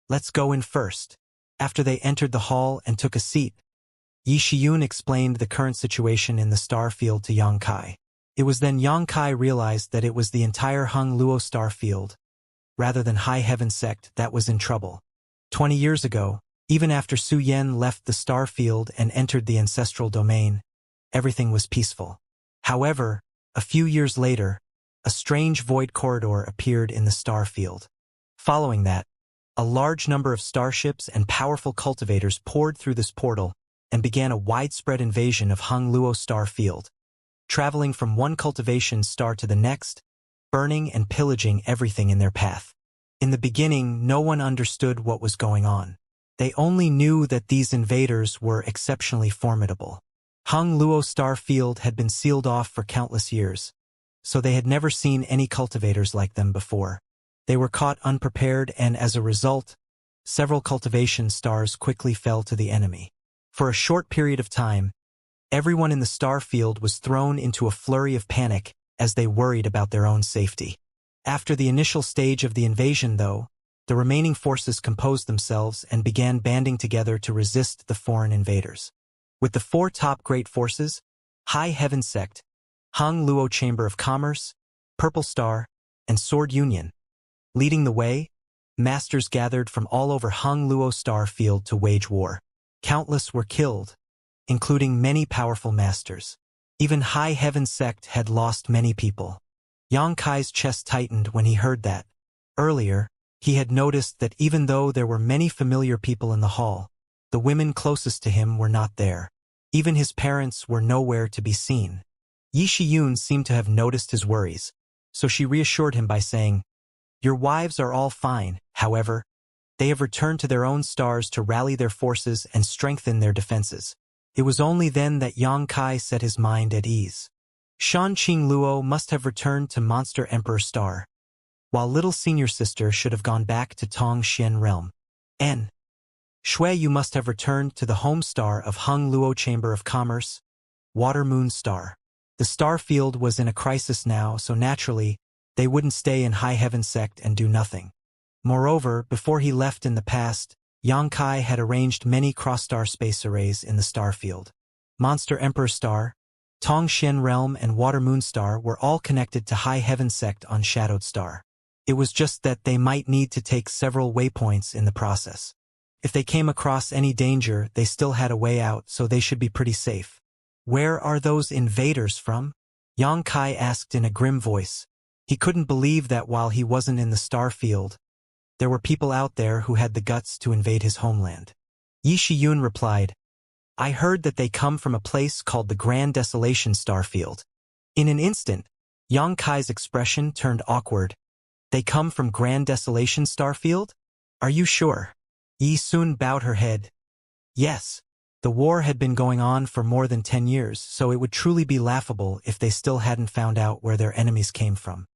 "Let's go in first." After they entered the hall and took a seat, Yi Shiyun explained the current situation in the star field to Yang Kai. It was then Yang Kai realized that it was the entire Hung Luo star field, rather than High Heaven sect, that was in trouble. 20 years ago, even after Su Yen left the star field and entered the ancestral domain, everything was peaceful. However, a few years later, a strange void corridor appeared in the star field. Following that, a large number of starships and powerful cultivators poured through this portal and began a widespread invasion of Hung Luo star field, traveling from one cultivation star to the next, burning and pillaging everything in their path. In the beginning, no one understood what was going on. They only knew that these invaders were exceptionally formidable. Hung Luo star field had been sealed off for countless years, so they had never seen any cultivators like them before. They were caught unprepared and, as a result, several cultivation stars quickly fell to the enemy. For a short period of time, everyone in the star field was thrown into a flurry of panic as they worried about their own safety. After the initial stage of the invasion, though, the remaining forces composed themselves and began banding together to resist the foreign invaders. With the four top great forces, High Heaven Sect, Hung Luo Chamber of Commerce, Purple Star, and Sword Union, leading the way, masters gathered from all over Hung Luo star field to wage war. Countless were killed, including many powerful masters. Even High Heaven Sect had lost many people. Yang Kai's chest tightened when he heard that. Earlier, he had noticed that even though there were many familiar people in the hall, the women closest to him were not there. Even his parents were nowhere to be seen. Yi Shiyun seemed to have noticed his worries, so she reassured him by saying, "Your wives are all fine, however. They have returned to their own stars to rally their forces and strengthen their defenses." It was only then that Yang Kai set his mind at ease. Shan Qing Luo must have returned to Monster Emperor Star, while little senior sister should have gone back to Tong Xian Realm. N. Shui Yu must have returned to the home star of Hung Luo Chamber of Commerce, Water Moon Star. The star field was in a crisis now, so naturally, they wouldn't stay in High Heaven Sect and do nothing. Moreover, before he left in the past, Yang Kai had arranged many cross-star space arrays in the star field. Monster Emperor Star, Tong Xian Realm, and Water Moon Star were all connected to High Heaven Sect on Shadowed Star. It was just that they might need to take several waypoints in the process. If they came across any danger, they still had a way out, so they should be pretty safe. "Where are those invaders from?" Yang Kai asked in a grim voice. He couldn't believe that while he wasn't in the star field, there were people out there who had the guts to invade his homeland. Yi Shiyun replied, "I heard that they come from a place called the Grand Desolation Starfield." In an instant, Yang Kai's expression turned awkward. "They come from Grand Desolation Starfield? Are you sure?" Yi Sun bowed her head. Yes. The war had been going on for more than 10 years, so it would truly be laughable if they still hadn't found out where their enemies came from.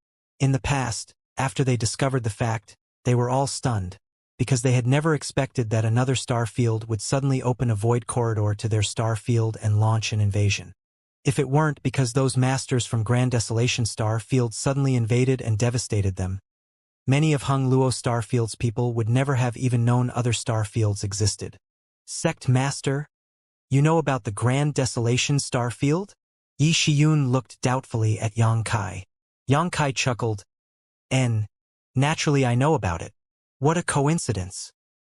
In the past, after they discovered the fact, they were all stunned, because they had never expected that another star field would suddenly open a void corridor to their star field and launch an invasion. If it weren't because those masters from Grand Desolation Star Field suddenly invaded and devastated them, many of Hung Luo Starfield's people would never have even known other star fields existed. "Sect Master, you know about the Grand Desolation Star Field?" Yi Shiyun looked doubtfully at Yang Kai. Yang Kai chuckled. Naturally I know about it. What a coincidence.